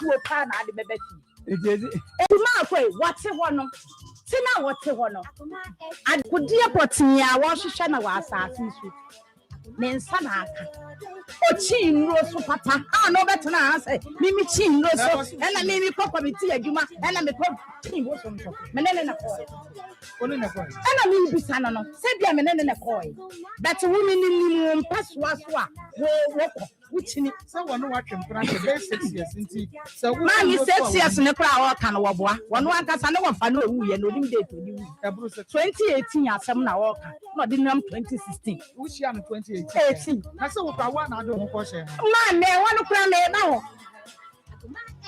fuo pa na ade bebeti ma koi wate hono tina wate hono adkodie potin ya wo hwehwe na wa asase su nensa na aka ochi nro so papa no betena ase mimi chi nro so ena mimi kokwa meti adwuma ena me ko tin wo so nso menene na ko oni na ko ena mimi bisa no se bia menene na ko but women ni mpaswa so a wo ko wuchini se wono watwempra ke be 6 years nti se wo man 6 years ne kra wo ka no wo boa wono akasa ne wo fa no ewu ye no dim date odi wu 2018 asem na wo ka no di nam 2016 wo shia no 2018 na se wo pa wa na do ho ko she man me wono kra me ba ho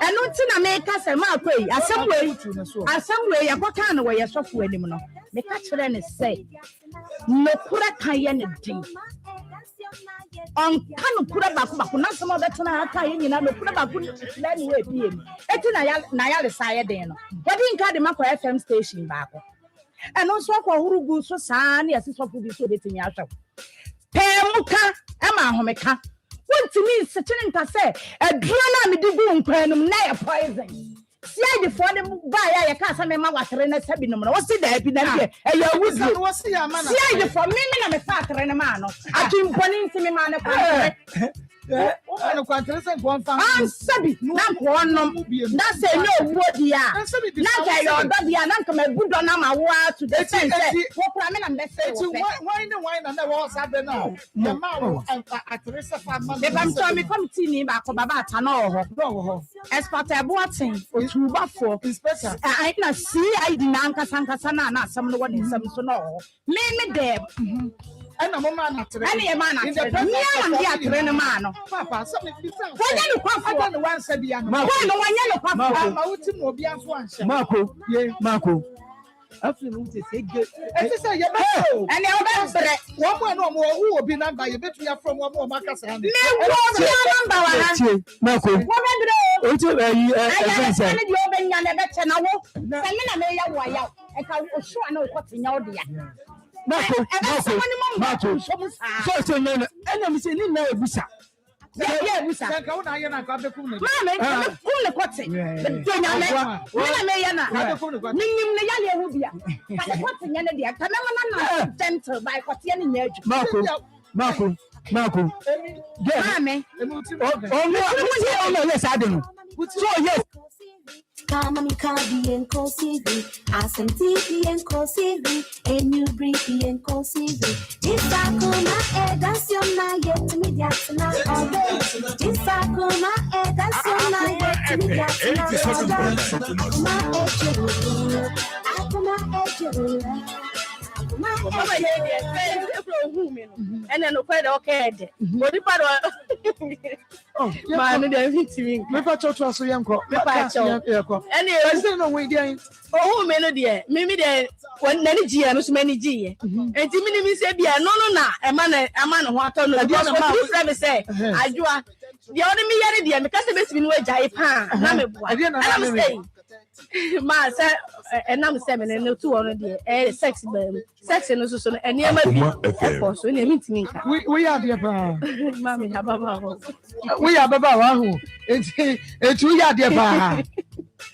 eno nti na me ka se ma kwai asem we ya kwaka na wo ye sofo anim no me ka kire ne se no kura kan ye ne din on kanu kura baku na some other tana aka ye nyina no kura baku na ni we biem eti na ya le saye den no wodi nka de makọ FM station baako eno so akọ hurugu so saa na yasisofo bi so betimi ahwe pemuka e ma ahomeka wontimi setene nka se adura na me digu nkwanum na ya poison sia de for dem ba ya ka sa me ma watere na sabi no wo si da bi na de e ya wudu wo si ya ma na sia de for me na me fa tere na ma no atumponi ntimi ma ne kwa o no kwantere se nko mfa sabi na ko nom na se ni owu odi a na ka yo do dia na nka me budo na ma wo to the sense wo kura me na me se wo why na wo sa be na ya ma wo atere se fa ma me ban so me committee ni ba ko baba ata na ho expert eboatin otuba for inspector I na see I di na nkasa na asem no wo ni nsem so na ho me de ena mama na tere ena ye ma na tere me am dia tere ne ma no papa so me bisa wanya no kwafo ada no wan sabi ya no wanya no kwafo ma wuti mo obi anso anhye mako afi no te se ge ese se ye ba ene o be bre wo mo na mo wu obi number ye betu ya from wo mo makasa ya me wo bi number wa ha mako wo be bre o te yi sense ene di o be nya na be che na wo se me na me ya wo ya e ka o so ana o kwatinya o de ya mako so no ena mi se ni na ebusa ya ebusa ka wo na ye na ka be kum ne ma me kum ne kwati be nya me na me ya na minnim ne ya le hu bia ka de kwati nya ne dia ka me na gentle by kwati ne nya mako me o yes I don't so yes Come on, candy and cozy, Asem TV and cozy, and you breathe and cozy. This Akoma, that's your night, yet to me, that's not all day. This Akoma, that's your night, yet to me, that's not all day. Akoma, and then okay. What if I man, they hit me. Me pa chocho so yanko. Me pa chocho. Anyway, I say no we dey. Oh, me no dey. Me dey when nani ji no so many ji. Enti me say bia no na e ma no ho ato no. Because what friend me say, adua. The only me yare dey me kase besi me no agya pa. Na me boa. Na me say. Ma say enam say me no tu ono dey. Sex no so no eniema bi. Effort so na me ntimi nka. We are there pa. Ma me hababa ho. We are baba wa ho. Enti we are there pa.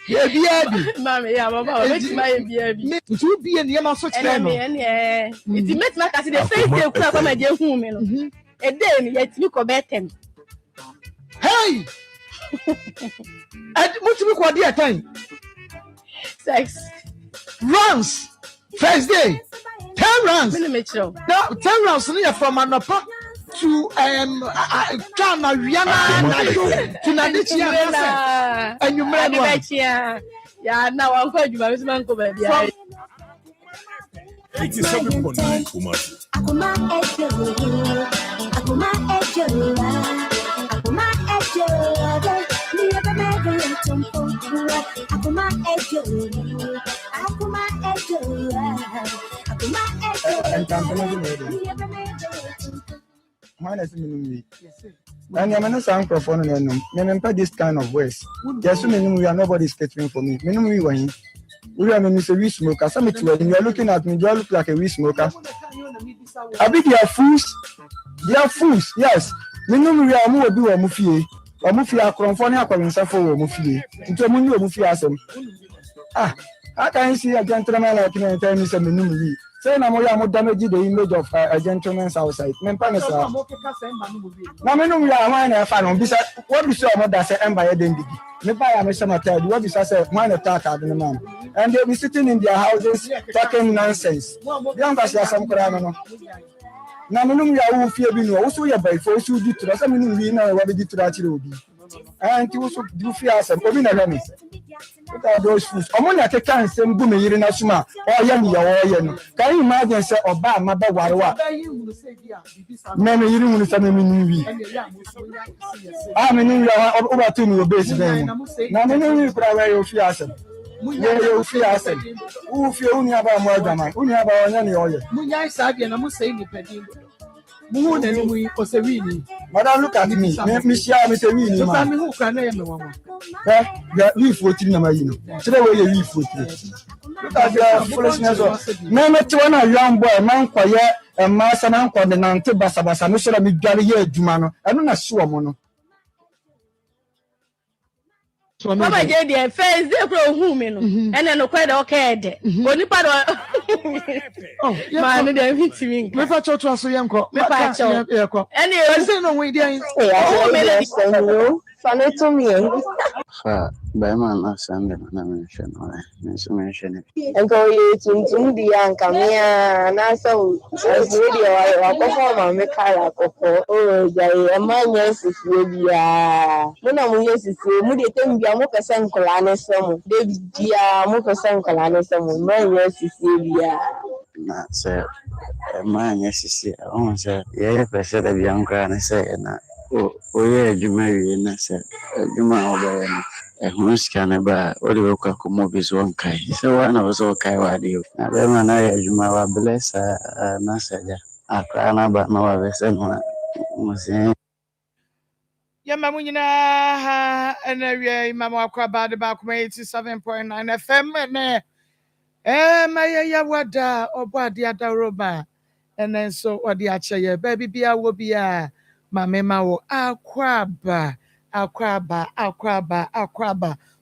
Ye bia bi. Ma me ya baba, wetin ma ye bia bi. Tu bia ne ma so kire no. Enti met ma kasi the first day kura kwa ma je hu me no. E dey ni yetimi ko betem. Hey! Mutimi ko dey time. Sex. Rounds. First day. 10 rounds. Now 10 rounds ni from Anapa to Chana Viana to Nadichia and you made yeah, now I'm going to my husband go baby. And I'm not saying for no. Remember this kind of ways. There's so many we are nobody's catering for me. We are Mr. Weed Smoker. You are looking at me, do I look like a weed smoker? I think they are fools. They are fools, yes. We are more do a movie. Omufia Cronphone, Aquarinsa for Mufia. Into Muno Mufia. Ah, I can see a gentleman like me and tell me some new. Say, I'm more damage the image of a gentleman's outside. Mempanasa. Namenu, we are one and fan. What we saw mother say, and by a dendy. Maybe I am some tell you what we say, one attack at the man. And they'll be sitting in their houses talking nonsense. Young as some crime. Namenu, we are fear being also your by force you did to us. I mean, we know what we did to that will be. And you also do fear some women. What are those fools? Ammonia can send boom in Nasuma or young or can you imagine say Obama Bawa? Many you don't say me. I mean, you are over to me, basically. Now, many you probably of Fiasem. You Fiasem. Who feel only about more than I only about any oil. Munya Sabi and I must say, Moon and we was a really. Madam, look at me. Miss Miss Winnie. Who can I am? We 14 Marino. So that way you 14. Look at your foolishness. Name it to a young boy, man, quiet, and Master Uncle, the Nante Basabasa, no sort of big galley, Jumano. I don't know, sure, Mono. Mama Jady, first they grow human, and then quite okay. Only part of man, they hit me. Me fa cho so yanko. Me fa cho. Anyway, say no we dey. Fane to me. Fa by man asande na mention o. Mention it. Enko ye tuntum di anka me na so radio wa ko form me kala ko o jai amanya sisi bia. Mo na mo yesisi mo de tem bia mo pese nkola ne som. De bia mo pese nkola ne som. Mo yesisi bia. Na say amanya sisi o say ye pese de bia nkola ne say na oye adwuma wie na sɛ adwuma a wɔbɛyɛ no ɛho sika ne ba wode bɛkɔ akɔmmɔ bi so wɔnkae sɛ woa na wɔ sɛ wɔkae wade o na bɛma no ayɛ adwuma wablɛ saa na sɛ gya akora no aba na wabɛsɛ no a mɔsɛ Yama munyina ha anawie mama akwaba de ba kuma 87.9 FM ne maye ya wada obo ade adaroba enen so ode akyeye ba bibia wo bia mama ma wo akwaba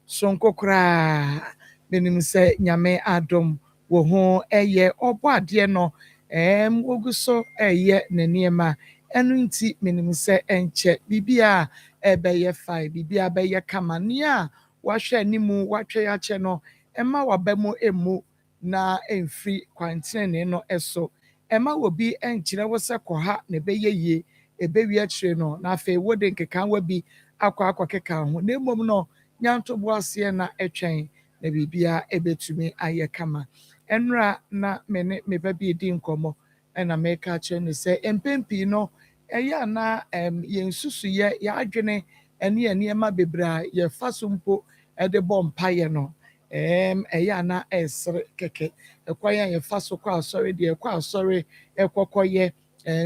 sonkokra benim se nyame adom wo ho eye obo ade no oguso eye neniema enu nti menim se enche bibia ebeye fai bibia beye kamania wahwe animu watwe yache no ema wabemu emu na emfri kwantene no eso ema wobi enkyire wo se koha na beye ye ebewi akire no na afa wode nkeka wabi akwa keka ho na emom no nyanto boase na etwen na bibia ebetumi aye kama enra na me babi di nkomo na meka akire ne se empempi no eya na yensusu ye ya adwene ene ema bebra ye fasumpo ede bompaye no eya na esre keke ekwaye ye faso kwa asori de kwa asori ekokoye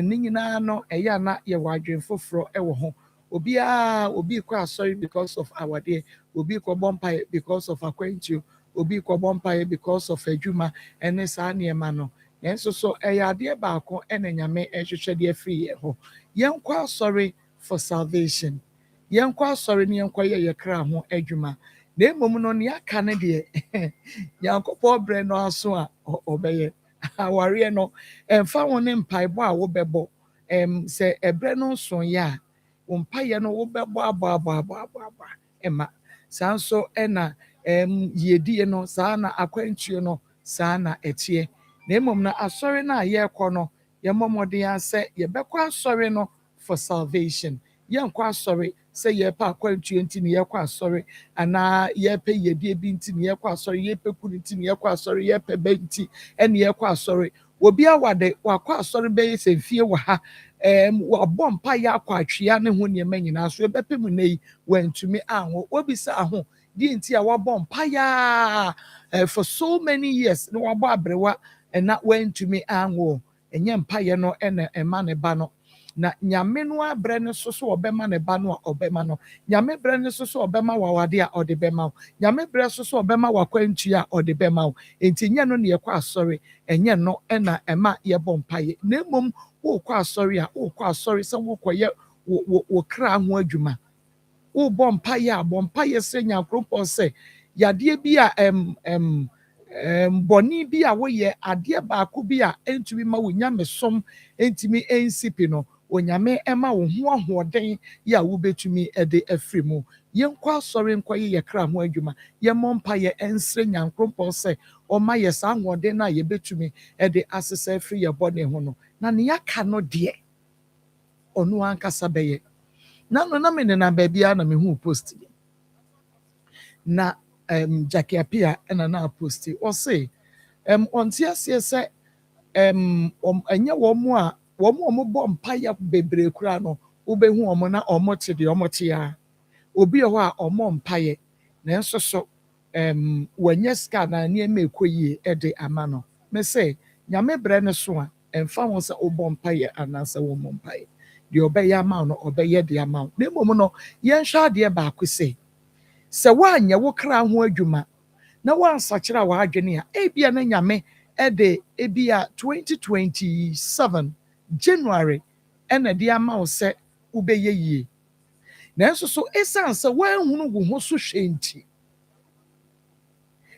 ni nyina no eya na ye wadwen foforo ewo ho obi kwa asori because of our day obi kwa bompaye because of akwantu obi kwa bompaye because of adwuma ene sa na ema no yenso so eya de baako ene nyame ehwehwe de afiri ye ho yenkwa sorry for salvation yenkwa sorry ne yenkwa ye kra ho adwuma na emom no ne aka ne de yankopɔ bre no aso a obeye aware no emfa won mpaibo a wo bebo se ebre no so ya wo mpaye no wo bebo aba ema sanso ena yedie no saa na akwantuo no saa na etie na emom na asɔre na ye kɔ no ye momode ase ye bekɔ asɔre no for salvation ye nkɔ asɔre se ye pa akwantuo nti ne ye kɔ asɔre ana ye pe yedie bi nti ne ye kɔ asɔre ye pe kunu nti ne ye kɔ asɔre ye pe ba nti ene ye kɔ asɔre obi awade wakɔ asɔre be se fie wa ha wabɔ mpa ya akɔ atwea ne ho ne nyina so ebepe mu nei wantumi anwo obi sa ho di nti a wabɔ mpa ya for so many years no wabɔ abrewa na wantumi anwo enye mpa ye no ene ema ne ba no na nyame no abre ne so obema ne ba no a obema no nyame bre ne so obema wawade a ode bema nyame bre so obema wakwantu a ode bema enti nye no ne ye kwa asɔre enye no ena ema ye bɔ mpa ye na emom wo kwa asɔre a wo kwa asɔre se wo kɔye wo kra ho adwuma wo bompa ya bompa ye sɛ nyankropɔ sɛ yadeɛ bi a bɔne bi a woyɛ adeɛ baako bi a entumi ma wo nyamesom entumi ensipi no onyame ɛma wo ho ahoɔden yɛ a wobɛtumi ɛde afiri mu yɛnkɔ asɔre nkɔyɛ yɛ kra ho adwuma yɛmmɔ mpaeɛ ɛnsrɛ nyankropɔn sɛ ɔma yɛ saa ahoɔden no a yɛbɛtumi ɛde asesa afiri yɛ bɔne ho no na ne yɛaka no deɛ ɔno ankasa bɛyɛ nano na menena baabia na mehu post bi na Jackie Apia ɛna na post ɔse ɔnte aseɛ sɛ ɛnyɛ wɔn bɔ mpaeɛ bebree koraa no wobɛhu wɔn na wɔn te deɛ wɔn te ya obi wɔ hɔ a wɔn mpaeɛ nanso so wɔnyɛ sika na nneɛma ɛkɔ yie ɛde ama no me sɛ nyame brɛ no so a ɛmfa ho sɛ wobɔ mpaeɛ anaasɛ wɔmmɔ mpaeɛ deɛ ɔbɛyɛ ama no ɔbɛyɛ deɛ ama na mmom no yɛnhwɛ adeɛ baako sɛ woanyɛ wo kra ho adwuma na woansakyerɛ a w'adwene a ebia na nyame ɛde ebia 2027 January ɛna de ama wo sɛ wobɛyɛ yie nanso so ɛsiane sɛ woanhunu wo ho so hwɛ nti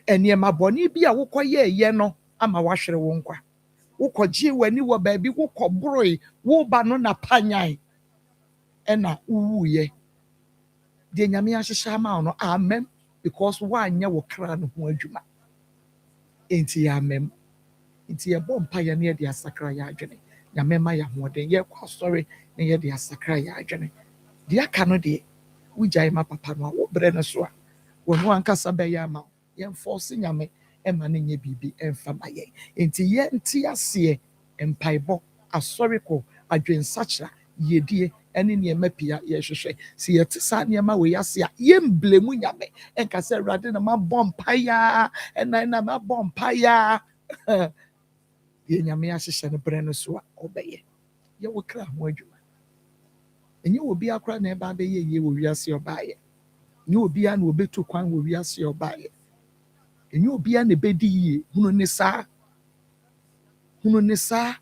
nneɛma bɔne bi a wokɔyɛɛyɛ no ama wahwere wo nkwa wokɔgyee w'ani wɔ baabi wokɔboroe woba no na panyan ɛna wowuyɛ deɛ nyame ahyehyɛ ama wo no amam because woanyɛ wo kra no ho adwuma enti yɛ amam nti yɛbɔ mpaeɛ na yɛde asakra yɛ adwene nyame ma yɛ ahoɔden yɛkɔ asɔre na yɛde asakra yɛ adwene deɛ aka no deɛ wogyae ma papa no a wobrɛ no so a wɔno ankasa bɛyɛ ama wo yɛmfɔɔse nyame ɛma no nyɛ biribi ɛmfa ma yɛn enti yɛnte aseɛ mpaebɔ asɔre kɔ adwensakyera yɛdie ɛne nneɛma pia yɛhwehwɛ sɛ yɛte saa nneɛma wɔ yɛase a yɛmble mu nyame ɛnka sɛ awurade na mabɔ mpaeɛ ɛna mabɔ mpaeɛ deɛ nyame ahyehyɛ no berɛ no so a ɔbɛyɛ yɛwɔ kra ho adwuma ɛnyɛ obi akora na ɛba bɛyɛ yie wɔ wiase ɔbaayɛ ɛnyɛ obiara na wɔbɛtu kwan wɔ wiase ɔbaayɛ ɛnyɛ obiara na ɛbɛdi yie hunu ne saa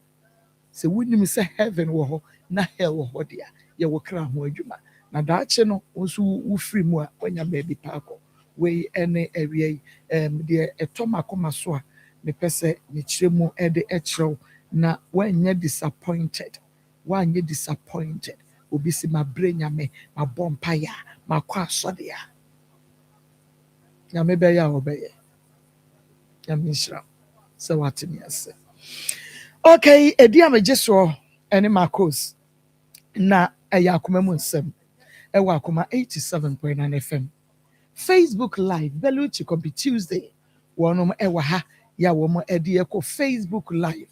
sɛ wonim sɛ heaven wɔ hɔ na hell wɔ hɔ deɛ yɛwɔ kra ho adwuma na daakye no nso wofiri mu a wanya baabi paakɔ wei ɛne awia yi deɛ ɛtɔ makoma so a mepɛ sɛ mekyerɛ mu ɛde ɛkyerɛw na woanyɛ disappointed obi si mabrɛ nyame mabɔ mpaeɛ a makɔ asɔre a nyame bɛyɛ a wɔbɛyɛ nyame nhyira sɛ wate me ase okay ɛdi a megye soɔ ɛne Marcos na ɛyɛ akoma mu nsɛm ɛwɔ akoma 87.9 FM Facebook live Beluchi Compi Tuesday wɔnom ɛwɔ ha ya wɔn ɛde ɛkɔ Facebook live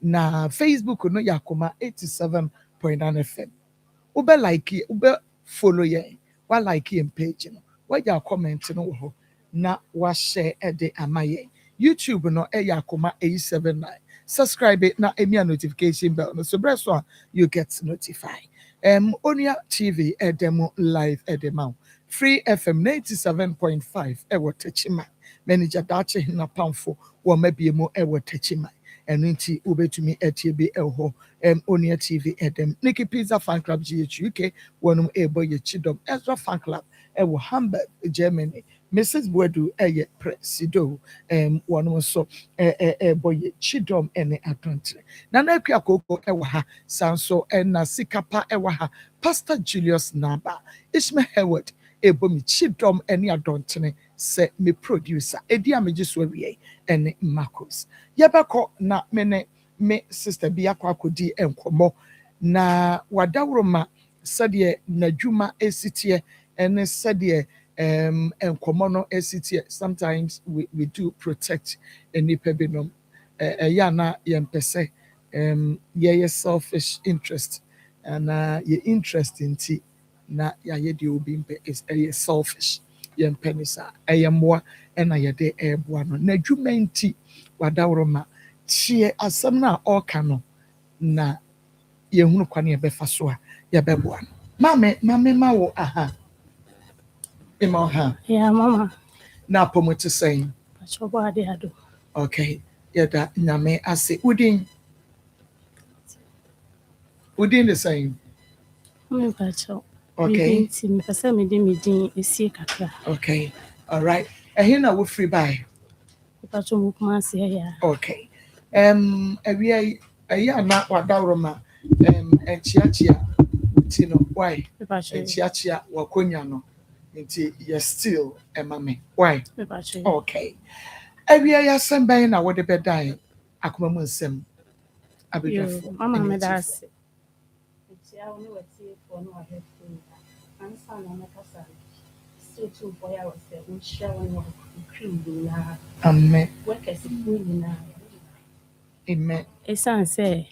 na Facebook no yɛ akoma 87.9 FM ube like ube follow yɛn wa like yɛn page no wagya comment no wɔ hɔ na wa share ɛde ama yɛn YouTube no ɛyɛ akoma 879 subscribe it na emia notification bell no so press on you get notified Onia TV edemo live edema Free FM 97.5 ɛwɔ Techima manager dache na pamfo wɔ mabiemo ɛwɔ Techima ɛno nti wobɛtumi ɛtie bi ɛwɔ Onia TV edem Nikki Pizza Fan Club GHUK wɔnom ɛbɔ yɛ chidom Ezra Fan Club ɛwɔ Hamburg Germany Mrs. Boadu ɛyɛ presido wɔnom so ɛbɔ yɛ chidom ɛne adontre Nana Akua Koko ɛwɔ ha sanso ɛna Sikapa ɛwɔ ha Pastor Julius Naba Ishmael Howard ɛbɔ mi chidom ɛne adontre sɛ me producer edi a megye so awie ɛne Marcos yɛbɛkɔ na me sister bi akɔ akɔdi nkɔmmɔ na wadawroma sɛdeɛ n'adwuma esitie ɛne sɛdeɛ nkɔmmɔ no esitie sometimes we do protect nipa binom ɛyɛ na yɛmpɛ sɛ yɛyɛ selfish interest ana yɛ interest nti na yɛayɛ deɛ obi mpɛ is ɛyɛ selfish yɛmpɛ ne saa ɛyɛ mmoa ɛna yɛde ɛɛboa no n'adwuma nti wadawroma tie asɛm no a ɔreka no na yɛhunu kwan yɛbɛfa so a yɛbɛboa no mame ma wo aha ema ɔha Yeah, mama. na apɔmɔte sɛn Pachobo ade ado. okay yɛda nyame ase udin de sɛn Me pacho. Okay. Okay. All right. Here now we free by. Okay. Awia ayi na wadawroma enchiachia tino why enchiachia wakonya no nti you still emame why okay awia ya semban na wode bedai akoma mu nsem abedwafo mama me da ase etia oni wati for no ahefo ansa na makasa to boy I was there we share one cream na amen workers na amen esan say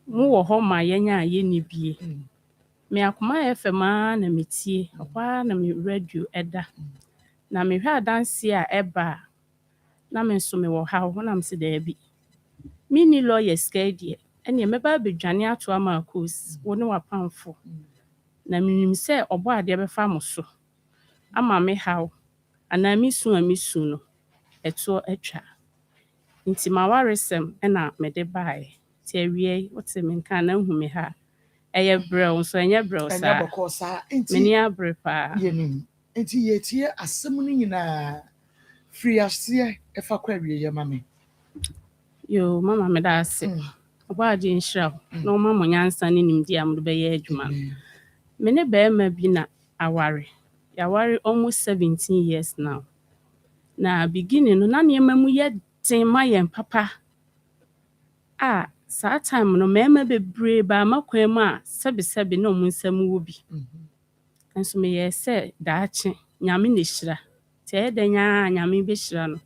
mu wo ho ma yenya ye ni bie me akoma FM na metie akwa na me radio eda na me hwa adanse a eba na me nso me wo ha ho na me se da bi mini lawyer skade ene me ba bedwane ato ama akos wo ne wapamfo na minim se obo ade befa mo so ama me haw ana misu no eto atwa nti ma waresem na me de bae ti awie wote me nka na hu me ha eye brew so enye brew sa enya boko sa nti meni abre pa yenim nti yetie asem no nyina free ase efa kwa wie ye mame yo mama me da ase obo ade nhira na o mama nyansa ne nimdi am do be ye adwuma me ne be ma bi na aware yaware almost 17 years now na beginning no na niema mu ye tin ma yen papa saa time no mema bebre ba makwan mu a sebe no mu nsam wo bi enso me ye se daache nyame ne hira te edanya nyame be hira no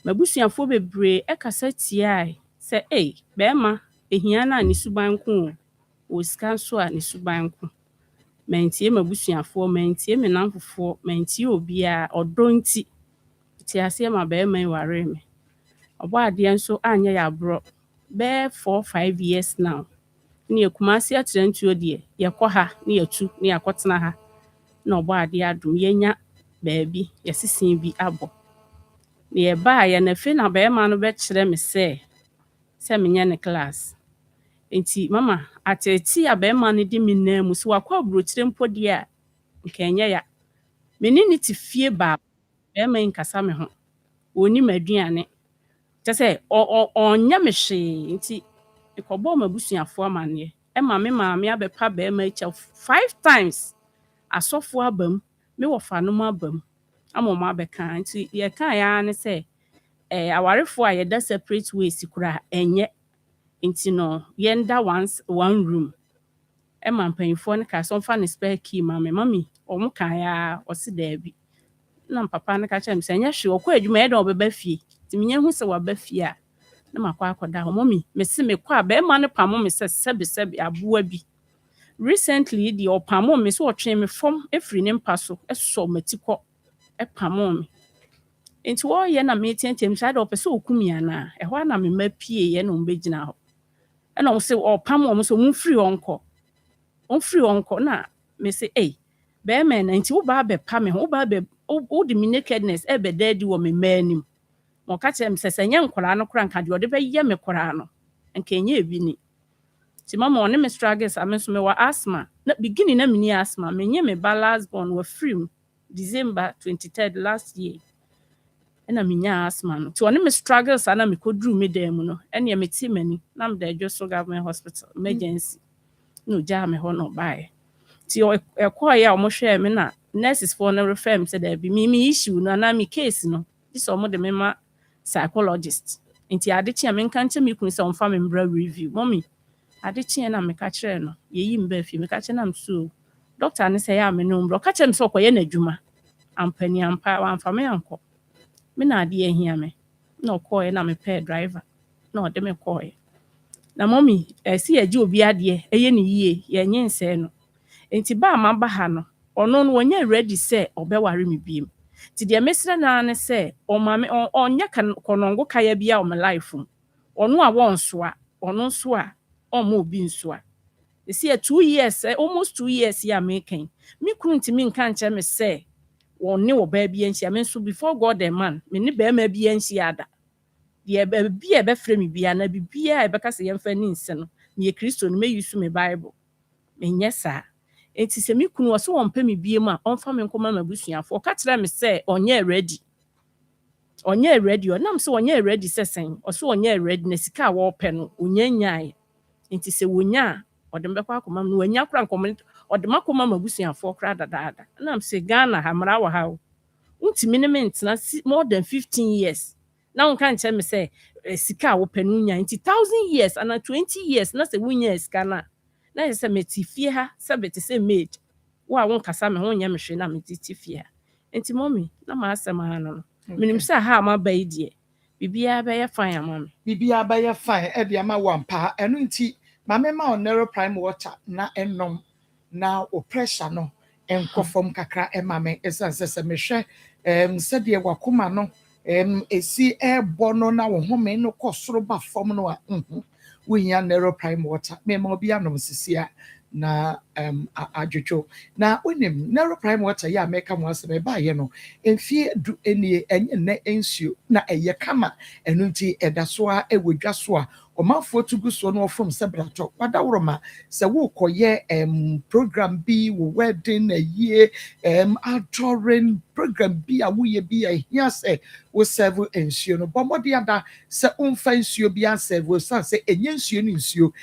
mabusuafo bebre ekasa tiai se be ma ehia na ne suban ko o sika so a ne suban ko mentie mabusuafo mentie me namfofo mentie obi a odonti ti ase ma be ma ware me obo ade enso anya ya bro be 4-5 years now ni ekumasi atrentuo de yekọ ha ni yatu ni akotena ha na obo ade adum yenya baabi yesisin bi abo ni e ba ya na fe na be ma no be kire me se menye ne class enti mama ateti ya be ma no di mi na mu so wakọ aburochire mpodi a nkenye ya menini ti fie ba be ma nkasa me ho oni maduane tese onya me hwe nti ikobo mabusuafo amane ma me maame abepa be ma echa 5 times asofo abam me wo fa no abam amoma abeka nti ye kan ya ne se awarefo a ye da separate ways kura enye nti no ye nda one room ma mpanyifo ne ka so fa ne spare key mami omo kan ya osi da bi na papa ne ka cha me se enye hwe okọ adwuma ye da obeba fie nti menye hu se waba fie a na makwa akoda mami me se me kwa be ma ne pamo me se sebe aboa bi recently the opamo me so otwe me fom efri ne mpa so eso matiko pamo me enti wo ye na me tietiem sha da opese okumi ana ehwa na me mapie ye no mbegina ho na o se opamo mo so mfri onko na me se be me na enti wo ba be pa me wo ba be wo de me nakedness be daddy wo me manim mo ka chem se senye nkora no kora nka de ode be ye me kora no nka enye ebi ni ti mama one me struggles ameso me wa asthma na beginning na mini asthma menye me last born wa free December 23rd last year na minya asthma no ti one me struggles ana me kodru me dem no ene me ti mani na me da Joso government hospital emergency no ja me ho no bae ti ekọ ya o mo hwe me na nurses for no refer me say da bi me issue no na me case no this o mo de me ma psychologist nti adechi me nka nche me kun se on fa me mbra review mommy adechi na me ka kire no ye yi mba fi me ka kire na mso doctor ne say ya me no mbra ka kire me so koye na adwuma ampani ampa wan fa me anko me na ade ahia me na okoye na me pay driver na ode me koye na mommy si agi obi ade eye ne yie ye nyense no nti ba ma ba ha no ono no wonye ready say obeware me biem ti de mesra na ne se o mame onye konongo kaya bia o me life ono a wonso a ono so a o ma obi nso a esi 2 years almost 2 years ya making me kunti me nka nche me se wonne wo ba bia nsia me nso before God the man me ne ba ma bia nsia ada de ba bia be frɛ me bia na bibia e be ka se yemfa ni nse no me Kristo no me use me Bible me nyesa Enti sɛ me kunu ɔsɛ wɔmpɛ me bie mu a ɔmfa me nkɔma m'abusuafo. Ɔka kyerɛ me sɛ ɔnyɛ ready. Ɔnyɛ ready. Ɔnam sɛ ɔnyɛ ready sɛ sɛn. Ɔsɛ ɔnyɛ ready na sika a wɔpɛ no onya nyae. Enti sɛ wonya a ɔde me bɛkɔ akɔma no wanya kora nkɔma ɔde me akɔma m'abusuafo kora dadaada. Ɛnam sɛ Ghana ha mmara wɔ ha o. Wontumi ne me ntena more than 15 years. Na wonka nkyerɛ me sɛ sika a wopɛ no nya nti 1,000 years ana 20 years na sɛ wonya sika no a na yɛ sɛ mete fie ha sɛ bete sɛ maid wo a wonkasa me ho nyɛ me hwee na mete te fie ha nti mɔmi na maasɛm ha no menim sɛ ha a maba yi deɛ biribiara bɛyɛ fine ama me biribiara bɛyɛ fine ɛde ama wampa ɛno nti ma mema wo narrow prime water na ɛnom na o pressure no ɛnkɔ fam kakra ɛma me ɛsiane sɛ mehwɛ sɛdeɛ wakoma no esi ɛbɔ no na wo home no kɔ soro ba fam no a wohia narrow prime water mema obi anom sisia na adwodwo na wonim narrow prime water yɛ a mɛka mo asɛm ɛbaayɛ no mfie du enie ɛnyɛ nnɛ nsuo na ɛyɛ kama ɛno nti ɛda so a ɛwɔ dwa so a ɔmanfoɔ to gu so no ɔfom sɛ bratɔ wadaworoma sɛ wokɔyɛ program bi wɔ wedding ayie adoring program bi a woyɛ bi a ɛhia sɛ wo serve nsuo no bɔ mmɔde ada sɛ womfa nsuo bi asɛve wo san sɛ ɛnyɛ nsuo no nsuo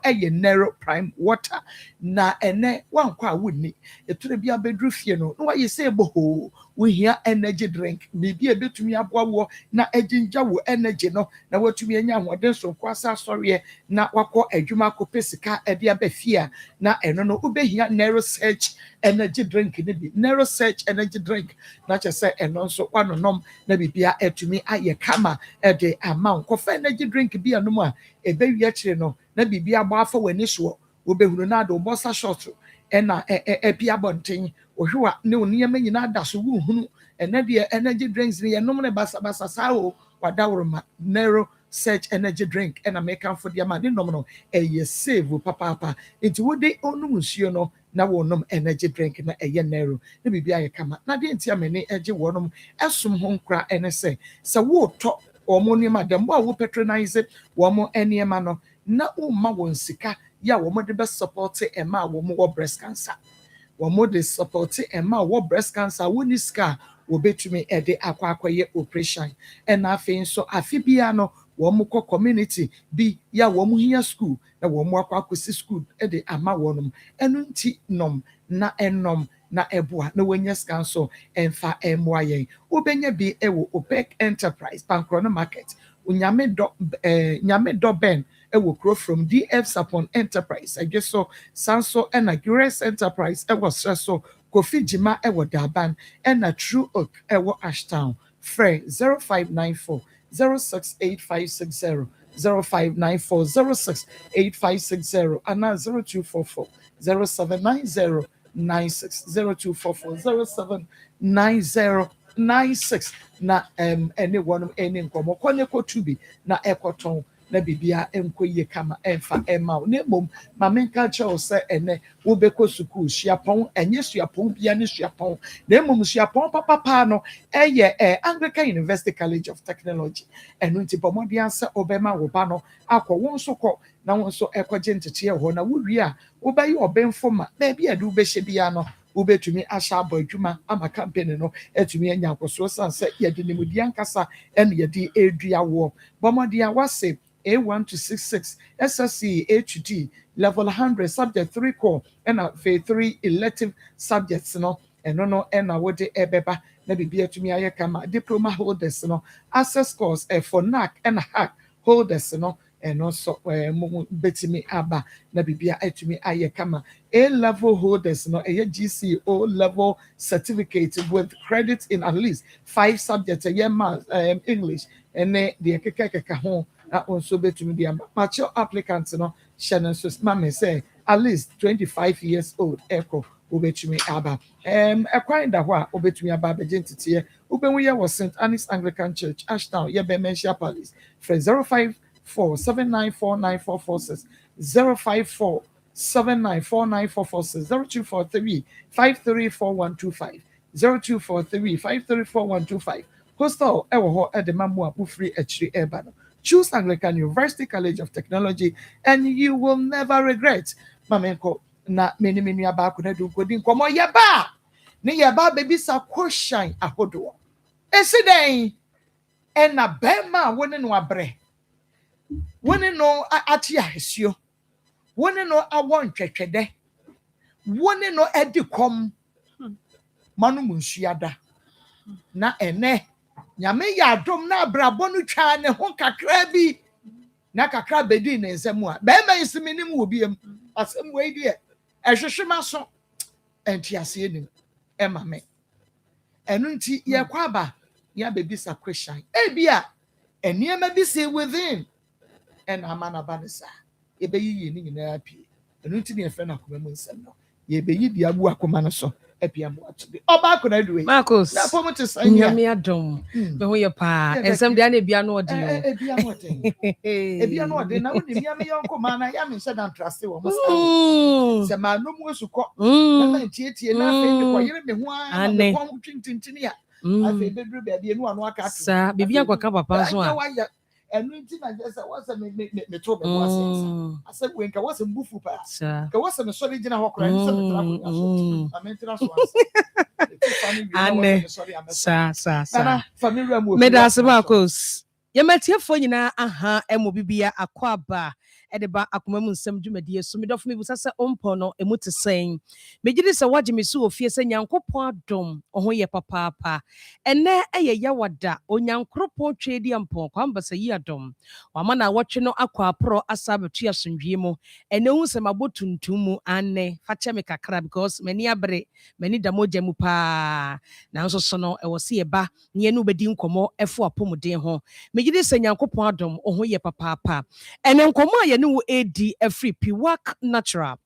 ɛyɛ narrow prime water na ɛnɛ wankɔ a wonni ɛtore bi abɛduru fie no na wayɛ sɛ ɛbɔhoo wohia energy drink biribi a ɛbɛtumi aboa wo na agyingya wo energy no na watumi anya ahoɔden sonko asa asɔreɛ na wakɔ adwuma akɔpɛ sika ɛde aba fie a na ɛno no wobɛhia narrow search energy drink ne bi narrow search energy drink na kyerɛ sɛ ɛno nso wanonom na biribia ɛtumi ayɛ kama ɛde ama wo kɔfa energy drink bi anom a ɛbɛwie akyire no na biribia abɔ afa w'ani soɔ wobɛhunu na ade wobɔsa short ɛna ɛpi abɔnten ohwe a ne nneɛma nyinaa da so wohunu ɛnɛ deɛ energy drinks ne yɛnom ne basabasa saa o wadaworoma narrow search energy drink ɛna mekamfo deɛ ma ne nom no ɛyɛ save papaapa nti wode onum nsuo no na wɔnom energy drink na ɛyɛ narrow na biribi ayɛ kama na deɛ nti amene ɛgye wɔnom ɛsom ho nkora ɛne sɛ wotɔ wɔn nneɛma dɛm a wo patronize wɔn nneɛma no na womma wɔn sika ya wɔn de bɛ support ɛma a wɔn wɔ breast cancer wɔn de support ɛma a wɔ breast cancer wɔn ni sika wɔbɛtumi ɛde akɔyɛ operation ɛna afei nso afi bia no wɔn kɔ community bi ya wɔn hia school na wɔn akɔsi school ɛde ama wɔn ɛno nti nom na ɛnom na ɛboa na wɔnyɛ sika nso ɛmfa ɛmoa yɛn wɔbɛnya bi ɛwɔ opec enterprise pankoro market nyame dɔ ben ɛwɔ kuro from df sapon enterprise ɛgye so sanso ɛna grace enterprise ɛwɔ srɛ so kofi jima ɛwɔ daban ɛna true oak ɛwɔ ashtown frɛ 0594 068560 0594 068560 ana 0244 0790 96 0244 0790 96 na ɛne wɔnom ɛne nkɔmɔ kɔne kɔtu bi na ɛkɔtɔn na bibia ɛnkɔ yie kama ɛmfa ɛma wo na mmom ma menka kyerɛw sɛ ɛnɛ wobɛkɔ sukuu suapɔn ɛnyɛ suapɔn bia ne suapɔn na mmom suapɔn papapaa no ɛyɛ Anglican University College of Technology ɛno nti bɔ mmɔden sɛ ɔbɛma wo ba no akɔ wo nso kɔ na wo nso ɛkɔgye nteteɛ hɔ na wowie a wobɛyɛ ɔbɛmfo ma baabi a de wobɛhyɛ bia no wobɛtumi ahyɛ abɔ adwuma ama campaign no atumi anya akɔsoɔ san sɛ yɛde nimudi ankasa ɛne yɛde ɛdua woɔ bɔ mmɔden a wase A1 to 66, SSC, HD, level 100, subject 3 core, and phase 3 elective subjects, no, and no, and I would ebeba, maybe be to me, I come, diploma holders, no, access course, for NAC and hack holders, no, and also, betty me abba, maybe be to me, I come, A level holders, no, a GCO level certificate with credit in at least 5 subjects, a year month, English, and the kekeka home. Also betumi the mature applicants no Shannon so mama say at least 25 years old echo obetumi aba ekwan da ho a obetumi aba begentity ubenwu ye was St. Anne's Anglican Church Ashtown ye be mention police for 05479494446 05479494446 0243534125 0243534125 Coastal ewo ho e de mamu apufri echiri eba no. Choose Anglican University College of Technology and you will never regret. Mamenko, na meni meni aba ko na du ko din komo ye ba ne ye ba baby sa question ahodo esi den na bema woni no abre woni no ati ahesio woni no awon twetwede woni no edi kom manu munsuada na ene nyame ya adom na abrabo no twa ne ho kakra bi na kakra bedi ne nsem a bema isiminim wo biem asem we die ehwehwema so entiase nim ema me enu nti ye kwaba ya baby sa question ebia eniema bi say within and amana banisa ebe yiyi ni nyina apie enu nti ne efe na akoma mu nsem no ye be yi dia bu akoma no so apia mu atobi oba akona duwe Marcos na pomo te sanya nyame adom me ho ye pa ensem dia na bia no odi yo ebia no odi ebia no odi na woni bia me yonko ma na ya me nse dan trust wo mo se ma no mu esuko na ma tietie na afi de ko yire me ho a me ko twintintini ya afi bedru bia bia no ano aka ato sa bibia kwaka papa so a enu nti na je say what's me to be was asa bu enka what's mbufu pa ka what's me so gina ho kra ni se me tra ko so amentira so ane sa family mu Medas Marcos yematiefo nyina aha emo bibia akwaba edeba akoma mu nsem dwumadie so medofo me busa se ompo no emu te sen megide se waje me so ofie se nyankopon adom oho ye papa ene eye yawada onyankropon twedi ampon kwamba se yi adom wama na wotwe no akwa pro asabetu asundwie mu ene hu se mabotuntum mu ane fache me kakra because mani abre mani damoja mu pa na nso so no ewo se ye ba ne enu bedi nkomo efo apomuden ho megide se nyankopon adom oho ye papa ene nkomo aye ne wo edi free piwak natural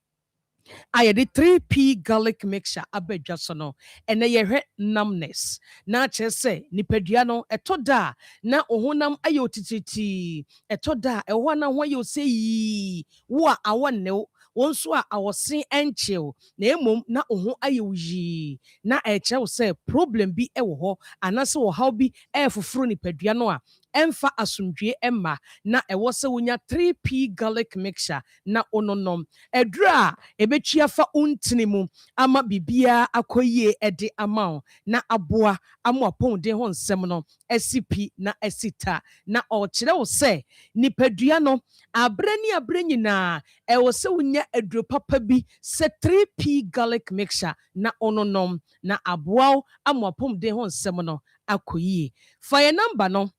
I did 3P garlic mixture abedja so no ene ye hwe numbness na che se nipadua no etoda na ohunam aye otititi etoda ehwa na ho aye se yi wo a awonne wonso a awosen enchew na emom na ohun aye yi na eche se problem bi ewo ho anase wo haw bi efoforo nipadua no a emfa asundwe emma na ewo se wonya 3P garlic mixture na ononom edura ebetwia fa untinimu ama bibia akoyie ede ama na aboa amopon de ho nsem no SCP na esita na okire wo se nipadua no abre nyina ewo se wonya eduro papa bi se 3P garlic mixture na ononom na aboa amopon de ho nsem no akoyie fa ye number no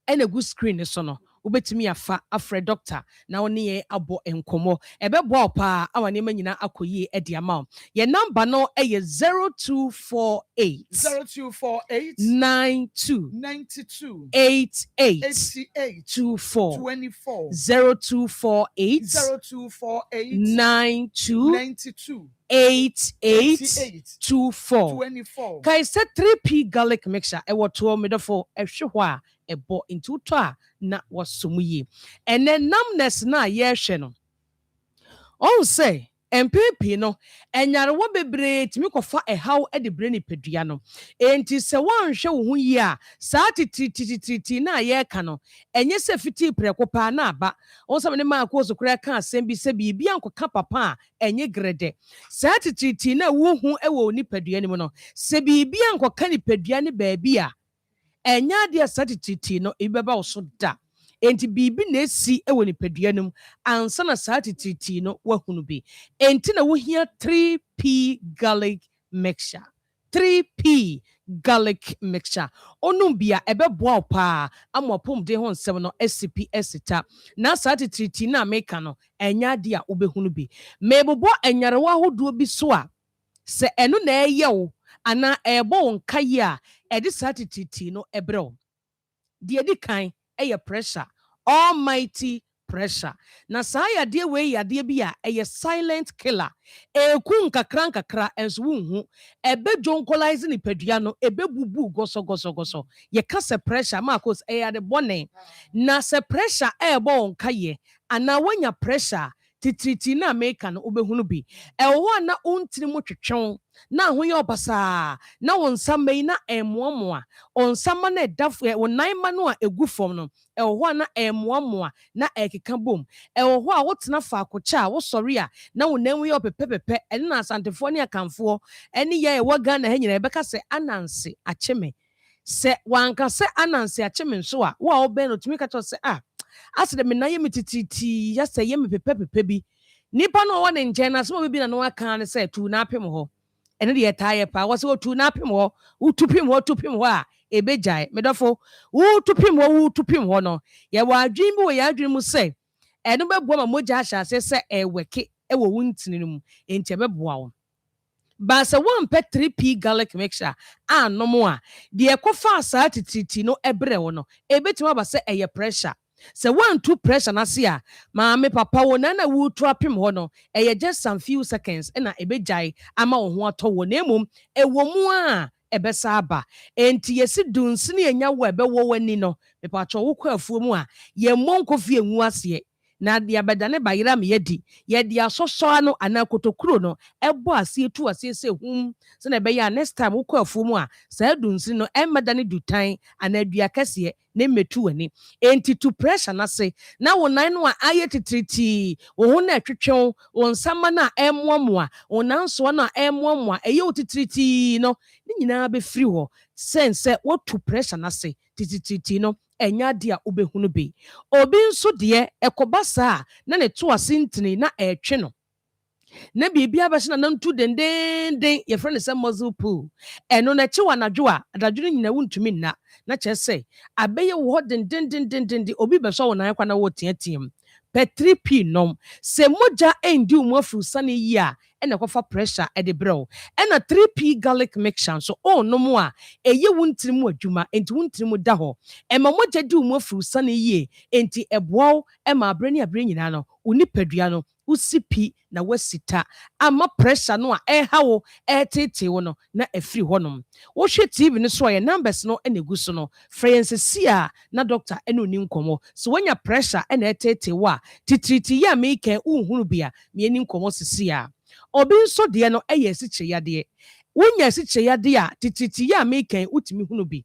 ene gu screen so no ubetimi afa afre doctor na oni ye abo enkomo ebebo pa awani manyina akoyi edi ama ye number no eye 0248 92 88 24 0248 92 8824 kai se 3P garlic mixture e woto medofo ehwe ho a ebo into to a na wasomuye ene numbness na ye hwe no on say MPP no enyare wo bebre timi kofa ehaw e de bre ni pedua no enti se wanhwe wo hu yi a saa tititititi na ye ka no enye se fiti preko pa na aba on se me ma ko so kura ka asem bi se bi ankoka papa a enye grede saa tititi na wo hu e wo ni pedua ni mu no se bi ankoka ni pedua ni ba bi a enya de saa tititi no ibeba wo so da enti bibi na esi ewo nipadua num ansa na saa tititi no wahunu bi enti na wohia 3P garlic mixture 3P garlic mixture onum bia ebeboa pa amopom de ho nsem no SCP esita na saa tititi na meka no enya de a obehunu bi mebobo enyarewa hodo bi so a se eno na eyewo ana ebo wonkaye a edi saa tititi no ebreo de edi kan pressure almighty pressure na saa yade we yade bi a silent killer eku nkakra enso wunhu jonkolise ni padua no bubu goso ye kase pressure Marcos yade bone na se pressure ebo nkaye ana wanya pressure titriti na America no ubehunu bi ɛwɔ na untini mu twetwɛn na ho yɛ ɔbasa na wɔn nsa mɛyi na ɛmoamoa ɔnsama na ɛdafo wɔn nan ma no a egu fam no ɛwɔ na ɛmoamoa na ɛkeka bom ɛwɔ hɔ a wotena faako kyɛ a wosɔre a na wɔn nan mu yɛ ɔpɛpɛpɛpɛ ɛne na asantefoɔ ne akanfoɔ ɛne yɛ ɛwɔ Ghana ha nyinaa ɛbɛka sɛ anansi akyeme sɛ wanka sɛ anansi akyeme nso a wo a wɔbɛn no tumi ka kyerɛ sɛ asɛ de me nan yɛ me tititi yɛ sɛ yɛ me pɛpɛpɛpɛ bi nipa no ɔwɔ ne nkyɛn na asɛm a obi na no aka ne sɛ tu na apem hɔ ɛne deɛ ɛtaa yɛ paa wɔsɛ wotu na apem hɔ wotu pem hɔ a ebegyae medɔfo wotu pem hɔ no yɛwɔ adwene bi wɔ yɛ adwene mu sɛ ɛno bɛboa ma mogya ahyɛ ase sɛ ɛwɛke ɛwɔ wo ntini no mu enti ɛbɛboa wo ba sɛ wompɛ 3p garlic mixture anom a deɛ ɛkɔfa saa tititi no ɛbrɛ wo no ebɛtumi aba sɛ ɛyɛ pressure sɛ woantu pressure no ase a maame papa wo na wotu apem hɔ no ɛyɛ just some few seconds ɛna ebegyae ama wo ho atɔ wɔ na mmom ɛwɔ mu a ɛbɛsa aba enti yɛsi dunsini enya wo ɛbɛwɔ w'ani no mepatwɔ wo kɔ afuo mu a yɛmmɔ nkɔfie ngu aseɛ na deɛ abɛdane ba yera me yɛdi yɛde asɔsɔa no anaa kotokuro no ɛbɔ aseɛ tu aseɛ sɛ hum sɛ na ɛbɛyɛ a next time wokɔ afuo mu a saa dunsini no ɛmmɛdane dutan anaa dua kɛseɛ na mmetu w'ani enti to pressure no ase na wo nan no a ayɛ titiriti wo ho na ɛtwetwɛn wo nsama no a ɛmmoamoa wo nansoa no a ɛmmoamoa ɛyɛ wo titiriti no ne nyinaa bɛfiri hɔ sɛ wotu pressure no ase titiriti no ɛnya de a wobɛhunu bi obi nso deɛ ɛkɔba saa na ne to ase ntini na ɛtwe no na biribi abɛhyɛ na nantu dendenden yɛfrɛ no sɛ muscle pull ɛno na ɛkye wɔ anadwo a adadwo no nyina wontumi nna na kyerɛ sɛ abɛyɛ wo hɔ dendendenden obi bɛsɔ wo nan kwa na wɔteateam pɛ 3p nom sɛ mogya ɛndi wo mu afuru ne yi a ɛna ɛkɔfa pressure ɛde brɛ wo ɛna 3p garlic mixture nso ɔnom a ɛyɛ wo ntiri mu adwuma enti wo ntiri mu da hɔ ɛma mogya di wo mu afuru ne yie enti ɛboa wo ɛma abrɛ ne abrɛ nyinaa no wo nipadua no wosi pi na wasita ama pressure no a ɛha wo ɛtete wo no na afiri hɔ nom wohwɛ TV no so a yɛ numbers no ɛna egu so no frɛ yɛn sɛsi a na doctor ɛna oni nkɔmmɔ so wanya pressure ɛna ɛtete wo a titiriti yɛ a meekɛ wohunu bi a meani nkɔmmɔ sɛsi a obi nso deɛ no ɛyɛ asikyerɛyadeɛ wonya asikyerɛyadeɛ a titiriti yɛ a meekɛ wotumi hunu bi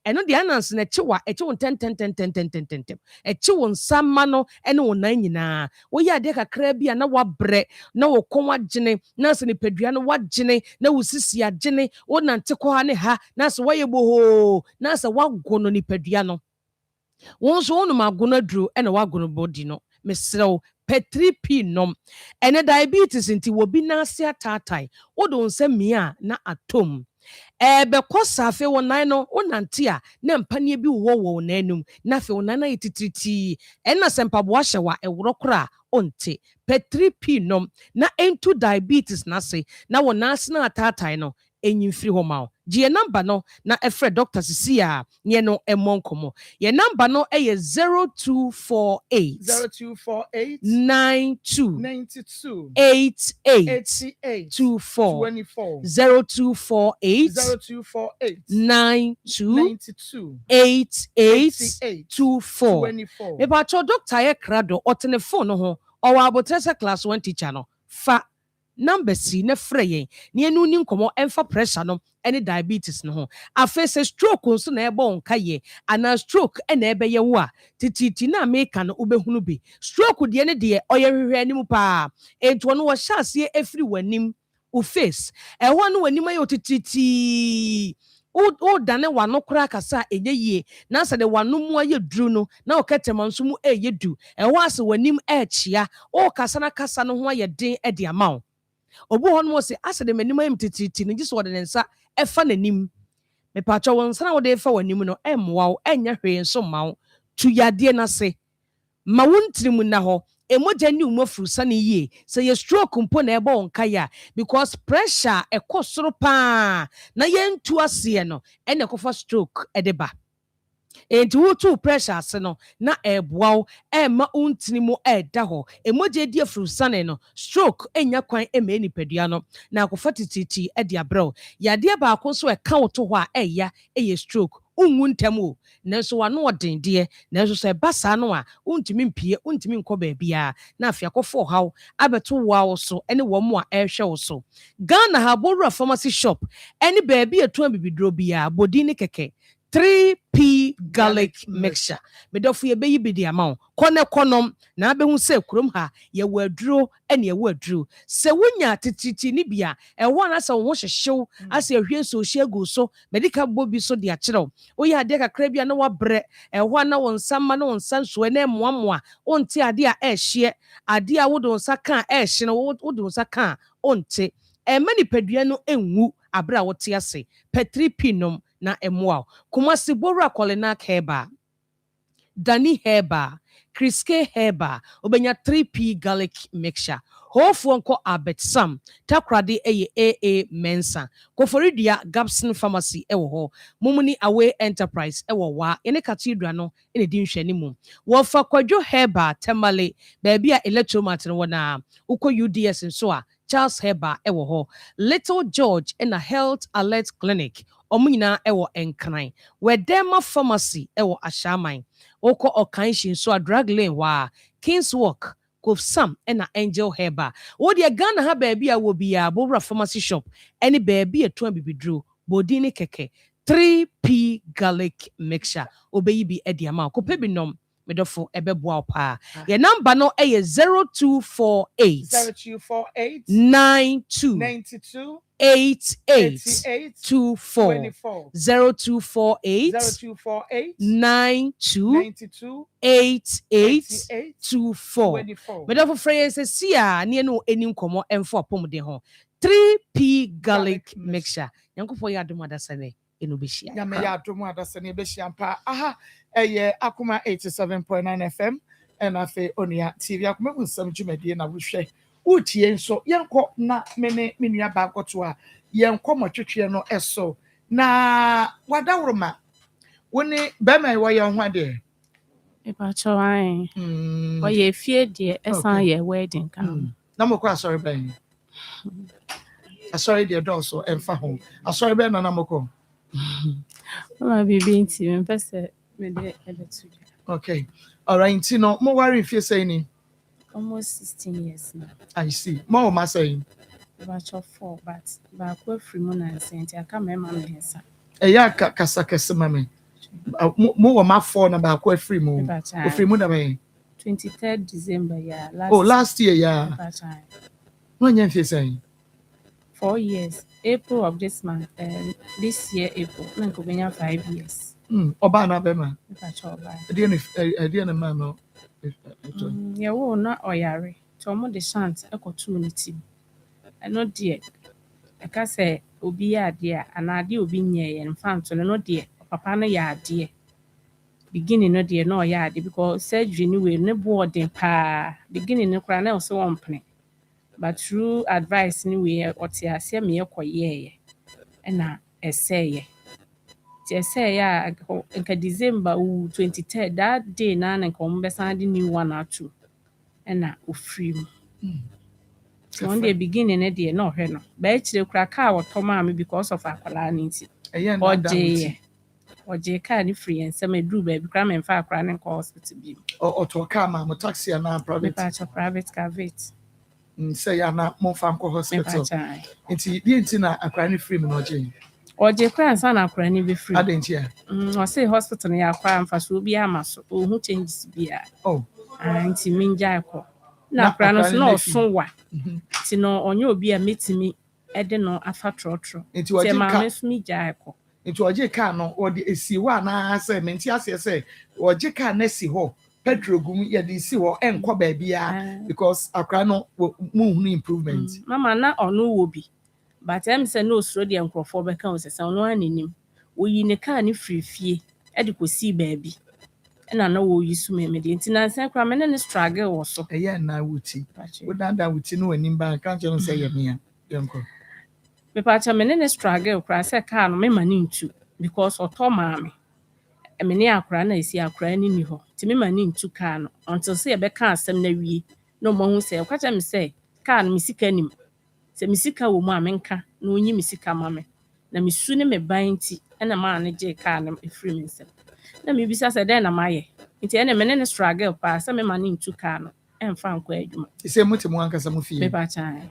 ɛno deɛ anansi na ɛkye wo ntɛntɛntɛntɛntɛntɛntɛm ɛkye wo nsama no ɛne wo nan nyinaa woyɛ adeɛ kakra bi a na wabrɛ na wo kɔn wagyene na sɛ nipadua no wagyene na wo sisi agyene wo nante kɔ ha ne ha na sɛ wayɛ bohoo na sɛ wago no nipadua no wo nso wonom agono aduro ɛna wagono bɔdi no mesrɛw pɛ 3p nom ɛne diabetes nti wobi n'ase ataatai wode wo nsa mmea na atom ɛbɛkɔ safe wo nan no wonante a na mpaneɛ bi wɔ wo nanum na afei wo nan no ayɛ titiriti ɛna sɛ mpaboa hyɛ wa ɛworɔ kora onte pɛ 3p nom na ɛntu diabetes n'ase na wo n'ase na ataatai no ɛnyi mfiri hɔ ma wo gye number no na ɛfrɛ doctor sisi a nyɛ no ɛmmɔ nkɔmmɔ yɛ number no ɛyɛ 0248 92 88 24 0248 92 88 24 mepatwɛ doctor yɛ krado ɔtene phone no ho ɔwɔ abotrɛ sɛ class 1 teacher no fa number si na frɛ yɛn ne enu ni nkɔmɔ ɛmfa pressure no ɛne diabetes no ho afei sɛ stroke nso na ɛbɔ wo nka yɛ anaa stroke ɛna ɛbɛyɛ wo a tititi na meka no wobɛhunu bi stroke deɛ ne deɛ ɔyɛ hwehwɛ anim paa ɛnti ɔno wɔhyɛ aseɛ ɛfiri w'anim wo face ɛhɔ no w'anim ayɛ otititi o dane wano kora kasa enye yie na sɛ de wano mu ayɛ duru no na ɔkɛtɛma nso mu ɛyɛ du ɛhɔ ase w'anim ɛɛkyia o kasa na kasa no ho ayɛ den ɛde ama wo obu hɔ no sɛ ase de m'anim ayɛ tititi no gye sɛ ɔde ne nsa ɛfa n'anim mepatwɛ wɔn nsa na wɔde ɛfa w'anim no ɛmmoa wo ɛnyɛ hwee nso ma wo tu yadeɛ n'ase ma wo ntirimu na hɔ emogya ni umo furusa ne yie sɛ yɛ stroke mpo na ɛbɔ wɔn kaya because pressure ɛkɔ soro paa na yɛntu aseɛ no ɛna ɛkɔfa stroke ɛde ba enti wotu pressure ase no na ɛboa wo ɛma untini mu ɛda hɔ emogya di afurusa ne no stroke enya kwan ɛma nipadua no na akɔfa tititi ɛde abrɛw yadeɛ baako nso ɛka wo to hɔ a ɛya ɛyɛ stroke unwu ntɛm o nanso wano ɔden deɛ nanso sɛ ɛba saa no a wontumi mpie wontumi nkɔ baabia na afei akɔfo ɔhaw abɛto wa wo so ne wɔn mu a ɛrehwɛ wo so Ghana ha Bowura pharmacy shop ɛne baabi ɛtɔn bibiduro biara bodin ne kɛkɛ 3p garlic mixture medɔfo yɛbɛyi bi de ama wo kɔnɛ kɔnɔm na abɛhu sɛ kurom ha yɛwɔ aduro ɛne yɛwɔ aduro sɛ wonya tititi ne bia ɛwɔ na sɛ wo ho hyehyew asɛ ahwie nsuohyɛ agu so medical bɔ bi so de akyerɛw woyɛ adeɛ kakra bi a na wabrɛ ɛhɔ na wo nsa ma na wo nsa nsoɛ na ɛmoamoa wonte adeɛ a ɛɛhyeɛ adeɛ a wode wo nsa ka a ɛɛhye no wode wo nsa ka a wonte ɛma nipadua no ɛnwu abrɛ a wote ase pɛ 3p nom na ɛmoa Kumasi Bowura Kolinak Herba Dani Herba Kriske Herba obenya 3p garlic mixture Hofu nko Abet Sam takrade eye AA Mensa Koforidia Gabson Pharmacy ewo ho Mumuni Away Enterprise ewo wa ene cathedral no ene di nhwani mu wofa kwadwo Herba Temale baabi a electromat no wona uko UDS nso a Charles Herba ewo ho Little George in a Health Alert Clinic ɔmo nyinaa ɛwɔ Nkran Wedema Pharmacy ɛwɔ Ashaman wokɔ Ɔkanhyi nso a Drug Lane hɔ a Kings Walk Kof Sam ɛna Angel Herba wode Ghana ha baabi a wɔ bia Bowura Pharmacy Shop ɛne baabi ɛtɔn bibiduro bodin ne kɛkɛ 3p garlic mixture obeyi bi ɛde ama kɔpɛ bi nom medɔfo ɛbɛboa pa yɛ number no ɛyɛ 0248 92 8824 0248 92 8824 medɔfo frɛ yɛ sɛ si a ne no ɛni nkɔmmɔ ɛmfo apɔmuden ho 3p garlic mixture nyankopɔn yɛ adom adasane eno beshia nyame ya adomu adasane beshia mpa aha eye Akoma 87.9 FM and afe onia TV Akoma Nsem dwumadie na wohwɛ utie nso yenko na mene menua ba akoto a yenko motwetwe no eso na wadawroma woni bema e woyɛ ho ade e ba chawai woyɛ fie de esan yɛ wedding kan na mokɔ asɔre ban asɔre de dɔso emfa ho asɔre ban na mokɔ Mama bibi nti me pese me de ebetu. Okay. All right, no mo worry if you say ni. Almost 16 years now. I see. Mo ma saying. About 4 but ba ko free mo na nti aka me ma me hesa. Ya kasa mame. Mo ma 4 na ba ko free mo. O free mo na be 23rd December yeah last year yeah. No nya fi saying. 4 years. April of this month, this year April, na ko benya 5 years. Oba na be ma. Oba. Man no. Yeah, wo na oyare. To mo de chant ekotu ni tim. Eno de e ka say obi ya ade a anade obi nye ye mfa nto no de papa no ya ade. Beginning no de no ya ade because surgery ni we ne boarding pa. Beginning no kra na so wompene. But through advice ni we otiase me yekoye na eseye ti eseye a nka December 23rd that day na nka ombesan the new one or two na ofiri mu one day beginning na dey no hwe no ba chire kura ka wotoma me because of akwala ni nti oje ka ni free Nsem edru ba bi kura me mfa akwala ne nka hospital bi o to ka ma mo taxi na private car vet say ya na mo fa nko hospital nti bi nti na akra ni free me no oje kra nsa na akra ni be free adenti ya o say hospital ya akra mfa so bi ama so o hu changes bia nti minja akọ na akra no so no so wa ti no onye obi a metimi ede no afa trotro nti oje ka me so mi ja akọ nti oje ka no o de esi wa na say menti ase say oje ka na si ho petrol gum ya dey see wo enko ba bia because akra no mu hunu improvement mama na ono wo bi but em say no suro de enkrofo be kan osesa ono anenim oyi ne ka ne frifie e de kosi ba bi na na wo yi su me de ntina nsa kra me ne struggle wo so na wuti wo danda wuti no anim ba kan che no say ye me enko me pa cha me ne struggle kra say ka no me mani ntu because otomame emene akra na esi akra ni ho ti me mani ntu ka no until say e be ka asem na wie no mo hu say kwacha me say ka no misika nim say misika wo mu amenka na onyi misika ma me na misu ne me ban ti ɛna maa no gye kaa no ɛfiri me nsɛm na mebisa sɛ dɛn na mayɛ nti ɛne me ne struggle paa sɛ mema no ntu kaa no ɛmfa nkɔ adwuma Sɛ mo te mo ankasa mo fie. mepakyae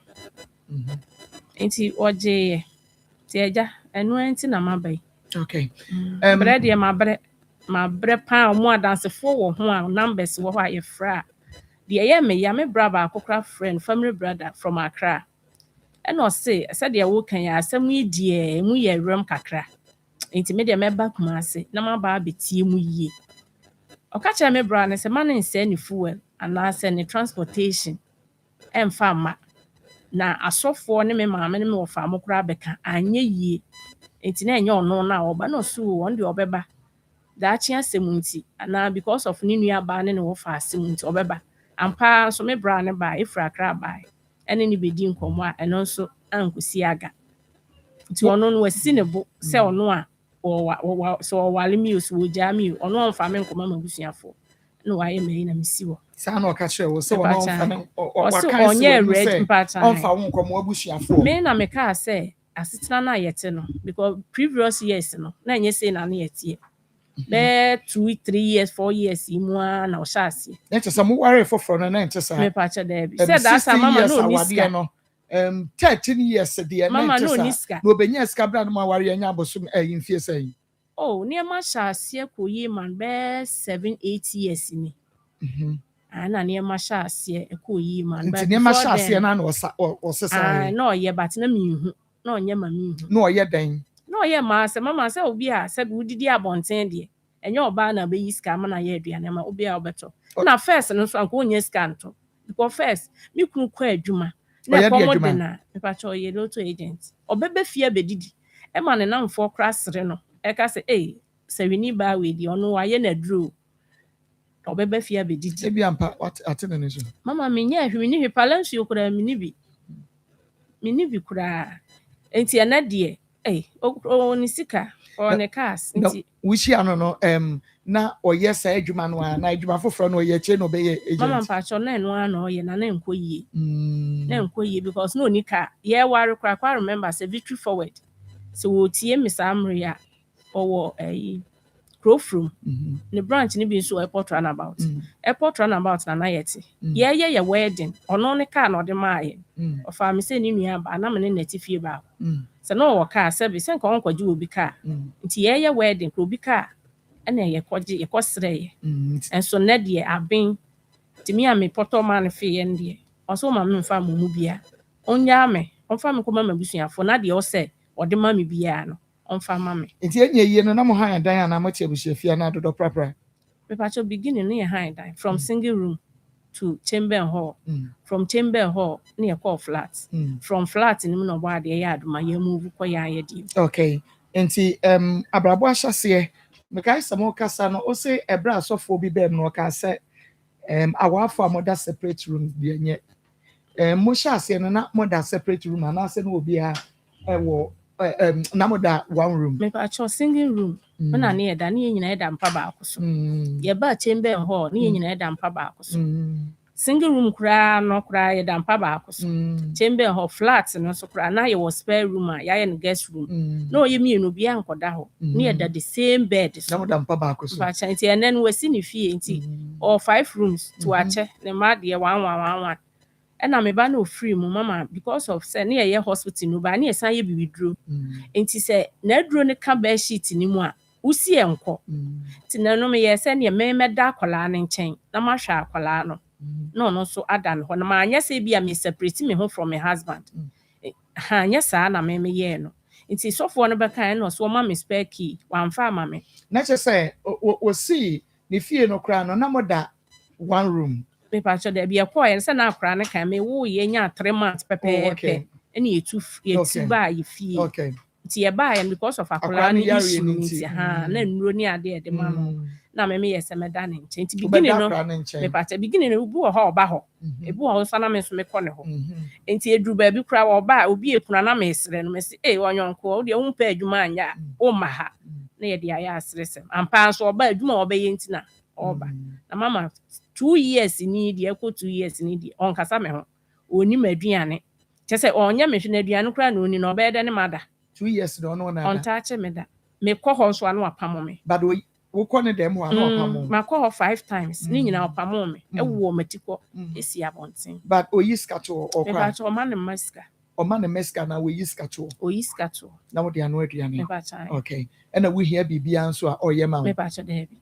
nti ɔgyeeɛ nti agya ɛno nti na maba yi Okay. brɛ deɛ mabrɛ paa ɔmo adansefoɔ wɔ ho a numbers wɔ hɔ a yɛfrɛ a deɛ ɛyɛ me ya me bra baako kora friend family brother from Accra ɛna ɔse sɛdeɛ woka yɛ asɛm yi deɛ mu yɛ rem kakra nti me deɛ mɛba Kumase na maba abɛtie mu yie ɔka kyerɛ me bra ne sɛ ma ne nsɛ ne fuel anaasɛ ne transportation ɛmfa ma na asɔfoɔ ne me maame ne me wɔfa mo koraa bɛka anyɛ yie nti na ɛnyɛ ɔno na ɔba na ɔso wɔn deɛ ɔbɛba daakye asɛm nti anaa because of ne nuabaa ne ne wɔfa asɛm nti ɔbɛba ampa nso me bra ne baa ɛfiri Accra baa ɛne ne bɛdi nkɔmmɔ a ɛno nso ankɔsi aga nti ɔno no wasi ne bo sɛ ɔno a sɛ ɔwale mi o sɛ wɔgyaa mi o ɔno ɔmfa me nkɔma ma abusuafoɔ na wayɛ mayi na mesi wɔ Saa na ɔka kyerɛ wo sɛ ɔno ɔmfa no ɔse ɔwaka ɔnyɛ red mpata ɔmfa wo nkɔmmɔ abusuafoɔ. me na mekaa sɛ asetena no a yɛte no because previous years no na ɛnyɛ sei na ne yɛteɛ bɛɛ 2-3 years 4 years yi mu a na ɔhyɛ aseɛ Na kyerɛ sɛ mo ware foforɔ no na ɛnkyɛ saa. mepakyɛ daabi sɛ daasa mama no ɔni sika no 13 years deɛ na mama no ɛnkyɛ ɔni saa. sika Na obɛnya sika bra no ma ware anya abosom ɛyi mfie sɛ yi. nneɛma hyɛ aseɛ kɔ yie man bɛɛ 7-8 years ni na nneɛma hyɛ aseɛ ɛkɔ yie man Nti nneɛma hyɛ aseɛ na ɔsesa yi. na ɔyɛ but na menhu na ɔnyɛ ma menhu Na ɔyɛ dan. na ɔyɛ maa sɛ mama sɛ obi a sɛ wodidi abɔnten deɛ ɛnyɛ ɔbaa na bɛyi sika ama na yɛ aduane ma obi a ɔbɛtɔ na first no nso anka ɔnyɛ sika ntɔ because first me kunu kɔ adwuma na ɛkɔm de na mepakyɛ ɔyɛ lotto agent ɔbɛbɛ fie abɛdidi ɛma ne namfoɔ kora sere no ɛka sɛ sɛ wini baa wei deɛ ɔno wayɛ na aduro ɔbɛbɛ fie abɛdidi Ebi ampa ate ne so. mama menyɛ ahwɛ menni hwɛ pala nsuo koraa menni bi koraa enti ɛnɛ deɛ ɔne sika ɔne cars nti Wuhyia no na ɔyɛ saa adwuma no a na adwuma foforɔ no ɔyɛ akyire na ɔbɛyɛ agent. mama mpakyɛ na ɛno ara na ɔyɛ na nkɔ yie na nkɔ yie because na ɔni car yɛware koraa kwa remember sɛ victory forward sɛ wɔtie me saa mmere a ɔwɔ Krofrom ne branch ne bi nso airport runabout na yɛte yɛyɛ yɛ wedding ɔno ne car na ɔde maayɛ ɔfaa me sɛ ne nuabaa na me ne nati fie baako sɛ na ɔwɔ car sɛbi sɛ nka ɔnkɔgye obi car nti yɛyɛ wedding kora obi car ɛna yɛkɔsrɛeɛ ɛnso nnɛ deɛ aben nti me a mepɔtɔ ma no feeɛ no deɛ ɔsɛ ɔma me mfa mo mu bia ɔnyaa me ɔmfa me kɔma m'abusuafoɔ na deɛ ɔsɛ ɔde ma me biara no ɔmfa ma me Nti ɛnyɛ yie no na mo han dan ana mo te abusua fie na dodo prapra. mepakyɛ beginning no yɛ han dan from single room to chamber and hall from chamber and hall na yɛkɔɔ flat from flat no mu na ɔbɔ adeɛ yɛ adoma yɛ move kɔ yɛ ayɛ deɛ Okay. Nti abrabɔ ahyɛseɛ mekae sɛ mo kasa no o se ɛbra asɔfoɔ bi bɛm no ɔka sɛ awafo a moda separate room deɛ nyɛ mo hyɛ aseɛ no na moda separate room anaasɛ no obi a ɛwɔ na moda one room. mepakyɛ single room na ne yɛda ne yɛ nyinaa yɛda mpa baako so yɛba chamber and hall ne yɛ nyinaa yɛda mpa baako so single room koraa yɛda mpa baako so chamber and hall flat no so koraa na yɛwɔ spare room a yɛayɛ no guest room na ɔyɛ mmienu obiara nkɔda hɔ ne yɛda the same bed so na moda mpa baako so. mepakyɛ nti ɛnɛ no wasi ne fie nti ɔwɔ 5 rooms to akyɛ ne mma deɛ 1 ɛna meba na ofiri mu mama because of sɛ ne yɛyɛ hospital no ba ne yɛsan yɛ bibiduro nti sɛ na aduro ne ka bed sheet ne mu a wosi nkɔ nti na no meyɛ sɛ ne mɛmɛda akwadaa ne nkyɛn na mahwɛ akwadaa no na ɔno nso ada ne hɔ na maanyɛ sɛ bi a me separate me ho from my husband nyɛ saa na mɛmɛyɛ no nti sɔfoɔ no bɛka na ɔso ɔma me spare key wamfa ama me Na kyerɛ sɛ osi ne fie no koraa no na moda one room. mepakyɛ da bi ɛkɔɔ yɛn sɛ na akwadaa no kan me wo yɛnya 3 months pɛpɛɛpɛ ɛne yɛtu baa yɛ fie nti yɛbaa yɛn because of akwadaa no issue nti na nnuro ne adeɛ ɛde ma no na mɛmɛ yɛ sɛ mɛda ne nkyɛn nti beginning no mepakyɛ beginning no obi wɔ hɔ ɔba hɔ ebi wɔ hɔ nso na me nso mekɔ ne hɔ nti eduru baabi koraa ɔba obi ekuna na mesrɛ no mɛsi ɔnyɔnko wo deɛ wo mpɛ adwuma anya wo ma ha na yɛde ayɛ asresɛm ampa nso ɔba adwuma ɔbɛyɛ nti na ɔba na mama 2 years ni deɛ ɛkɔ 2 years ni deɛ ɔnkasa me ho ɔnim aduane kyɛ sɛ ɔnyɛ me hwɛ no aduane koraa na ɔni na ɔbɛyɛ dɛ ne mada 2 years na ɔno na ɔnta akyɛ me da me kɔ hɔ so ano apamo me. But we kɔ ne dem ho ano apamo. Ma kɔ hɔ 5 times. Ni nyina apamo me. E wo mati kɔ esi abonten. But oyi skato Me ba cho ma ne maska. Oma ne meska na we yiskato. Oyi skato. Na wo de ano aduane. Me ba cha. Okay. And we hear bibia nso a oye ma. Me ba cho dey bi.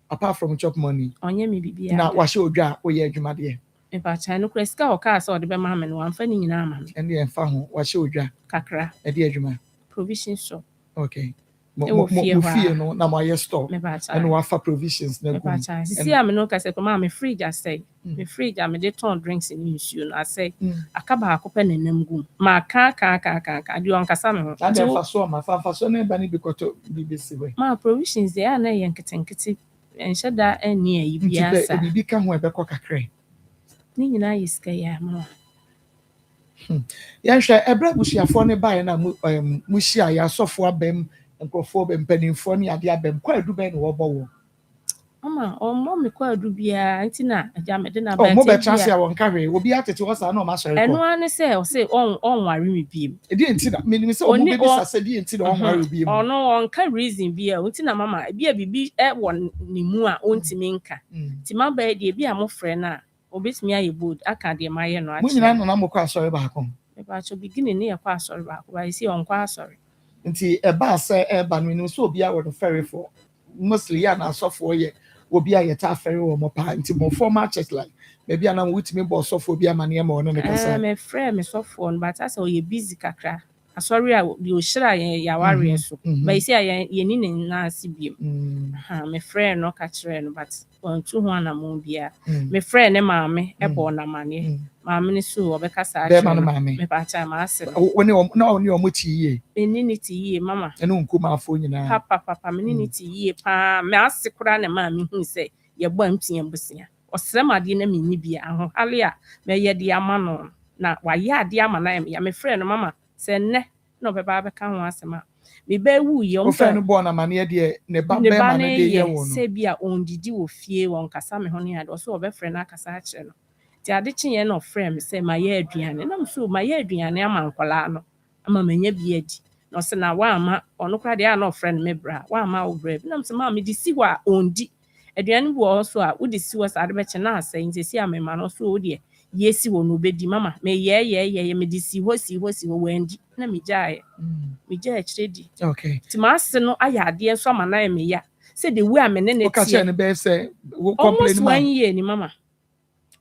Apart from chop money. Onye me bibia. Na wa hye odwa oye adwuma de. Me ba cha no kura sika o ka so de be ma me no amfa ni nyina ama me. And ɛmfa ho wahyɛ odwa Kakra. ɛde adwuma. Provision shop. Okay. Mo fie no na mo ayɛ store. Me ba cha. And wafa provisions na Me ba cha. Sisi a me no ka sɛ ma me fridge asɛ. Me fridge a me de ton drinks ni nsuo no asɛ. Akaba akopɛ nenam gum. Ma ka de on kasa me ho. And ɛmfa so ma fa so na ba ni bi kɔtɔ BBC we. Ma provisions dey na yɛ nketenkete enhyɛ da ani ayi bia sa. Nti bibi ka ho ɛbɛkɔ kakra. Ni nyina yɛ sika ya ma. Yɛhwɛ ɛbrɛ busuafoɔ ne bae na mu hyia yɛ asɔfo abɛm nkurɔfoɔ bɛm mpanimfoɔ ne ade abɛm kɔ adu bɛn na wɔbɔ wɔ. Mama ɔmmɔ me kɔ adu bia nti na agya me de na ba mo bɛtra se a wɔn ka hwee obi atete hɔ saa na ɔma sɔre kɔ. Ɛno ane sɛ ɔse ɔnware me biem. Ɛdi nti na menim sɛ ɔmo bɛbi sasɛ di nti na ɔnware biem. Ɔno ɔnka reason bia nti na mama bia bibi wɔ ne mu a ɔntimi nka. Nti ma ba de bia mo frɛ na obetumi ayɛ bold aka de ma yɛ no akyɛ. Mo nyina no na mo kɔ asɔre baako. Me ba cho beginning ne yɛ kɔ asɔre baako ba isi ɔnkɔ asɔre. Nti ɛba sɛ ɛba no menim sɛ obi a wɔde fɛre fo mostly ya na asɔfoɔ yɛ obi a yɛta fɛre wɔ mo pa nti mo formal church like maybe ana mo wutimi bɔ sɔfo obi ama ne ma ɔno ne kasa. Me frɛ me sɔfo no but asɛ ɔyɛ busy kakra. Asɔre a de ohyira yɛ yaware so. Ba isi a yɛ ni ne na ase biem. Me frɛ no ka kyerɛ no but ɔntu ho anamon bia. Me frɛ ne maame ɛbɔ na mane. Maame ne so ɔbɛkasa akyerɛ. Me pa cha ma ase. Woni na oni omo ti yie. Eni ne ti yie mama. Ɛno nkuma afo nyinaa. Papa me ne ti yie pa. Me ase kura ne maame hu sɛ yɛ bɔ amtia busia. Ɔsrɛ ma de na me ni bia ho. Ale a me yɛ de ama no na wayɛ ade ama na ya me frɛ no mama. Sɛ nnɛ na ɔbɛba bɛka ho asɛm a mebɛ wu yɛ ɔmfa ɔfɛ no bɔ na mane de ne ba bɛ ma ne de yɛ wɔ no sɛ bia ɔndidi wɔ fie wɔn kasa me ho ne ade ɔso ɔbɛfrɛ no akasa akyerɛ no ti ade kye yɛ na ɔfrɛ me sɛ mayɛ aduane na so mayɛ aduane ama nkɔlaa no ama manya bi adi na ɔsɛ na waama ɔno kora deɛ a na ɔfrɛ no me bra waama wo bra bi na sɛ ma me de si hɔ a ɔndi aduane bi wɔ so a wode si hɔ sa ade bɛkyɛ na asɛ nti si a me ma no so wo deɛ yesi wɔ no bɛdi mama me yɛ me de si hɔ wandi na me gyae akyire di okay ti ma ase no ayɛ adeɛ nso ama na me ya sɛ de wu a me ne ne tie okay ne bɛ sɛ wo complain ma almost 1 year ni mama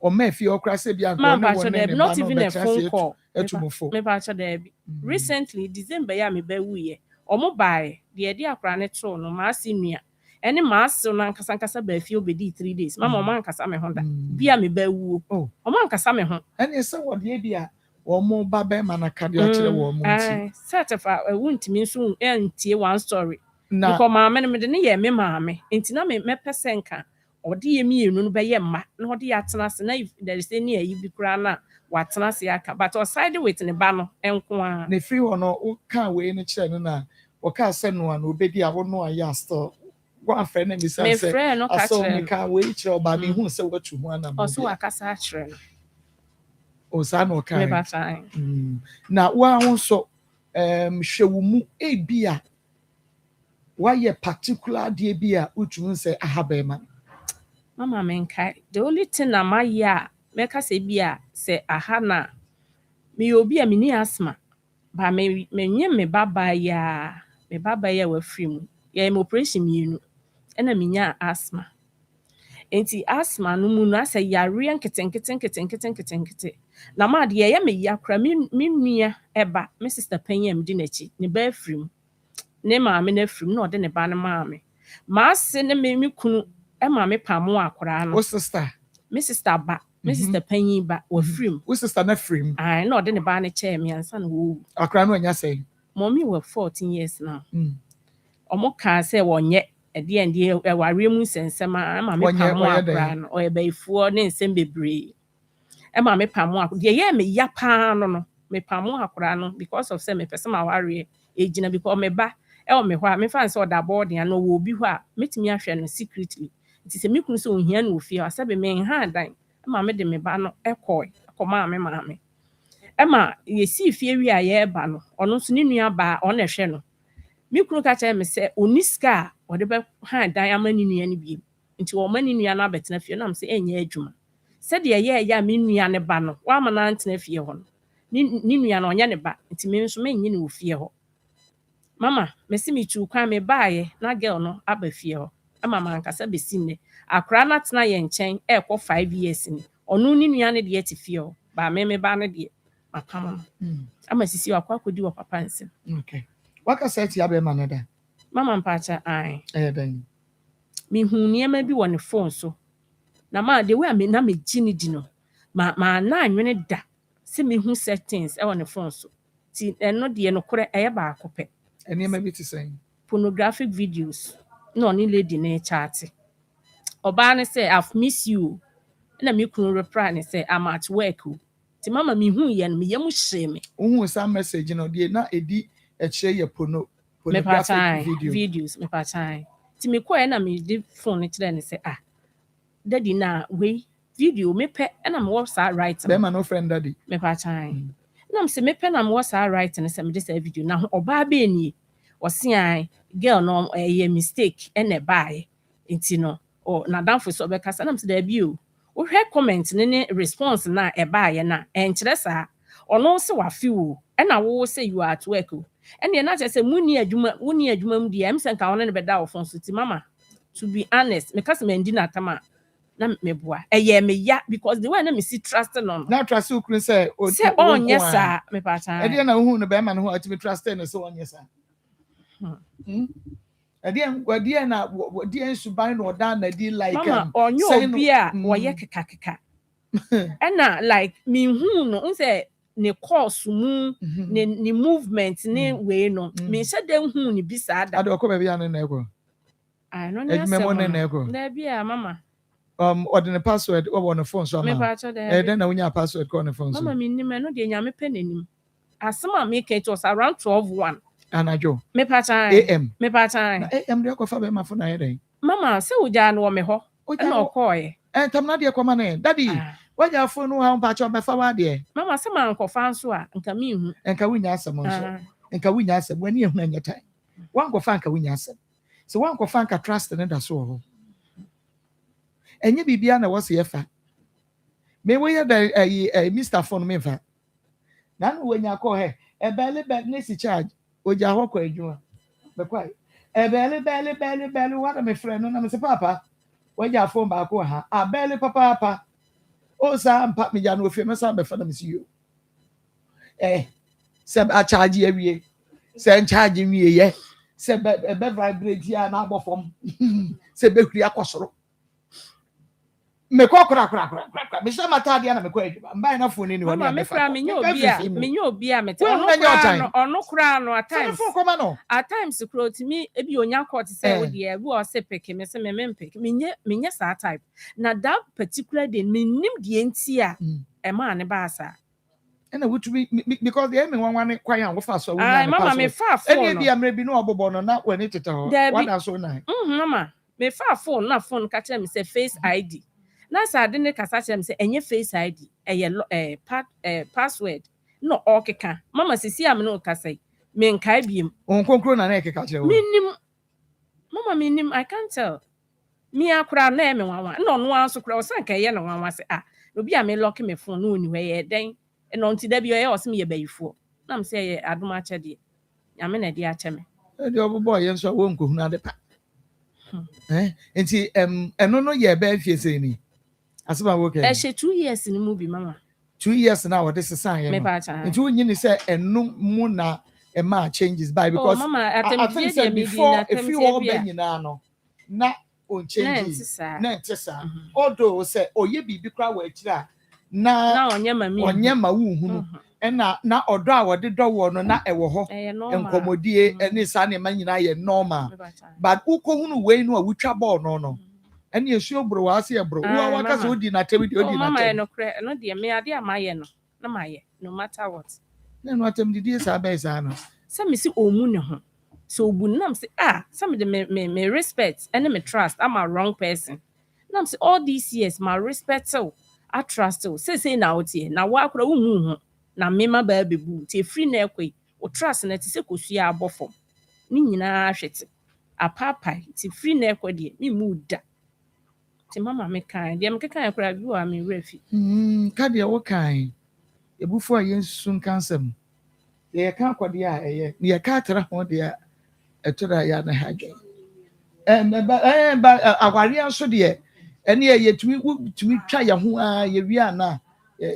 o ma fi okra sɛ bia no ne not even a phone call etumufo me ba cho da bi recently December ya me ba wu ye omo bae de de akra ne to no ma ase nua ɛne ma ase no ankasa ba fi obedi 3 days mama o ma ankasa me ho da bia me ba wu o ma ankasa me ho ɛne sɛ wɔde bia wɔn ba bɛ ma na kade akyerɛ wɔn mu nti certify wuntimi nso ntie one story because maame no me de ne yɛ me maame nti na me pɛ nka ɔde yɛ mienu no bɛyɛ mma na ɔde yɛ atena se na there is any ayi bi kura na watena se aka but side with ne ba no enko a na free hɔ no o ka we ne kyerɛ no na o ka sɛ no a no obedi a wo no ayɛ store go afrɛ na mi sɛ aso me ka we kyerɛ oba me hu sɛ watu ho ana mo ɔso akasa akyerɛ no o sa no ka me ba fine na wa ho so hwɛ wo mu ebia wayɛ particular de bia utun sɛ ahabema mama menkai the only thing na my ya meka say bia say aha na me obi a me ni asthma ba me nye me baba ya wa free mu ya me operation mienu na me nya asthma enti asthma no mu no asa yare nketenkete na ma de ya me yakra me nua eba me sister panyam di nachi ne ba free mu ne ma me na free mu na ode ne ba ne ma me ma se ne me kunu Emma me pamo akora no. O sister. Me sister ba. Me sister panyin ba wa frame. O sister na frame. Ai na ode ne ba ne chair me ansa na wo. Akora no anya say. Mommy were 14 years now. Omo ka say wonye ede ende ware mu nsensem ama me pamo akora no. O ebaifuo ne nsem bebre. Emma me pamo akora. De ye me ya pa no. Me pamo akora no because of say me pese ma ware ejina because me ba e o me ho a me fan say oda board ya no wo bi ho a metimi ahwe no secretly. Nti se me kunu se ohia na ofie asabe me nha dan ma me de me ba no ekoma me ma me ema ye si fie wi a ye ba no ono so ne nua ba o na hwe no me kunu ka kyerɛ me sɛ ɔni sika a ɔde bɛha dan ama ne nua no bi nti ɔma ne nua no abɛtena fie nam sɛ ɛnyɛ adwuma sɛdeɛ ɛyɛ a me nua ne ba no wama no antena fie hɔ no ne nua no ɔnyɛ ne ba nti me nso menye ne wɔ fie hɔ mama mesi me tu kwan me baayɛ na girl no aba fie hɔ ama mankasa bɛsi nnɛ akora no atena yɛ nkyɛn ɛkɔ 5 years ni ɔno ne nua no deɛ te fie hɔ ba me ba no deɛ mapam no ama sisi wakɔ akɔdi wɔ papa nsɛm Okay. Waka sɛ ti abɛma no da. mama mpakyɛ ae Ɛyɛ dɛn. mehu nneɛma bi wɔ ne phone so na ma de way a me na megye ne di no ma na anwene da sɛ mehu settings ɛwɔ ne phone so ti ɛno deɛ no korɛ ɛyɛ baako pɛ Nneɛma bi te sɛn. pornographic videos na ɔne lady ne chaate ɔbaa ne sɛ I've missed you na me kunu reply ne sɛ I'm at work o ti mama mehu yɛ no meyɛ mu hyɛ me Wohu saa message no deɛ na edi akyire yɛ me pornographic video. videos me patai ti me kɔɛ na me de phone ne kyerɛ ne sɛ daddy na we video me pɛ na me wɔ saa right no Bɛma no friend daddy. me patai na me sɛ me pɛ na me wɔ saa right ne sɛ me de saa video na ho ɔbaa bɛ nie ɔse ai girl no ɛyɛ mistake ɛna ɛbaeɛ nti no na danfo so ɔbɛkasa na me sɛ daabi o wohwɛ comment ne response na ɛbaeɛ na ɛnkyerɛ saa ɔno nso wafe o ɛna wo sɛ you are at work o ɛne na kyerɛ sɛ wonni adwuma mu deɛ ɛm sɛ nka wɔne ne bɛda wɔ fon so ti mama to be honest meka sɛ mandi no atam a na meboa ɛyɛ me ya because the way na me si trust no Na trust ukuru sɛ sɛ ɔnyɛ saa mepataa ɛdeɛ na wohu no bɛma no ho atimi trust no sɛ ɔnyɛ saa. ɛdeɛ na wɔdeɛ nsuban na ɔda na di like mama ɔnyɛ obi a wɔyɛ kekakeka ɛna like mehu no nsɛ ne course mu ne movement ne way no me hyɛ dem hu ne bi saa da ade ɔkɔ baabi ane na ɛkɔ ai no nyɛ adwuma mu ne na sɛ ɛkɔ da bia mama ɔde ne password ɔwɔ ne phone so ama mepataa da ɛdɛn na wonya password kɔ ne phone so mama menim ɛno deɛ nyame pɛ n'anim asɛm a meka it was around 12:01 anadwo mepataa am mepataa na am deɛ ɔkɔfa bɛma fo na ayɛ dɛn mama sɛ wogyaa no wɔ me hɔ ɛna ɔkɔɔɛ ɛntam na deɛ kɔma ne daddy wagya fo no ha mpakyɛ ɔbɛfa wa deɛ mama sɛ mankɔfa nso a nka mehu nka wonya asɛm nso nka wonya asɛm wani ehuna nyɛ tan wankɔfa nka wonya asɛm sɛ wankɔfa nka trust ne da so wɔ hɔ ɛnyɛ bibia na wɔse yɛfa me wɔyɛ da Mr. phone me fa na no wonya kɔ hɛ ɛbɛle ne si charge ogya hɔ kɔ adwuma bɛkɔ ɛbɛle wada me frɛ no na me se papa wagya phone baako ha abɛle papa o sa mpa me ja no ofie me sa bɛfa na me si yo sɛ a charge awie sɛ charge wie yɛ sɛ bɛ vibrate ya na abɔ fam sɛ bɛhuri akɔsoro mekɔ kora me sɛ mata dia na mekɔ adwuma mba na phone ni woni mama me fra menye obi a mete ɔno kora no at times at times kro timi ebi onya court sɛ wo de ebi o se pick me se me pick menye saa type na that particular day menim die nti a ɛma ne ba sa ɛna wotumi because the me wanwane kwan a wo fa so wo na mama me fa phone ɛne bi amre bi no obobɔ no na wani teta hɔ wada so na mama me fa phone na phone ka kyerɛ me sɛ face ID na sa ade ne kasa kyerɛ me sɛ ɛnyɛ face ID ɛyɛ password no ɔkeka mama sisi am no kasa me nkae biem onkonkro na na ɛkeka kyerɛ wo minim I can't tell me akura na me wanwa na ɔno anso kura ɔsan ka ɛyɛ no wanwa sɛ obi a me lock me phone no oni hɔ yɛ den ɛno nti da bi ɔyɛ ɔsem yɛ bayifoɔ na me sɛ yɛ adom akyɛdeɛ nyame na de akyɛ me ɛde ɔbobɔ yɛ nso a wɔnkohunu ade pa nti ɛno no yɛ bɛɛ fie sɛ ni asema wo kɛ ɛhyɛ 2 years ni mu bi mama 2 years na wɔde sesan yɛ no nti wonyi ni sɛ ɛno mu na ɛma changes by because mama I think that before if you all been nyinaa no na on changes na ntesa although say oye bibi kra wa akira na onye ma wu hunu na odo a wode do wo no na ewo ho enkomodie ene sa ne ma nyinaa ye normal but ukohunu we no a wutwa ball no ene esuo bro wa ase ebro wo wa ka so odi na tem di odi na tem mama no kra no de me ade amaye no na maye no matter what na no atem di sa ba isa no sa me si omu ne ho so obu nam say some of the me respect and me trust I'm a wrong person nam say all these years my respect so I trust so say na out here na wa akora wu ho na me ma ba bebu ti free na ekwe o trust na ti se kosua abofom ne nyinaa hwete apaapae ti firi na ɛkɔ deɛ memu da ti mama me kan deɛ mekeka kora bi wɔ me werɛ fi ka deɛ wokae ebufu a yɛnsusu nka nsɛm yɛka akɔdeɛ a ɛyɛ ne yɛka atra ho deɛ ɛto da yɛ na ha dwen awareɛ nso deɛ ɛne yɛtumi twa yɛ ho a yɛwie ana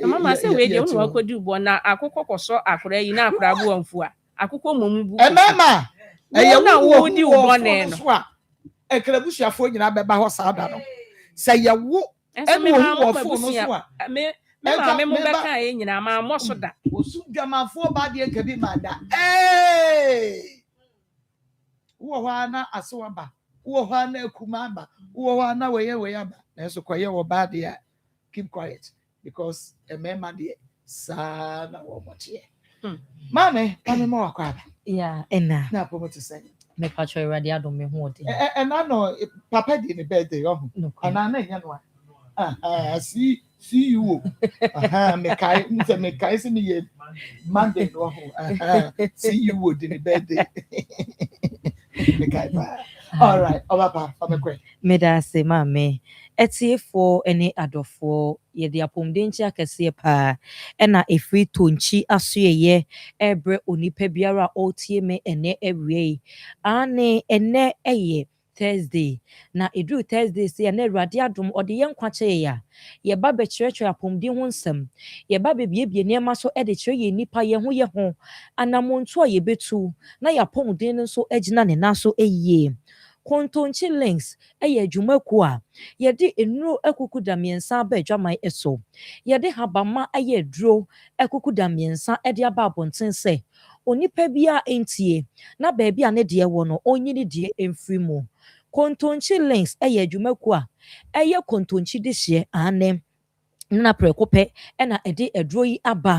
mama sɛ wei deɛ wone wakɔdi bɔ na akokɔ kɔsɔ akora yi na akora bo amfu a akokɔ mmom bu ɛmɛma ɛyɛ wo di bɔne no so a ɛkrabusuafoɔ nyinaa bɛba hɔ saa da no sɛ yɛwo ɛne wo wɔ fo no so a mema me mo bɛka yɛ nyinaa ma mmɔ so da osu dwamanfoɔ ba deɛ ka bi ma da wowɔ hɔ a na ase waba wowɔ hɔ a na akuma aba wowɔ hɔ a na wɔyɛ aba nanso kɔyɛ wɔ ba deɛ a keep quiet because mmarima deɛ saa na wɔmɔteɛ maame ma wakɔ aba ɛna na apɔmɔ te sɛ mepatwɔ awurade adom me ho ɔden ɛna no papa di ne birthday ɔho anaa na ɛnyɛ no a see you mekae sɛ ne yɛ Monday no ɔho see you di ne birthday mekae paa all right ɔbapa famekɔ meda ase maame ɛtiefoɔ ne adɔfoɔ yɛde apɔmuden akɛseɛ paa ɛna ɛfiri tonkyi asoɛyɛ ɛbrɛ onipa biara a ɔretie me ɛnɛ awie ane ɛnɛ ɛyɛ Thursday na ɛduru Thursday sɛ ɛnɛ awurade adom ɔde yɛn nkwa kyerɛ a yɛba bɛkyerɛkyerɛ apɔmuden ho nsɛm yɛba bɛbiebie nneɛma so de kyerɛ yɛn nipa yɛn ho anamonto a yɛbɛtu na yɛapɔmuden no nso gyina ne nan so yie Kontonkyi links ɛyɛ adwumakuo a yɛde nnuro akuku da mmiɛnsa aba adwaman so yɛde habama ɛyɛ aduro akuku da mmiɛnsa de aba abɔnten sɛ onipa biara ntie na baabi a ne deɛ wɔ no ɔnyi ne deɛ mfiri mu Kontonkyi links ɛyɛ adwumakuo a ɛyɛ kontonkyi de hyeɛ ane na prɛko pɛ ɛna ɛde aduro yi aba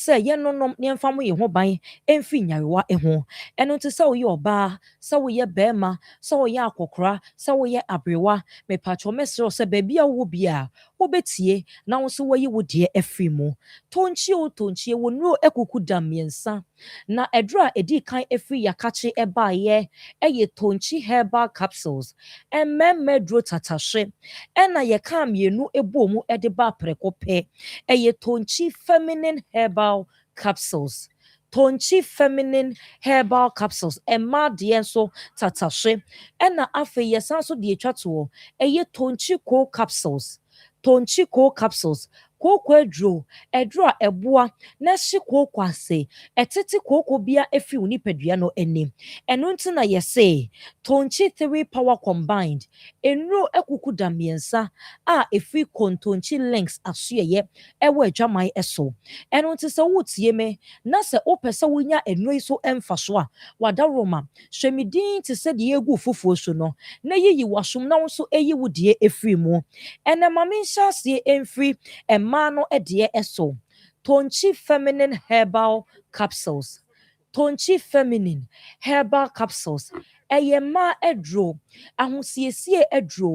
sɛ yɛnonom nneɛmfa mo yɛ ho ban ɛmfi nyarewa ho ɛno nti sɛ woyɛ ɔbaa sɛ woyɛ bɛrima sɛ woyɛ akɔkora sɛ woyɛ aberewa mepatwɔ mɛsrɛ sɛ baabi a wowɔ bi a wobɛtie na wo nso wɔyi wo deɛ afiri mu tonkyie wo nnuro akuku da mmiɛnsa na aduro a ɛdi kan afiri yakakye ɛbaayɛ ɛyɛ tonkyi herbal capsules ɛmmɛmma duro tatahye ɛna yɛka mmienu ɛbɔ mu ɛde ba prɛko pɛ ɛyɛ tonkyi feminine herbal capsules Tonkyi feminine herbal capsules ɛmma deɛ nso tatahye ɛna afei yɛsan so deɛ atwa toɔ ɛyɛ tonkyi coal capsules kooko aduro a ɛboa na ɛhye kooko ase ɛtete kooko bia efi wo nipadua no anim ɛno nti na yɛse tonkyi 3 power combined nnuro akuku da mmiɛnsa a efi kontonkyi links asoɛyɛ ɛwɔ adwaman so ɛno nti sɛ wotie me na sɛ wopɛ sɛ wonya nnuro yi so ɛmfa so a wada roma hwɛ me din te sɛ deɛ egu fufuo so no na yiyi wasom na wo nso eyi wo deɛ efiri mu ɛna ma menhyɛ aseɛ ɛmfiri mmaa no deɛ ɛso tonkyi feminine herbal capsules ɛyɛ mmaa aduro ahosiesie aduro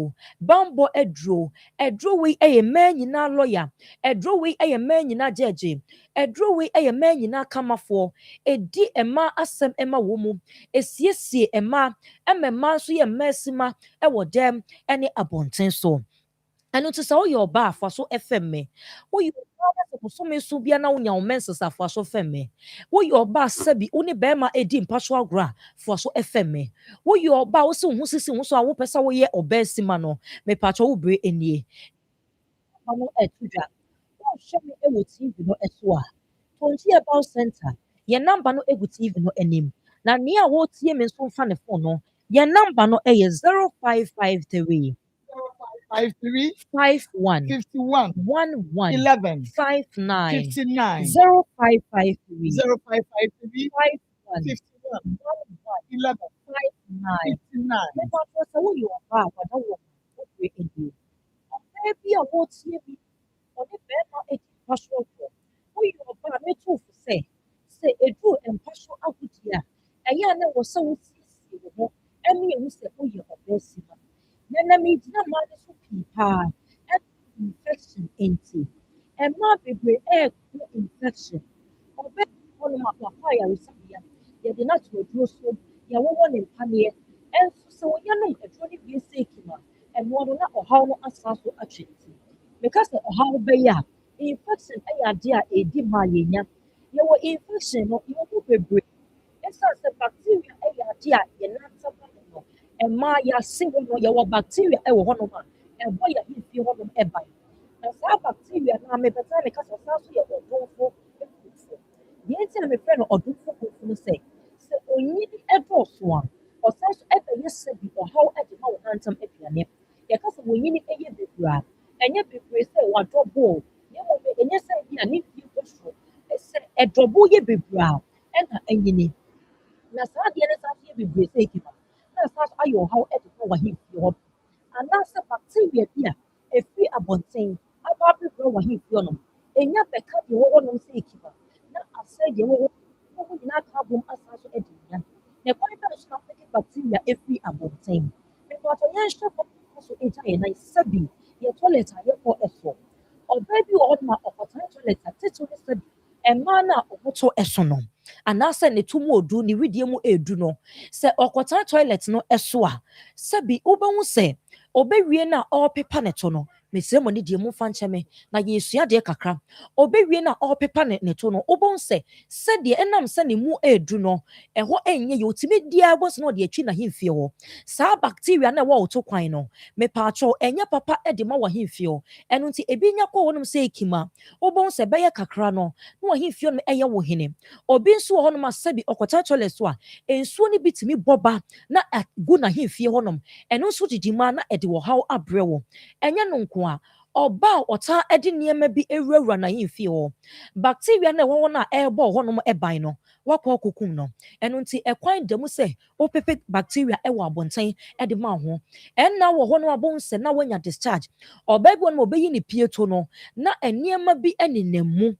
bambɔ aduro wei ɛyɛ mmaa nyinaa lɔya aduro wei ɛyɛ mmaa nyinaa gyegye aduro wei ɛyɛ mmaa nyinaa kamafoɔ edi mmaa asɛm ɛma wɔn mu esiesie mmaa ɛma mmaa nso yɛ mmaa sima ɛwɔ dɛm ɛne abɔnten so. ɛno nti sɛ woyɛ ɔbaa afa so fm me woyɛ ɔbaa na sɛ bosome so bia na wonya wo menses afa so fm me woyɛ ɔbaa sɛbi wo ne bɛrima edi mpa so agorɔ a fa so fm me woyɛ ɔbaa wo se wo ho sisi wo so a wopɛ sɛ woyɛ ɔbaa sima no mepatwɔ wo bere nie ano ɛto dwa wohwɛ me ɛwɔ tv no ɛso a Tonkyi Herbal Center yɛn namba no egu tv no anim na nea wɔtie me nso mfa ne phone no yɛn namba no ɛyɛ 0553 53 51 51 11 11 59 59 0553 0553 51 51 11 11 59 59 mepatwɔ sɛ woyɛ ɔbaa a wada wɔ wobere ani ɔbaa bi a wɔtie bi ɔne bɛrima adi mpa so agorɔ woyɛ ɔbaa a meto fo sɛ ɛduru mpa so agodie a ɛyɛ a na wɔ sɛ wosiesie wo ho ɛne ɛhu sɛ woyɛ ɔbaa sima na megyina mmaa no so pii paa infection nti mmaa bebree ɛɛko infection ɔbɛ hɔnom a papa ayaresabea yɛde no ato aduro so deɛ wɔwɔ ne mpaneɛ ɛnso sɛ wɔyɛnom aduro no bi sɛ ekima ɛnoa no na ɔhaw no asan so atwe ne ti meka sɛ ɔhaw bɛyɛ a infection ɛyɛ adeɛ a ɛdi ma yɛnya yɛwɔ infection no yɛwɔ mu bebree ɛsiane sɛ bacteria ɛyɛ adeɛ a yɛnanta ma no ɛmaa yɛase hɔ no yɛwɔ bacteria ɛwɔ hɔnom a ɛbɔ yɛ ahemfie hɔnom ɛban na saa bacteria no a mebɛtaa meka sɛ ɔsan so yɛ ɔdomfo kumfo deɛ nti a mefrɛ no ɔdomfo kumfo no sɛ onyini ɛdɔɔso a ɔsan so ɛbɛyɛ sɛ bi ɔhaw ɛde ma wɔn nantam aduane yɛka sɛ onyini ɛyɛ bebree a ɛnyɛ bebree sɛ wadɔbo o yɛmɔ ɛnyɛ sɛ bi a ne fie kɔ soro sɛ ɛdɔbo yɛ bebree a ɛna ɛnyini na saa adeɛ no san so yɛ bebree sɛ ekima na san so ayɛ ɔhaw ɛde ma wɔn ahemfie hɔ anaasɛ bacteria bi a efiri abɔnten aba abɛbrɛ wɔn ahemfie hɔ nom enya bɛka deɛ wɔwɔ nom sɛ ekima na asɛ deɛ wɔwɔ wɔn nyinaa ka abom asan so ɛde nya na ɛkwan bɛn so na afɛte bacteria efiri abɔnten mepatɔ yɛn hyɛ fam so egya yɛn nan sɛbi yɛ toilet a yɛkɔ ɛso ɔbaa bi wɔ hɔ nom a ɔkɔtena toilet a tete ne sɛbi mmaa no a ɔmoto ɛso no anaasɛ ne to mu odu ne widie mu edu no sɛ ɔkɔtena toilet no ɛso a sɛbi wobɛhu sɛ ɔbɛwie no a ɔrepepa ne to no mesrɛ mo ne deɛ mu fa nkyɛn me na yɛsua deɛ kakra ɔbɛwie no a ɔrepepa ne to no wobɛhu sɛ sɛdeɛ ɛnam sɛ ne mu edu no ɛhɔ ɛnyɛ yɛ otumi diara bɔ sɛ na ɔde atwi n'ahemfie hɔ saa bacteria na ɛwɔ ɔto kwan no mepaakyɛw ɛnyɛ papa ɛde ma w'ahemfie hɔ ɛno nti ebi nya kɔ hɔnom sɛ ekima wobɛhu sɛ bɛyɛ kakra no na w'ahemfie no ɛyɛ wɔ hene obi nso wɔ hɔnom a sɛbi ɔkɔta toilet so a nsuo no bi tumi bɔ ba na agu n'ahemfie hɔnom ɛno nso didi ma na ɛde wɔ haw abrɛ wɔ ɛnyɛ no nko a ɔba a ɔtaa ɛde nneɛma bi ewurawura n'ahemfie hɔ bacteria na ɛwɔ hɔ no a ɛrebɔ hɔnom ɛban no wakɔ kokum no ɛno nti ɛkwan da mu sɛ wopepe bacteria ɛwɔ abɔnten ɛde ma ho ɛnna wɔ hɔ no abɔ nsɛ na wanya discharge ɔbaa bi wɔ no ɔbɛyi ne pie to no na nneɛma bi ɛnenam mu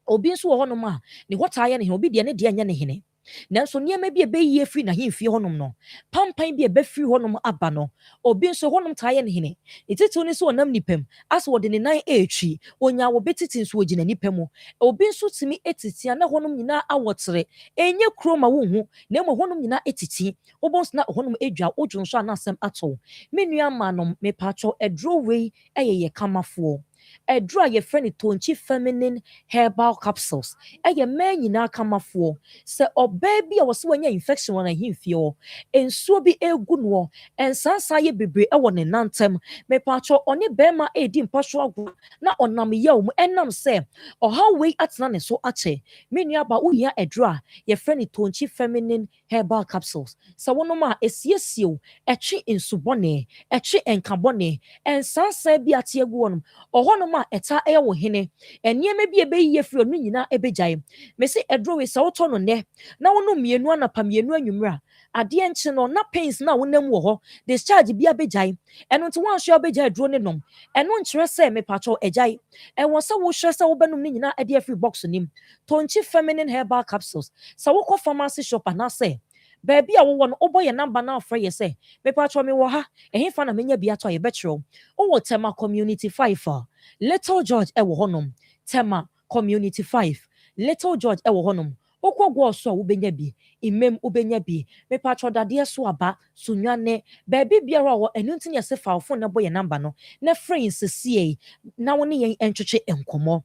obi nso wɔ hɔnom a ne hɔ taa yɛ ne hene obi deɛ ne deɛ nyɛ ne hene nanso nneɛma bi a ɛbɛyie firi n'ahemfie hɔnom no pampan bi a ɛbɛfiri hɔnom aba no obi nso hɔnom taa yɛ ne hene etitiw ne nso ɔnam nipa mu asɛ wɔde ne nan ɛretwi onya wɔ bɛtiti nso ogyina nipa mu obi nso tumi etiti a na hɔnom nyinaa awɔtere enye kuro ma wohu na emu hɔnom nyinaa etiti wɔbɔ nso na hɔnom edwa odwo nso a n'asɛm atɔ me nua maanom mepatwɔ ɛduro wei ɛyɛ yɛ kamafoɔ ɛduro a yɛfrɛ no tonkyi feminine herbal capsules ɛyɛ mmaa nyinaa kamafoɔ sɛ ɔbaa bi a wɔsɛ wɔanya infection wɔ n'ahemfie hɔ nsuo bi egu no nsansan yɛ bebree ɛwɔ ne nantam mepatwɔ ɔne bɛrima edi mpaso agorɔ na ɔnam yaw mu ɛnam sɛ ɔhaw wei atena ne so akyɛ me nua ba wohia ɛduro a yɛfrɛ no tonkyi feminine herbal capsules sɛ wɔnom a esiesie ɛtwe nsubɔne ɛtwe nkabɔne nsansan bi ate agu wɔnom ɔhɔnom a ɛta ɛyɛ wɔ hene nneɛma bi ɛbɛyie firi ɔno nyinaa ɛbɛgyae mesi ɛduro wei sɛ wotɔ no nnɛ na wɔnom mmienu anapa mmienu anwummerɛ a adeɛ nkye no na pains na wonam wɔ hɔ discharge bi abɛgyae ɛno nti wɔanhwɛ wobɛgyae aduro ne nom ɛno nkyerɛ sɛ mepatwɔ ɛgyae ɛwɔ sɛ wohwɛ sɛ wobɛnom ne nyinaa ɛde afiri box nim tonkyi feminine herbal capsules sɛ wokɔ pharmacy shop anaasɛ baabi a wowɔ no wobɔ yɛ number na afrɛ yɛ sɛ mepatwɔ me wɔ ha ɛhefa na menya bi atɔ a yɛbɛkyerɛw wowɔ tema community 5 a Little George ɛwɔ hɔnom tema community 5 Little George ɛwɔ hɔnom wokɔ goɔ so a wobɛnya bi imem wobɛnya bi mepatwɔ dadeɛ so aba sunwane baabi biara wɔ ɛno nti ne yɛsɛ faafo na bɔ yɛ number no na frɛ yɛn sɛsie na wo ne yɛn ɛntwetwe nkɔmmɔ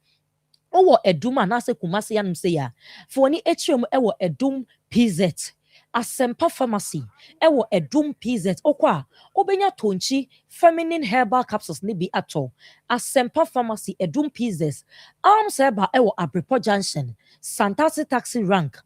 wowɔ ɛdum anaasɛ kumase yanom sɛ yɛ a fa w'ani akyerɛ mu ɛwɔ ɛdum PZ Asempa Pharmacy ɛwɔ ɛdum PZ okɔ a wobɛnya tonkyi feminine herbal capsules ne bi atɔ Asempa Pharmacy ɛdum PZ Arms Herbal ɛwɔ Abrepɔ Junction Santasi Taxi Rank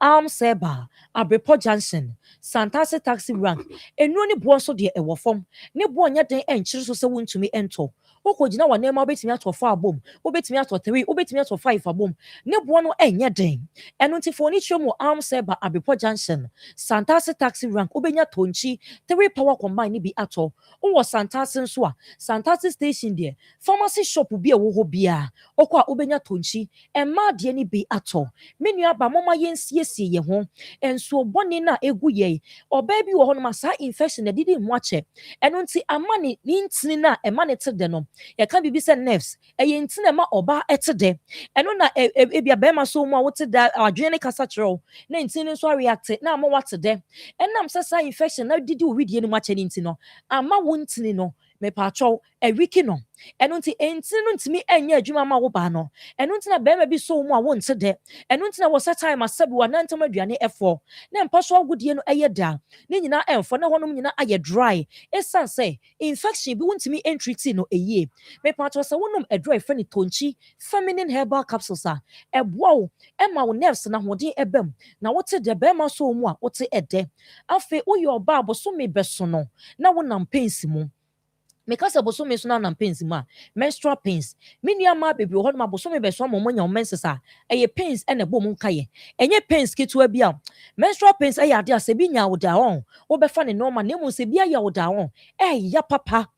Arms Herbal Abrepɔ Junction Santasi Taxi Rank ennuro ne boɔ nso deɛ ɛwɔ fam ne boɔ nyɛ den ɛnkyere so sɛ wontumi ɛntɔ wokɔ gyina wɔ nneɛma wobɛtumi atɔ 4 abom wobɛtumi atɔ 3 wobɛtumi atɔ 5 abom ne boɔ no ɛnyɛ den ɛno nti fo ni twɛ mu Arms Herbal Abrepɔ Junction Santasi Taxi Rank wobɛnya tonkyi 3 power combine ne bi atɔ wowɔ Santasi nso a Santasi station deɛ pharmacy shop bi ɛwɔ hɔ biara wokɔ a wobɛnya tonkyi ɛmmaa deɛ ne bi atɔ me nua ba mɔma yɛnsiesie asiesie ye ho enso bɔne na egu ye ɔbaa bi wɔ hɔ no ma saa infection na didi ho akyɛ ɛno nti ama ne ntini na ɛma ne te de no yɛka bibi sɛ nerves ɛyɛ ntini ma ɔbaa ɛte de ɛno na ebia bɛrima so mu a wote da adwene ne kasa kyerɛw na ntini nso react na ama wate de ɛnam sɛ saa infection na didi wo widie no mu akyɛ ne nti no ama wo ntini no mepatwɔw ɛwiki no ɛno nti ntini no ntimi ɛnyɛ adwuma ma wo baa no ɛno nti na bɛrima bi so mu a wonte dɛ ɛno nti na wɔ sɛ time asabi wa nantam aduane ɛfɔ na mpa so agodie no ɛyɛ da ne nyinaa ɛmfɔ na hɔnom nyinaa ayɛ dry ɛsan sɛ infection bi wontimi entreat no ɛyie mepatwɔw sɛ wonom aduro ɛfɛ ne tonchi feminine herbal capsules a ɛboa wo ɛma wo nerves na hoɔden ɛbɛm na wote dɛ bɛrima so mu a wote ɛdɛ afei woyɛ ɔbaa bosome bɛso no na wonam pains mu because bosome so na nam pains mu a menstrual pains me nua ma baby ho no bosome be so amom nya menses a eye pains e na bo mu nkaye enye pains ketua bi a menstrual pains e ya ade a se bi nya wo da on wo be fa ne normal na mu se bi ya wo da on ya papa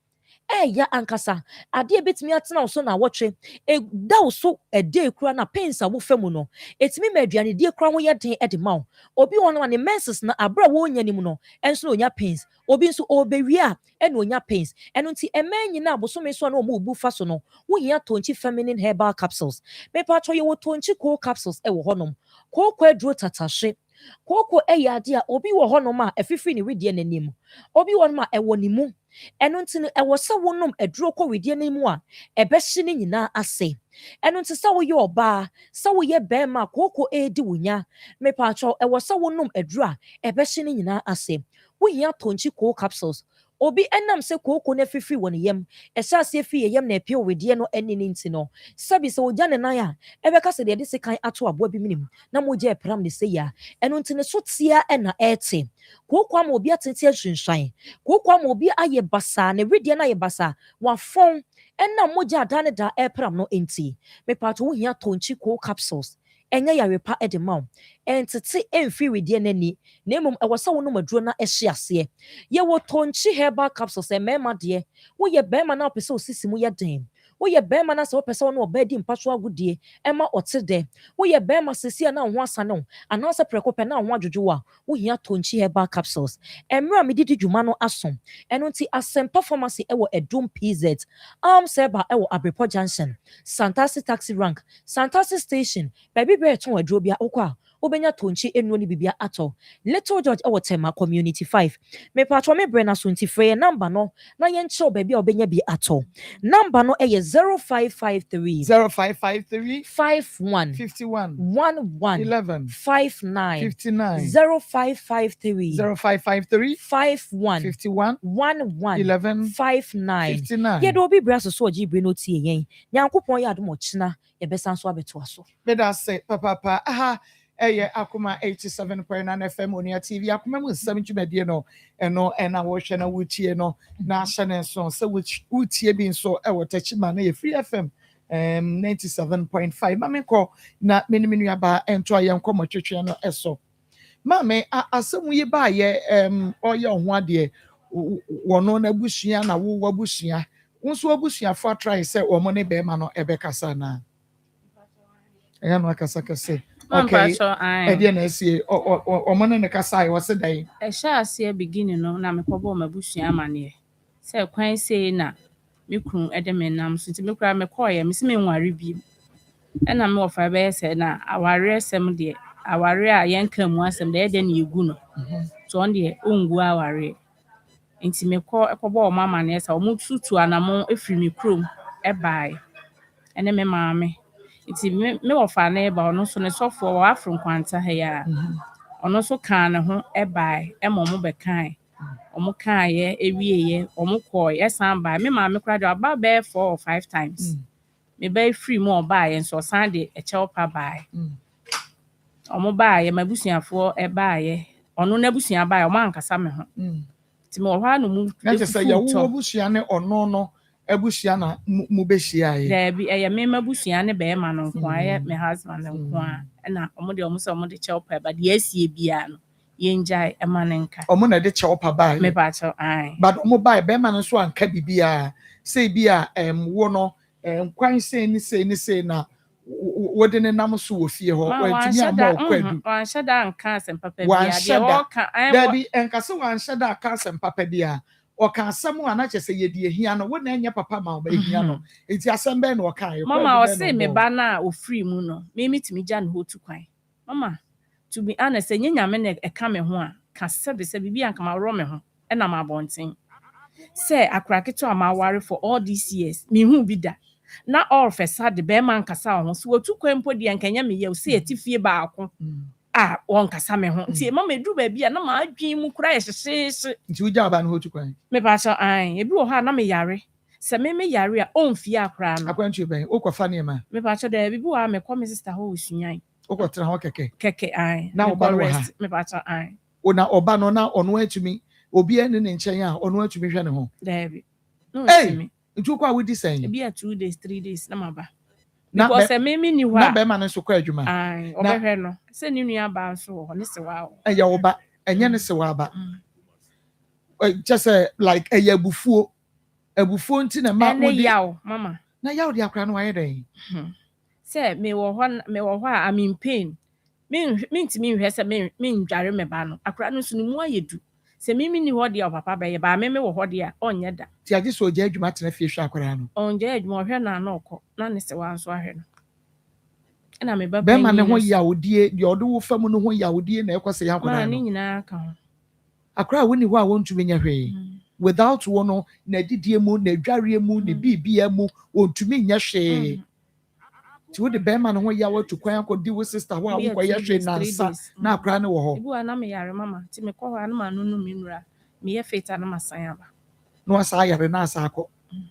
ya ankasa ade betimi atena so na wotwe e da wo so ede kura na pains a wo fa mu no etimi ma aduane die kura ho ye den e de ma wo obi won ne menses na abra wo nya ni mu no enso onya pains obi nso obewi a ene onya pains eno nti emanyi na abosome so na omu bu fa so no wo hia tonchi feminine herbal capsules me patro ye wo tonchi cool capsules e wo honom koko aduro tatahye koko eya ade a obi wo honom a efifi ne wedie nanim obi won a ewo ni mu eno nti no ewo se wonom aduro ko wedie nanim a ebehye ne nyina ase eno nti se wo ye oba se wo ye bema koko edi wonya me patro ewo se wonom aduro a ebehye ne nyina ase wo hia tonchi cool capsules obi enam se koko na fifi won yam ehya se fi yam na epie wedie no eni nti no sabi se ogya ne nan a ebeka se de se kan ato aboa bi minim na mogya epram ne se ya eno nti ne so tia na ete koko am obi atete ahwinhwan koko am obi aye basa na wedie na aye basa wa fon enam mogya adane da epram no enti me pato wo hia tonchi cool capsules enye yarepa edema entete emfi wedie nani na emom ewose wo no maduro na ehye ase ye wo tonchi herbal capsules e mema de wo ye bema na opese osisi mu ye den wo ye bema na se wo pese wo no obadi mpaso agudie ema ote de wo ye bema sesi na ho asa no ana se prekope na ho adwodwo a wo hia tonchi herbal capsules emra medidi dwuma no asom eno nti asempa pharmacy ewo edum pz seba ewo abrepo junction santasi taxi rank santasi station baby be ton aduro bia okwa obenya tonchi enu ni bibia ato little George ewo tema community 5 me patro me brena so nti free number no na ye nche baby obenya bi ato number no eye 0553 0553 51 51 11 11 59 59 0553 0553 51 51 11 11 59 59 ye do obi braso so oji bre no tie yen nyankopon ya adom ochina ye besan so abeto aso Beda say papa aha eye Akoma 87.9 FM Onia TV Akoma mu 7 no eno na wo hwe na wutie no na ahye so se wutie bi so e wotachima na ye Free FM 97.5 mame ko na menimenu aba ento ayen ko motwetwe no eso mame asemu yi ba ye oye ho ade wono na busua na wo wabusua wonso abusua for try say omo ne be ma no ebekasa na no akasa kase okay e na sie omo ne kasa I was say ehya ase beginning no na mekobo mabusua amane se kwan sei na mekunu ede menam so ti mekura mekoye mesi me nware bi na me ofa be se na aware asem de aware a yenka mu asem de ede na egu no so on de ongu aware enti ekobo o mama na esa o mututu anamo efiri me krom e bai ene me maame enti me ofa na e ba ono so ne sofo o afro kwanta ha ya ono so kan ne ho e bai e mo mo be kan omo kan ye ewieye omo ko yesan bai me maame kra de aba be 4 or 5 times me be free mo bai en so san de e cheopa bai omo bai mabusuafo e bai ono na busua bai omo ankasa me ho ti me ohwa no mu na say ya wo busua ne ono no abusua na mu behia ye there be e me mabusua ne be ma no nko aye me husband nko a na omo de omo se omo de cheopa ba de asie bia no yenjai e ma ne nka omo na de cheopa bai me ba cho ai but omo bai be ma no so anka bibia say bia wo no kwan say ni say na wode ne nam so wɔ fie hɔ wantumi amma ɔkwadu wanhyɛ da nka asɛm papa bia wanhyɛ da wɔka dabi ɛnkasa wanhyɛ da aka asɛm papa bia ɔka asɛm a na kyɛ sɛ yɛde ehia no wo na ɛnyɛ papa ma ɔba ehia no enti asɛm bɛn na ɔka yɛ mama ɔse me ba na ofiri mu no me mitimi gya ne ho tu kwan mama to be honest enye nyame na ɛka me ho a ka sɛ bibi anka ma ro me ho ɛna ma abɔnten sɛ akraketo a ma ware for all these years me hu bi da na all fesa de be man kasa ho so otu kwan mpo de ankanya me ye se etifie baako a won kasa me ho nti mama edu ba bi a na ma adwen mu kura ye hyehye nti wo gya ba no otu kwan me ba cha an ebi wo ha na me yare sɛ me yare a onfie akra no akwantu bɛn okɔfa ne ma me ba cha da ebi wo ha me kɔ me sister ho osunyan okɔtena ho kɛkɛ an na ɔba no ha me ba cha an ona ɔba no na ɔno atumi obi ɛne ne nkyɛn a ɔno atumi hwɛ ne ho dabi no atumi nti wokɔ a wodi sɛn ebi a 2 days 3 days na maba because me ni hɔ na bɛma no nso kɔ adwuma an ɔbɛhwɛ no sɛ ne nua ba nso wɔ hɔ ne se wa ɛyɛ wo ba ɛnyɛ ne se wa ba kyɛ sɛ like ɛyɛ abufuo nti na ma wodi yaw mama na yaw de akora no wayɛ dɛn sɛ me wɔ hɔ a I'm in pain me ntimi nhwɛ sɛ me ndware me ba no akora no so ne mu ayɛ du sɛ me ni hɔ de papa bɛyɛ ba me wɔ hɔ de a ɔnyɛ da ti agye so ogya adwuma tena fie hwɛ akora no ɔngya adwuma ɔhwɛ na ɔkɔ na ne se wa nso ahwɛ no ɛna me ba bɛma ne ho yawdie deɛ ɔde wo fam no ho yawdie na ɛkɔ sɛ yɛ akora no no ne nyinaa ka ho akora woni hɔ a wɔntumi nyɛ hwee without wo no na didie mu na adwareɛ mu na bibia mu wɔntumi nyɛ hwee ti wo de bɛma ne ho yaw atu kwan akɔdi wo sister hɔ a wokɔyɛ hwee nansa na akora no wɔ hɔ ebi wa na me yare mama ti me kɔ hɔ a na ma no me nura me yɛ feta na ma san aba na wasa ayare na asa akɔ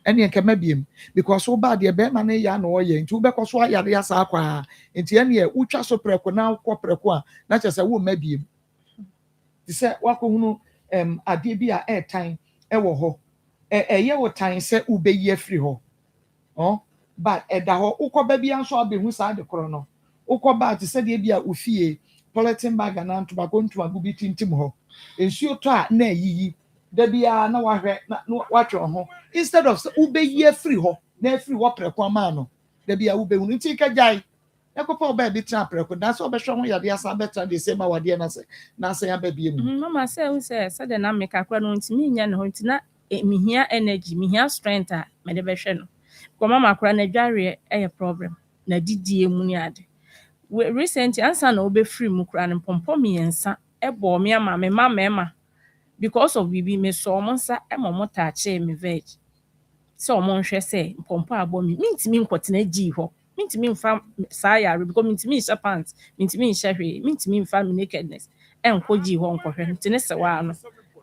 ɛne nkɛma biem because wo ba deɛ bɛma ne ya na ɔyɛ nti wobɛkɔ so ayare asa akɔ a nti ɛne wotwa so prɛko na wokɔ prɛko a na kyerɛ sɛ wo mma biem ti sɛ wakɔhunu adeɛ bi a ɛɛtan ɛwɔ hɔ ɛyɛ wo tan sɛ wobɛyi afiri hɔ but ɛda hɔ wokɔ ba bia nso abɛhu saa de korɔ no wokɔ ba te sɛ deɛ bi a ofie polythene bag na ntomago bi tintim hɔ nsuo tɔ a na ayiyi da bia na wahwɛ na watwe ho instead of wobɛyi afiri hɔ na afiri hɔ prɛko ama no da bia wobɛhu nti kagyae ɛkɔpɛ ɔbaa bi tena prɛko na sɛ ɔbɛhwɛ ho yadeɛ asa bɛtena deɛ sɛ ma wadeɛ na asɛn aba bie mu mama sɛ de na meka kora no ntimi nya ne ho nti na mehia energy mehia strength a mede bɛhwɛ no kwa mama kora na dwareɛ ɛyɛ problem na didie mu ne ade recently ansa na obɛfiri mu kora no mpɔmpɔ mmiɛnsa ɛbɔ me ama me mama because of bibi me so ɔmo nsa ɛma ɔmo taakye me veg sɛ ɔmo nhwɛ sɛ mpɔmpɔ abɔ me ntimi nkɔtena gyi hɔ mintimi mfa saa yare because mintimi nhyɛ pants mintimi nhyɛ hwee mintimi mfa me nakedness ɛnkɔ gyi hɔ nkɔhwɛ no nti ne sɛ waa no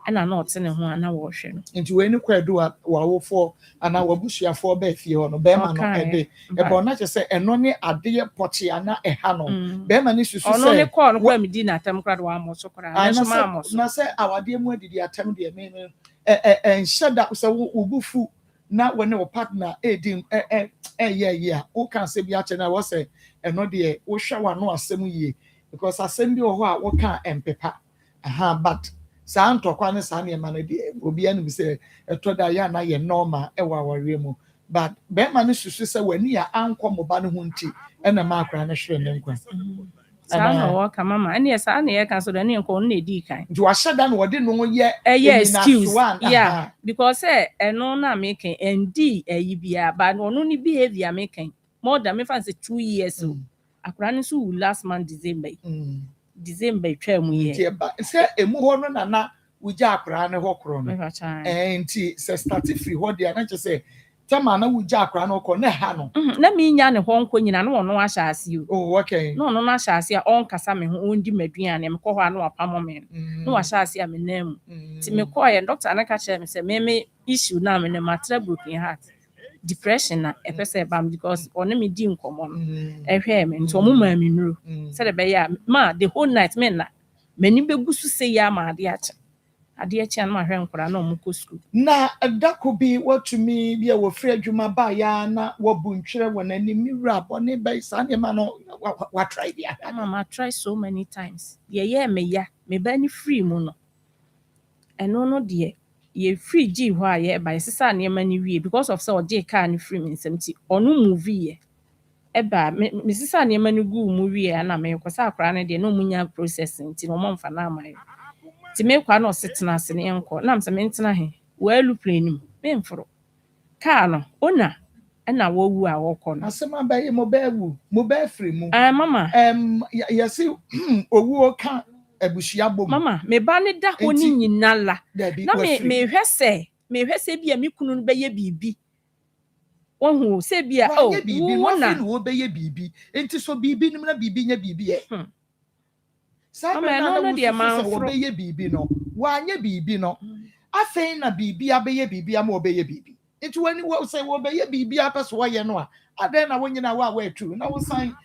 ɛna na ɔte ne ho a na wɔhwɛ no nti wei ne kwadu a wawofoɔ anaa wabusuafoɔ bɛɛ fie hɔ no bɛrima no ɛde ɛbɔ na kyerɛ sɛ ɛno ne adeɛ pɔkye ana ɛha no bɛrima ne susu sɛ ɔno ne kɔɔ no kora medi n'atam kora de wammɔ so koraa nanso maammɔ so na sɛ awadeɛ mu adidi atam deɛ me ɛnhyɛ da sɛ wobu fu na wɔne wo partner ɛdi ɛyɛ yie a woka asɛm bi akyɛ no a wɔsɛ ɛno deɛ wohwɛ w'ano asɛm yie because asɛm bi wɔ hɔ a woka ɛmpepa but saa ntɔkwa ne saa nneɛma no deɛ obiara nim sɛ ɛtɔ da yɛ ana yɛ nɔɔma ɛwɔ awareɛ mu but bɛrima no susu sɛ w'ani a ankɔ mo ba no ho nti ɛna ma akora no hwere ne nkwa saa na wɔka mama ɛne saa na yɛka so da ne nkɔ no na ɛdii kan nti wahyɛ da na wɔde no ho yɛ excuse yeah because ɛno na meka ɛndi ayi biara but ɔno ne behavior meka more than mefa sɛ 2 years akora no so last month December twa mu yɛ sɛ emu hɔ no nana wogya akora no hɔ korɔ no nti sɛ start free hɔ deɛ na kyerɛ sɛ tama na wogya akora no kɔ na ha no na menya ne hɔ nkɔ nyina na ɔno ahyɛ ase o okay na ɔno ahyɛ ase a ɔnkasa me ho ɔndi m'aduane mekɔ hɔ a na wapam me na wahyɛ ase a menam mu nti mekɔ yɛ doctor na ka kyerɛ me sɛ me issue na me ne matra broken heart depression na ɛpɛ sɛ ɛbam because ɔne me di nkɔmmɔ no ɛhwɛ me nti ɔmo maa me nnuro sɛdeɛ ɛbɛyɛ a ma the whole night me nna m'ani bɛgu so sɛ yi ama adeɛ akyi a na mahwɛ nkora na ɔmo kɔ school na dako bi watumi bi a wɔfiri adwuma baayɛ na wɔbu ntwerɛ wɔ n'anim mewura bɔne bɛyi saa nneɛma no watry bi ahwɛ mama try so many times deɛ yɛɛ me ya me ba ne free mu no ɛno no deɛ ye free gyi hɔ a yɛ ba yɛsesa nneɛma no wie because of sɛ ɔgye car no free me nsɛm ti ɔno movie yɛ eba me sisa ne manu gu mu wie na me ko sa akra ne de no munya processing ti no momfa na amaye ti me kwa na osetena ase ne enko na mse me ntena he walu planim me mforo ka no ona na wowu a wokọ no asema baye mo ba wu mo ba free mu mama yesi owu ka abushia bom mama me ba ne da ho ni nyinala na me hwese bia me kunu no be ye bibi wohu se bia wo na wo be ye bibi enti so bibi nim na bibi nya bibi e sa me na no de man wo be ye bibi no wa nya bibi no afei na bibi abeye bibi ama obeye bibi enti wani wo say wo be ye bibi apeso wo ye no a aden na wonyina wa true na wo san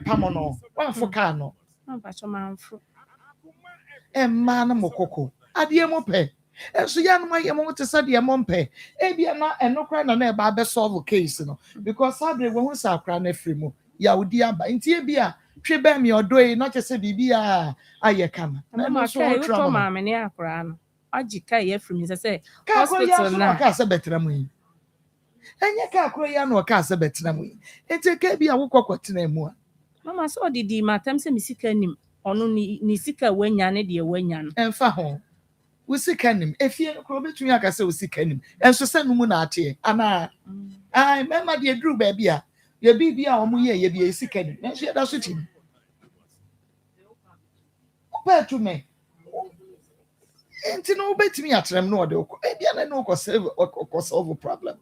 pamono wa foka no ba cho manfro ma na mokoko ade mo pe so ya no ye mo te sa de mo mpe bia na enokra na na ba be solve case no because sabre wo hu sa akra na free mu ya odi aba enti bia twe ba mi odoi na che se bibia aye kama na mo so to ma me ne akra no agi ka ye free mi se hospital na ka se betra mu yi enye ka akro ya no ka se betra mu yi enti ka bia wo kokotena mu a mama so didi matam se mi sika nim ono ni sika wanya ne de wanya no emfa ho usika nim efie ko betumi aka se usika nim enso se no mu na ate ana ai mema de dru ba bia ye bibia o mu ye bia usika nim na hye da so tim opetu me enti no betumi atrem no de ko bia na no ko solve problem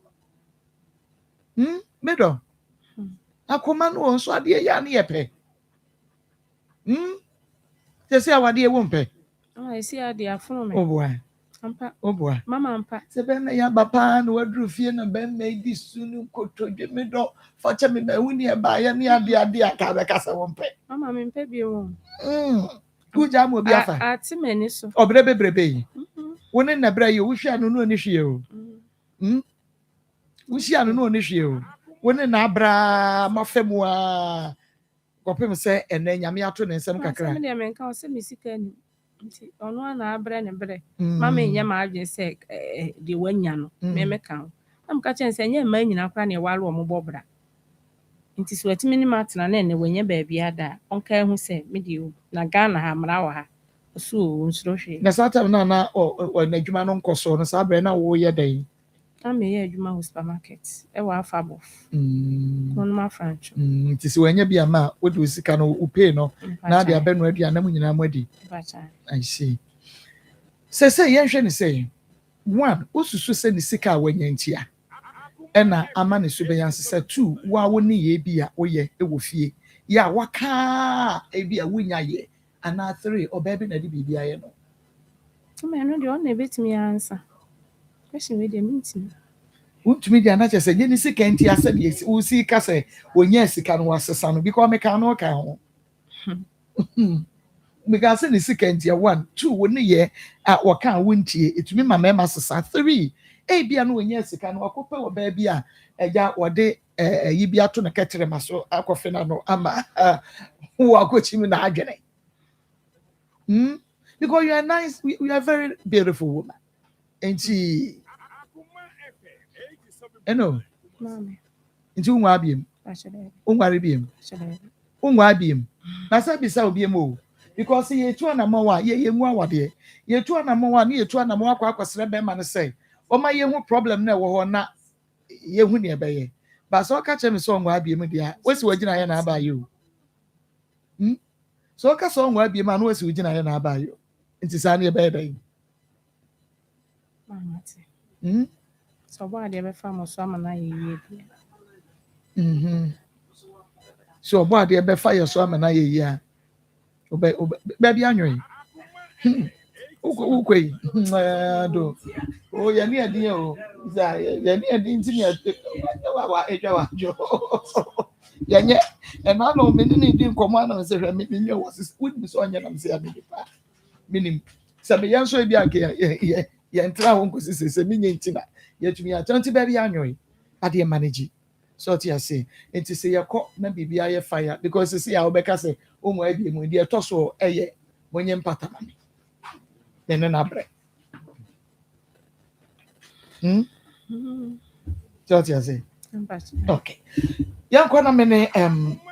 medo Akoma no so ade ya na ye pe Tese awade e wo mpe esi ade afono me oboa ampa oboa mama ampa se be na ya bapa na wadru fie na be na di sunu kotodwe me do facha me ba huni e ba ya ni ade aka be kasa wo mpe mama me mpe bi wo uja mo bi afa ati mani so obre bebrebe yi woni na bra yi wo hwia no no ni hwie o wo hwia no no ni hwie o woni na abra mafemu a kopem se ene nyame ato ne nsem kakra me de me nka o se misika ni nti ono na abra ne bre mama nya ma adwen se de wanya no me ka am ka chen se nya ma nyina kra ne wale o mo bobra nti so atimi ni matena na ne wanya ba bia da onka hu se me de na Ghana ha mra wa ha so nsuro hwe na satam na na na dwuma no nkoso no sa bre na wo ye dan me ye adwuma ho supermarket e wa afabo kono ma francho nti se wanya bia ma wo de usika no upe no na de abenu adua na munyina mwadi I see se yen hwe ni say one osusu se ni sika wanya ntia ena ama ne so be yan se two wa wo ni ye bia oye e wo fie ya waka e bia wunya ye ana three obabi na de bibia ye no me no de on na betimi answer question we de minti untumi dia na chese ye ni sika ntia se de usi ka se onya sika no wasesa no because me ka no ka ho because ni sika ntia 1 2 wo ni ye waka wontie etumi ma mema sesa 3 bia no onya sika no akopa wo ba bia eja wode yi bia to na ketere maso akofe na no ama wo akochimi na adwene because you are nice you are very beautiful woman and she eno mama nti unwa abiem unware biem unwa abiem na sabi sa obiem o because ye tu na mo wa ye mu awade ye tu na mo wa na ye tu na mo akwasre be ma ne say o ma ye hu problem na wo ho na ye hu ne be ye ba so ka che me so unwa abiem dia wesi wagina ye na aba ye o so ka so unwa abiem ma no wesi wagina ye na aba ye nti sa ne be be mama ti so ba de be fa mo so ama na ye ye bia so bo ade be fa ye so ama na ye ye a obe baby anyoy ukoi do o ya ni adin o za ya ni adin ti ni wa eja jo ya nye e na no me ni din komo na se hwe me ni wo se wudi so anya na me se ya me pa minim se me yan so bi ake ya ntra ho nkosi se me nye ntina ya tumi ya tanti baby anyoy ade manage so ti ase enti se yakọ na bibia ye fire because se ya obeka se o mo abi mu de to so eye monye mpata na me ne na bre so ti ase Okay. Yankwa na mene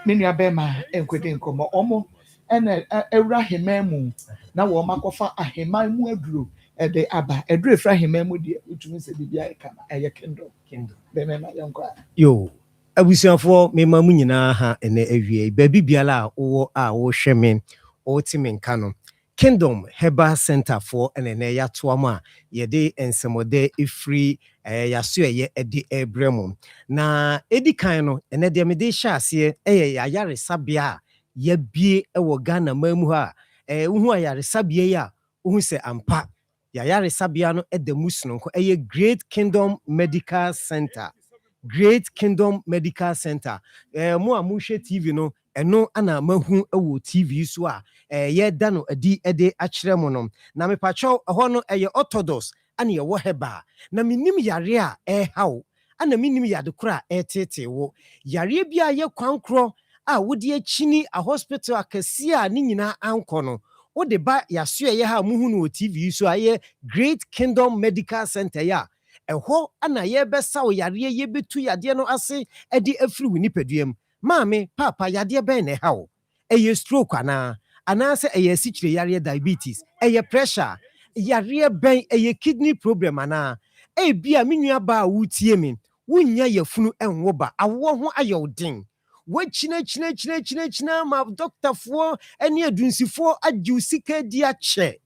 me nua bema enkwede nkomo omo ene ewura hemamu na wo makofa ahema mu aduro ede aba aduro efra hemamu de utumi se bibia eka na eye kingdom bema na yankwa yo abusuafo me ma mu nyina ha ene awie baabi biala a wo hwe me o ti me nka no Kingdom Herbal Center for ene ya toama ye de ensemode ifri yaso ye ede ebremu na edi kan no ene de me de hya ase yare sabia ye bie ewo Ghana mamu ha uhu ayare sabia ya uhu se ampa yare sabia no ede musno ko Great Kingdom Medical Center. Great Kingdom Medical Center. Mo amushe TV no eno ana mahu ewo TV so a ye da no adi ede akire mo no na me pacho ho no orthodox ana ye wo heba na minim yare a hawo ana minim yade kura tete wo yare bia ye kwankro a wodi akini a hospital akasi a ni nyina anko no wode ba yaso ye ha muhu no TV so a ye Great Kingdom Medical Center ya eho ana ye besa wo yare ye betu yade no ase edi afiri wo nipaduam maame papa yade ben ne hawo stroke ana se sichire yare diabetes pressure yare ben kidney problem ana bia menua ba wutie me wunya yafunu enwo ba awo ho ayodin china ma doctor fo ene adunsifo agiusika dia che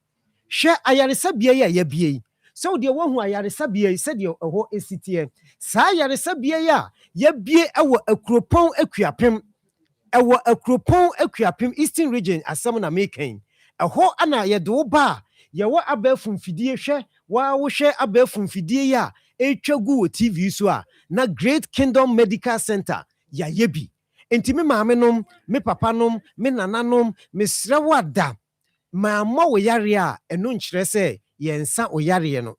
hwe ayaresabia ya bie so de wo hu ayaresabia se de ho esitie sa ayaresabia ya bie ewo akropon akuapem Eastern region asam na making eho ana ye de wo ba ye wo abafum fidie hwe wa wo hwe abafum fidie ya etwagu wo TV so a na Great Kingdom Medical Center ya yebi enti me maame nom me papa nom me nana nom me srewada ma wo yare a eno nkyere se ye nsa wo yare no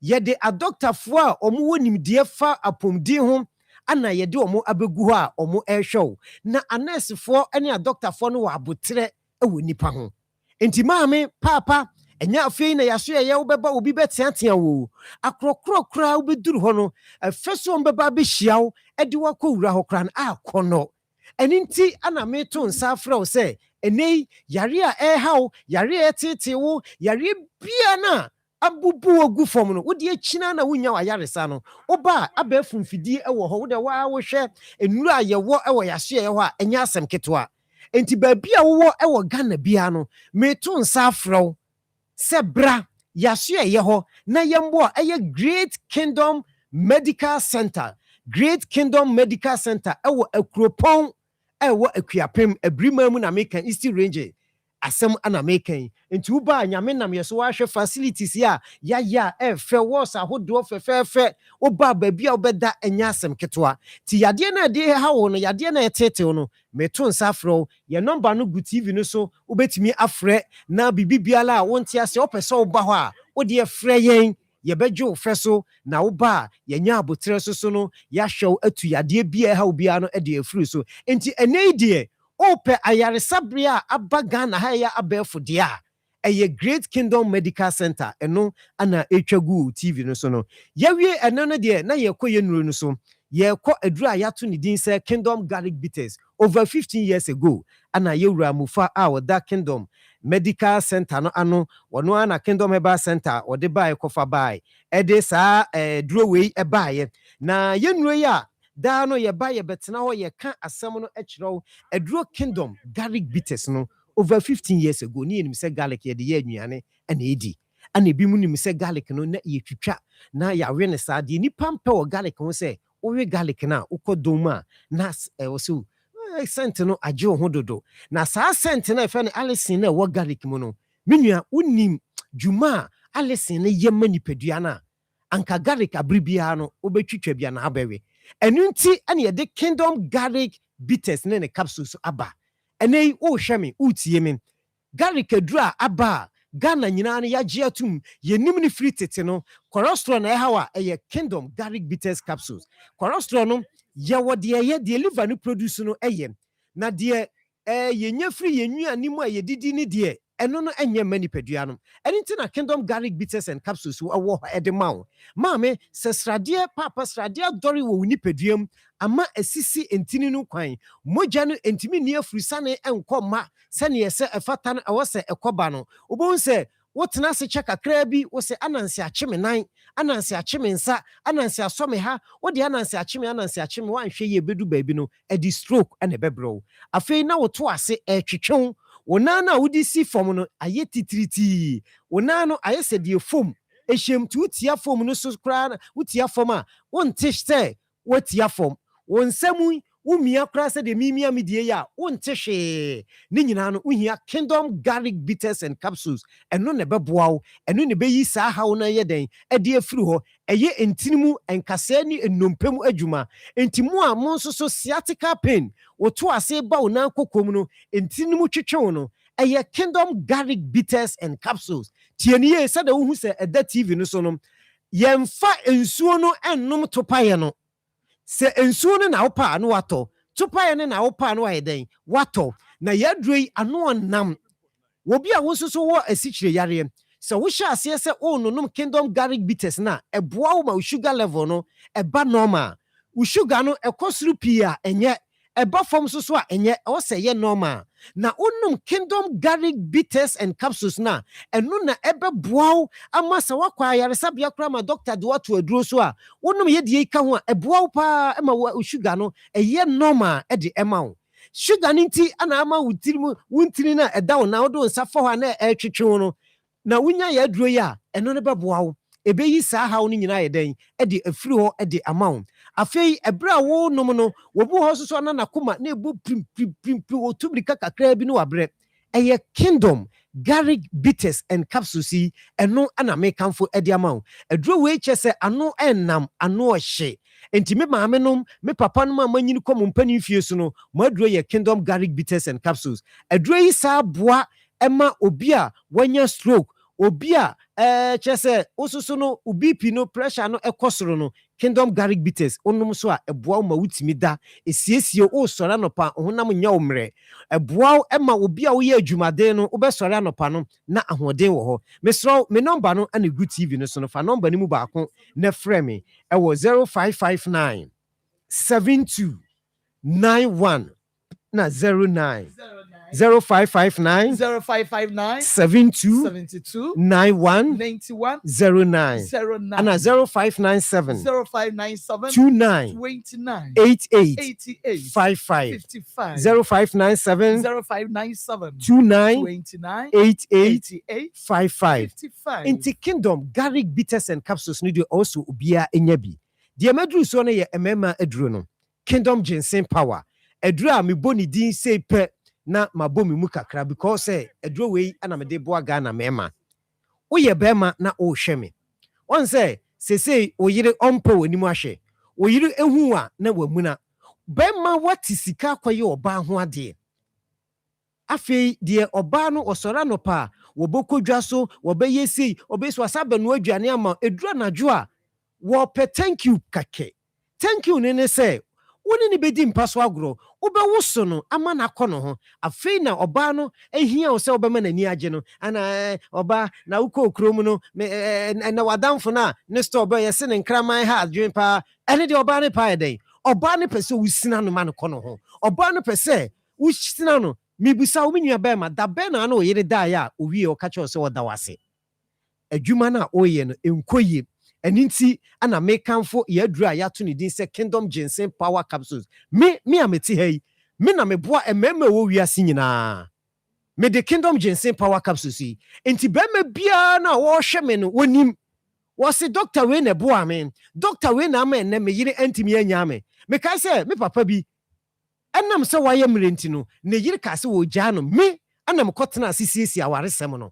ye de a doctor fo a omo wonimdie fa apomdi ho ana ye de omo abegu ho a omo ehwew na nurse fo ene a doctor fo no wa abotre ewo nipa ho enti maame papa enya afei na yaso ye wo beba obi beteatea wo akrokrokra wo beduru ho no afeso on beba be hyiaw ede wakowura ho kran akono eninti ana meto nsa afra wo se enei yare a haw yare tete wo yare bia na abubu ogu fom no wodi akina na wunya wa yaresa no oba abafum fidie ewo ho wode wa wo hwe enuru ayewo ewo yaso ye ho a enya asem ketwa enti ba bia wo ewo Ghana bia no meto nsa afra sebra yaso ye ho na yembo Great Kingdom Medical Center. Great Kingdom Medical Center ewo akropon ewo akuapem abrima mu na meka Eastern Range asem ana meka enti uba nyame nam yeso wa hwe facilities ya efe wos ahodo fefefe uba babia obeda enya asem ketwa ti yade na de hawo no yade na etete no meto nsafro ye number no gu TV no so ubetimi afre na bibibiala a wonte ase opese oba ho a wode efre yen ye bejo feso na uba ye nya abotre so no ya hwew atu yade bia ha obia no de afuru so enti enei de ope ayaresabria abaga na ha ya abefo de a Great Kingdom Medical Center eno ana etwagu TV no so no yewie eno no de na ye koye nuru no so ye ko adura yato ni din say Kingdom Garlic Bitters over 15 years ago ana yewura mufa a that Kingdom Medical Center no ano wono ana Kingdom Herbal Center ode bae kofa bae ede sa duro wei bae na ye nuru ya da no ye bae betena ho ye ka asem no ekiro aduro Kingdom Garlic Bitters no over 15 years ago ni enim say garlic ye de ye anuane ana edi ana bi mu nim say garlic no na ye twitwa na ya we ne sa de ni pampa wo garlic ho say wo we garlic na ukodom a na wo so scent no agye ho dodo na sa scent na efe ne alison na wo garlic mu no menua unim djuma alison ne ye manipadua na anka garlic abribia no obetwitwa bia na abewe enu nti ana ye de Kingdom Garlic Bitters ne capsules aba enei o hweme utie me garlic adura aba Ghana nyina na yagye atum yenim ni free tete no cholesterol na hawa Kingdom Garlic Bitters capsules cholesterol no ye wode ye de liver no produce no na de yenya free yenua ni mu a yedidi ni de ɛno no ɛnyɛ mma nipadua no ɛno nti na kingdom garlic bitters and capsules ɛwɔ hɔ ɛde ma wo maame sɛ sradeɛ papa sradeɛ dɔre wɔ wo nipadua mu ama asisi ntini no kwan mogya no ntimi nni afurusane ɛnkɔ mma sɛneɛ sɛ ɛfata no ɛwɔ sɛ ɛkɔba no wobɛhu sɛ wotena ase kyɛ kakraa bi wo sɛ ananse akye me nan ananse akye me nsa ananse asɔ me ha wode ananse akye me woanhwɛ yie bɛdu baabi no ɛde stroke ɛna ɛbɛbrɛ wo afei na woto ase ɛtwetwe wo nan no a wode si fam no ayɛ titiritii wo nan no ayɛ sɛ deɛ fam ɛhyɛm nti wotia fam no so koraa wotia fam a wonte sɛ wotia fam wo nsɛm womia koraa sɛ deɛ mimia medie yɛ a wonte hwee ne nyinaa no wohia kingdom garlic bitters and capsules ɛno na ɛbɛboa wo ɛno na ɛbɛyi saa haw no ɛyɛ dɛn ɛde afiri hɔ ɛyɛ ntinimu nkasɛɛ ne nnompa mu adwuma enti mu a mo nso so sciatica pain woto ase ba wo nan kɔkɔm no ntinimu twetwe wo no ɛyɛ kingdom garlic bitters and capsules tie ne yie sɛdeɛ wohu sɛ ɛda tv no so no yɛmfa nsuo no ɛnnom topaeɛ no sɛ nsuo no na wopaa no watɔ topaeɛ no na wopaa no ayɛ dɛn watɔ na yɛaduro yi ano ɔnam wɔbi a wo nso so wɔ asikyire yareɛ sɛ wohyɛ aseɛ sɛ wononom kingdom garlic bitters no a ɛboa wo ma wo sugar level no ɛba normal wo sugar no ɛkɔ soro pii a ɛnyɛ ɛba fam so so a ɛnyɛ ɛwɔ sɛ ɛyɛ normal na wonom kingdom garlic bitters and capsules na ɛno na ɛbɛboa wo ama sɛ woakɔ ayaresabea koraa ma doctor de wato aduro so a wonom yɛdeɛ ka ho a ɛboa wo paa ɛma wo sugar no ɛyɛ normal ɛde ɛma wo sugar no nti ana ama wo ntiri no a ɛda wo na wode wo nsa fa hɔ a na ɛtwetwe wo no na wonya yɛ aduro yi a ɛno no bɛboa wo ɛbɛyi saa haw no nyinaa yɛ dɛn ɛde afiri hɔ ɛde ama wo afei ɛberɛ a wonom no wɔbu hɔ so so ana nakoma na ɛbu pimpimpimpim wɔtumrika kakraa bi no wabrɛ ɛyɛ kingdom garlic bitters and capsules yi ɛno ana mekamfo ɛde ama wo aduro wei kyɛ sɛ ano ɛnnam ano ɔhye enti me maame nom me papa nom a manyini kɔ mo mpani fie so no mo aduro yɛ kingdom garlic bitters and capsules aduro yi saa boa ɛma obi a wanya stroke obi a kyɛ sɛ wososo no BP no pressure no ɛkɔ soro no kingdom garlic bitters onom so a ɛboa wo ma wotumi da esiesie wo sɔre anɔpa honam nya wo mmerɛ ɛboa wo ɛma obi a woyɛ adwumaden no wobɛsɔre anɔpa no na ahoɔden wɔ hɔ mesrɛ me number no ana gu TV no so no fa number no mu baako na frɛ me ɛwɔ 0559 72 91 na 09 0559 72 91 09 and 0597 29 88 55 0597 29 88 55 into kingdom garlic bitters and capsules need also ubia enyabi the medru so no ye emema edru no kingdom ginseng power edru a meboni din say pe na mabomi mu kakra because eduro wei ana me de boa Ghana mema woyɛ bɛma na o hwɛ me won say sesei oyire ompo wanimu ahwɛ oyire ehu a na wamuna bɛma wati sika kwaye oba ho ade afei de oba no osora no pa wobokodwa so wobɛyɛ sei obeso asaba no aduane ama eduro anadwo a wo pe thank you kake thank you ne say woni ni bedi mpaso agro wobɛwoso no ama na akɔ no ho afei na oba no ehia wo sɛ wobɛma nani agye no ana oba na wukɔ okrom no na wadamfo na ne store ba yɛ se ne nkraman ha adwen pa ɛne de oba ne pa ɛdɛn oba ne pɛ sɛ wusina no ma no kɔ no ho oba no pɛ sɛ wusina no mibusa wo menua bɛ ma da bɛ na o yere da ya o wie o ka kyerɛ sɛ woda wase adwuma na o yɛ no enkoye eninti ana mekanfo yaduru a yato ne din sɛ kingdom ginseng power capsules me ameti hai me na meboa emema wo wiase nyinaa me de kingdom ginseng power capsules yi enti bema bia na wo hwe me no wonim wo se doctor we na boa me doctor we na ma na me yire antimi anya me kai sɛ me papa bi enam sɛ wayɛ mrenti no ne yire ka sɛ wo gya no me anam kɔtena asisiesi awaresɛm no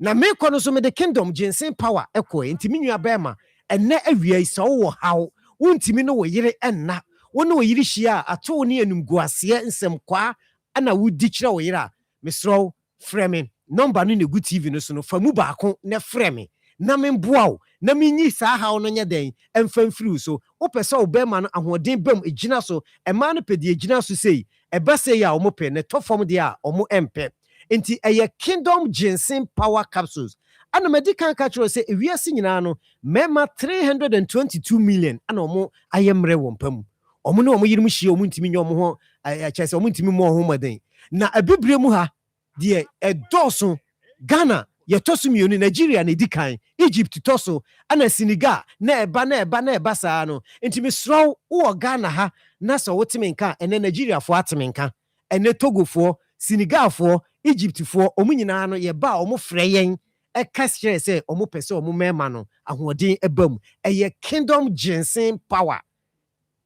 na me kono so me the kingdom ginseng power eko ntimi nua bema enne awia isa wo haw wontimi no wo yire enna wo no wo yire hia ato ne enumguase nsem kwa ana wo di kire wo yire mesro frame number no ne gu TV no so no famu baako ne frame na me mboa wo na me nyi saa haw no nya den emfa mfiri so wo pese wo bema no ahoden bam egina so ema no pedi egina so sei eba sei a wo mo pe ne tofom de a wo mo empe Enti Kingdom Ginseng Power Capsules. Ana medical catcher say ewiase nyina no mema 322 million ana omo ayemre wompam. Omo ne omo yirim hie omo ntimi nye omo ho chese omo ntimi mo ho maden. Na abibre mu ha de edoso Ghana yetoso mionu Nigeria na edikan Egypt toso ana Senegal na eba saa no. Enti mesro wo Ghana ha na so wotime nka ene Nigeria fo atime nka ene Togo fo Senegal fo Egypt fo omo nyina no ye ba omo frɛ yen kase say omo pese omo mema no ahoden ebam Kingdom Ginseng Power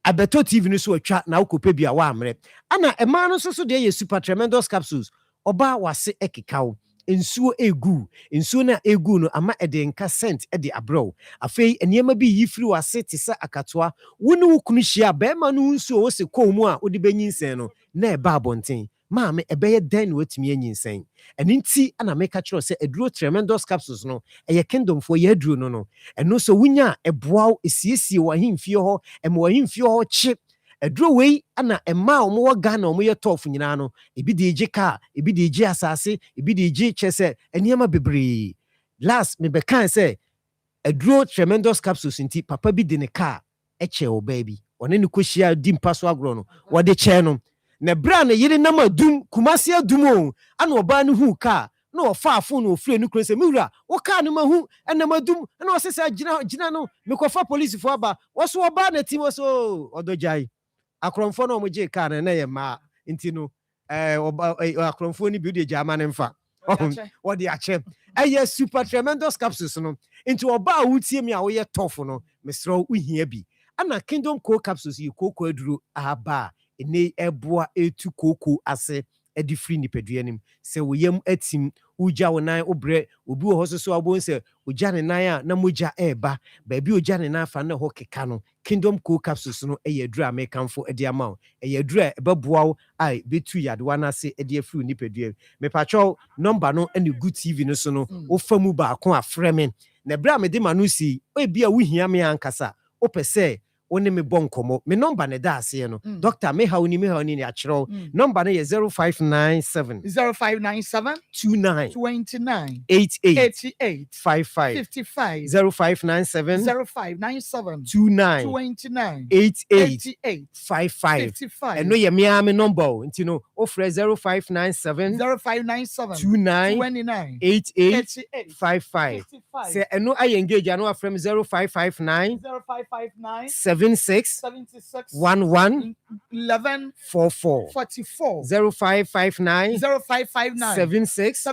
abeto TV no so atwa na wokope bia wa amre ana ema no so de ye super tremendous capsules oba wase ekekawo nsuo na egu no ama ede nka scent ede abrow afei eniema bi yifiri wase te sa akatoa wonu wukunu hia be ma no nsuo wo se komu a odi benyinsen no na eba abonten maame ebeye den no watimi anyinsen eni nti ana meka kiro se eduro tremendous capsules no Kingdom for ye eduro no eno so wunya eboaw esiesie wa himfie ho em wa himfie ho chi eduro wei ana ema omo wa Ghana omo ye tof nyina no ebi de ege ka ebi de ege asase ebi de ege chese eniema bebre last me be kan se eduro tremendous capsules nti papa bi de ne ka eche o baby one ne kohia di mpaso agro no wo de che no na bra na yiri nam adum kumase adum o ana oba ne hu ka na ofa afo na ofre no krese miwura wo ka no mahu enam adum na o sesa gina no mekofa police fo aba wo so oba na tim wo so odojai akromfo na omoje ka na ye ma nti no akromfo ni bi de jama ne mfa what the ache super tremendous capsules no into oba wutie mi a wo ye tough no mesro uhia bi ana Kingdom Co capsules yi koko aduro aba ene eboa etu koko ase edi free nipaduanim se woyam atim uja wonan obre obi wo hoso so abon se uja ne nan a na moja eba ba bi uja ne nan fa na ho keka no Kingdom Co capsules no aduro amekanfo edi ama aduro ebeboa wo ai betu yadewa na se edi free nipadua me pacho number no ene good TV no so no wo famu ba ko afremen na bra me de manu si obi a wo hia me ankasa opese one me bonkomo me number ne da ase no doctor me ha oni ni achiro number no ye 0597 29 88 55 0597 29 88 55 and no ye me am number nti no ofre 0597 29 88 55 say eno aye engage ano afrem 0559 76 11 44 0559 76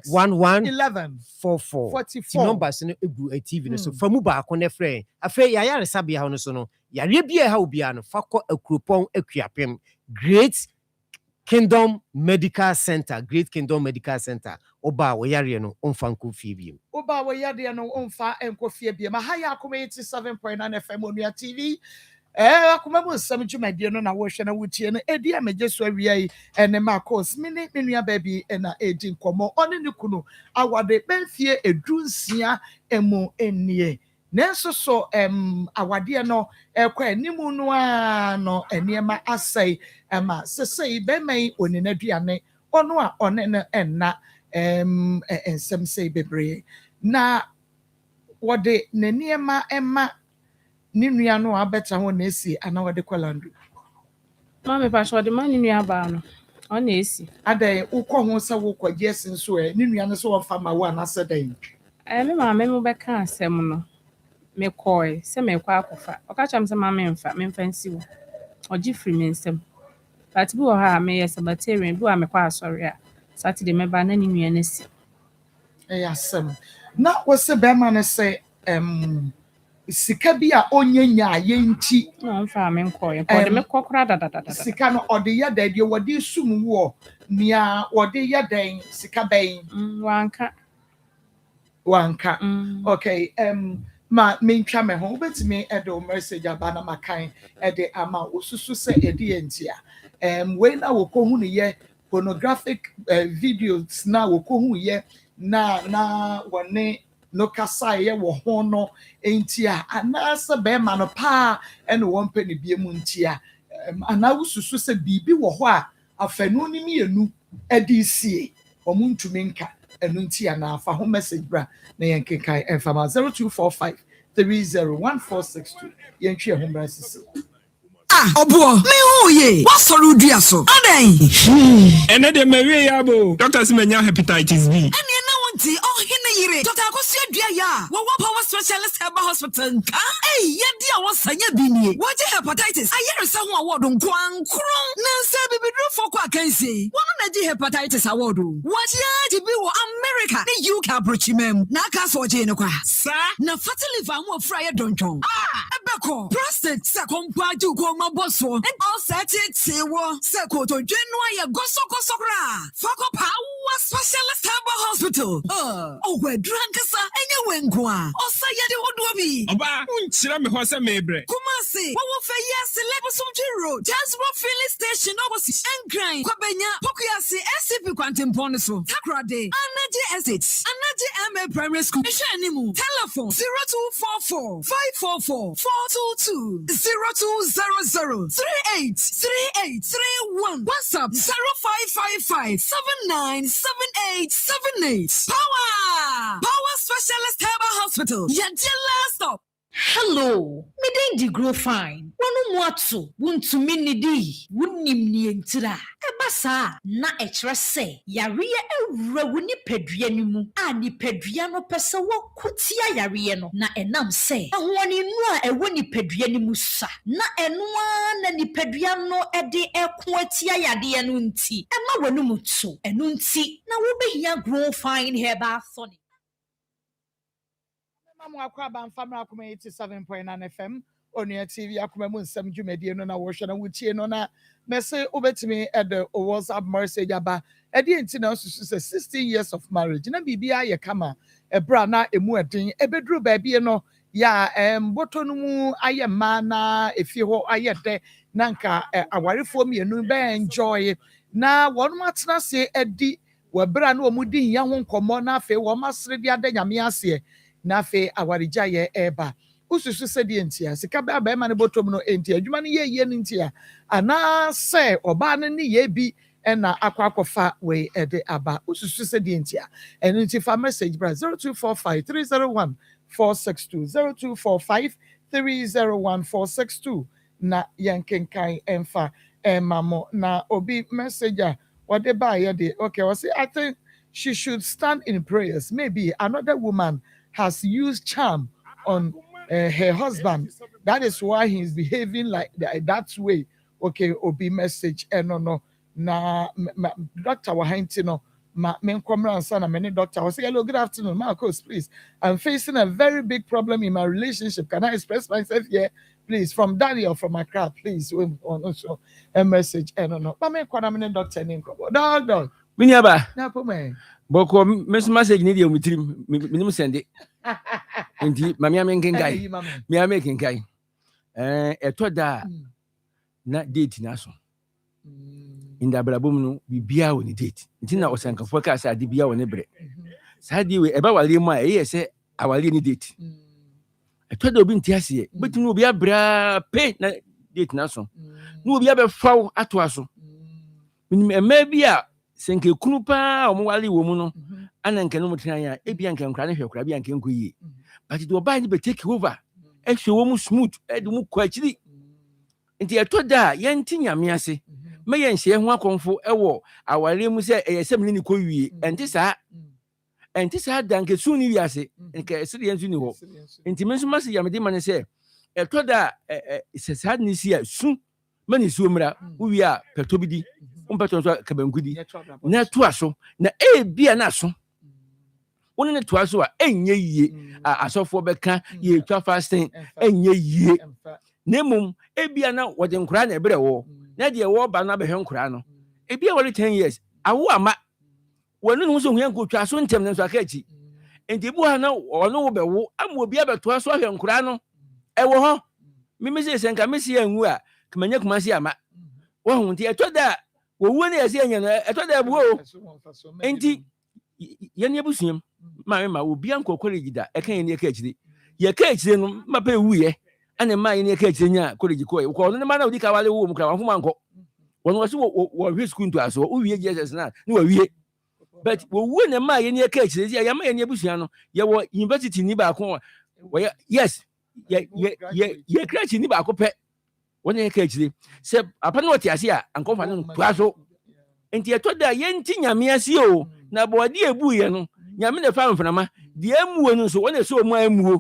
11 44 ti numbers no egu TV no so famu ba ko ne frɛ afei ya yare sabia no so no yare bia ha obia no fakɔ akropɔn akuapem Great Kingdom Medical Center oba wo yare no onfa nko fie biem oba wo yare no onfa enko fie biem ha ya Akoma 87.9 FM Onua TV Akoma mu Nsem dwumadie no na wo hwe na wutie no edi amegye so awia yi ene ma course mini menua baby na edi nkomo one ne kunu awade benfie edunsia emu enie nenso so awade no ekwa animu no a no eniema asai ma sesei be mai oninaduane ono a one no enna Nsem sei bebre na wode neniema emma ni nua no abeta ho na esi ana wode kwalandu ma me pa so de ma ni nua ba no o na esi adai ukọ ho se wo kwaje esen so ni nua no so wonfa ma wo ana sedan me ma me mu be ka asem no me koi se me kwa akofa o ka cham se ma me mfa nsi wo oji free me nsem but bi wo ha me yes bacterium bi wa me kwa asori a Saturday me ba na ni nua na si asem na wo se be ma ne se sika bi a onyenya ye nti no mfa me nkɔ de me kokora dadadada sika no ode ya da die wode sum wo nia wode ya dan sika bɛn wanka okay ma mentwa me ho betimi edo message aba na makan ede ama osusu se ede entia we na wo ko hu ne ye pornographic videos na wo ko hu ye na wone no kasa ye wo ho no entia anasa be ma no pa ene won pe ne bie mu ntia ana wususu se bibi wo ho a afanu ni mienu edi sie ɔmo ntumi nka ɛno nti ana afa ho message bra na yɛn kenkan ɛmfama 0245 301462 yɛntwi ɛho mbra sisi. Obo, me who ye? What sorrow do you so? And then Maria Yabo, doctors may have hepatitis B. And you know what? Oh, here, Dr. Akosia Dia. What power specialist have a hospital? Hey, yeah, dear, what's a yabini? What hepatitis? I hear someone award on Kwang Kron. Nancy, baby, for Quakency. One of the hepatitis award. What ya to be America? The UK approach him. Naka for Janoka. Sir, na fatally found more fryer don't you? Ebeko, prostate, second part to go my boss and all set it. Say, what? Seko to January, go so gra. Foko power specialist have a hospital. Oh, we're drunk, sir, and you went go. Oh, say, you don't me. Oba, Unchira me was a mebre. Kumasi, what will say yes, Lebosum Jiro, Jasper filling station overseas and grind. Kwabenya, Pokiasi, SCP Quantum Ponaso, Takrade, Anaji Assets, Anaji MA Primary School, Shanimu, telephone 0244 544 422 0200 383831, WhatsApp 0555 797878. Power Specialist Herbal Hospital, Yajela Stop. Hello, me dey grow fine. Wonu muatu, wuntu minidi, wunim ni entira. Ebasa na echre se, yariye ewura wuni pedua ni mu. A ni pedua no pese wo kutia yariye no. Na enam se, ahwani nu a ewo ni pedua ni mu sa. Na enua na ni pedua no ede eko atia yade no nti. Ema wonu mutu, enu nti na wo behia grow fine herbal tonic. Mamu akwaba mfamra akoma 87.9 FM Onia TV akoma mu nsem dwumedie no na wo hwe na wutie no na mese obetimi at the WhatsApp message aba edi enti na susu se 16 years of marriage na bibia ye kama ebra na emu eden ebeduru ba bie no ya boto no mu aye ma na efie ho aye de na nka awarefo mienu be enjoy na wonu atena se edi wabra na omudi ya ho nkomo na afi wo masre dia de nyame ase na fe awarija ye eba ususu se di entia sika ba ba ma ne botom no entia adwuma ne ye ntia ana se oba ne ne ye bi na akwakofa we ede aba ususu se di entia enu nti fa message bra 0245 301 462 0245 301 462 na yankenkai emfa mamo na obi messenger what they buy ye okay I say I think she should stand in prayers. Maybe another woman has used charm on her husband. That is why he is behaving like that way. Okay, obi message no na Dr. Wahintino ma menkomra sana many doctor. I say hello, good afternoon, Marcos, please. I'm facing a very big problem in my relationship. Can I express myself here, please? From Daniel from Accra, please. Also a message no. But me kwa na many doctor name dog. Minyaba. Na po me. Boko message ni dia mutirim minimum sende. Nti mami amenkenkai. Mi amenkenkai. Etoda na date na so. Inda brabom no bibia woni date. Nti na osankafo ka sa de bia woni bre. Sa de we eba wale mu a eye se awale ni date. Etoda obi nti ase. Betinu obi abra pe na date na so. No obi abefaw ato aso. Minim ema bia senke kunu pa omo wale wo mu no ananke no mutran ya ebia nka nkra ne hwekra bia nka nkoyi but the oba ni be take over ehwe wo mu smooth edi mu kwachiri nti etoda ye nti nyame ase me ye nhye ho akonfo ewo awale mu se eyesem ni ko wie enti sa danke su ni wiase nka esiri yensu ni ho nti me nso mase yamede mane se etoda se sad ni si su mani su mra wi a petobidi umpeto so kabangudi na to aso na bia na aso woni ne to aso a enye yie asofo beka ye twa fasting enye yie nemum bia na wode nkura na ebre wo na de wo ba na behwe nkura no bia wori 10 years awo ama wonu no so hwan ko twa aso ntem ne so akachi enti bu ha na ono wo bewo ama obi abeto aso ahwe nkura no ewo ho mimese senka mesi anwu a kmanya kumasi ama wo hu nti etoda wo woni ese anya no etoda buo enti yene abusuam ma obi anko college da eka yene eka achire ye ka achire no mapa ewuye ane ma yene eka achire nya college ko no ma na odi ka wale wo mu kra wa homa anko wono wase wo hwe school to aso wo wie Jesus na ni wa wie but we win a ma any case, Yama and Yabusiano, your university Nibako. Yes, ye crash in Nibako pet. One year cage, say, upon what you see, and confident Plazo. And you told that Yentin Yamiasio, now boy, dear Buyano, Yamina found from Nama, the M1 so when I saw my moo.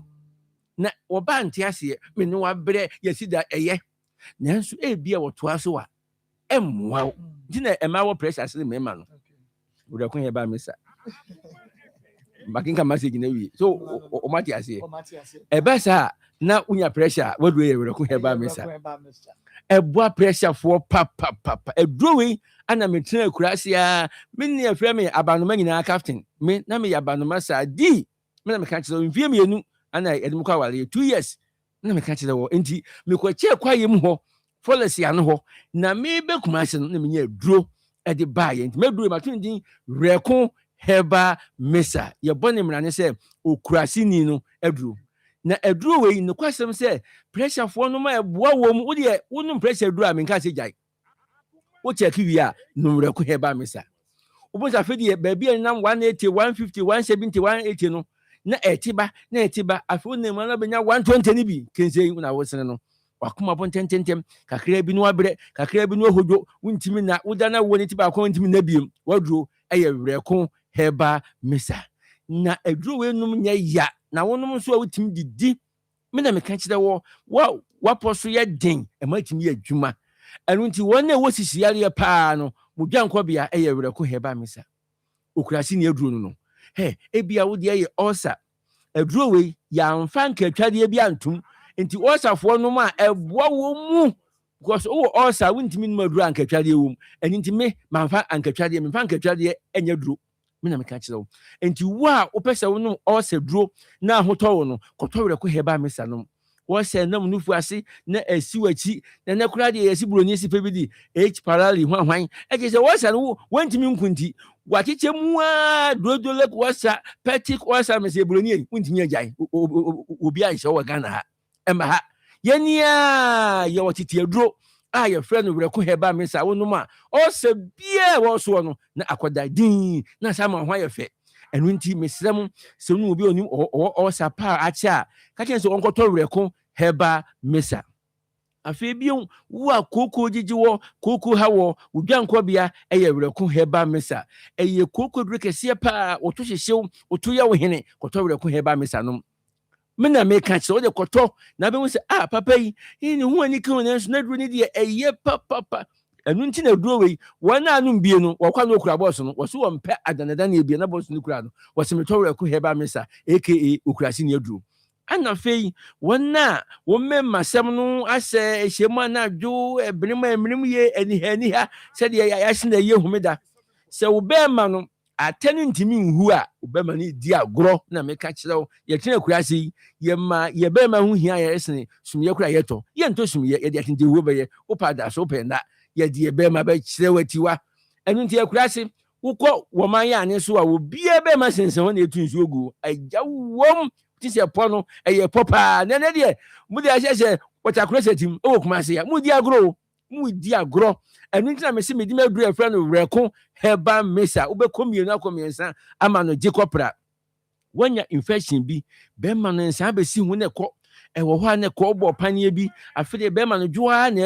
Na oba ntiase me no abre yesi da eye nanso e bia wo to aso a emwa dina ema wo pressure se me ma no wo da kun ye ba me sa makinka message na wi so o mati ase e ba sa na unya pressure wo do ye wo da kun ye ba me sa e boa pressure for papa e drawing ana me tena kurase a me ne afre me abanoma nyina captain me na me abanoma sa di me na me kan chiro mfie mienu ana edimukwa wale 2 years na me ka kire wo enti me kwa che kwa yem ho policy ano ho na me be kumase no na me nya duro e de ba ye enti me duro ma tun din reko heba mesa ye bone mrane se okurasi ni no aduro na aduro we no kwasem se pressure fo no ma eboa wo mu wo de wonum pressure duro a me ka se jai wo check wi a no reko heba mesa obosa fe de ba bia nam 180 150 170 180 no na etiba afu ne ma na benya 120 ni bi kense na wosene no wakoma bon tententem kakra bi no abre kakra bi no hojo wuntimi na udana woni tiba akon wuntimi na biem waduro eye wereko heba mesa na aduro we num nya ya na wonum so a wutimi didi me na me ka kire wo wa poso ye den e ma timi adwuma anu nti wona wo sisiare pa no mudwanko bia eye wereko heba mesa okurasi ni aduro no ebia wo de ye osa aduro we ya mfa nkatwade bia ntum enti osafo no ma eboa wo mu because osa wuntimi no aduro ankatwade wo mu eni nti me manfa ankatwade me mfa ankatwade enya duro me na me ka kire wo enti wo a opese wo no osa duro na ahoto wo no kotowre ko heba mesa no wo se nam nufu ase na asiwachi na nakura de yesi broni si pebidi parali hwan eje se wo se no wuntimi nkunti wachiche mua drodole kwasa petik kwasa mese broni wuntimi ajai obi an show Ghana ha ema ha yenia ye watiti aduro a ye friend no wereko heba mesa wonum a o se bia wo so no na akoda din na sama hwan ye fe enu nti mesrem se nu obi onim o sapa acha ka chen se onkoto wereko heba mesa afi biun wa koko jijiwo koko hawo udwanko bia eye wereko heba mesa eye koko dure kese pa oto hyehyew oto ya wo hene koto wereko heba mesa no mena me ka che o de koto na be wo se papa yi ni hu ani kan na so na duro ni de eye papa enu nti na duro we wana anu mbie no wakwa no okura boss no wo so wo mpe adanada na ebie na boss no kura no wo se meto wereko heba mesa aka okurasi ni aduro ana fei wona wo memma sem no ase ehemu na dwo ebinim ye eni ha se de ya se na ye humida se wo bema no atenu ntimi nhu a wo bema ni di agro na me ka kire wo ye tena kurase ye ma ye bema hu hia ye sene sumye kura ye to ye nto sumye ye de atinde wo be ye wo pada so penda ye de bema ba kire watiwa enu nti ye kurase wo wo man ya ne so a wo bie bema sensen wo na etu nsu ogu ajawom tise pono eye popa na de mu de ahye watakura setim o kuma se ya mu di agro enu ntina me se me di me duru e friend wereko heba mesa wo be komienu akomiensa ama no jekopra wanya infection bi be ma no nsa be si hu ne ko e wo ho ne ko obo panye bi afede be ma no dwoa na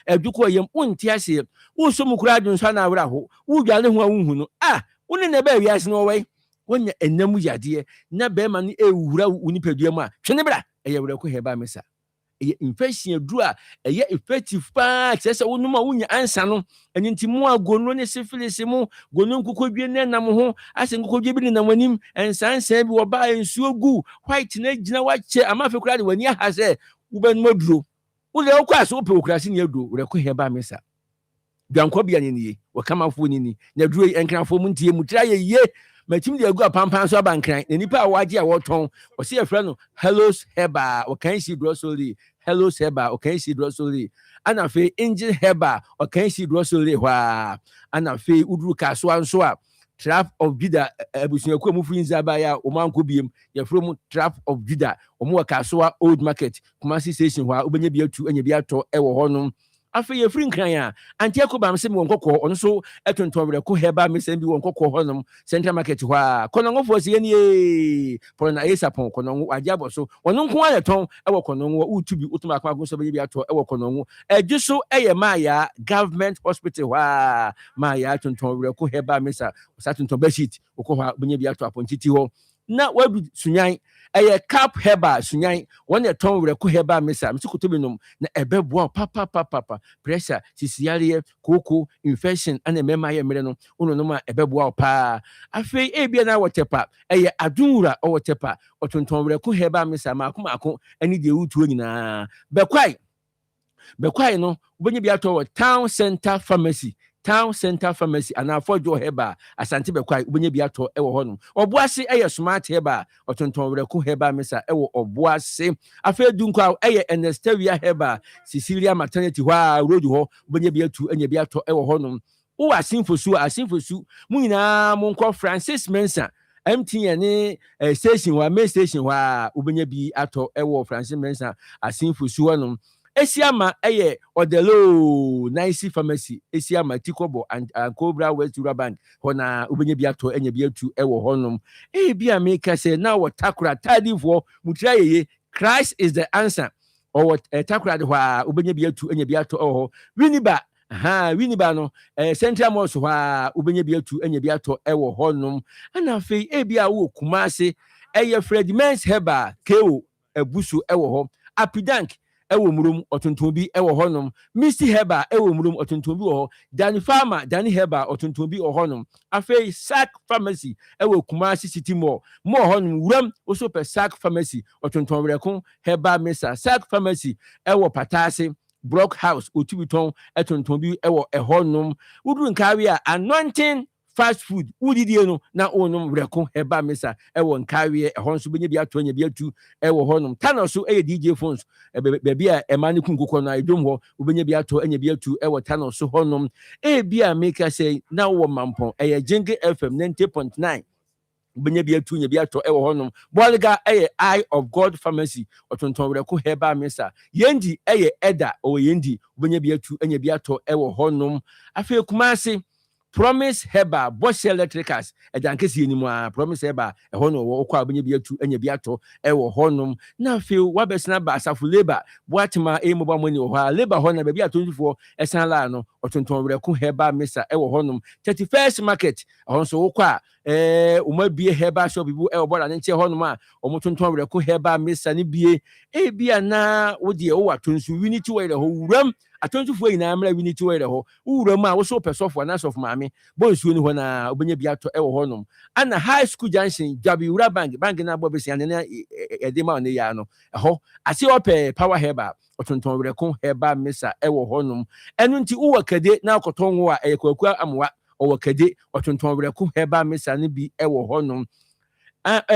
adwuko yem unti ase wo so mu kura adun so na awra ho wo dwale ho awuhu no woni ne ba wiase no we wonya enam yade na be ma no ewura unipadua mu a twene bra eye wereko heba mesa eye infection duru a eye effective pa kese wonum a wonya ansa no eninti mu agono ne syphilis mu gono nkokodwie ne nam ho ase nkokodwie bi ne nam anim ensansa bi wo ba ensuo gu white na gina wache amafe kura de wani ha se wobanu duro wo le okwa so pe okurase ne aduro wereko heba mesa dwanko bia ne nie wakamafo ni na duro enkrafo mu ntie mu tra ye matim de agu apampan so abankran na nipa awaje a woton o se efra no hello heba o kan si drosoli hello heba o kan si drosoli ana fe angel heba o kan si drosoli hwa ana fe uduru kaso anso a trap of judah abusuaku mu finza ba ya o manko biem ya from trap of judah o mu kaso old market Kumasi station hwa obenya bi atu anya bi ato e wo honom After your free crying, and Yakobam Sim won't go on so at Tonto Heba Miss and be won't go honum, Central Market. Konongo was any for an Aesapon, Konongo, Ajabo, so one on quiet tongue, our Konongo, to be Utamaco, so maybe at our Konongo, a just so a Maya government hospital, Maya Tonto Heba Missa, Saturn to Beshit, Okoha, Bunyabia to Apontito. Na wabi sunyai cap heba sunyai one a ton reku heba mesa msukutubinum na ebeboa papa pressure sisiare koko infection and mema ye mere no uno no ma ebeboa pa afei ebia na wotepa adunura o wotepa otonton reku heba mesa maako ani de utuo nyina bekwai no obenye bia to town center pharmacy and afọjo heba asante bekwai obenye bia to ewo honum oboase smart heba otonton reku heba mesa ewo oboase afa dunkwa Anastasia heba Cecilia maternity hwa road ho obenye bia tu enye bia to ewo honum wo asinfosu mu nyina mo nkọ Francis Mensa MTN station wa main station wa obenye bi ato ewo Francis Mensa asinfosu honum Esiama Odelo Nice Pharmacy Esiama Tikobo and Cobra West Bank hona ubenye biato enye biatu ewo honum bia make say now what takura tadi for mutraye Christ is the answer or what takura de wa ubenye biatu enye biato ewo winiba no Central Mosque wa ubenye biatu enye biato ewo honum ana fe bia wo Kumase Fred Mens Heba Keo ebusu ewo ho Apidank ewo murum otonton bi ewo honum Misty Heba ewo murum otonton bi wo ho Dani Heba otonton bi wo honum afei Sack Pharmacy ewo Kumasi City Mall mo honum wuram oso pe Sack Pharmacy otonton rekon Heba Mesa Sack Pharmacy ewo Patase Brock House otubiton etonton bi ewo ehonum wudu nkawe a Anointing fast food udidie no na onum reko heba mesa ewo nkawe ehonso benye bia to anya bia tu ewo honum tano so DJ phones bebia emani kunkoko na idom ho ubenye bia to anya bia tu ewo tano so honum bia make say na wo mampon Jingle FM 90.9 ubenye bia tu anya bia to ewo honum Bolga Eye of God Pharmacy otonton reko heba mesa yendi Eda o yendi ubenye bia tu anya bia to ewo honum afi Kumase Promise Heba Bosch Electricals edankesi enimu Promise Heba ehono wo kwa benye biatu enya biato ewo honum na feel wabesna ba asafu labor boatima mobile money wo ha labor hona be biato ndifo esan la no otonton reku Heba Mesa ewo honum 31st market ehonso wo kwa umabie Heba shop bibu ewo bola nche honum a omotonton reku Heba Mesa ni bie bia na wo de wo atonsu unity we ho wuram atontufu ina amra unity we ho wuram a wo so pesofo na sof maame bonsuo ni ho na obenye biato ewo honum ana high school junction Jabiura bank na bobesi anene edema ne ya no eho ase ope power Heba otonton reku Heba Mesa ewo honum enu nti uwa kade na akoton wo a ekwaku amwa owo kade otonton reku Heba Mesa ne bi ewo honum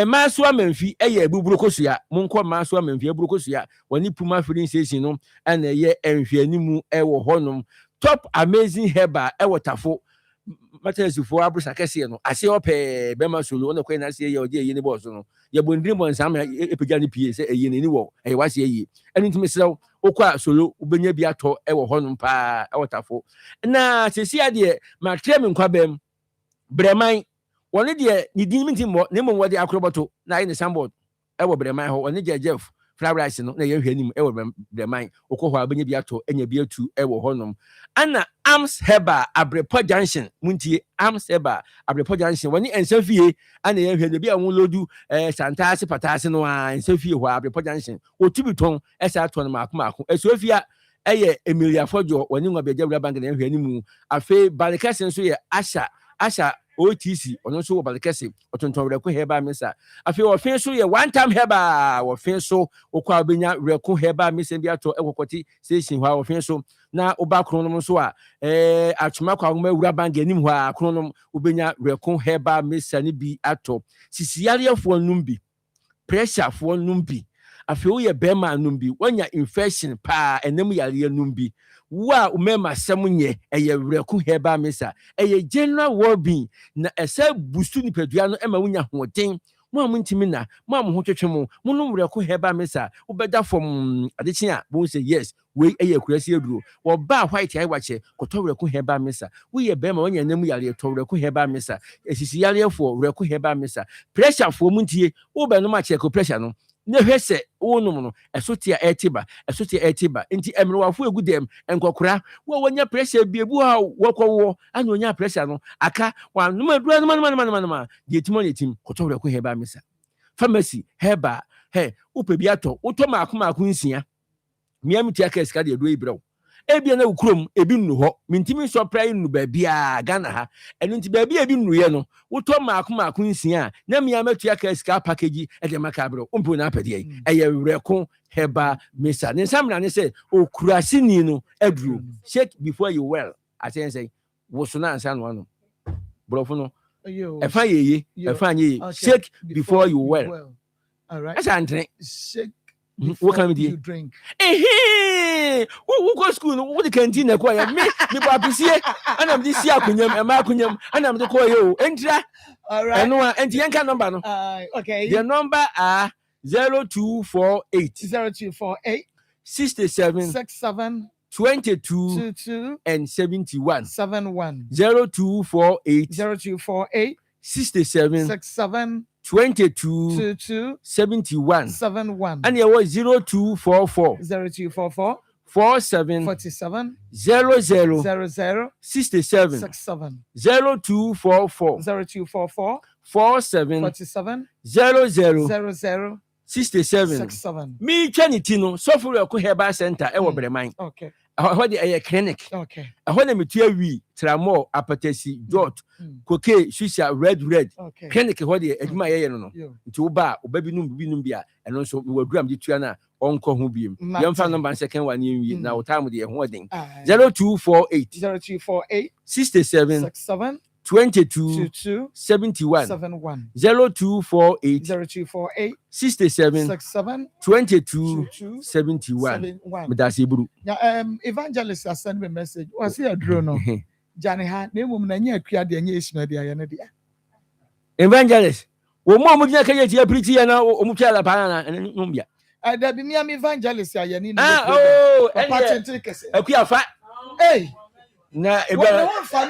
maso amamfi ebuburu kosua monko maso amamfi ebuburu kosua woni puma filling station no ana enhwanimu ewo honum top amazing Heba ewo tafo matensi fo abrusa kese no ase ope bema solo na kwena ase ye ode ye ni boss no ye bondiri mo nsam epega ni pie se eye ni wo wase ye eni ntimi sew okwa solo ubenya bi ato ewo honum pa ewo tafo na sesi ade ma trem nkwa bem breman woni de ni din minti mo ne mo wode akrobato na ye ne sambod ewo breman ho woni je Jeff Flowers no na ye hwanim ewo breman okoho abenya bi ato enya bi atu ewo honum ana Arms Heba Abrepo Junction muntie Arms Heba Abrepo Junction woni ensafie ana ye hwede bi anwo lodu santase patase no a ensafie ho Abrepo Junction otubiton esa ato no maako esofia Emilia Fojo woni ngwabeja bank na hwanimu afi balikase nso ye Asha OTC ono so obalekese otonton reku Heba Mesa afi ofin so ye one time Heba ofin so okwa obenya reku Heba Mesa bi ato ekokoti station hwa ofin so na oba kronom so a atuma kwa ngoma wura bank anim hwa kronom obenya reku Heba Mesa ni bi ato sisiarefo numbi pressure fo numbi afi wo ye bema numbi wanya infection pa enam yare numbi wa umema semunye reku Heba Mesa general well-being na ese boost ni pedua no ema wunya hoden mo ntimi na mo ho twetwe mo no wure ko heba mesa ubeda from adechi a bo say yes we eye kurasi eduro wo ba white ai wache koto wure ko heba mesa we ye be ma wonya nam yare to wure ko heba mesa esisi yare fo wure ko heba mesa pressure fo mu ntie wo be no ma check pressure no ne hwese wo no no esotia etiba nti emre wafo egu dem enkokora wo wonya pressure bi ebu ha wo anya onya pressure no aka wa no ma dura no ma de tim koto wure ko heba mesa pharmacy heba upe bi ato uto maako nsia miam tia ka sika de do ibrew ebia na ukrom ebi nnu ho mintimi so pray nnu ba bia Ghana ha eno nti ba bia ebi nnu ye no uto maako nsia na miam atua ka sika package e de maka brew umpo na apede yi eye wreko heba mesa ne samra ne say okurasi ni no aduru shake before you well I say wo so na ansa no ano brofo no efa yeye shake before you well. All right. That's Andre. Shake what can you drink? Who go school? What the canteen? Me papisie. And I'm this year kunyam, and makunyam, and I'm the koyo. Entra. All right. I know. And the yanka number no. Okay. The number are 0248 0248 67 67 22 22 and 71 71 0248 0248 67 67 22 22 71 71 and there was 0244 0244 47 47 00 00 67 67 0244 0244 47 47 00 00 67 67 me twanity no software ko herbal center e wo breman okay how the clinic okay how na metua wi tramol apatesi dot cocaine shisha red okay clinic how the aduma ye no nti wo ba obabi num bia eno nso we waduram de tua na onko ho biem yemfa number second one yin na wo time de ho den 0248 0248 67 67 22 71 0248 0248 67 67 22 71 medase buru evangelist send me message was here drone Jani ha na emum na nya akua de anya esuna de aye ne de evangelist wo mo gina kaye ti preach ya na o mu twa pa na no bia da bi mi am evangelist aye ni papa tentri kese akua fa na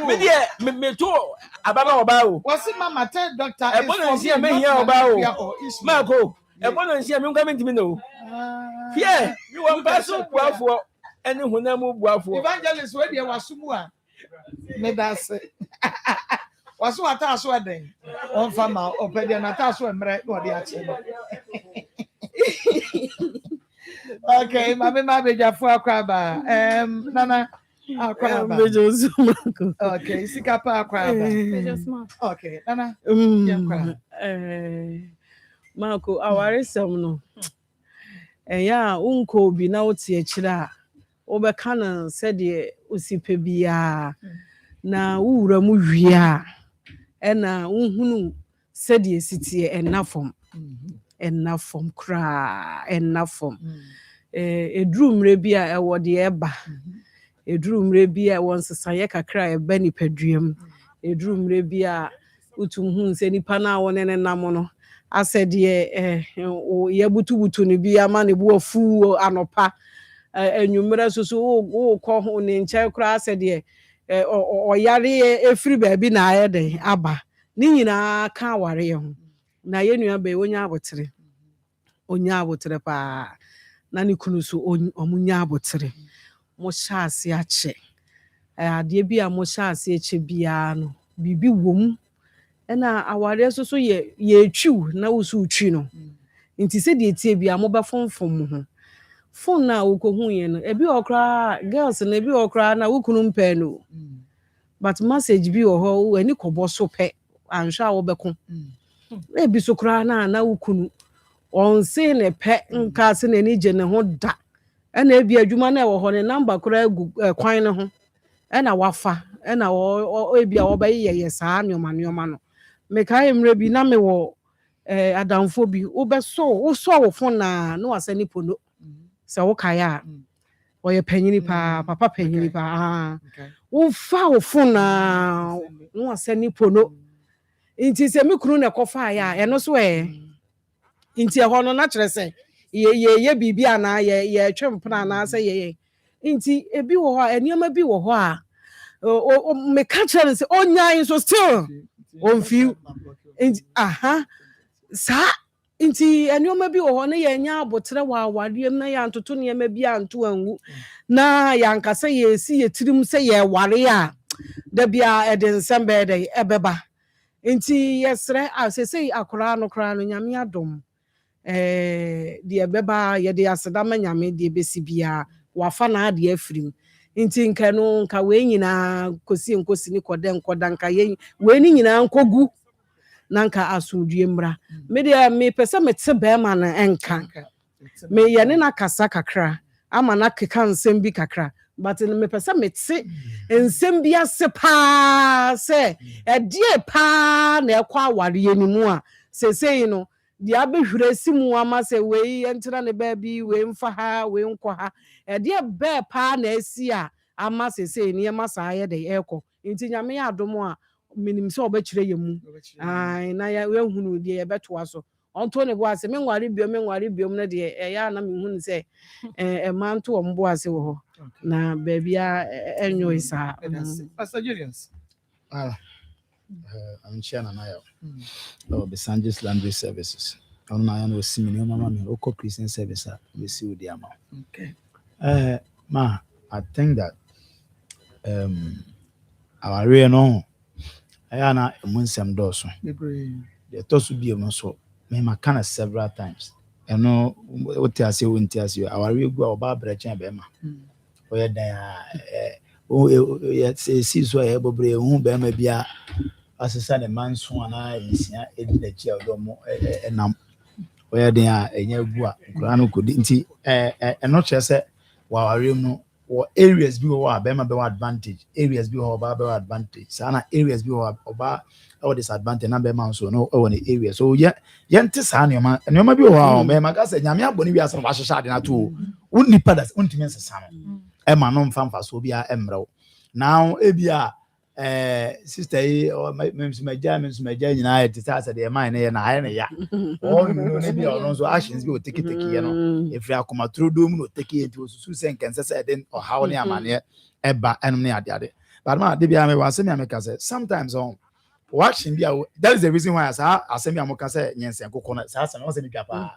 me de me to ababa oba o wasi mama tell doctor e bono nsia me hia oba o mako e bono nsia me nka me ntimi no here you want paso buafo ene hunamu buafo evangelist we de wasumu a me da se wasu ata so eden on fama opede na ata so emre no de ache no okay mama ma bejafo akwaba nana akwaba okay sikapa akwaba okay nana Marco awaresem no ya unko bi na wote akira obeka na sede osipe bia na wura mu hwia na unhunu sede sitie enafom kra enafom edrumre bia ewo de eba edrumre bia won sesaye kakra eba nipaduam edrumre bia utumhu se nipa na won ne nam no asede ye butu ne bia ma ne bo afu anopa enwumre soso wo ko ho ne nche kra asede oyare efiri ba bi na ayede aba ni nyina ka aware ho na ye nua ba onya abotre pa na ne kunu so omunya abotre mo shaase ache ade bia mo shaase ache bia no bibi wom na aware soso ye twiw na wusu twi no nti se de tie bia mo ba fonfom ho phone na wokohu ye no ebi okra girls na ebi okra na wokunu mpe no but message bi ho ani kobo so pe anhwa wo beko ebi so kra na wokunu on se ne pe nka se na ni je ne ho da na ebi adwuma na wo ho ne number kra kwan ne ho na wafa na ebi a wo ba ye saa nyoma no me kai mre bi na me wo adamfo bi wo be so wo phone na wasani pono se wo kaya oye panyini pa papa panyini pa wo fa wo phone na wasani pono Inti se me kunu na kofa ya eno so inti e ho no na kire se ye bibi ana ye twempna na se ye inti ebi wo ho enioma bi wo ho a me ka kire se onyan so still on feel inti sa inti enioma bi wo ho na ye nya abotre wa aware na ya ntoto ne ma bi anto anwu na ya nkasa ye si ye tirim se ye ware a da bia e de nsem be de ebeba inti yesre asese akora no nyame adom de beba ye de aseda ma nyame de besi bia wafa na ade afirim inti nka no nka we nyina kosi ni koda nka ye we ni nyina nkogu na nka asomdue mbra me de me pese mete be ma na enka me ye ne na kasa kakra ama na keka nsem bi kakra but me pese mete nsem bi ase pa se die pa na ekwa aware ni mu a sesei no dia behwure simu ama se we entra ne ba bi we mfa ha we nkọ ha die be pa na asi a ama sesei ne ma sa ye de ekọ nti nyame ya adom a minim se obekire ye mu ai na ya we hunu de ye beto aso onto ne bo ase me nware biom na de ya na me hunu se ma nto ombo ase wo ho na ba bia enyo isa Pastor Julius I'm Chana Nayo. Oh, the Sanjis Laundry Services. On my own was similar mama Oko Christian service we see with the amount. Okay. Ma, I think that our real no Ayana Nsem Dawson. The toss would be a muscle. Me kind of several times. And no what I say won't tell you our real go about Breccia Bema. Where they see so I have a brave whom Bema be as a son, a man's one eye is in the chair of the where they are a year Grano couldn't see and not just say, while I know or areas be over Bema advantage, areas be over advantage, Sana areas be over or disadvantage, number man so no over the area. So, yeah, Yantis Hanima, and you may be wow, Bema said, Yamia Bonivia, some Washer shot in a two, wouldn't be padas, wouldn't mean some. Emma non fan for Sobia Emerald. Now, Ebia. Sister or my Germans, my United starts at the mine and I ya. Or maybe also actions go take it, if you come through doom, no take it to Susan can say then or how near man Ebba and near the other. But my Debia was semi sometimes on watching that is the reason why I send me a mocasa, yes, and coconut sass and also in Japa.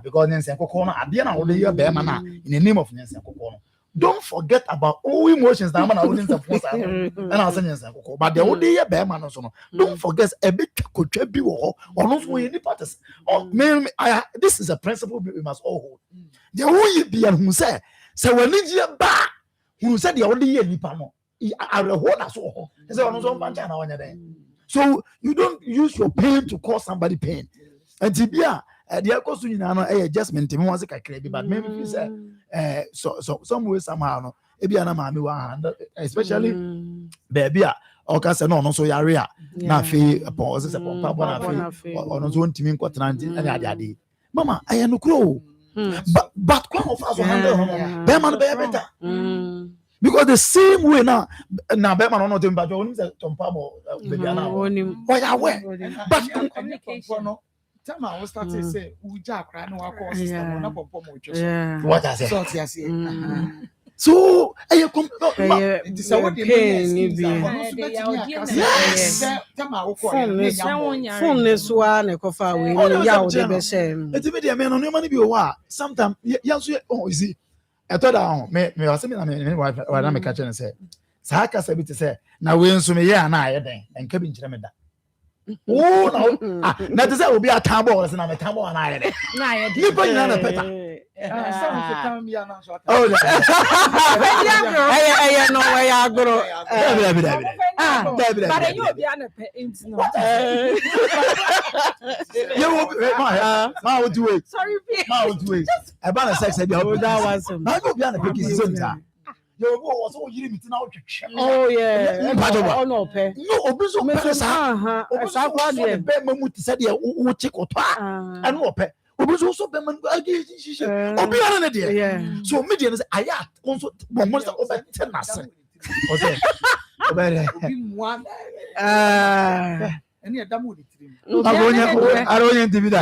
Because Nancy Coconut, I didn't know your bear mana in the name of Nancy Coconut. Don't forget about all emotions that man are support and I'll send you but the only bear man also. Don't forget a bit could be or not for any parties. Oh, this is a principle we must all hold. The only be and who say, so when you back, who said the only year Nipano, I will hold us all. So you don't use your pain to cause somebody pain. And Tibia. The cost you know adjustment to was a crazy, but maybe you say so some way somehow no ebiana mami wa especially baby or case no so yarea na fe pause se pompa na fe ono so ntimi nkotena na ade mama I no crow but come of us handle be man be better because the same way now be man no dem ba jo oni se tompa bo baby na o ya we but communication time I was starting to say, "Uja cry no akọ system na pompo mo just." What I say? So, I come. It is what the pain be. Phone this one, a coffee we ya the best. It's media man on your money be wa. Sometimes, yes, oh, is it? I thought me was saying, I am catching and say, Saka said to say, now we so me ya na then and cabin chemeda. Oh no! That is will be a tambo as a tambo and I. You put another better. Oh, I know where I go. But you be on you will be my do it. Sorry, my do it. About a sex, I that was I go be on a picking. Oh yeah. Oh no, pay. No, obiso pay sa. Obiso de be mamu ti se de wo chikoto a. Anu ope. Obiso so be man agi shishe. Obi ara na de. So me de say aya konso bo mo say obe tenase. Okay. Obe. Obi muan. ɛne ɛda mu di tiri aronye ntibi da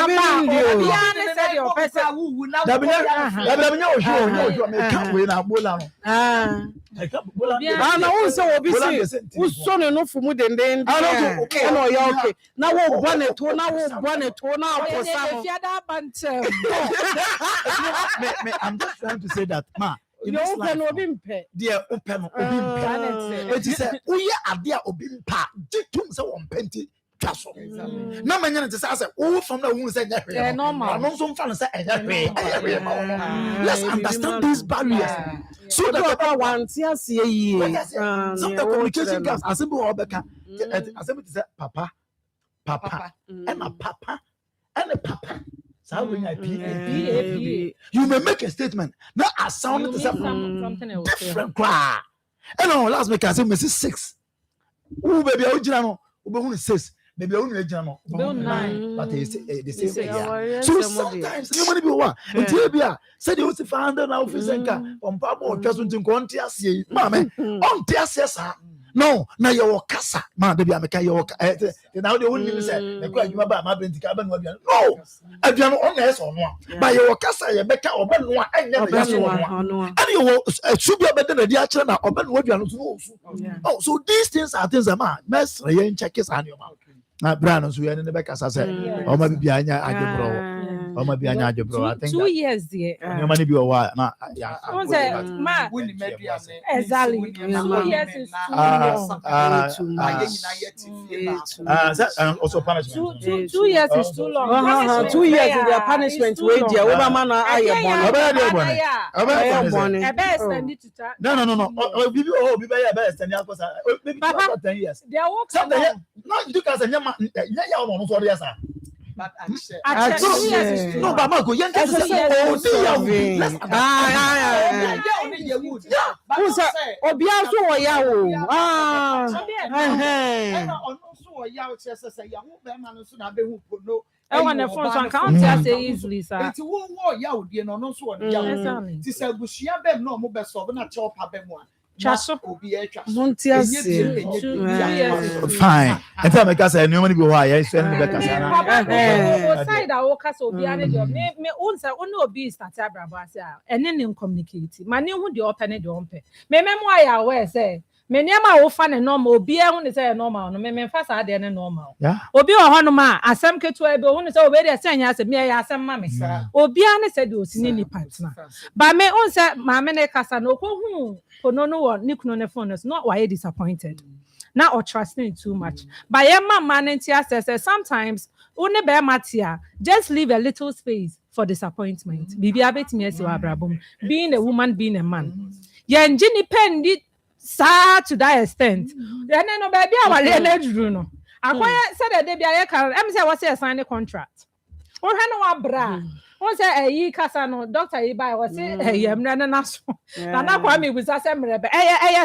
obi ne said your person dabenya ohwo me ka we na bola no na wo se obi se wo so ne no fumu denden na oya okay na wo bone to na aposa no I'm just trying to say that ma you open obi mpe dear open obi mpe it is uye ade a obi mpa gitum se won penti twaso na manya ne say say wo from na wo say nya hwe no so mfa no say enya hwe let's understand these barriers so that the one tia se yi some the communication gaps asembe wo beka asembe say papa and papa you may make a statement now I sound something different cry and no last make I say me 6 oh baby I no we 6 baby I no 9 but they say so sometimes you money be one until be say they also find now office nka on papa o twa so ntinko on tia se ma me on tia se sa no na your kasa ma baby ameka your now they won't even say me kwa adwuma ba ma brentika ba no aduan no aduan on na eso no ba your kasa ye beka oba no a enya na so no and you should be better na dia kire na oba no aduan so oh so these things are things that ma mess ye check is an your na brand so ye ne beka sa say o ma bibia anya adwobro o ma bibia anya adwobro I think 2 years there you money be o wa na ya ma woni media exactly 2 years is also punishment 2 years is too long 2 years is their punishment wey there over man aye bon e be extend it to no bibi ya be extend it because maybe 10 years they work no you can say nyama ya no so there sir but no but Marco yen can say obi aso wo ya wo so ya o che say ya wo be ma no so na be hu pono I want to phone so I can't say easily sir it wo ya o die no no so o ya ti say bushia be no mo be so na che opa be mo chaso obi e chaso fine and tell me ka say no money be why ya so no be ka say na side a wo ka so obi ane de me unsa oni obi start abrabo ase a ene ne communicate ma ne hu de open ne de ompe me memo aya we say me niam a wo fa ne normal obi e hu ne say normal no me fa sa de ne normal obi o hono ma asem ketu ebe hu ne say obi de say nya asem me ya asem ma me obi ane say de osini ni partner ba me unsa ma me ne kasa no ko hu no Nick no phone is not why disappointed. Not or trusting too much. But says sometimes only bear matia, just leave a little space for disappointment. Bibi abet me abrabum. Being a woman, being a man. Yen Jenny Pen did sad to that extent. Then no baby I no. I said that they be I say what's a sign a contract. Or no bra. Once a kasa no doctor yi by was say yemre na so na kwa me busa say mrebe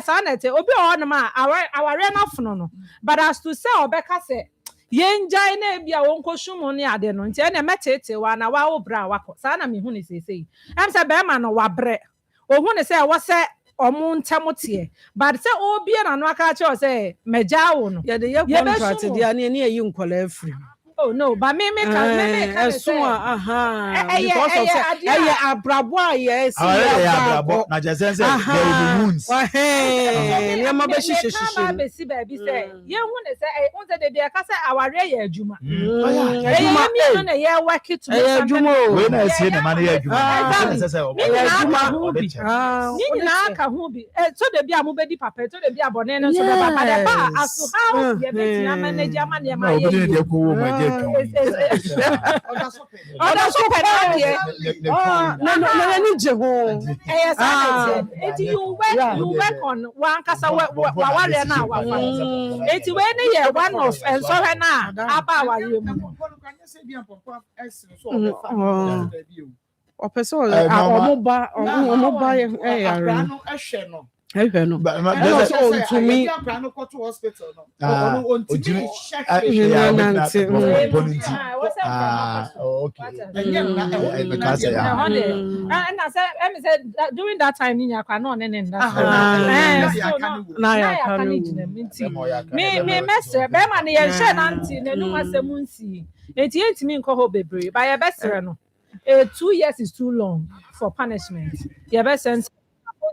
sanete obi o no ma aware na fono no but as to say obeka say yenjai na bia wonkohum ne ade no nti na metete wa na wa obra wako sa na me hu ne sei am say be ma no wabre ohun ne say wo say omu ntamote but say obi na no aka che o say meja wo no ye de ye contract dia ne eyi nkola afri. Oh no, but me so because of abrabo yes abrabo na just say there will be wounds ya ma be shishe be si ba bi say ye hu ne say on say de bia ka say aware ya adwuma me no na ye work it to adwuma we na see na man ya adwuma say ni na ka hu bi so de bia mo be di papa so de bia bone no so be papa de ba as how ye be tina manage ama ne ma ye no je ho you work on one kasa wa na wa eti we ne ye one of and so he na aba wa ye mu o person omo ba ye yare no ehwe no hwehwɛ no But ɛna ɔsɛ ɔntumi hospital no. During that time, you can know any me messer, Bema, and Shan auntie, and no one semunsi. It ain't me call bebre by a best. 2 years is too long for punishment. Your best sense.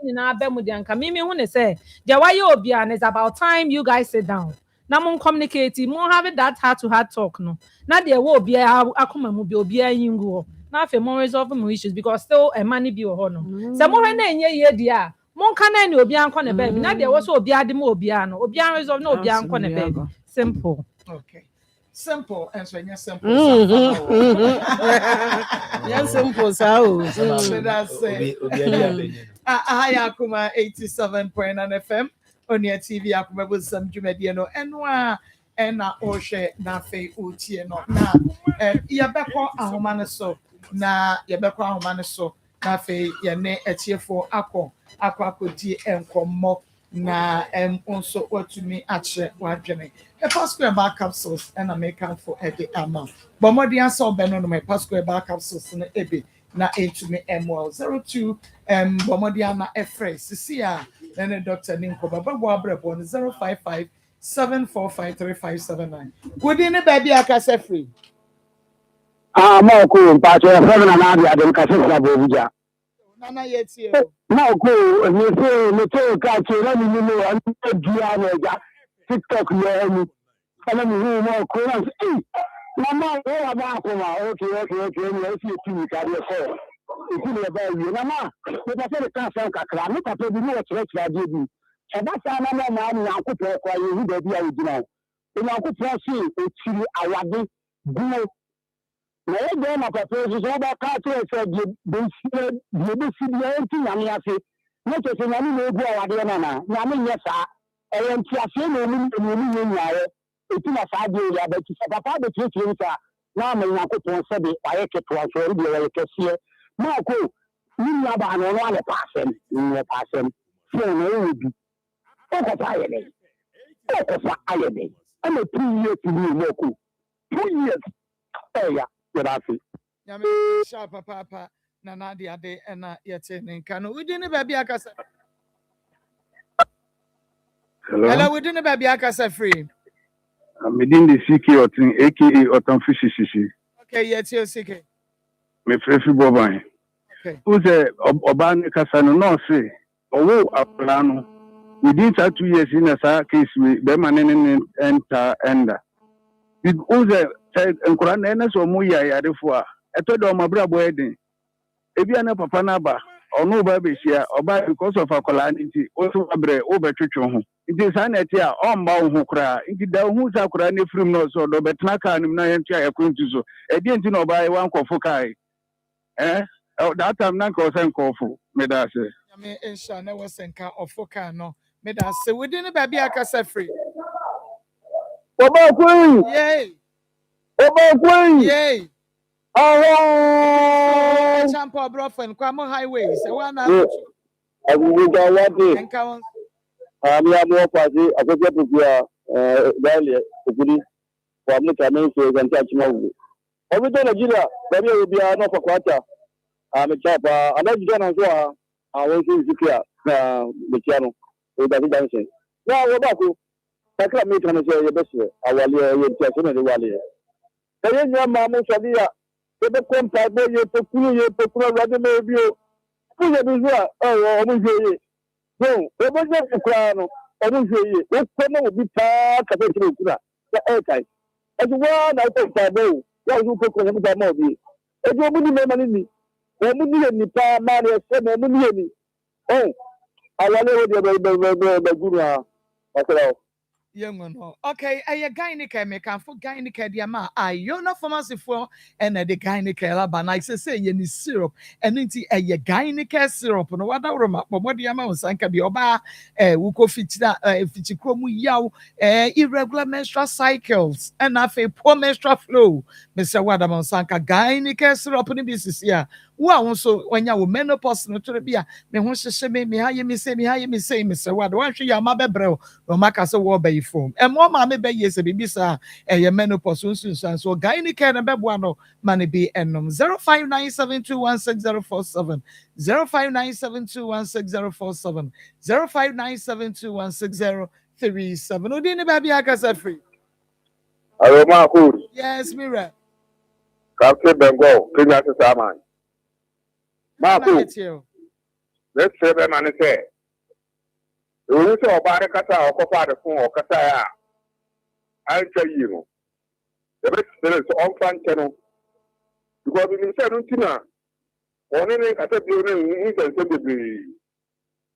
Mimi when say the why you obian is about time you guys sit down. Now mon communicate, more having that heart to heart talk no. Now there will be Akoma mu be obia yingo. Now for more resolve more issues because still a money be or no. So more na ye dia. Mon kana ni obian kone baby. Now there was obia de mo obiano. Obian resolve no obian kone baby. Simple. Okay. Simple and so yes simple. Yes, simple so. That's Akoma 87.9 FM on your TV Akoma with some Jumediano and Oshe na fe utie no na yabeko ahomane so na fe yene etiefo akodi enkomo na also watumi ache wadwene the pasco bar capsules and American for every amount but more the answer beno no my pasco bar capsules na ebe na etumi ML 02 bomodiana efre sisia then Dr. Ninko baba abrebo 055 7453579 within a baby akase free more cool but na na dem kase na bobuja nana yeti more cool me say me to ka chira ni ni an dia na ja TikTok yo ni kana mi hu more cool mama o ba ko ma okay me si ti ka de so ikú le ba yi na ma me ta se ka san kakra me ta pe bi no chira chira de bi e ba sa na ma ni akopọ kwa yi hu da bi a ugina o ni akopọ si o chiri awade gumo na ye de ma papa so ba ka to se de bi si bi en ti nyame ase no to se nyame na egu awade na na nyame nye sa e en ti ase na emu nye nyaare e ti na sa de ya ba ti sa papa de ti ta na ma yakopọ se be aye ke to aso de ye kese Marco, you have an one person in your person. So, no, be. Oh, fire. Oh, fire. I'm a 2 years to be local. 2 years. Oh, yeah, what I see. Yami, Sharpa Papa, Nana, the other, and yet in Kano. We didn't baby Akasa. Hello, we didn't baby Akasa free. I'm within the CK or thing, aka Otom Fishy. Okay, yes, you're sick. Me frefi boban. Okay. Uze oban kasa no say owo aplano within 2 years in a case we be manene enter. Uze nkura na ene so mu ya yarefo a eto do mabra boy den. Ebi ana papa na ba ono ba be hia oba because of akola nti o so abre o betwetwe ho. Nti sa na eti a o mba ho kura nti da hu sa kura na firim no so do betna ka nim na yentu a yakuntu so. Edi nti na oba wan kofo kai. That time na ko sen kofo me da se. Me insha na we senka ofoka no. Me da se we didn't baby Akasa free. Oba kwin. Yay. Oba kwin. Yay. Oh, Champo Brofen, Kwamo Highway. So one I will go one day. Encounter. I'm more party. I go to the Valley, the Gudi, for me coming to and touch my way. Every day, Nigeria, maybe will be enough for quarter. I'm a chap. I'm not going to go. I want to see the piano with the dancing. Now, what about you? I can't meet on the best way. I will tell you the Valley. The young mamma Sadia. Ebe kompa bo ye pokuru rade me bi o ku ye bi zo o mu hweye no ebe je kukura no o mu hweye o ko na obi pa ka pe kire kura ya e kai e ju wa na ko pa bo ya ju ko ko na ba ma obi e ju obi ni me mani ni o mu ni ni pa ma ni se mo mu ni ni o awale o de be guru ha akira young no. Okay, a gynica me can for gynica diama. You're not pharmacy for and the gynica but I say any syrup and it's a gynica syrup no what room but what the amount sanka be oba wuko fitna fitikromu yaw irregular menstrual cycles and I poor menstrual flow. Mr. Wadamon sanka gynica syrup in this year wo a wo so wanya wo menopause no tore bia me ho hyehye me ha ye me say me se wa de wan hwe ya ma bebrɛ o ma ka se wo ba yi form e mo ma me be ye se bibi sa ye menopause nsunsan so guy ni care na beboa no ma ne bi enom 0597216047 0597216047 0597216037 odi ni ba bia ka sa free. Hello, Marcus. Yes, Mira. Captain Bengal, Kenya Saman. Marcus, let's say the man say. You will say about the Kata or Copa the phone or Kataya. I'll tell you. The best is on fan channel. Because we said, Rutina, only I said, you can be.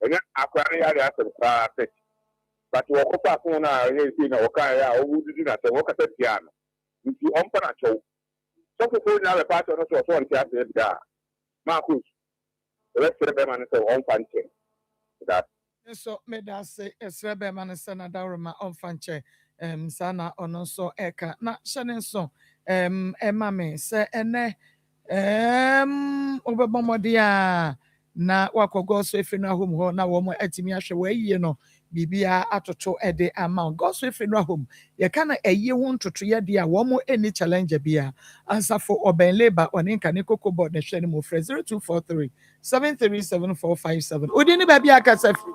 And then Aquaria has a pet. But you walk up on a Okaya or who did not walk at the piano. You see, on Panacho. So, for now, a part of the one there. Marcus, the rest of the man is on function. That. So, me da say, Srebe man is Sanadaurama on fanche, Sana on so eka, na Shannon so, Emame, say, ene, Oberbomodia, na wako go so if you know home, na woman etimi ashwe, you know. Bibia atoto ede amount go so if no home ye kana eye ho ntoto ye dia wo mo any challenge bia answer for oben labor on nka ne koko board na hwe ne mo frɛ 0243 737457 odi ne ba bia kasa fi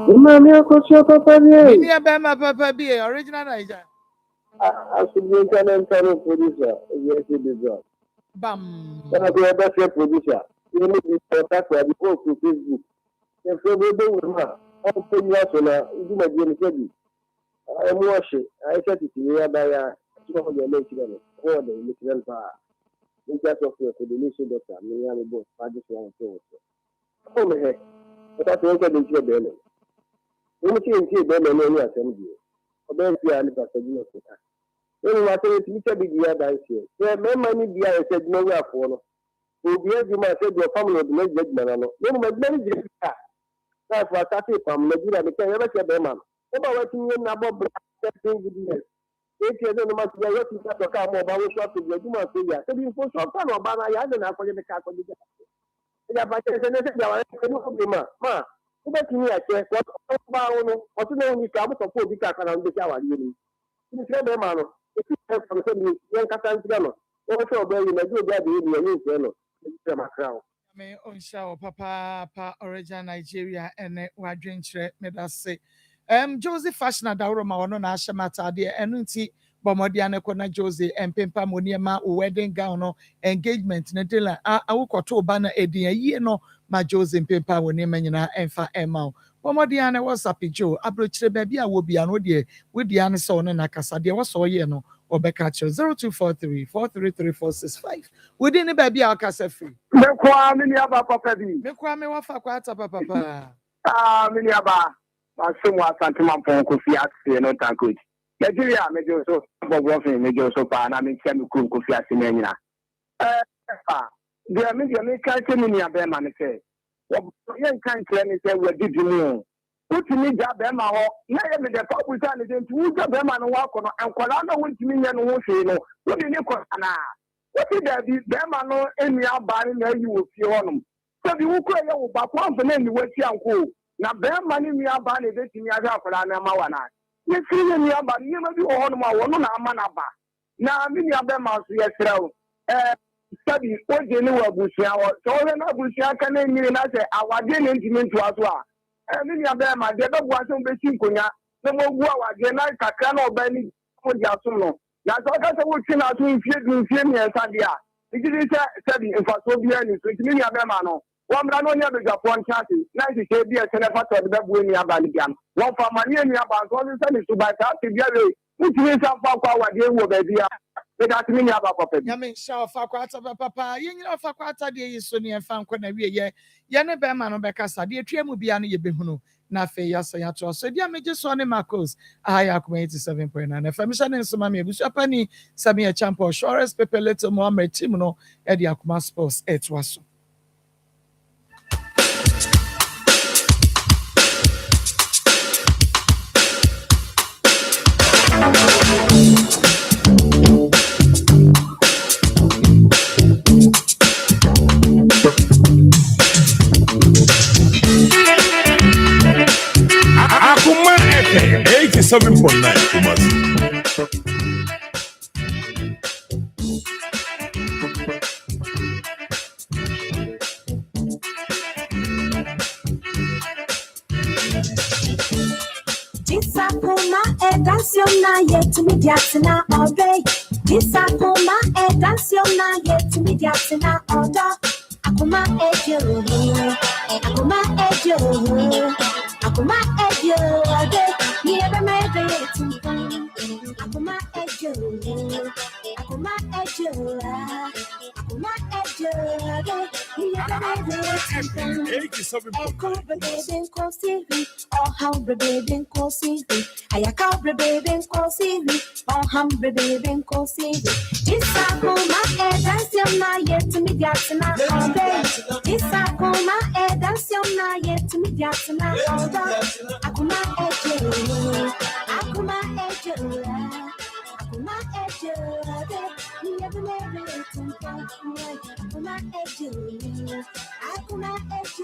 Mami akoso papa bi ni aba ma papa bi original Naija asubin kana producer yes it is bam kana ko eba producer you need to contact the Facebook. If you do it, I'll put you out on a Jimmy. I am washing. I said it to you by a your nature or the little bar. In case of your coordination, doctor, me and both parties are so. Oh, my head. But I think I didn't hear them. When you see them and any assembly, or then you are the passenger. When you are saying to each other, by here, there may money be I said nowhere for. Will be as you might say your family of the next judgment. No, my many that's what I say from Nigeria because I never said them. About what you know about business. If you don't know much, you have to come about what shop to do my figure. So you for some time about I had an apple in the car for the yeah, but I said, Ma, who bet me I check what to know we come to put the car around the shower. You said them, man. If you have from some young Catanzano, also where you may do that in your crown. Me on show papa original Nigeria and wadwen chere me da say Josie fashion adawro ono na ahemata de enu nti bomodi aneko na Josie empempa moniema wedding gown no engagement na dela awokoto ba na edin ayi no ma Josie empempa moniema nyina emfa emma bomodi ane WhatsApp jo abrochire ba bia wo bia no de wodi ane so no na kasa de wo so ye no obeka 0243 433 within the baby our casa free. Mekwa mini aba papa bi. Mekwa me wafa kwa ata papa. Mini aba. Masumwa santima pon kofi ase no tankoj. Nigeria mejo so bobo fin mejo so pa na me tia me kun kofi ase na nyina. Dia me kan se mini aba ma ne se. Wo yen kan kire ni se we didi mu. Utimi ja be ma ho na ye me de pa buta ne de ntu ja be ma no wa kono enkola na wontimi nye no ho hwe no wo de ni ko na what did that be Bema no any abani na you will feel on them? So the Uko ya ba kwa mfene ni weti anko na Bema ni mi abani de timi aga akola na mawana. Ye feel ni abani ni ma bi ho no ma wono na ama na ba. Na mi ni abema so ye srawo. Study o je ni wa busia wo. So we na busia ka na nyiri na se awade ne ntimi nto aso a. Mi ni abema de be bua so be sinkonya. Na mo gu awade na kakra na obani mo dia so no. Na so ka se wo twina to mfie mi ensadia igidi se bi infaso bi ani so ntimi ya be ma no wo mra no nya be japon chance na se se bi e se na fato de be bu ni abali biam wo fa mani ni aba so se ni so ba ta se bia we mutimi sa fa kwa wade wo ba bia e da timi ni aba papa bi ya me sha fa kwa ata papa ye nyina fa kwa ata de yeso ni enfa nkọ na wie ye ne be ma no be kasa de atwa mu bia no ye behunu na fe ya so ya to so dia meje so ne Marcos aya Akoma 87.9 FM sha ne nsoma me ebusu apani Samia Champo Shores Pepe Leto Mohammed team no e de Akoma Sports etwa so 87.9 Kumasi. Disakuma edansiyona yetumi diatina obey. Disakuma edansiyona yetumi diatina odo. Akuma ejo, akuma ejo, akuma ejo ade. Niebe mebe yetumi. Akuma ejo, akuma ejo, akuma ejo ade. Niebe mebe yetumi. 87.9. Oh, how baby, go see me. I can't baby, go see me. Oh, humble baby, go see me. This I call my head, that's your night, yet to me, that's not all day. This I call my head, that's your night, yet to me, that's not all day. I call my edge, I call my edge, I call my edge, you never made it to me. I call my edge, I call my edge,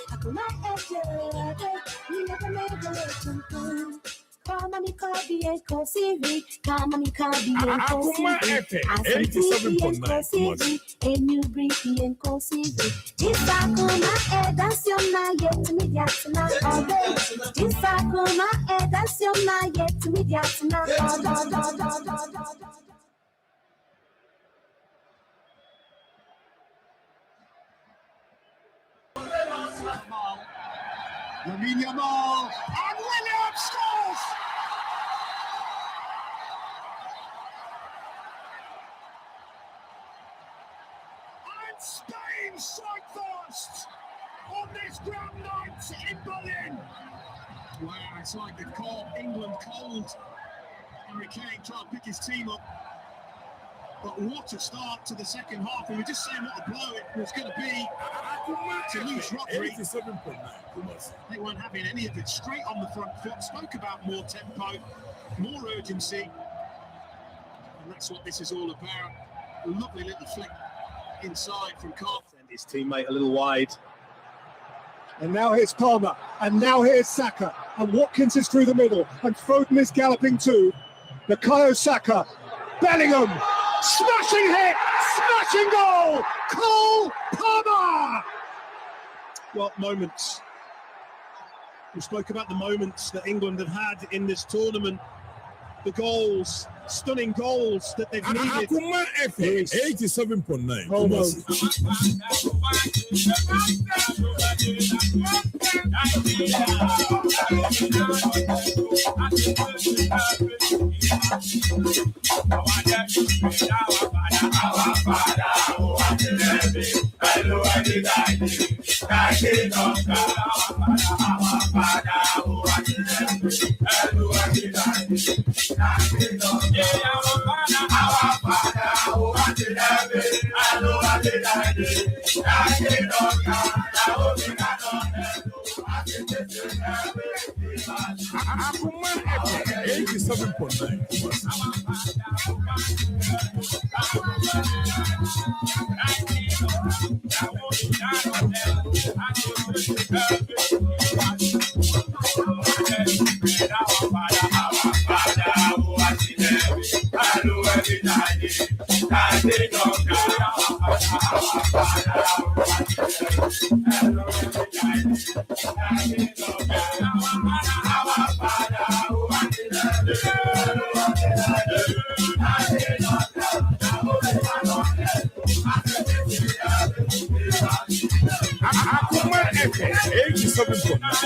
I call my edge, you never made it to me. Come on, call the echo CV. Come on, call the echo CV. 87.9. And you bring the echo CV. This I call my head, that's your night, yet to me, that's not all day. This I call my head, that's your night, yet to me, that's not all day. Lamine Yamal and Williams scores! And Spain strike first on this grand night in Berlin. Wow, it's like they've caught England cold. Harry Kane trying to pick his team up. But what a start to the second half. We were just saying what a blow it was going to be to lose Rodri. 87.9. They weren't having any of it. Straight on the front foot. Spoke about more tempo, more urgency. And that's what this is all about. A lovely little flick inside from Carter. His teammate a little wide. And now here's Palmer. And now here's Saka. And Watkins is through the middle. And Foden is galloping too. Bukayo Saka. Bellingham. Smashing hit, smashing goal, Cole Palmer. What moments? We spoke about the moments that England have had in this tournament. The goals, stunning goals that they've needed. Akoma FM 87.9. Akoma FM 87.9.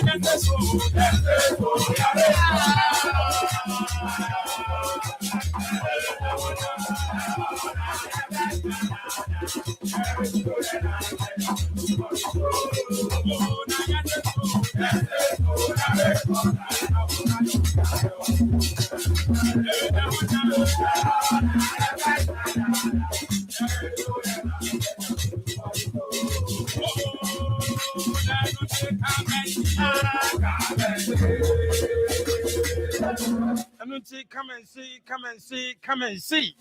Come and see.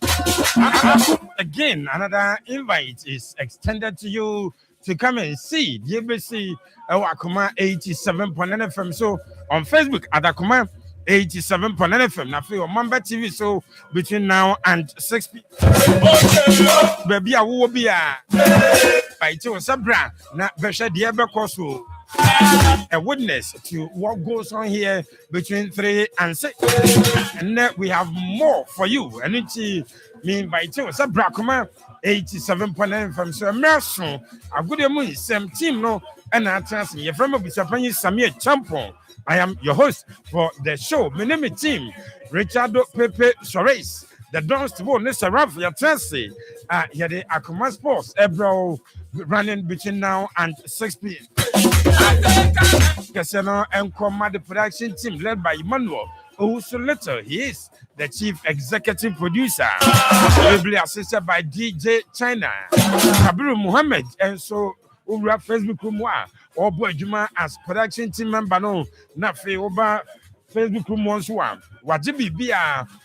Again, another invite is extended to you to come and see the ABC Akoma 87.9 FM. So on Facebook at Akoma 87.9 FM. Now for your Mamba TV, so between now and 6 p.m. Baby, I will be by two Sabra, not Besha Diabecoso. A witness to what goes on here between 3 and 6. And then we have more for you. And it's me by two Sabra, 87.9 from Sir Merson. A good moon, same team, no, and I trust me. From a Bisapani Samir Champon. I am your host for the show. My name is Team Richardo Pepe Sores. The Dons to Bon Nessa Raff, your Tracy. Here the Akoma Sports, Ebro running between now and 6 p.m. Casino and Koma, the production team led by Emmanuel Owusu-Little. He is the chief executive producer. Ably assisted by DJ China, Kabiru Muhammad, and so over Facebook Kumwa. Or boy Juma as production team member no na fe over Facebook room once one. What be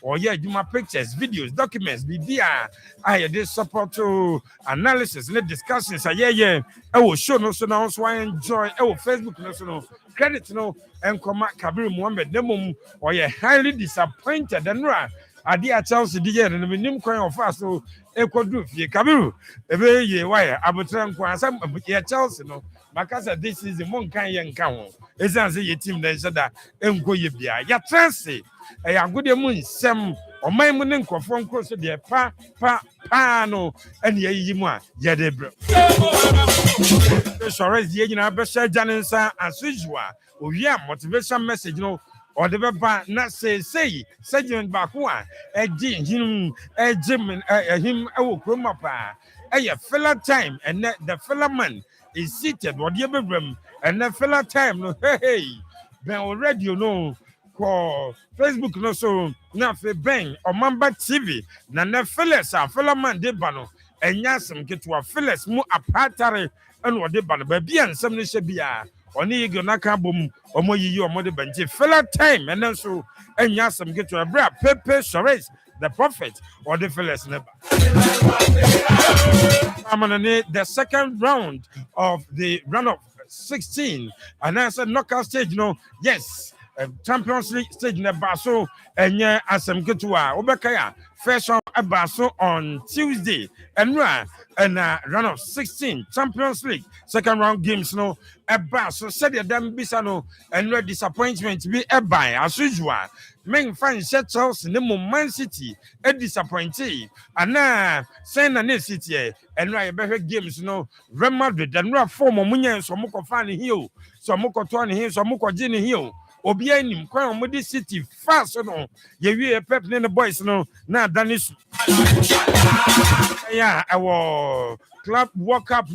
or yeah Juma pictures, videos, documents be I did support to analysis, let discussions. Yeah. I will show no so now so I enjoy. Facebook no credit no and come Kabir Muhammad Nemum or yeah highly disappointed and right. I did Chelsea DJ and the name coin of us so Equadru Kabiru. Ebe ye wire Abutran Kwansam Chelsea no. Because this is the one kind young cow. It's as a team that said that go ye be a transit. I am good moon, Nsem, or my moon phone close to the no, and ye yimwa, yadebro. Sorry, ye know, best Janessa as usual. Oh, yeah, motivation message, no, or the Baba not say, Sergeant Bakua, a Jim, him, oh, Krumapa, a fella time, and the fella man. Is seated what you room and the fella time no hey ben already you know call Facebook no so na fe ben or Mamba TV na fellas a fella man de bano enya sem keto fellas mu apatare and what de bano ba bia nsem ne hye bia oni go na ka bom omoyiyi omode banji fella time and then so enya sem keto bra Pepe Sores the prophet or the fellas never. The second round of the run of 16 and I said knockout stage, yes, Champions League stage in the Baso and yeah, Asem Ketua, Obekaya, first round at Baso on Tuesday and run of 16 Champions League second round games at Baso said the damn Bisano and no disappointment to be a buy as usual. Men find Chelsea in the Man City a disappointing and now send a city and right better games Real Madrid and right form of Munya so Moko Fanny Hill so Moko Tony Hill so Moko Jenny Hill Obianim Crown Modi City fast ye pep in the boys now Danis yeah our club World Cup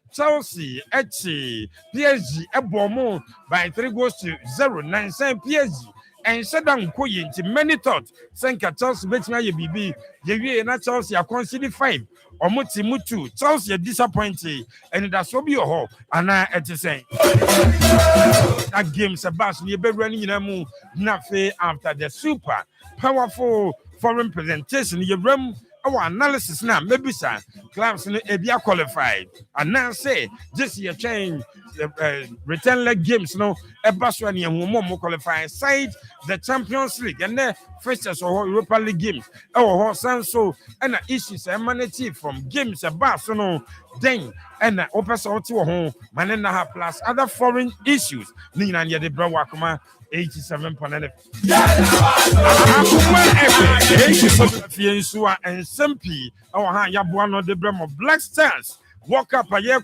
Chelsea Echi PSG Ebomo by 3-0 Nsem PSG and said I'm going to many thoughts. Thank Chelsea bet me BB. You na Chelsea are considered 5 or mutu. Chelsea disappointed and that's what be your hope. And I at the same that game Sebastian you be running in a move after the super powerful foreign presentation. You run our analysis now, maybe sir, clubs in Abia qualified. And now say this year change return leg games, a Baswani and more qualifying side the Champions League and the first or Europa League games. Our so and issues emanating from games about then and open to home, Manana plus other foreign issues. Nina de Brawakuma 87.9 and Sempi, our Yabuano de Bremo Black Stars. Walk up a year,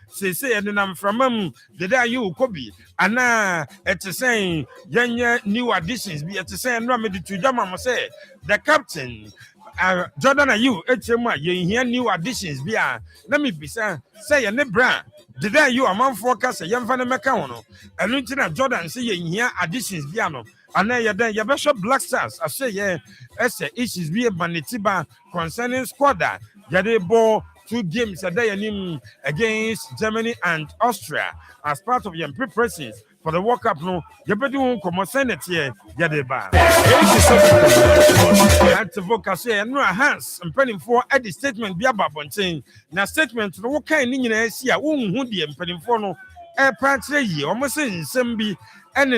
say, and then I'm from the day you Kobe, and now it's the same young new additions be at the same remedy to Jama say the captain. Jordan, and you, you hear new additions. Be let me be say a nebra. The day you are man forecast a young fan of Macano, and Lieutenant Jordan say you hear additions. Piano, and then you better Black Stars. I say, yeah, as a issues be a Manitiba concerning squadder. Yade ball 2 games a day against Germany and Austria as part of your preparations for the World Cup. No, you better come send it here. Yadeba. Advocacy and no hands and penning for at the statement be about saying now statement to the what kind in see a woman who the penning for no a partly almost in Sembi and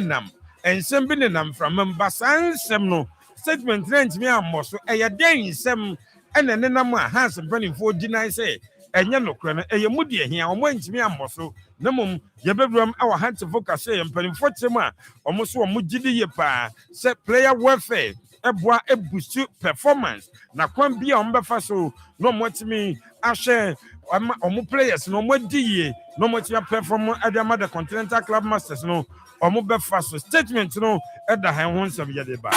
nsɛm bi ne nam from mba saa nsɛm no statement na ntimi ammɔ so ɛyɛ den nsɛm ɛna ne nam a Hans mpanimfoɔ di nan sɛ ɛnyɛ nokora no ɛyɛ mu deɛ hia ɔmo ntimi ammɔ so na mmom yɛbɛwuram awɔ hantefo kase yɛ mpanimfoɔ kyerɛ mu a ɔmo so ɔmo gyidi yie paa sɛ player welfare ɛboa ebusu performance na kwan bi a ɔmo bɛfa so na ɔmo atimi ahwɛ ɔmo players no ɔmo adi yie na ɔmo atimi perform ɛde ama the Continental Club Masters no ɔmo bɛfa so statement no ɛda ha ho nsɛm yɛde ba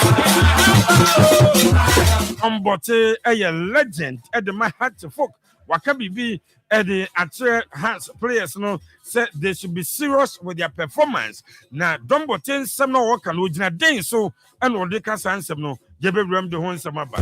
ɔmbɔte ɛyɛ legend ɛde ma hantefo waka bibi the actual hands players no said they should be serious with their performance. Now, don't bottin some no work and ojina den so and what they can answer no. Jebe ram the home sama ba.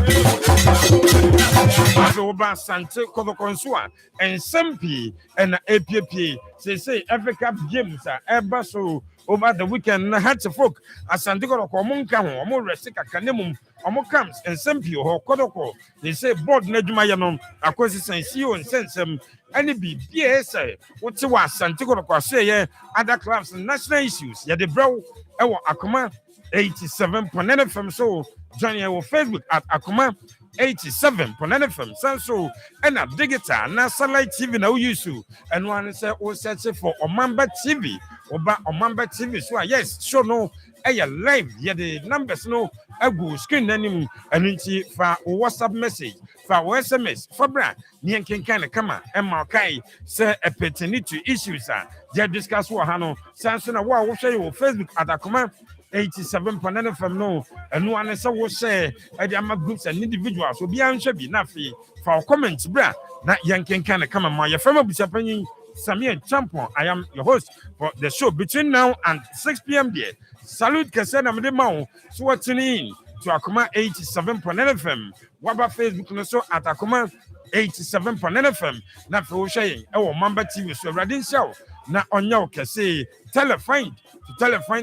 Oba Sante Kodokonsua and Sempi and APP say Africa Games are ever so over the weekend had to folk as Santiago Komunka, more resika canemum. Omo comes and Sempi or Kodoko. They say board Nedumayanom, of course, it's CEO and Nsem. Any be BSA, what's the was Santiago Quase, other clubs and national issues. Yeah, the bro, Akoma 87.9 FM. So, join our Facebook at Akoma 87.9 FM. So, and a digital national TV now use you. And one say, oh, search for Omamba TV, Oba Omamba TV. So, yes, sure, no. Live, yeah, the numbers no, I go screen name and into for WhatsApp message, for SMS, for brand, Nian kind of come and Markai say a pertinent issues are. They discuss what Hano, Samson, what will say your Facebook at Akoma 87.9 FM no, and one is will say, I am groups and individuals will be answered enough for comments, brand, not Yankin kind of come and my family be happening. Samir Champon, I am your host for the show between now and 6 p.m. there. Salute Kasena Mdemao, so what's in to Akoma 87.9 FM. Waba Facebook no so at Akoma 87.9 FM. Na for sharing our Mamba TV so Radin Show. Na onyo kase telefind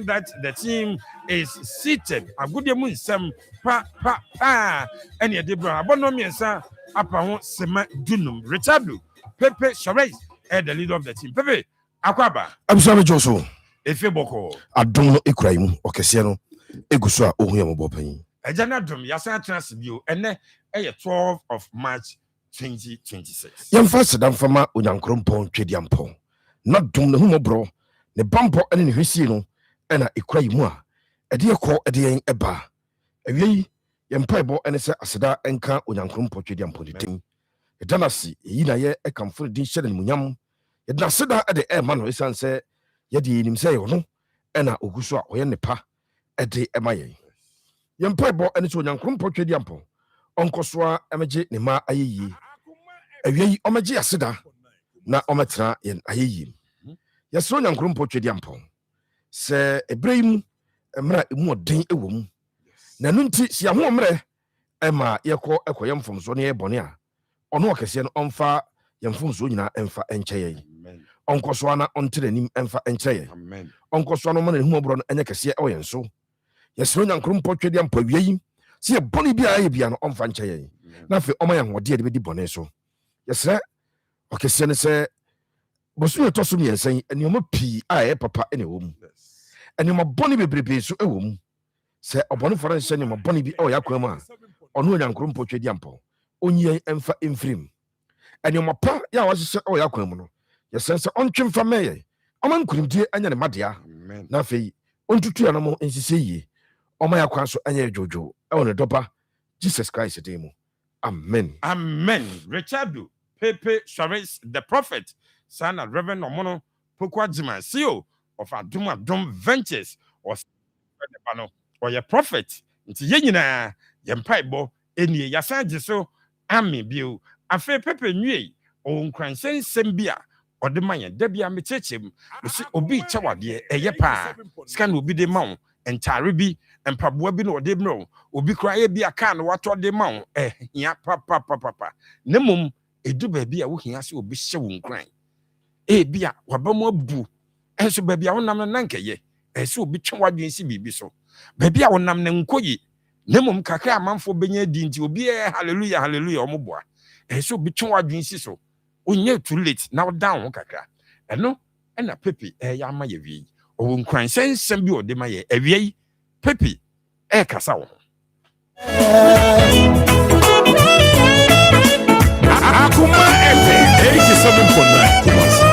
that the team is seated. A good Nsem pa any debra abono miensa apa ho sema dunum Richardo Pepe Charles the leader of the team. Pepe Akwaba Abusame Joso Efe Boko adom no ekura mu okese no eguso a ohun yam bopan Ejana dom yasan chance bio ene 12 of March 2026 Yam fast dan fama onyankrompon twediampon na dom no humobro ne bampo ene ne hwesi no ena ekura mu a ede ekọ ede yen eba awie yam paibo ene se aseda enka onyankrompon twediampon ditin edanasi yi na ye ekamfo din hyede munyam yedna seda ede ema no esan se yedi nim se yo no ena oguso a oye nepa ede ema ye yempaibo ene so nyankrompo twediampo onkoso a emeje ne ma ayeyi awie omeje aseda na ometra yen ayeyi yeso nyankrompo twediampo se ebrehim emra emu odin ewom na nunti si aho omre ema yekọ ekoyemfom so ne yebone a ono okese no onfa yemfom so nyina emfa encheye onkoso ana onterenim emfa encheye onkoso no mana humobro no enye kese e oyenso yesro nyankrompo twediampo awie si e boni bia ye bia no onfa encheye na fe omaya hode de bedi bone so yesre okese ne se bosu etoso miensen enioma pi a e papa ene wom enioma boni bebrebe so ewom se obone faranse enioma boni bi o yakwam a ono nyankrompo twediampo onye emfa emfrim enioma pa ya wasese o yakwam no yesense ontwemfa meye oman kurimdie anya ne madea na fe ontutu ya no mo ensise yi oma yakwan so anya jojo e won doba Jesus Christ demo amen Richardo Pepe Charles the prophet son of Reverend Omono Pokwajima CEO of Adum Ventures or your prophet nti ye nyina ye mpaibo enie yasan so ame bio afa Pepe nwie o nkransen sembia ode maye dabia metechem si obi chawade eye pa scan obi de mawo entare bi empaboa bi na ode mro obi kra ye bi aka na wato de mawo hia papa nemum edu ba bi a wo hia se obi hye wo nkran bia wabam abu enso ba bi a wonam na nkeye se obi twawadwen si bibi so ba bi a wonam na nkoyi nemum kakra amanfo benya di nti obi hallelujah omoboa se obi twawadwen si so onye too late now down kakra eno na Pepe ya ama ye wi ɔwɔ nkranhyɛ nsɛm bi ɔde ma yɛ awia yi pepi ɛkasa wɔ Akoma FM 87.9 Kumasi.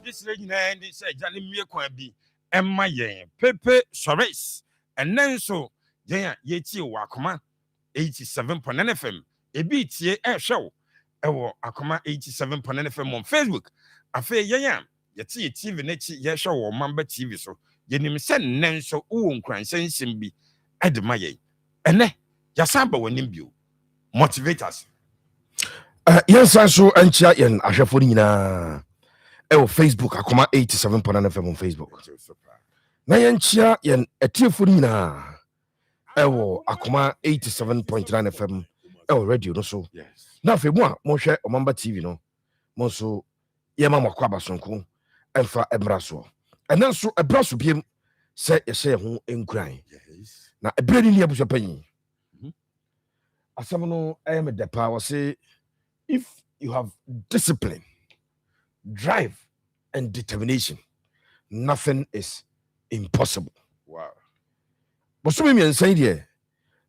This lady and they said Johnny Miakwabi and my Pepe Sores and then so Yeti Wakoma 87.9 FM a beat ye air show Akoma 87.9 FM on Facebook. I feel Yeti TV Nechi ye show or Mamba TV so Yenim send Nenso Oon Cran Sensim be Admire and ne Yasamba when you motivators. Yes, I saw Ancha and Ashafonina. Facebook Akoma 87.9 FM on Facebook. Na yanchia yen etiefurina. Akoma 87.9 FM radio no so. Yes. Na fe mo hwe Omamba TV no. Mo so yema makwaba sonko emfa emraso. Enen so ebraso biem se yehye ho enkran. Yes. Na ebrani ni abuso panyi. Asam no me depa wo say if you have discipline, drive and determination, nothing is impossible. Wow. But so me say there,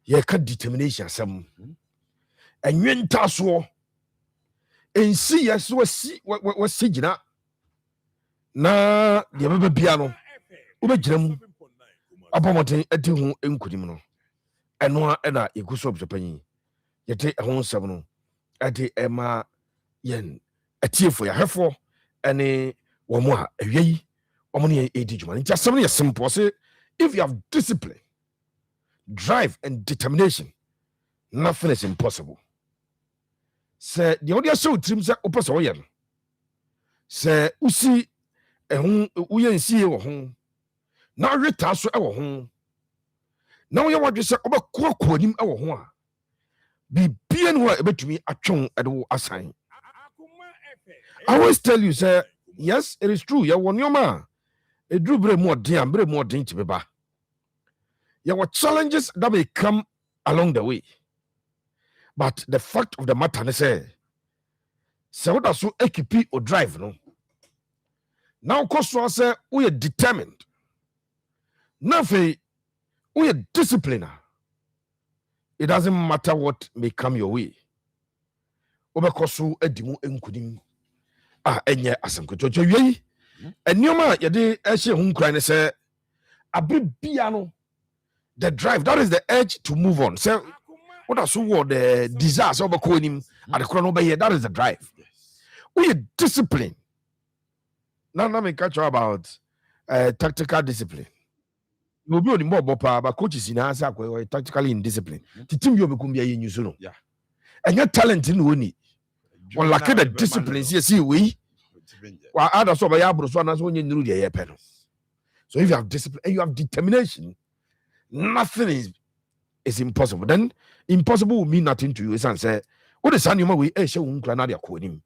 you can determination some. And when taso and see yes was sigina na the baby piano ubejram abomoten edi ho enkudim no eno na ekuso objepanyi yete ho nsem no ade ema yen atiefo ya hefo ene womo a awiei omo ne edi djuma nti asem ne simple say if you have discipline, drive and determination, nothing is impossible. Say the audio show trim say opose wo ye no say usi ehun uye nsie wo ho na reta so e wo ho na wo ye wadwe say obekọ anim e wo ho a bibie no a ebetumi atwon ede wo asan. I always tell you say yes, it is true. Ya wonyoma edru bre mu odin tibeba. There were challenges that may come along the way. But the fact of the matter is, what does so equip or drive? No. Now, cause say we are determined. Nothing, we are disciplined. It doesn't matter what may come your way. Obekosu edimu enkudim enye asankotocho yi. Enyoma yede ehye hu nkran ne say abibia no. The drive, that is the edge to move on. So, what are the disaster of him at the chrono by here? That is the drive. We are discipline. Now, let me catch you about tactical discipline. You will be on the more but coaches in answer tactically in discipline. The team you become be new soon. Yeah. And your talent in winning. Well, like the discipline, see, we. While others over your so when you knew the pen. So, if you have discipline and you have determination, nothing is impossible. Then impossible will mean nothing to you. It's answer. What is an we show uncranadia codim?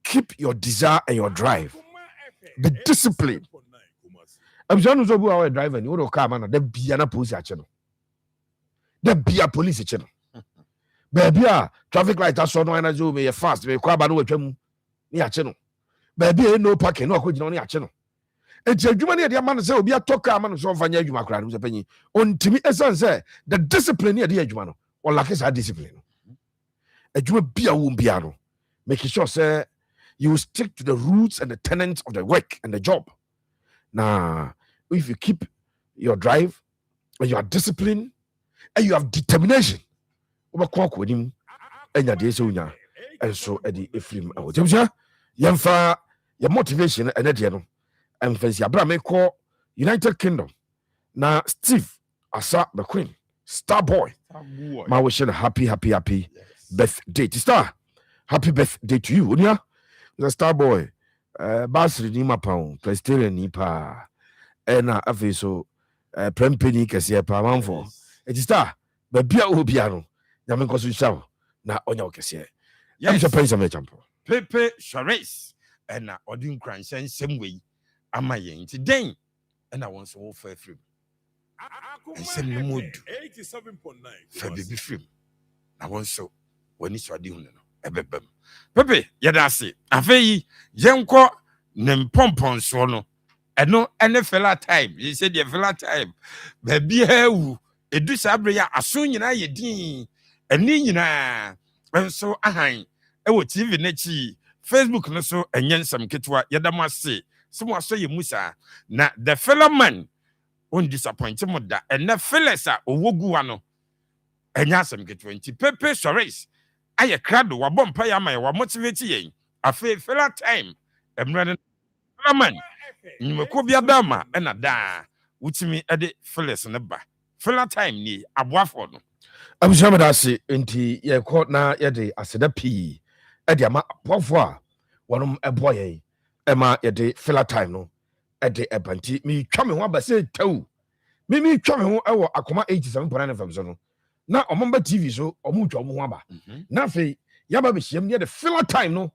Keep your desire and your drive. Be disciplined. I'm sure you are driving. You will come and there be an police channel. There be a police channel. Baby, traffic light are so no energy may fast. May crab and watch near channel. Baby, no parking, no good on your channel. It's a human idea man say, be a talker man so fanya you macran who's a penny. On Timmy Essan say, the discipline near the edgemano, or like his discipline. A Jew be a womb piano. Making sure, say, you stick to the roots and the tenets of the work and the job. Now, if you keep your drive, and you are disciplined, and you have determination, over talk with him, and your days and so Eddie Ephraim. Yamfa, your motivation and Ediano. And fancy Abraham call United Kingdom na Steve Asa the Queen Star Boy ma wishing a happy birthday to Star. Happy birthday to you, Unia. The Star Boy. Basri ni mapao, Presterian ni pa. Ena afiso prempeni kesi pa manfo. It is Star. Bebia ubiano. Yamen kosu shaw na onya kesi. Yes. I'm pensa me champo. Pepe Shares. Ena odin kransen same way. Ama yen ti den. Ena won so fair free. Nsem no mood 87.9 fa bibi film na won so wani so ade hu no ebebem pepe yeda ase afei yenko ne mpompon so no eno ene fela time ye say the fela time ba bia wu edu sabre ya aso nyina ye din eni nyina enso ahan ewo tv na chi Facebook no so enye nsem ketwa yeda mo ase so mo aso ye musa na the fellow man on disappoint mo da ena felesa owogu ano enya asem ke 20 pepe sores aye krado wa bompa ya mai wa motivate yen afi fela time emre man nimeko bia dama ena da wutimi ede feles ne ba fela time ni aboafo no abusama da se enti ye ko na ye de aseda pi ede ama aboafo a wonom eboye ema ye de fela time no ede ebanti mi twa me ho abase tawu mi twa me ho ewo Akoma 87.9 FM so no na omamba TV so omu twa omu ho aba na fe yaba be hiem ne de filler time no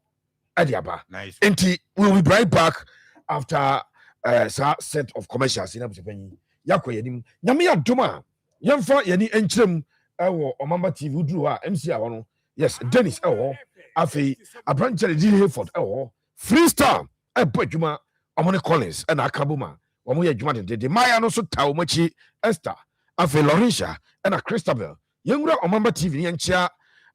ade aba enti we will be right back after set of commercials in abusepanyi yakọ yanim nyame ya doma yemfa yani enkyerem ewo omamba TV uduru a MC a wono yes Dennis ewo afi abranchele di Hayford ewo freestyle ebadwuma omone Collins na akabuma omo ye adwuma de Maya no so tawo machi Esther afi Lorisha na Christabel yengura omamba TV ni enchia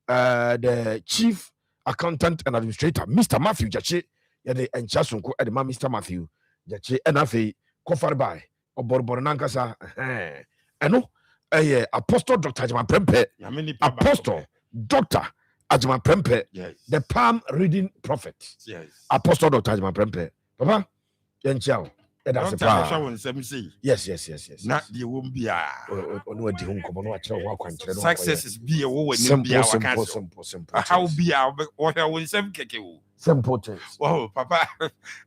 the chief accountant and administrator Mr. Matthew Jache ya de enchia sonko e de ma Mr. Matthew Jache na afi kofar bai oborbor nankasa eno Apostle Dr. Ajima Prempe Apostle Dr. Ajima Prempe the palm reading prophet Apostle Dr. Ajima Prempe papa yenchia yes. Na the won bia onu adi hu nkomo no akere ho akwankyere no success is bia wo wani bia simple how bia wo hwe won sem keke wo simple things oh papa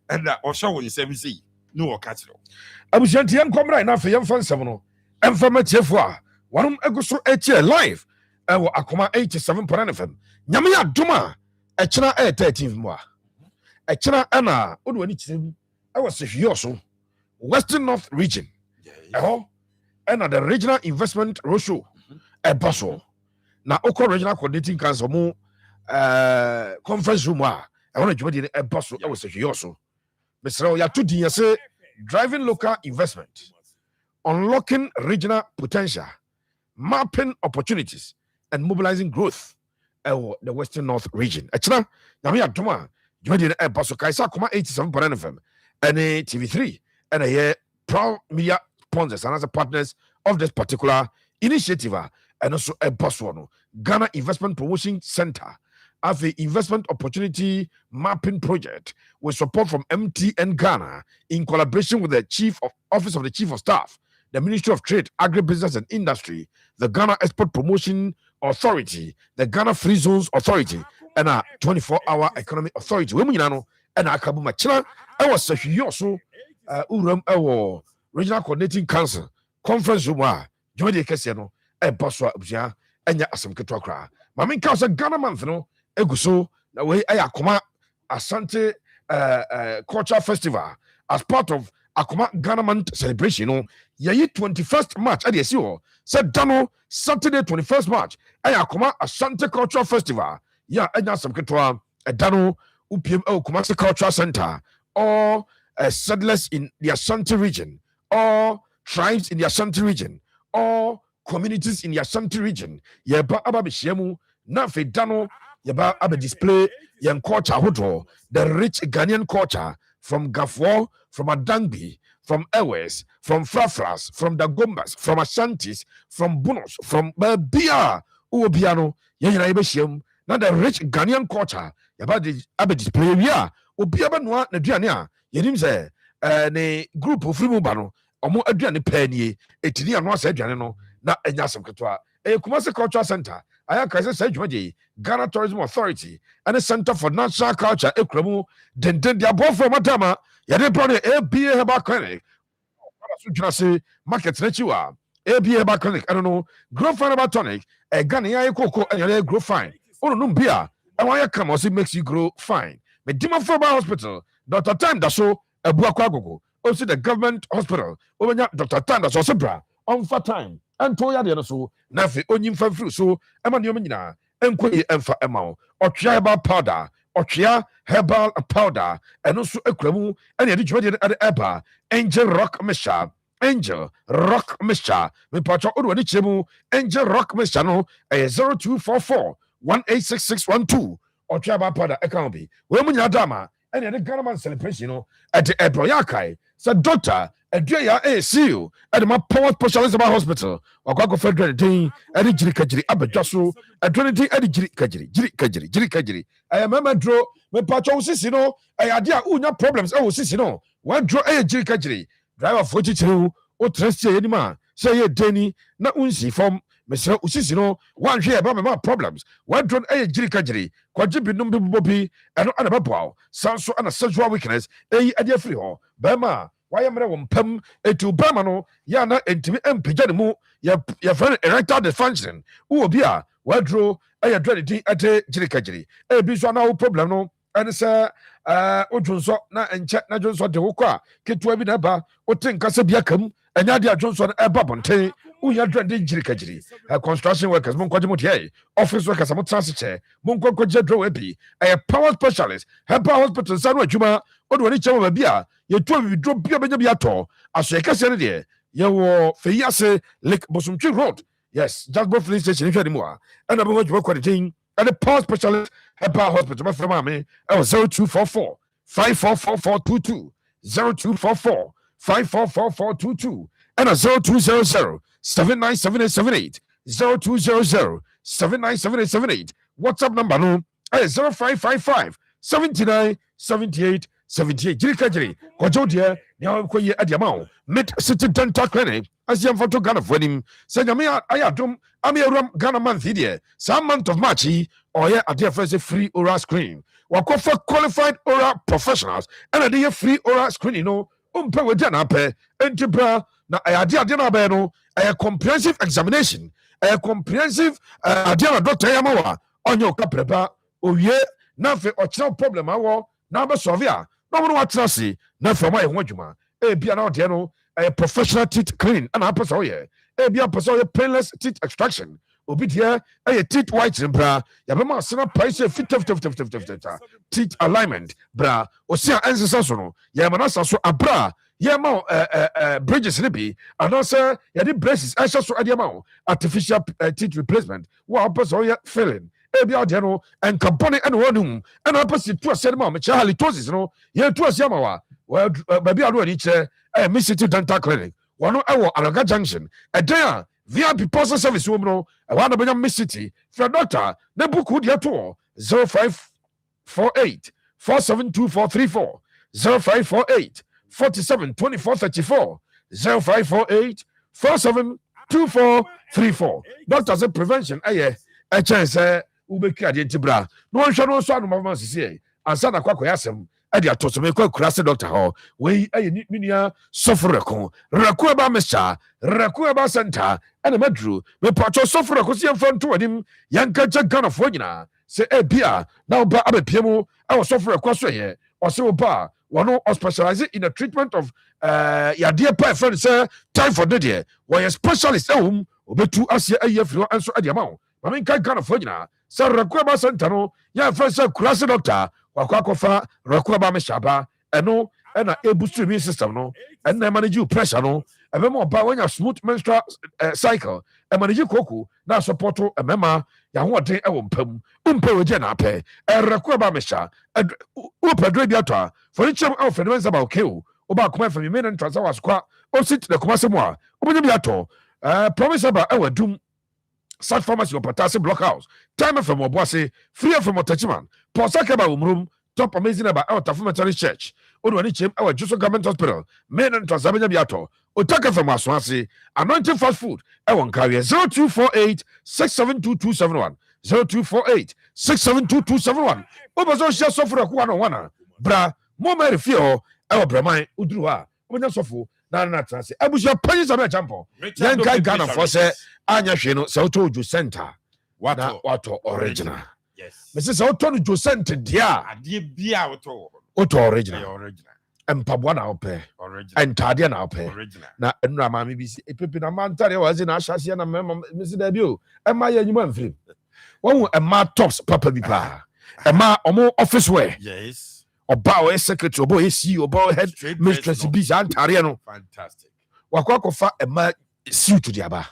and o show won sem see no o catch no abusanti enkomra na fe yemfa nsem no emfa matiefo a wonom eguso eche live ewo Akoma 87.9 FM nyame ya doma ekena 13 mu a ekena na odu ani kyerem ewo sehwe so Western North region and the regional investment roadshow basso na oko regional coordinating council mo conference room a want to join the basso I was so Mr. ya to din say driving local investment unlocking regional potential mapping opportunities and mobilizing growth the Western North region achina na me adoma join the basso kaisa Akoma 87.9 FM and TV3 and a proud media sponsors and as partners of this particular initiative and also a boss one Ghana Investment Promotion Center of the investment opportunity mapping project with support from MTN Ghana in collaboration with the Office of the Chief of Staff, the Ministry of Trade, Agribusiness and Industry, the Ghana Export Promotion Authority, the Ghana Free Zones Authority, and a 24-hour Economic Authority. And Akabuma China, I was so uram ewo regional coordinating council conference room a join the kese no bosso abusua enya asem ketwa kra mame nka so Ghana month no eguso na we Akoma Asante culture festival as part of Akoma Ghana month celebration no ye 21st March ade esi ho said dano Saturday 21st March Akoma Asante culture festival ya enya asem ketwa dano upiem Kumasi cultural center or settlers in the Ashanti region, or tribes in the Ashanti region, or communities in the Ashanti region. Yeba ababishemu na fedano yeba abe display yan culture hodo the rich Ghanaian culture from Gafwa, from Adangbi, from Ewes, from Frafras, from Dagombas, from Ashantis, from Bunos, from Bia Uobiano yena yebeshem na the rich Ghanaian culture yeba abe display ya obiaba noa na duane a yenim se ne group of free mobano ɔmo aduane pɛɛ nie ɛtini ano asa aduane no na ɛnya asɛm ketewa ɛyɛ Kumasi Cultural Center ayɛ kae sɛ saa dwumadie Ghana Tourism Authority ɛne Center for National Culture ɛkura mu denden de aboɔfoɔ madama yɛde brɛ no ABA Herbal Clinic so dwena se market n'akyi wa ABA Herbal Clinic ɛno no Grow Fine Herbal Tonic ɛgane yɛayɛ koko ɛyɛ Grow Fine wononom bi a ɛwɔ ayɛ kama ɔse makes you grow fine medimafo Herbal Hospital Dr. Time da so abuakɔ agogo also the government hospital obenya Dr. Time da so ɔse bra ɔmfa time ɛnto yadeɛ no so na afei onyimfa mfiri so ɛma nneɔma nyinaa ɛnkɔ yi ɛmfa ɛma wo ɔtwea herbal powder ɔtwea herbal powder ɛno nso akura mu ɛne yɛde dwumadeɛ no ɛde ɛba Angel Rock Mixture mepatwɛ wode w'ani kyerɛ mu Angel Rock Mixture no ɛyɛ 0244 186612 ɔtwea herbal powder ɛka ho bi wei mu nyinaa dama ɛne yɛde Ghana Man celebration no ɛde ɛbrɛ yɛ akae sɛ doctor ɛdua yɛ ɛyɛ seal ɛde ma Power Specialist Herbal Hospital wakɔ federal den ɛde gyiri kagyiri abɛdwa so ɛdua ne den ɛde gyiri kagyiri ɛyɛ mɛmɛ duro mepatwɛ wo sisi no ɛyɛ adeɛ a wonya problems ɛwɔ sisi no waduro ɛyɛ gyiri kagyiri driver foɔ kyikyiri wo wotrɛ sie yɛ nim a sɛ ɛyɛ deni na wonsi fam mesrɛ wo sisi no woanhwɛ yɛ ma problems waduro no ɛyɛ gyiri kagyiri kwagye binom bi bobɔ bi ɛno ana bɛboa wo san so ana sexual weakness ɛyi ɛde afiri hɔ bɛrima a wayɛ mmerɛ wɔ mpam ɛti bɛrima no yɛ ana ɛntimi ɛmpagya ne mu yɛfrɛ no erectile dysfunction wowɔ bi a waduro ɛyɛ dura ne din ɛde gyiri kagyiri ɛbi nso ana wo problem no ɛne sɛ wodwonsɔ na ɛnkyɛ na dwonsɔ de wo kɔ a ketewa bi na ɛba wote nkasa bi aka mu ɛnyɛ adeɛ a dwonsɔ no ɛba bɔnten wonya dura ne din gyiri kagyiri construction workers monkɔgye mo deɛ office workers a motena ase kyɛ monkɔnkɔgye duro wɔ bi ɛyɛ Power Specialist Herbal Hospital nsa no adwuma wode w'ani kyɛ wɔ baabi a yɛtu awiduro bia bɛnya bi atɔ asoɛ kɛseɛ no deɛ yɛwɔ fɛyi ase Lake Bosomtwi Road yes Jasper Filling Station nhwɛ ne mu a ɛna bɛhɔ adwuma kɔde din ɛne Power Specialist Herbal Hospital bɛfrɛ maame ɛwɔ 0244 544422 0244 544422 ɛna 0200 797878 0200 797878 WhatsApp number no ɛyɛ 0555 79 78 gyiri kagyiri kɔgye wo deɛ nea wokɔ yɛ ade ama wo Mid City Dental Clinic asi yɛmfa to Ghanafoɔ anim sɛ nyame ayɛ adom ama yɛwuram Ghana month yi deɛ saa month of March yi ɔyɛ adeɛ frɛ sɛ free oral screen wakɔfa qualified oral professionals ɛna de yɛ free oral screening no wompɛ wadi anaapɛ enti bra na ɛyɛ adeɛ no abɛyɛ no ɛyɛ comprehensive examination ɛyɛ comprehensive adeɛ na doctor yɛ ma wɔ a ɔnyɛ wo kaprɛba owie na afei ɔkyerɛ problem awɔ na abɛsɔve a na wɔn watena ase na afei ɔmo ayɛ ho adwuma ebia na ɔdeɛ no ɛyɛ professional teeth clean ɛna apɛ sɛ ɔyɛ ebia apɛ sɛ ɔyɛ painless teeth extraction obi deɛ ɛyɛ teeth whitening bra yɛbɛma asena pae sɛ fitafitafitafitafita teeth alignment bra ɔsi a ɛnsesa so no yɛma no asa so abra yɛma bridges ne bi anaasɛ yɛde braces ɛhyɛ so ɛde ma wo artificial teeth replacement wo a wopɛ sɛ ɔyɛ filling ebi adeɛ no nkabɔne ɛna wɔn anim ɛna wɔpɛ si tu aseɛ no ma ɔmekyerɛ halitosis no yɛn tu aseɛ ma wa baabi a no ani kyerɛ ɛyɛ Mid City Dental Clinic wɔn ɛwɔ Alaga Junction ɛdan a VIP postal service wɔ mu no ɛwɔ anabɛnya Mid City fira doctor ne buku deɛ to wɔ 0548 472434 0548 472434 0548 472434 doctor sɛ prevention ɛyɛ ɛkyɛn sɛ wobɛki adeɛ nti bra na wɔnhwɛ no nso anomafoma sisi ansa na kwakɔyɛ asɛm ɛde ato so mekɔ akura se doctor hɔ wei ɛyɛ me nua sɔfo rɛko ɛba mixture rɛko ɛba center ɛna maduru mepatwɔ sɔfo rɛko sɛ yɛmfa nto anim yɛnka kyɛ ghanafoɔ nyinaa sɛ ebia na woba abɛpia mu ɛwɔ sɔfo rɛko so yɛ ɔse wo ba a wɔno ɔspecialize in the treatment of yadeɛ pa ɛfrɛ no sɛ typhoid no deɛ wɔyɛ specialist ɛwɔ mu obɛtu aseɛ ayi afiri hɔ ɛnso ɛde ama wo ma menka ghanafoɔ nyinaa sɛ rɛko ɛba center no yɛmfrɛ sɛ kurase doctor wakɔ akɔfa rɛko ɛba mehyɛ ɛno ɛna ɛboost immune system no ɛna manage pressure no ɛbɛma ɔba wanya smooth menstrual cycle ɛmanage koko na asɔpɔto ɛmɛma yɛahoɔden ɛwɔ mpam wompɛ wɔgye na apɛ ɛrɛko ɛba mehyɛ wopɛdorɛ bi atɔ a fɔne kyerɛm ɛwɔ fɛne bɛnsa ba okay o woba akoma ɛfam mene ntrasa wɔ asokwa ɔsit na koma sɛ mu a wobɛnya bi atɔ promise aba ɛwɔ adum South Pharmacy or Patasi Block House. Time from Obuase, free from Otachiman. Posaka by Umrum, top amazing about our Tafumatari Church. Odwani Chim, our Juso Government Hospital, Men and Tasabina Biato, Otaka from Aswasi, Anointing Fast Food, Ewan Carrier 0248 672271. 0248 672271. Obazo share software kuwana bra mo meri fio ewa bramai udruwa onya sofu na na transe abusha panyi sabe champo yan kai Ghana for say anya hwe no se oto ju center wato original yes me se oto no ju center dia ade bia oto original empabwa na ope entade na ope na enu amami bi si epepe na mantare wazi na ahase na me se da bi o ema ya nyuma mfrim won ema tops papa bi pa ema omo office wear yes oba o secretary oba o CEO oba head mistress bi sa antare no fantastic wakwa fa ema suit di aba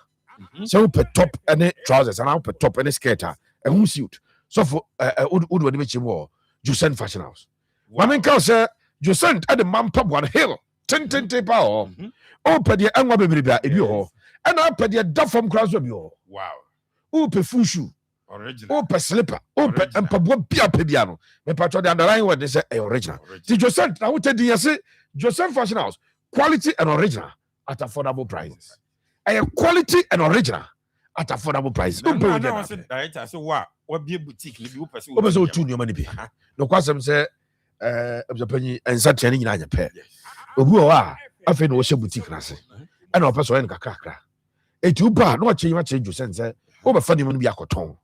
so pe top any trousers and pe top any skirt a ehun suit so for would be chimo Jusen Fashion House wa men ka say Jusen at the man pub one hill ten pa o pe de enwa bebre bia ebi ho and pe de da from cross bi ho wow o pe full shoe original o pe slipper o pe empabo bia pe bia no me patro the underline word say original ti Jusen na wo te din say Jusen Fashion House quality and original at affordable prices. A quality and original at affordable prices. Don't pay that. Right, I say what be boutique ni bi wo person. O be so tu nyoma ni bi. No kwasem say objapanyi ensa tiani nyina anya pe. Obu o a afi no wo she boutique na se. E na o person en kakra. Etu ba no che yima che Jusen say o be fa ni mo bi akoton.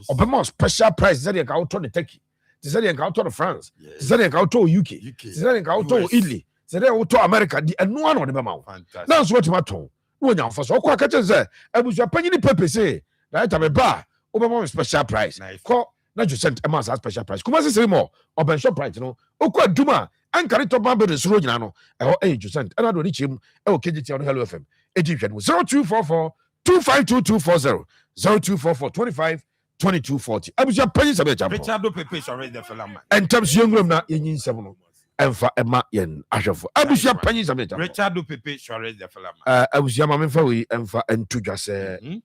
Obe mo special price say dey ka auto ne Turkey. Say dey ka auto no France. Say dey ka auto UK. Say dey ka auto Italy. Say dey auto America. Di enu ano de be ma wo. Na so what maton. Wonya mfa so kwa kache say abusua panyi ni pepe say na ta be ba obema special price ko na Jusen e ma special price kuma se mo oben shop price no okwa duma ankare to ba be resuro nyina no e ho Jusen e na do ni chim e o KGT on Hello FM edi hwe no 0244 252240 0244 25 2240 abusua panyi sabe champo Richard Pepe sorry the fella en terms yengrum na yenyin nsem no emfa ema yen ahwefo abusua panyi sabe champo Richard Pepe sorry the fella abusua ma memfa we emfa entu dwase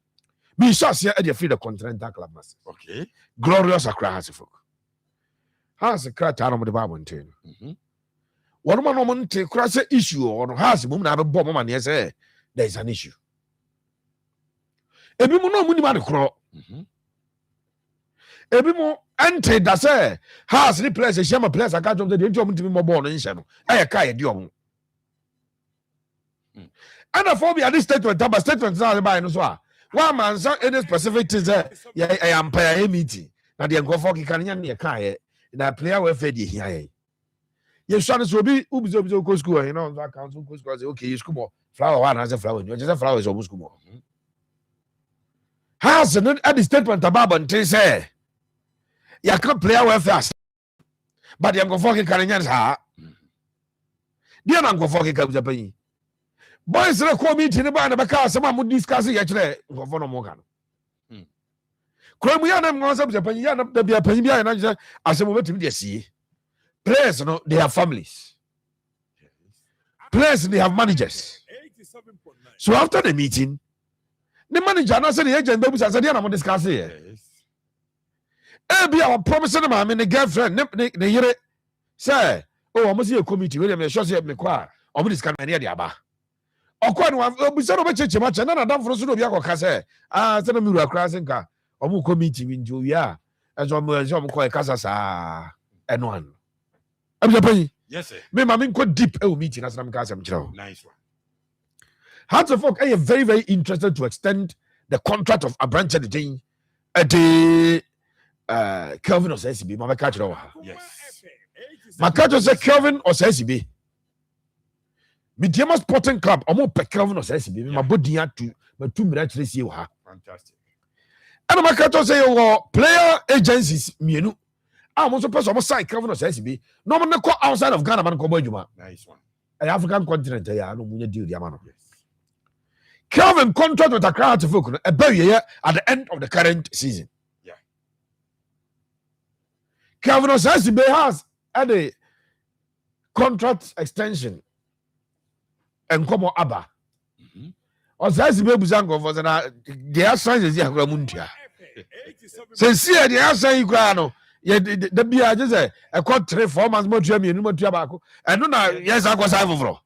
me shasia e dey free the Continental Club mass okay glorious Accra has Accra ta no de ba bonten one man no monte kura say issue on has mum na be bom ma ne say there is an issue ebi mu no mu ni ma de kro ebi mu ante da say has ni place share my place aka jom de nti om ntimi mo ball no nhye no e ka ye di om anaphobia this statement about statement na by no so a one man say any specific things I am pay meeting na de nkofo kika nya ne ka ye na player we fe de hia ye ye so so bi ubizo go school you know account go school say okay you school more flower one has a flower you just flower is almost school more has no at the statement about until say ya can player we fast but the nkofo kika nya sa dia na nkofo kika buza pan boys re call meeting ba na baka asema mo discuss ya kire nkofo no mo ka no kromu ya na mo say pan ya na da bia pan bia na je asema betimi de sie players no they have families players they have managers so after the meeting the manager na say the agent be say dia na mo discuss here be our promising ma me the girlfriend ne yere say oh almost a committee we me sure say me kwa o mo discuss na de aba okwa no obisa no be cheche ma che na dan fro so no bi akoka say say na mi ru akra say nka o mo committee mi njo wi ezo mo ko e kasa sa eno an am japan yes sir me ma me ko deep e o meeting as na me kasa me kira o nice one Hearts of Oak are very, very interested to extend the contract of a branch at the Kelvin or SCB. Mama catch it over. Yes. My catch say Kelvin or SCB. Medium Sporting Club, or more per Kelvin or SCB. My body had to, but 2 minutes to see you. Fantastic. And my catch say, oh, player agencies, me, no. I'm also person almost sign Kelvin or SCB. No one call outside of Ghana, man, come boy, Juma. Nice one. An African continent, I know when you deal, Yamano. Kelvin contract with Accra to Folk a barrier at the end of the current season. Yeah. Kelvin Osasibe has had a contract extension and come on Abba. Osasibe Buzango for the signs is Yakramuntia. Since here, the answer you grano, Yeah, the be I just say I caught 3-4 months more to me, no more to tobacco. And no, yes, I was over.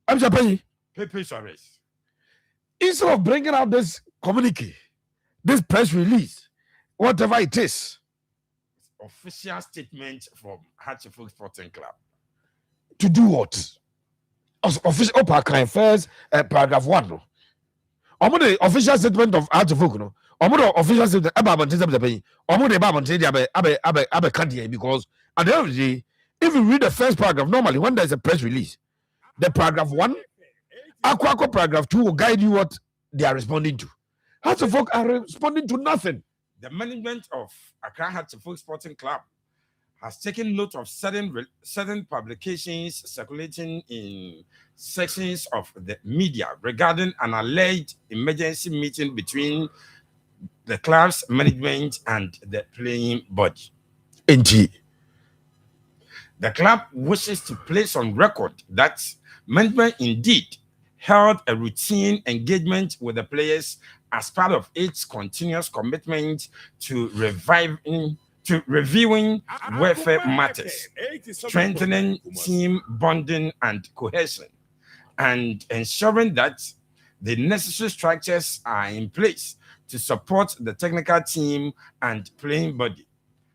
I'm Japan. Paper service. Instead of bringing out this communique, this press release, whatever it is, Official statement from Hatchfield Sporting Club. to do what? Official upper kind first, paragraph 1. No. The official statement of Hatchfield, no. The official statement about the pay. Because at the end of the day, if you read the first paragraph, normally when there's a press release, the paragraph 1, Aquaco paragraph 2 will guide you what they are responding to. Hatchfield are responding to nothing. The management of Accra Hatchfield Sporting Club has taken note of certain publications circulating in sections of the media regarding an alleged emergency meeting between the club's management and the playing body. NG. The club wishes to place on record that management indeed held a routine engagement with the players as part of its continuous commitment to reviewing welfare matters, strengthening team bonding and cohesion, and ensuring that the necessary structures are in place to support the technical team and playing body.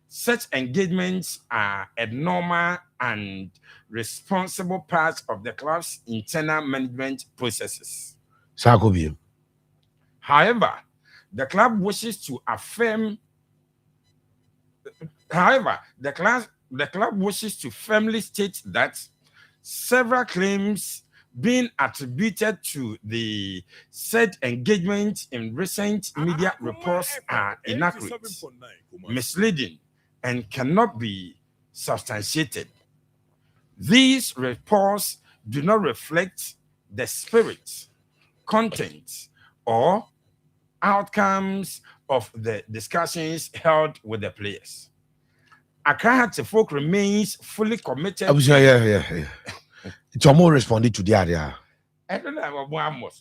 Such engagements are a normal and responsible part of the club's internal management processes. However, the club wishes to affirm. However, the club wishes to firmly state that several claims being attributed to the said engagement in recent media reports are inaccurate, misleading, and cannot be substantiated. These reports do not reflect the spirit, content, or outcomes of the discussions held with the players. Accra Hatchfield remains fully committed. It's almost responding to the area. I don't know what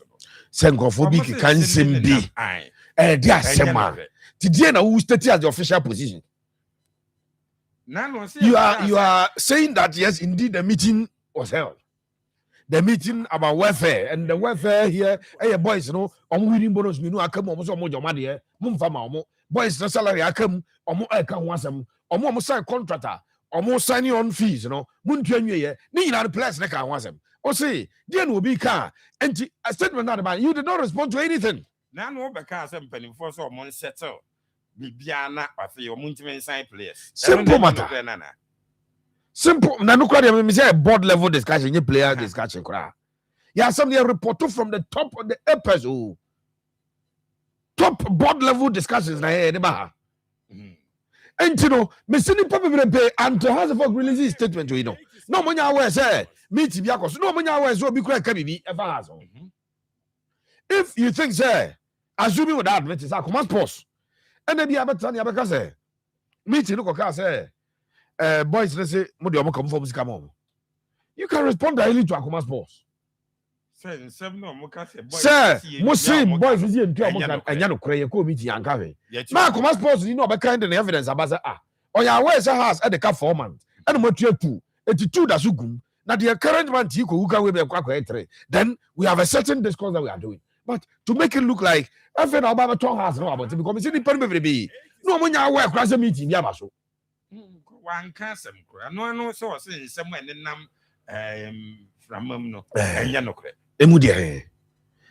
Sengophobic can seem be. Dear Sema. Today, who stated as the official position? You are saying that yes, indeed, the meeting was held. The meeting about welfare and the welfare here. Hey, boys, you know, I'm winning bonus. You know, I come almost almost your money. Boys, the salary I come almost I can want some. Almost sign contractor. Almost signing on fees. You know, Muntuanye. Ni na the place like I want them. Or say, then will be car. And a statement not about you did not respond to anything. Now, no, because I'm penny for so money settle. Bibiana, I feel Muntiman sign players. Simple matter. Simple. Now, no question. Me say a board level discussion. You player discussion. Yeah, something report from the top of the episode. Top board level discussions. Na here, and you know, me see the people pay and to has a release statement. You know, no money aware say meet biakos. No money aware so be quite can ever has. If you think say, assuming with that, it's a command post. And then the other say, meeting look say, boys, let's say, come from come. You can respond directly to a command post. Sir, Muslim boys is here and Yano Cray, meeting and carry. Now, command post, you know, by kind of evidence about or your ways has at the cap 4 months. And what you 82 that's good. Now, the current one, who can be a quack. Then we have a certain discourse that we are doing. But to make it look like I feel Obama tongue has no about it because it's independent be no one aware across the meeting. Yabaso. One cancer. No, so saying somewhere in them from no Yanokre. Emudia.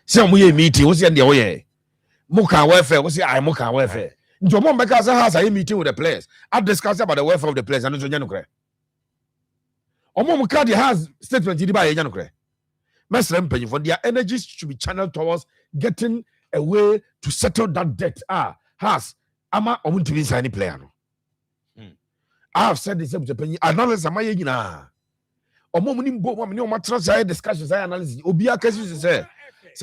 Some we meeting was in the way. Moka welfare was I Moka welfare. Jomon because has a meeting with the players. I discuss about the welfare of the players and Yanokre. Omo Mukadi has statement by Yanokre. For their energies should be channeled towards getting a way to settle that debt. Has Ama or to be any player. I have said this analysis. Am I na? Discussions, I analysis. Obia cases say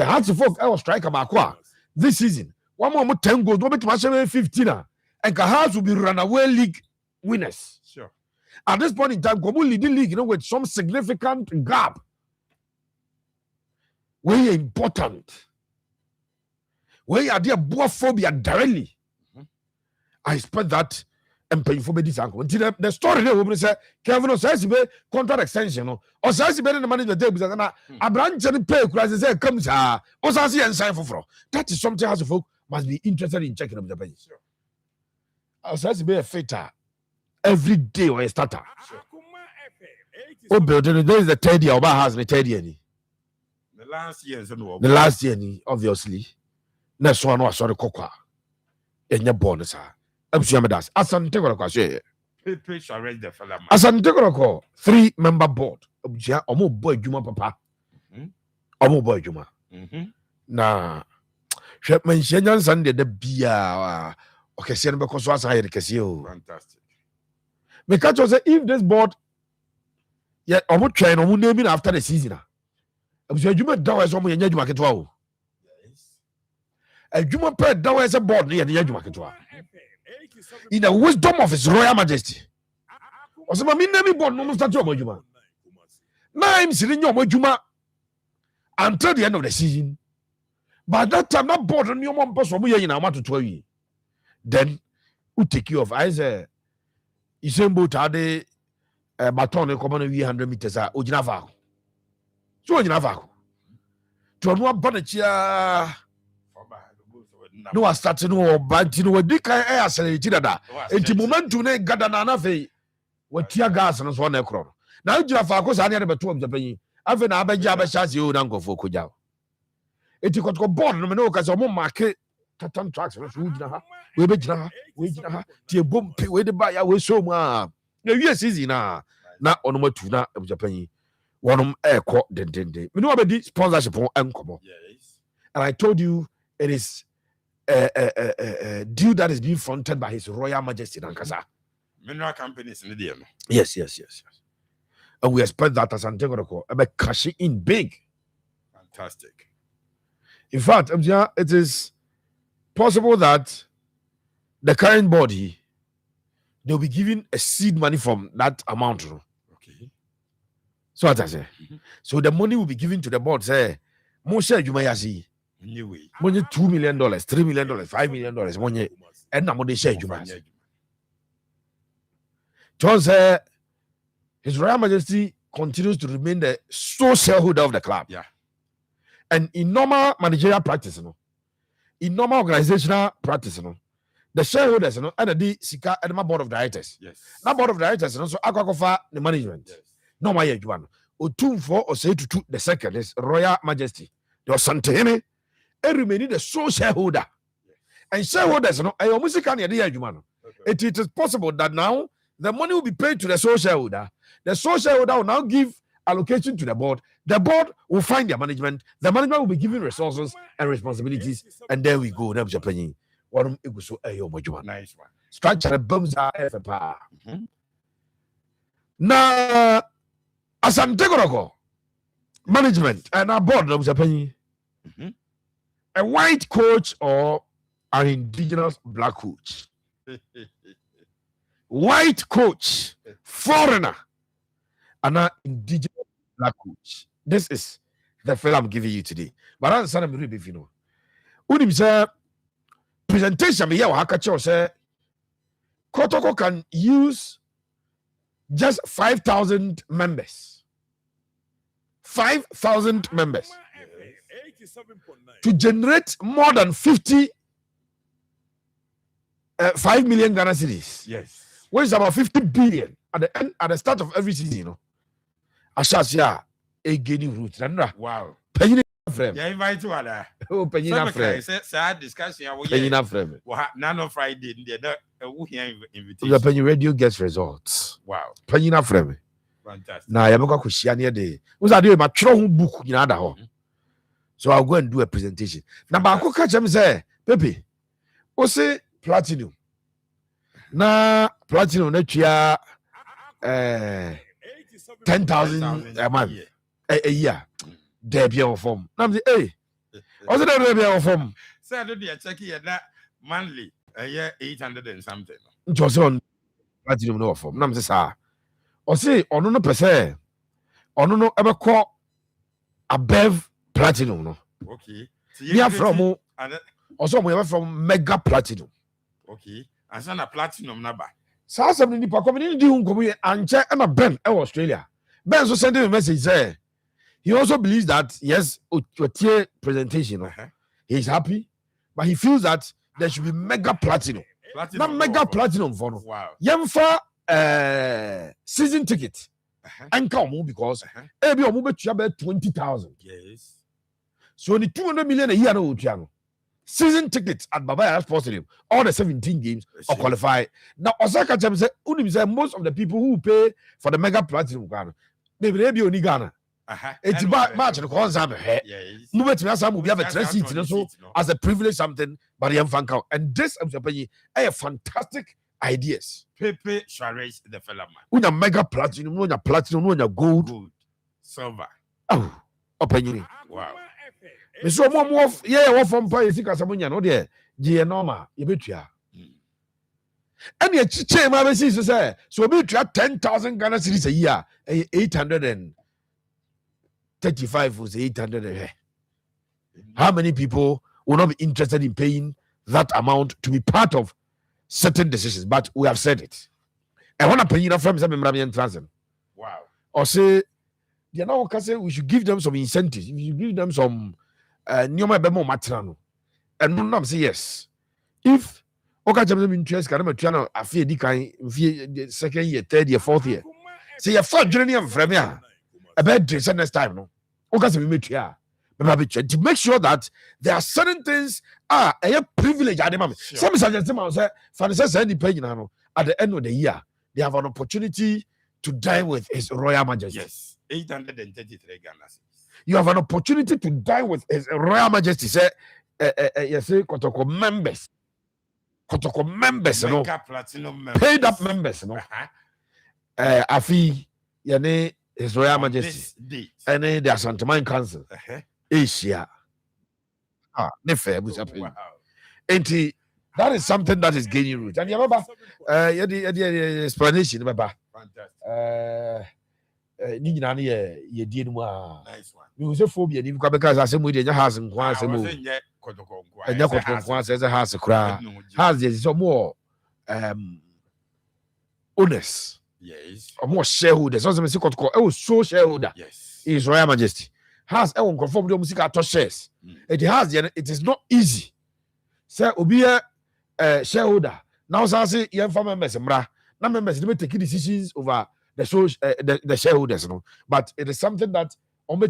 how to folk our strike about this season. 1 more 10 goals, don't be 15, and Kahas will be runaway league winners. Sure. At this point in time, Gomu leading league, with some significant gap. Very important. Where are there boaphobia directly? I expect that and pay for this uncle. Until the story there will say Kevin says contract extension or says better the money the day because a branch and pay crisis comes Osasi and sign for. That is something as a folk must be interested in checking up the pay. Says be a fitter every day or a starter. Oh, building there is the 3rd year, Oba has the 3rd year. The last year, the last year, obviously. Next one was sorry, Coca. And your bonus. I'm sure that's Asante Goroko. People shall arrange the fella. Asante Goroko, 3-member board. Omo boy Juma Papa. Omo boy Juma. Na, Shepman Shenyan Sunday, the beer. Okay, send because was I fantastic. Because if this board, yeah, omo train, omo naming after the season. I'm sure Juma Dow is omo Yajuma Ketwa. A Juma Pet Dow is a board near the Yajuma Ketwa. In the wisdom of His Royal Majesty. Osama Minami board no start your Juma. Now I'm sitting your Juma until the end of the season. By that time, that board on your mom pass from here in a matter 12 years. Then who take you off? I say, you say, but are they baton and common 100 meters? Ojinava. So Ojinava. To no banachia. No, I started no, but you know what? They can't accelerate that. It's moment to make Gadanana Fay. What tear gas and so on. Now, Jaffa goes on the 2 of the penny. I've been Abajaba Shaz you don't go for Kujao. It got go born, no, because of market. Tatan tracks, we be jina, tie bom pe we de ba ya we so mu a. Na wies easy na ono matu na Japan. Wonom ekọ dendende. Me no abedi sponsorship on enkomo. Yes. And I told you it is a deal that is being fronted by His Royal Majesty Nankasa. Mineral companies in the DM. Yes. And we expect that as Antegoroko about cashing in big. Fantastic. In fact, it is possible that the current body they'll be giving a seed money from that amount. Okay. So what I say. So the money will be given to the board. Say, Moshe Jumayasi. Money $2 million, $3 million, $5 million. Money and now money share Jumayasi. John said, His Royal Majesty continues to remain the sole shareholder of the club. Yeah. And in normal managerial practice, in normal organizational practice, the shareholders, and the Sika and my board of directors. Yes. That board of directors, and also Akwakofa the management. Yes. No, my one. Or 2-4 or say to 2, the second is Royal Majesty. There was Santene, and remaining the sole shareholder. Yes. And shareholders, I almost can't hear you. It is possible that now the money will be paid to the sole shareholder. The sole shareholder will now give allocation to the board. The board will find their management. The management will be given resources and responsibilities. And there we go. Nice one. Structure the bums are FPA. Now, as I'm taking management and our board of Japan, a white coach or an indigenous black coach. White coach, foreigner, and an indigenous black coach. This is the film I'm giving you today. But I'm saying, you know, Unim say presentation me here. Hakacho say Kotoko can use just 5,000 members. 5,000 members to generate more than 5 million Ghana cedis. Yes. Which is about 50 billion at the end, at the start of every season, you know. Ashasia a gaining route. Wow. Penny frame. Yeah, invite you there. Oh, penny frame. Sad discussion. Penny frame. None of Friday. Who here invitation? The penny radio gets results. Wow. Penny frame. Fantastic. Now, I'm going to share near day. What's I do? My strong book in other home. So I'll go and do a presentation. Now, but I catch him say, Pepe, what's it? Platinum. Na platinum na tia 10,000 a month a year. Debut form. Nam say, hey, what's the debut form? Say, I do the check here that monthly a year 800 and something. Just on platinum no form. Nam say, sir. Or say, ono no pese, ono no ever call above platinum no. Okay. We are from also we are from mega platinum. Okay. Asana platinum number. Saa asɛm no nipa kɔmene di ho nkɔmmɔ yɛ ankyɛ ɛna Ben ɛwɔ Australia. Ben so sending a message say he also believes that yes, Otie presentation, he's happy, but he feels that there should be mega platinum. Not mega platinum for no. Wow. Yemfa season ticket. And come because every omu be 20,000. Yes. So only 200 million a year no Utiano. Season tickets at Babaya Sports Stadium, all the 17 games are qualified. Now, Osaka Cham said, most of the people who pay for the mega platinum Ghana, they be only Ghana. It's about match and cause I'm a move to us, we have a 3 seats so as a privilege something, but I'm fan count. And this I'm saying, a fantastic ideas. Pepe Suarez, the fella man. When a mega platinum, when a platinum, when a gold, silver. Oh, opinion. Wow. Me so more yeah, what from pay sika samunya no there. G normal, you betua. And ye chiche ma be say so betua 10,000 Ghana cedis a year, 835 was 800. How many people will not be interested in paying that amount to be part of certain decisions? But we have said it. And when I pay from some transit. Wow. Or say you know, we should give them some incentives. We should give them some Nyoma Bemo Matrano. And no, say yes. If Oka Jam interest, Karamatano, a fear decay, second year, third year, fourth year. Say a third journey of Fremia. A bad dress next time, no. Oka we meet here. To make sure that there are certain things a privilege at the moment. Some suggest them say, for any paying at the end of the year, they have an opportunity to dine with His Royal Majesty. Yes. 833 Ghana. You have an opportunity to dine with His Royal Majesty. Say, you say, Kotoko members, no, platinum members, paid up members, no. Afi, yane His Royal Majesty, and the Asantman Council, Asia. Nefe, wow. And that is something that is gaining root. And you remember, the explanation, remember. Ni nyina ne ye die no a me wo se phobia ni kwa beka asem we dey house nkwa asem o enya kotoko say house kra house dey so more owners, yes, or more shareholders. So me see kotoko e so shareholder, yes, His Royal Majesty house e won conform the music ato shares. It has it is not easy say obi shareholder now say yemfa members mra na members dey take decisions over the shareholders, no, but it is something that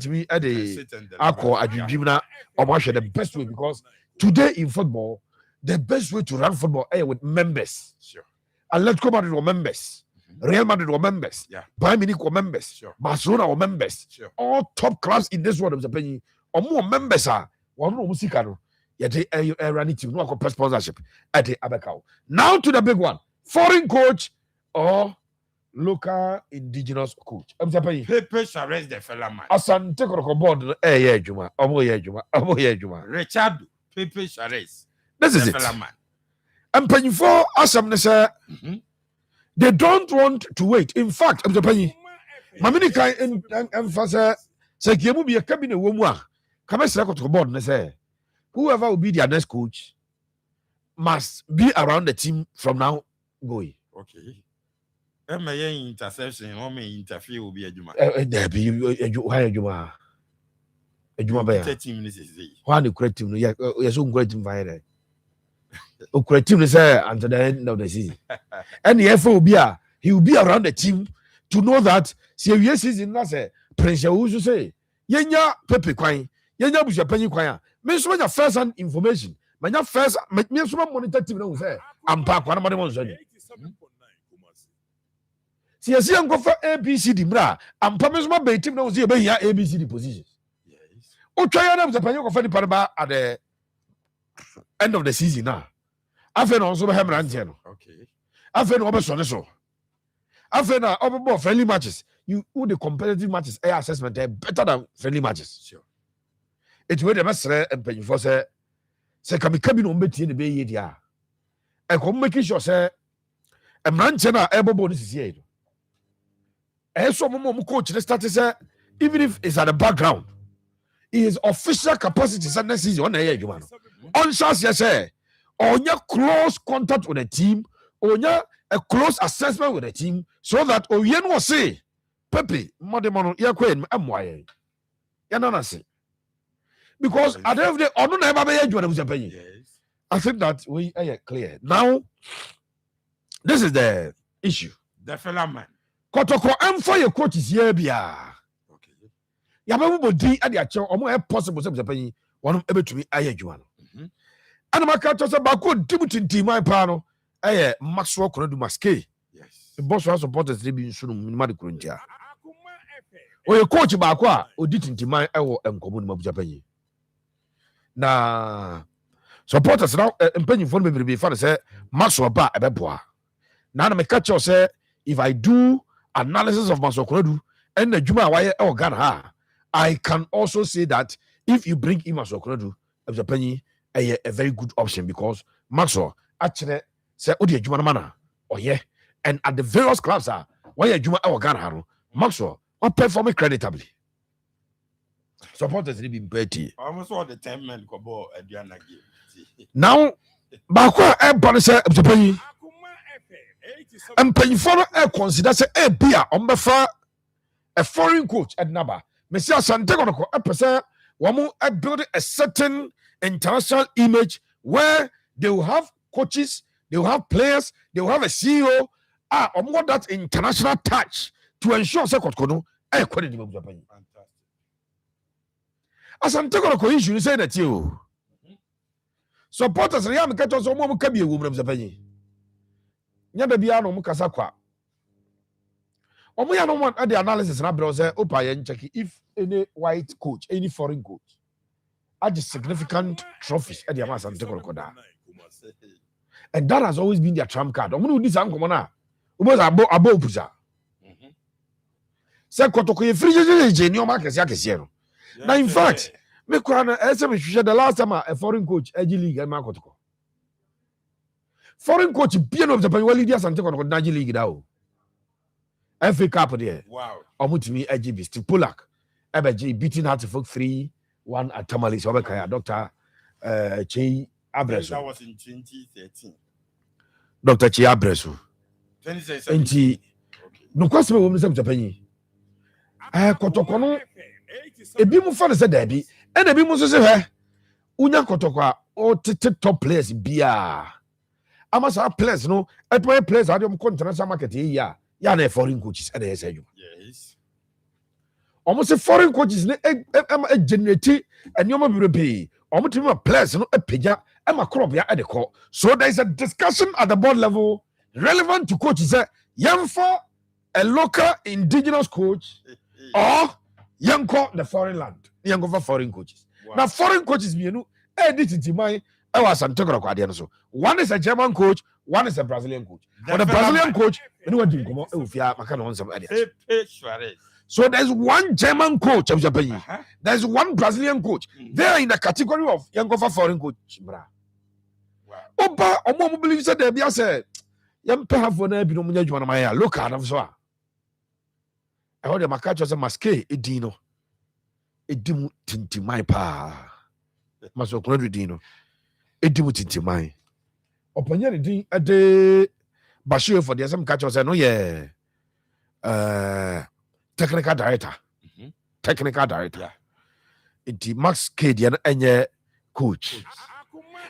me at the alcohol the best way, because today in football, the best way to run football is with members. Sure. And let's go Madrid were members, Real Madrid were members, Bayern Munich were members, Barcelona were members, all top clubs in this world of Japan, or more members are one musikano. Yet they run it no sponsorship at the Abacao. Now to the big one, foreign coach or local indigenous coach. I'm saying Pepe Suarez the fella man. Asante Koroko board juma. Omo juma. Richard Pepe Suarez. This is the it. Fella man. And paying for Asam say they don't want to wait. In fact, I'm saying Mamini can emphasize say Gemu be a cabinet woman. Come and select board and say whoever will be their next coach must be around the team from now going. Okay. Interception, or may interfere will be a Juma. Why a Juma? A Juma 30 minutes is the one who create him. Yes, so great him via who create him until the end of the season. And the FO he will be around the team to know that serious season. That's a Prince who say, Yenya Pepe Quine, Yenya Busha Penny Quine. Miss when your first hand information, my first, make me some monitor team. I'm back one of my ones. See, I see, I'm going for ABCD, bra. I'm promising my team knows you be here ABCD positions. Yes. Oh, try them the Panyo for the Paraba at the end of the season now. I've been also have Rantiano. Okay. I've been over so. I've been over friendly matches. You the competitive matches, air assessment, better than friendly matches. Sure. It's where the master and penny for say, can be coming on betting the bay here. And come making sure, say, a Manchana elbow bonus is here. And so, coach, the status, even if it's at the background, his official capacity is on the season. On chance, yes, sir. On your close contact with the team onya a close assessment with the team so that oyen will say Pepe Modemono Yakwen Amwaye. Yananasi. Because at the end of the day, I don't ever be you was paying. I think that we are clear. Now, this is the issue. The fella man. Kotoko am for your coach is here bia. Okay. Yababu di at the actual or possible to pay one able to be Ayajuan. And my catcher said, Bako Dibutin my pano. Aye, Maxwell could do maske. Yes. The boss was supporters living soon in Madikurunja. Or your coach Bakwa, or didn't my hour and common of Japan. Na supporters now penny for me to be fun say Maxwell ba a beboa. Now my catcher say if I do analysis of Maxwell and the Juma wire or Ghana, I can also say that if you bring him as Okrodu of Japan, a very good option because Maxwell actually say Odi Juma mana or yeah, and at the various clubs are why Juma or Ghana Maxwell or performing creditably. Supporters really been petty. Almost all the 10 men go ball at the end now, Bakwa everybody say Japan. And pay for consider say a beer on the a foreign coach at Naba. Monsieur Santegono, a person, Wamu, build a certain international image where they will have coaches, they will have players, they will have a CEO, or more that international touch to ensure second kono a quality of Japan. As Santegono issue, you say that you supporters, I am catching some more can be a woman of Japan. Nyada biano mukasakwa. Omo no want the analysis na bro say opa yen check if any white coach, any foreign coach had significant trophies at the Amasa Tekoda. And that has always been their trump card. Omo no this ankomo na. Obo abo pusa. Say kotoko ye free je ni o market ya kese no. Now in fact, me kwa na SM the last time a foreign coach AG League e ma kotoko. Foreign coach bien of Japan wali dia sante kono Nigeria league da o. FA Cup there. Wow. Omutimi AGB Steve Polak. Ebeji beating Hartford 3-1 at Tamale Sobekaya Dr. Che Abresu. That was in 2013. Dr. Che Abresu. 2013. No question we say Japan. Kotokono ebi mu fa ne se da bi. E na bi mu so se he. Unya kotokwa o top players bia. Amasa players no, players are the international market here. Ya na foreign coaches and yes. Almost a foreign coaches generate and you be pay. Almost players no a peja and my crop ya at the call. So there is a discussion at the board level relevant to coaches. Young for a local indigenous coach or young call the foreign land. Young for foreign coaches. Wow. Now foreign coaches me no edit in my I was so one is a German coach, one is a Brazilian coach. For the Brazilian coach, so there's one German coach of Japan. There's one Brazilian coach. They are in the category of young foreign coach. Oba, Omo believes that they be said, young have one my look at them. So I heard them catch as a masque, Edino. Edimu tinti my pa. Maso Dino. Edimu tinti my. Opanya di ade Bashir for the some catch us no yeah technical director. Technical director. Iti Max K the enye coach.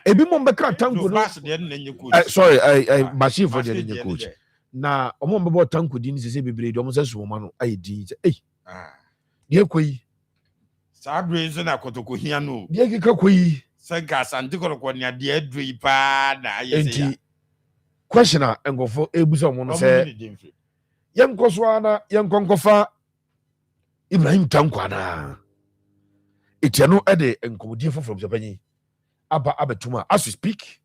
Ebi mo mbeka tanku no sorry Bashir for the enye coach. Na omo mbebo tanku di ni sese bebre di omo se so ma no ayi di die koyi sa adwe na kotoko hia no die kika koyi Sega Santikoro nya de adui pa na ayese ya. Questioner engofo ebuso mo no se. Yenkoso na yenkonkofa Ibrahim Tankwana. Etiano ede enkomodie from Japan. Aba abetuma as we speak.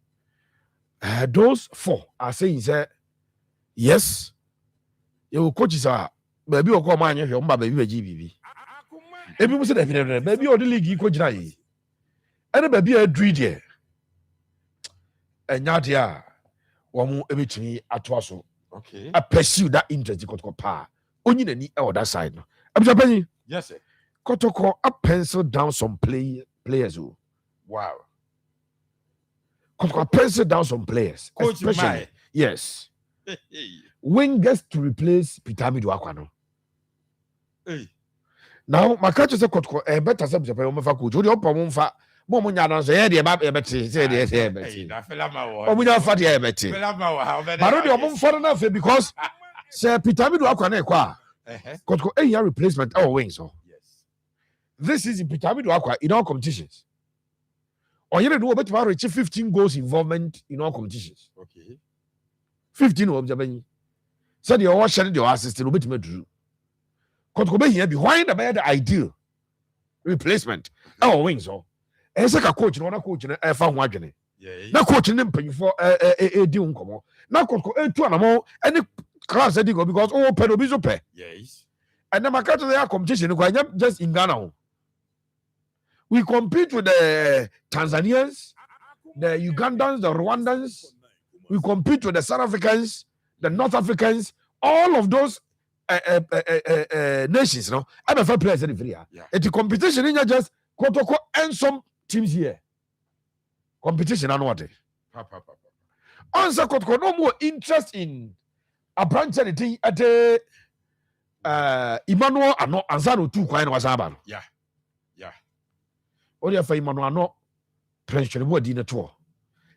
Those four are saying say yes. You coaches are baby o ko ma anye hwe mba baby GBB. Ebi mu se da fi baby o de league ko gina yi. And baby a dread and Nadia one ebitini atwaso. Okay. I pursue that interest kotoko pa. Only the other side. I'm Japan. Yes, sir. Kotoko a pencil down some players. Wow. Kotoko pencil down some players. Coach Mai. Yes. Wingers to replace Pitamidu Aquano. Now, my catch is a better subject. I'm a coach. You open for Momunya say, the Bab Ebeti, say the Ebeti. Oh, we don't fight the Ebeti. But only for enough because Sir Pitamidu Aquane, Kotko, a year replacement, oh, wings. This is in Pitamidu Aqua in all competitions. Or you do about to reach 15 goals involvement in all competitions. Okay. 15 of Jabani. So the all sharing your assistant will be to do. Kotko here behind the ideal replacement. Oh, wings. Oh, as a coach, no coach in a found wagon. No coaching them for a deal. Now, Kotko, 2 and more any class that you go because oh, Pedobizo pay. Yes. And then my cut to the competition, just in Ghana. We compete with the Tanzanians, the Ugandans, the Rwandans. We compete with the South Africans, the North Africans, all of those nations. No, I'm a fair player. It's a competition in just Kotoko and some teams here. Competition and what? Answer Kotoko no more interest in a branch anything at Emmanuel and not Anzano 2 Quine was Aban. Yeah. Only if Emmanuel no Prench what dinner tour.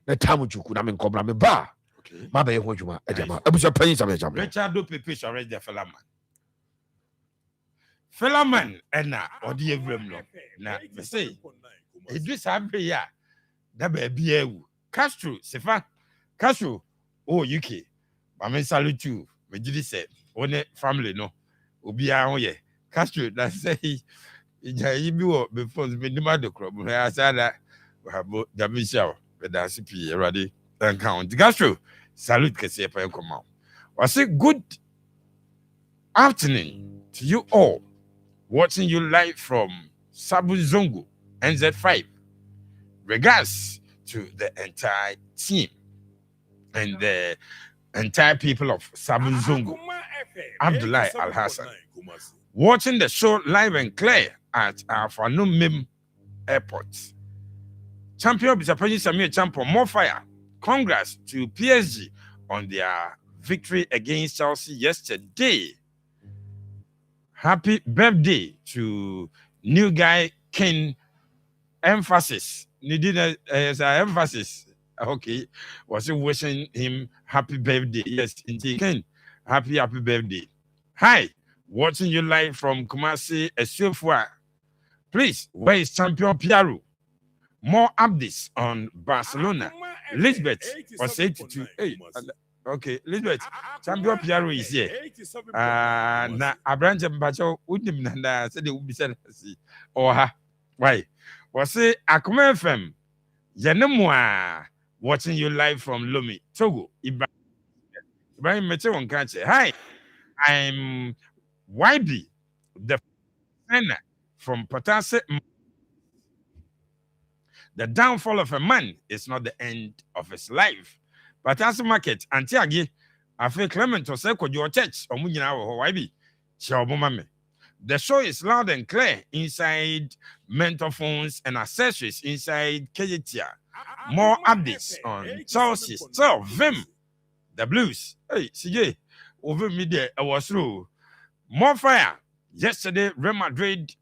The time which you could have been cobra me bar. Okay. My baby, what you want? I was a penny some jam. Richard do pepe already the fella man. Fella man and na or the evrem no. Na me say Idris Abe ya da baby ewu. Castro Sefa Castro oh UK. I mean salute you. Me did say one family no. Obi a ho ye. Castro that say you be before me demand the crop. I said that we have Jamisha with the CP ready and count. Castro salute Kese pa come out. Was it good afternoon to you all watching you live from Sabu Zongo NZ5. Regards to the entire team and the entire people of Sabu Zongo. Abdullah Al Hassan. Watching the show live and clear at Afanumim Airport. Champion Bisapani Samuel Champion, more fire. Congrats to PSG on their victory against Chelsea yesterday. Happy birthday to new guy Ken. Emphasis. Needed emphasis. Okay. Was wishing him happy birthday? Yes, indeed. Ken, happy birthday. Hi. Watching you live from Kumasi, Esufwa. Please, where is Champion Piero? More updates on Barcelona. Lisbeth was 82. Hey, okay, Lisbeth, Champion Piero is here. Na Abranja Mbacho Udim Nanda said it would be said. Or why? Was it Akoma FM? Yanemwa watching you live from Lomi, Togo. Ibrahim Meteo Nkache. Hi, I'm YB, the trainer from Potase. The downfall of a man is not the end of his life. Potase Market, Antiagi, I feel Clement to say, could your church or Munina or YB? Chaubomame. The show is loud and clear inside mental phones and accessories inside KJTR. More updates on Chelsea. So, Vim, the Blues. Hey, CJ, over me there, I was through. More fire. Yesterday, Real Madrid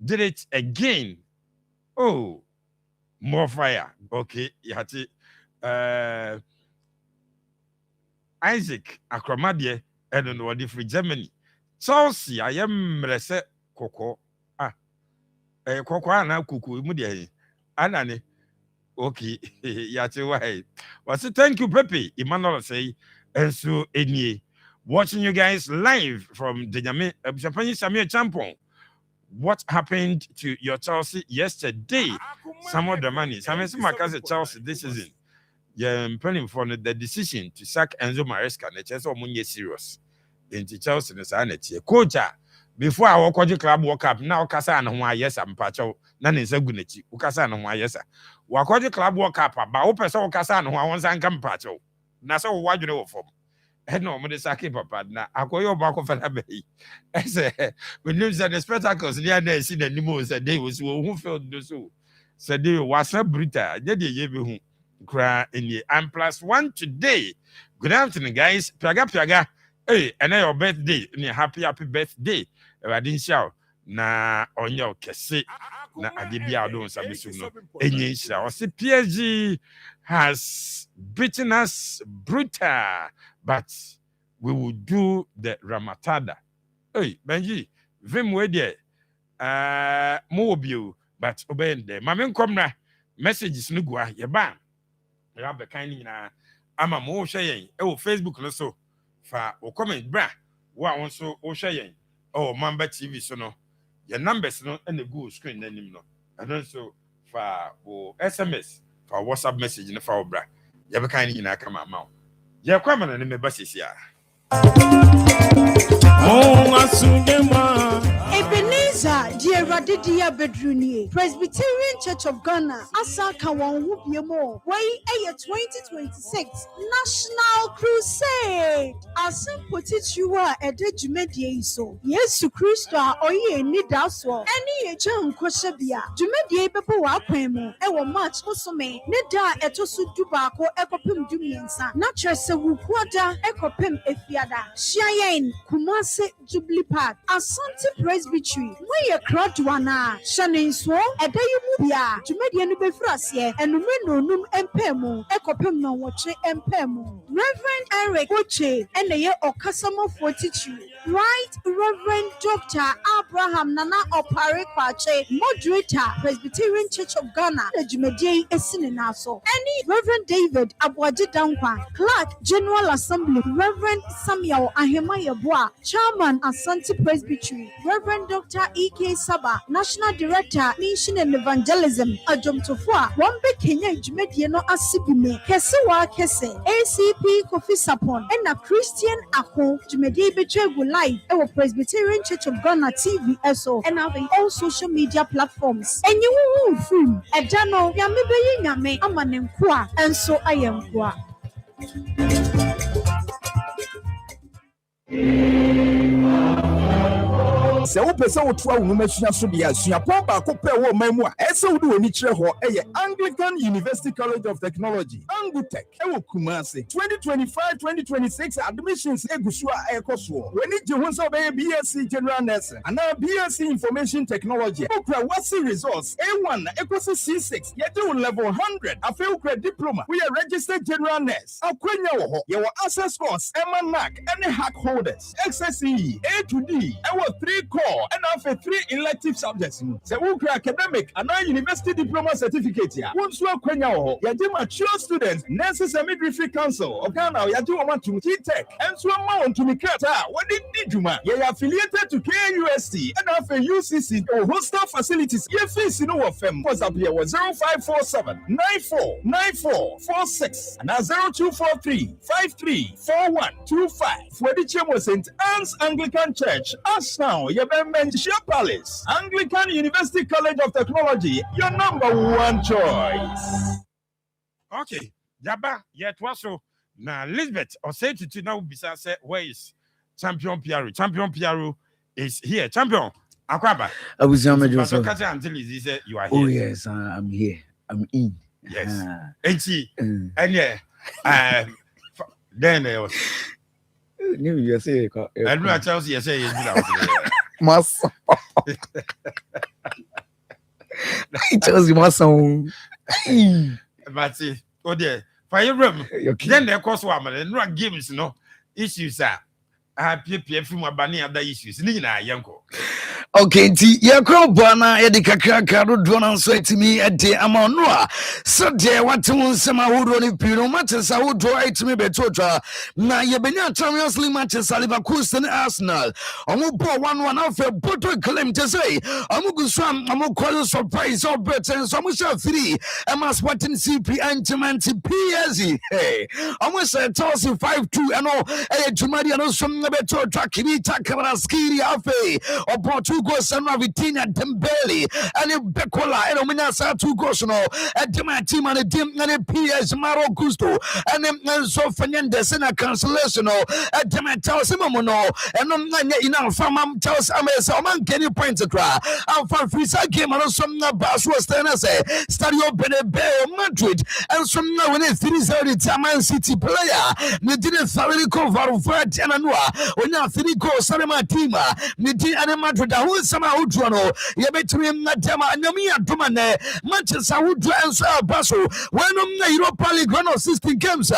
did it again. Oh, more fire. Okay, you had to Isaac Akromadie and then what for Germany. Chelsea, I am Mrese Coco. Coco and Cuckoo, Mudia. Anani. Okay, Yati Wai. Was it thank you, Pepe? Emmanuel say, and so any. Watching you guys live from the Japanese Samuel Champon. What happened to your Chelsea yesterday? Some of the money. Some of Chelsea this season. Yeah, planning for the decision to sack Enzo Maresca. The chance of Munye serious. Into Chelsea in the sanity. Coach, before I walk on the club walk up, now Casa and why yes, I'm Pacho. None is a good nature. Ukasa and why yes, walk on the club walk up, but open so Casa and who wants and come Pacho. Nasa, what you know from. No, but it's a keeper partner. I call your back of a baby. I say, when you said the spectacles, they see the limos and they was who felt the so. Said they was a brutal. Did you give him cry in the and +1 today Good afternoon, guys. Piaga. Hey, and your birthday. Happy birthday. I didn't shout. Na on your kese. Na adibia don sabisuno. Enyisha. Or say PSG has beaten us brutal, but we will do the Ramatada. Hey, Benji, vim we there. More bio, but obey there. Mamen komna messages nugwa yeba. You have the kind na ama mo share Facebook no so fa o comment bra wa won so o share oh Mamba TV so no your numbers no and the go screen nanim no and so fa o SMS fa WhatsApp message no fa o bra you be kind na kama ma ye kwama na me ba sisia Ebenezer, dear Radidia Bedrunie, Presbyterian Church of Ghana, Asaka Wanwubiemo, way 2026 National Crusade. Asim potit you are a dejumedia so. Yes, to Christa, or ye need us all. Any John Koshabia, Jumedia Bebo Wapemo, Ewa March Osome, Neda Etosu Dubako, Ekopim Dumiansa, Naturasa Wukwada, Ekopim Efiada, Shayen, Kumase Jubilee Park, Asante Presbytery, where a crowd wana, Shannon Swo, a day mubia, Jumedian Befrasia, and Reno Num and Pemo, Ekopim no Wache and Pemo, Reverend Eric Wache, and the year of Casamo Fortitude, Right Reverend Dr. Abraham Nana Opare Kwache, Moderator, Presbyterian Church of Ghana, the Jumedi Esininaso, any Reverend David Abwaji Dankwa, Clark General Assembly, Reverend Samuel Ahemaya Boa, Chairman Asante Presbytery, Reverend Dr. E.K. Saba, National Director, Mission and Evangelism, Ajom Tofua, Wambe Kenya Jumediano Asibime, Kesewa Kese, ACP Kofi Sapon, and a Christian Ako, Jumedi Betregu Live, our Presbyterian Church of Ghana TV SO, and having all social media platforms. And you will film, a jano, Yamebe Yame, Amanemkwa, and so I am Kwa. Se wo pese wo toa wo masua so de asua pon ba ko pe wo man mu a ese wo de woni kire ho Anglican University College of Technology Angutech e wo Kumasi 2025-2026 admissions egusu a ekoso woni je ho so be BSc General Nursing and BSc Information Technology okra wasi results A1 ekoso C6 ye de level 100 afi okra diploma we are registered general nurse akwanya wo ho ye wo access course NAC any hack holders XSE A to D e wo 3 core and after 3 elective subjects. Se ukra academic and university diploma certificate ya. Once you akwanya ho, ya de mature students, Nurses and Midwifery Council of Ghana, ya do want to T-Tech, and so amount to Mikata, what did Nijuma? Ye affiliated to KUST and after UCC or hostel facilities. Ye fees in our firm was up here was 0547 949446 and 0243 534125 for the Chemo St. Anne's Anglican Church. As now, Share Palace, Anglican University College of Technology, your number one choice. Okay, Jaba, yet was so. Now, Elizabeth, or say to now, besides, where is Champion Piero? Champion Piero is here. Champion, Akwaba. I was until he said, you are here. Oh, yes, I'm here. I'm in. Yes. And she, and yeah, then there was. You say, I do not tell you, say, Massa. He tells you, Massa. But see, oh, dear, for your room, then there cost woman and run games, no issues are. I have PPF from a bunny other issues. Nina, Yanko. Okay, ya krobana ya dikakaka rodona so etimi ede amanua so de watu nsema hudo ni piro matches hudo etimi betotwa na ye benya Champions League matches Liverpool and Arsenal omo bo 1-1 after boto claim to say omo gusam omo call surprise or better so omo share 3 ema Sporting CP Antiment PSG hey omo say toss 5-2 eno e tumadi no so betotwa kibita kamera skiri afe obo 2 goals and Vitinha Dembele and Bekola and Ominasa 2 goals no at the team and a team and PS Maro Gusto and so Fernandez and a cancellation at the Simono and enough from Charles Ames Oman Kenny points a cry and for Frisa game and some Bass was say Stadio Benebeo Madrid and some now when it's 3-0 Man City player they didn't thoroughly cover for Jananua when now 3 goals Sanema Tima Niti and Madrid who is somehow Drono Yabetrim Natama and Namia Dumane Manchester Woodra and Basso when Europa League 16 games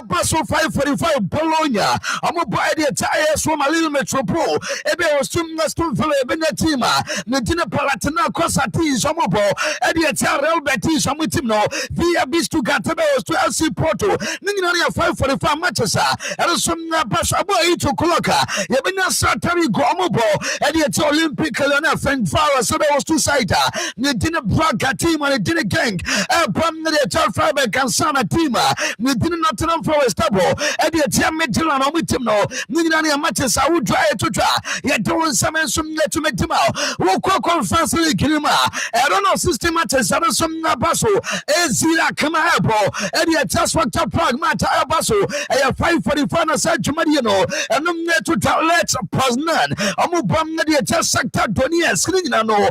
Basso 545 Bologna I'm a boy the tires from a little metropole Ebe was Stum Villa Benatima Nadina Palatana Cosati Somobo Edia Real Betis Amutimno via Bistu Gatabos to LC Porto Ningania 545 matches and some Basabo to Koloka Yabina Satari Gomobo Edia Olympic Lena Fenfara so there was 2 sider Nadina Braga team and a dinner gang Pam the Charles Faber Kansana team Nadina Nottingham Forest Tabo Edia Tiametilan Omitimno Ningania matches I would try to try yet doing some to make them out Woko Conference League I don't know system matches are some Nabaso Ezira Kamabo Edia Just Factor Pragmata Abaso a 545 Sergio Mariano and to let's Poznan Amubam Nadia Just Sector Donia Skrinano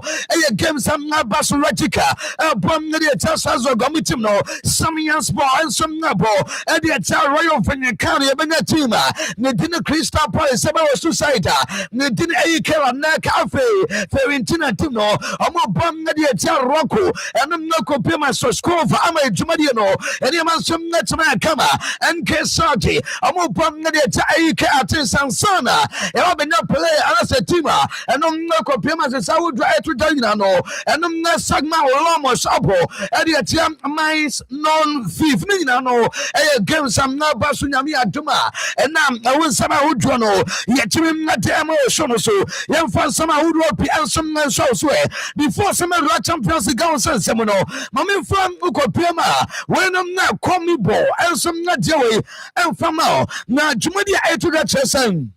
a game some Nabaso Rajika Bam Nadia Just Azo Gomitimno Samian Spa and some Nabo Edia Royal Venecari Benatima Nedina Crystal Palace Sabos to Saita Nedina Akela Nakafe Ferentina Tino Amubam Nadia Rocco and I'm not comparing my score for Ama Jumadiano and you must some Netman Kama and Kesaki Amubam Nadia Atin Sansana and I've been not play as a teamer and I'm not comparing my Saudi to Dinano and I'm not Sagma or Lamos Apo and the Tiam Mines non thief Nino a game some Nabasunami Aduma and now I was some who drono yet you not emotional so young fan some who will be and some so swear before some champions the Gauss and Semono Mammy from Ukopema when I'm not call me ball and some not Joey and from now Jumadia to that person.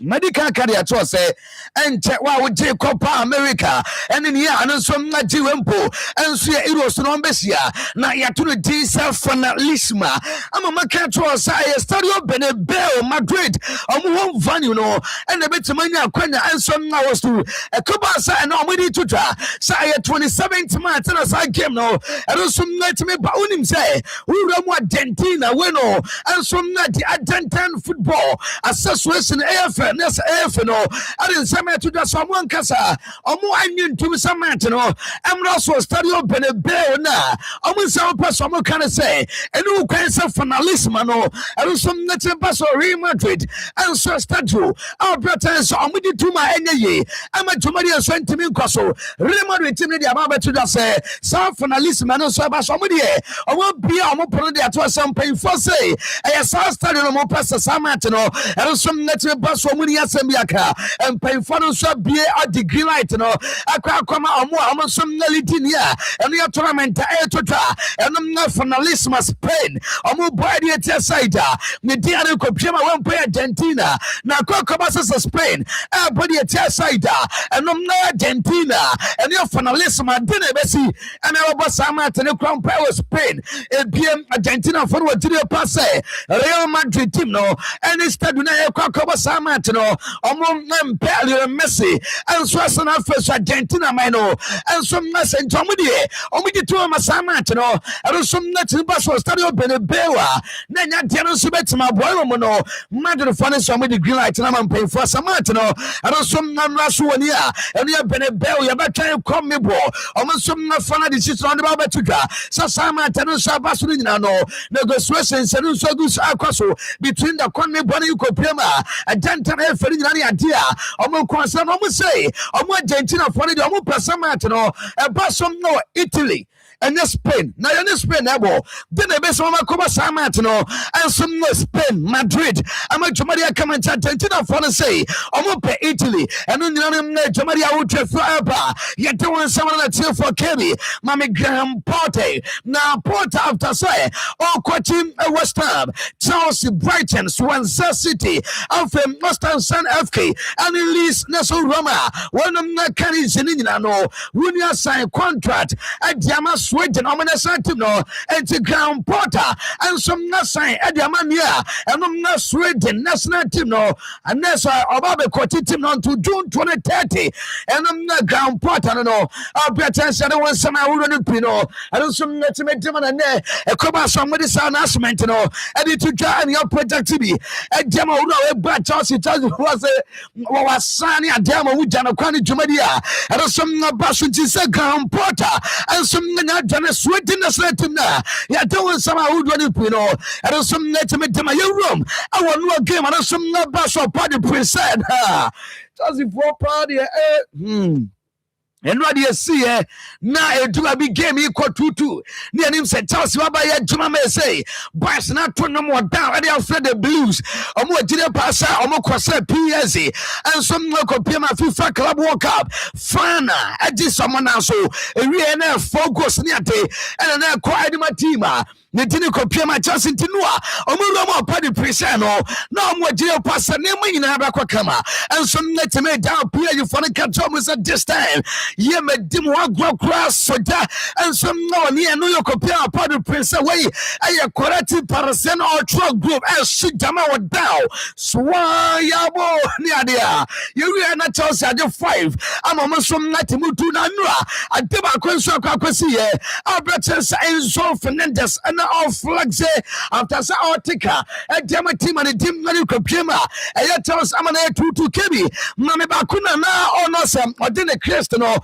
Medical career to say, and check what would take Copa America, and in here, and some Najiwempo, and see it was Nombesia, now you to the diesel for Lisma. I'm a macato, say, a studio Benebel, Madrid, one van, you know, and a bit of money, and some hours to a Copa, and I'm ready to try. Say, 27th month, and as I came now, and also let me bound say, who don't want Dentina, bueno, and some not the Argentine football, association AFL. No, I didn't say to the someone casa, or more onion to some mountain, I'm also studying Benebel now. I'm with some person can say, and who can say finalismano, and some nature pass or Real Madrid, and so statue. Our brothers are with you to my energy. I'm a Tomadia sentiment castle. Real Madrid to the Ababa to the say, some finalismano, so about somebody. I won't be a more product to some pain for say. I saw studying a more pastor Samantino, and some nature pass for Assembliaka and pay for so be a degree light no Akoma Omo some Nelitinia and your tournament to try and I'm not finalism Spain Omo body at your side Mediano Copima won't pay Argentina now Cocobas Spain body at your side and I'm not Argentina and your finalism didn't Bessie and our Basama to the Crown Power Spain PM Argentina forward to the passe Real Madrid team no and instead Cocobasama no among them Pelly and Messi and Swasana first Argentina Mano and some Mess and Tomedy only two of Masamatino and some nothing but was study up in a bewa then I didn't submit my boy mono Madrid funny some with the green light and I'm paying for Samatino and some Namrasuania and you have been a bell you better try to come me bro almost some fun decision on the Babatuka Sasamatano Sabasunino negotiations and so good Akaso between the Conme Bonnie Copema and Jantan idea. I'm concerned. I'm say I'm Argentina for the Pasamantino, a Basom no Italy. and Spain. Now in Spain, then the best one Akoma Samatino and some Spain, Madrid. I'm a Jamaria come and Argentina for the say. I'm up Italy and then Jamaria would forever. Yet there was someone that's here for Kelly, Mammy Graham Porte. Now Porter after say, coaching West Ham, Chelsea, Brighton, Swansea City, Alfred Mustang San FK, and Elise Nestle Roma. One of the candidates in Inano, when you sign contract at Diama Sweden, Omanasatino, and to Ground Porter, and some not sign at Diamania, and I'm not Sweden, National Tino, and that's why Obabe Cotitim on to June 2030, and I'm not Ground Porter, no, I'll pretend I don't want some I wouldn't Pino, I don't some net to make them and there, a cover somebody sound announcement, no, and to try and your project to be a demo, no, but Chelsea was sunny a demo with Janaquani Jumadia, and some Basuchi Ground Porter, and some Jana sweetness let him now. Yeah, don't some who do it, Pino, and some net to make them a room. I want no game, and some bus or party present. Chelsea for party, and what do you see? Now, do a big game equal to near him said, Chelsea, Juma may say, Bas not to no more down, and they'll the blues, or more dinner passer, or more cross PSC, and some more compare my FIFA Club World Cup. Fana, I did someone else, so a real focus near day, and then quiet my team. Ne didn't compare my chance into Noah. Omuromo party presano. No more jail passer, name in Abakama. And some net to me down peer you for the catch at this time. Ye me dim one grow cross so that and some no near New York compare party prince away. I corrected Parasen or truck group and shit them out down. Swayabo Niadia. You are not Chelsea at the 5. I'm almost from Natimutu Nanua. I did my question. Albertus and so Fernandez and all flags after our ticker a demo team and a dim money compima and yet tells I'm an air to Kebi Mamma Bakuna now or no some or didn't Christian or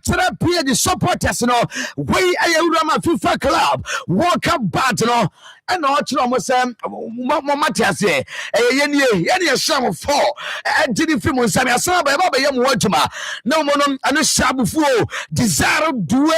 therapy the supporters no way I FIFA club walk up battle and not almost Matias any sum of 4 and didn't film on Sammy Asaba Baba Yam Wajima no more and a shabu fool desire do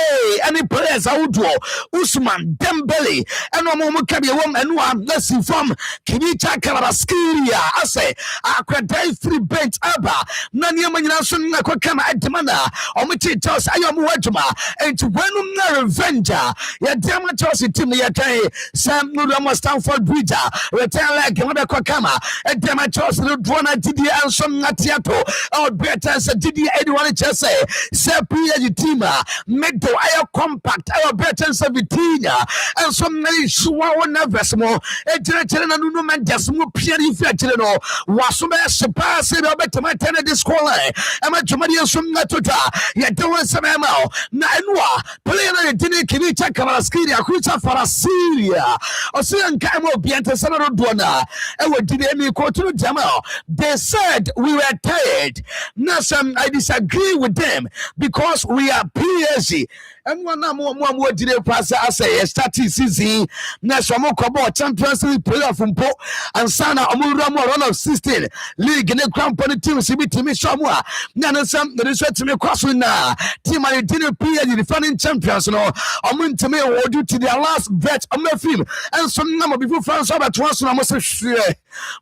any players out do Usman Dembele and no more can be a woman and one less inform Kibita Karaskiria I say I could die 3 bench Abba Nanyamason Nakama at Demana or Mititos I am Wajima and to one revenger ya damn Chelsea team Yakai Sam Nudama Stanford Bridger return like Gamada Kwakama and damn Chelsea Drona Didi and some Natiato or better said Didi anyone just say Sapia Utima Medo Aya compact our better Savitina and some Shuwa Navesmo and General and man just more Pierre Fetino was so much surpassing better my tenant this call and my Jamadia from Natuta yet don't want some ammo Nanua playing didn't give it a Karaskiria Kucha for a Syria or Syrian Kamo Bianta Sanado Dwana and what did they quote to Jamal? They said we were tired. Now some I disagree with them because we are PSG. And one more did a pass as a starting season. National Cobo Champions League player from Po and Sana Omuramo run of 16 league in the company team CBT Shamwa. Nana some the research to me crossing now. Team I didn't play the defending champions. No, I'm going to me or due to their last bet on my film. And some number before France about once I must say,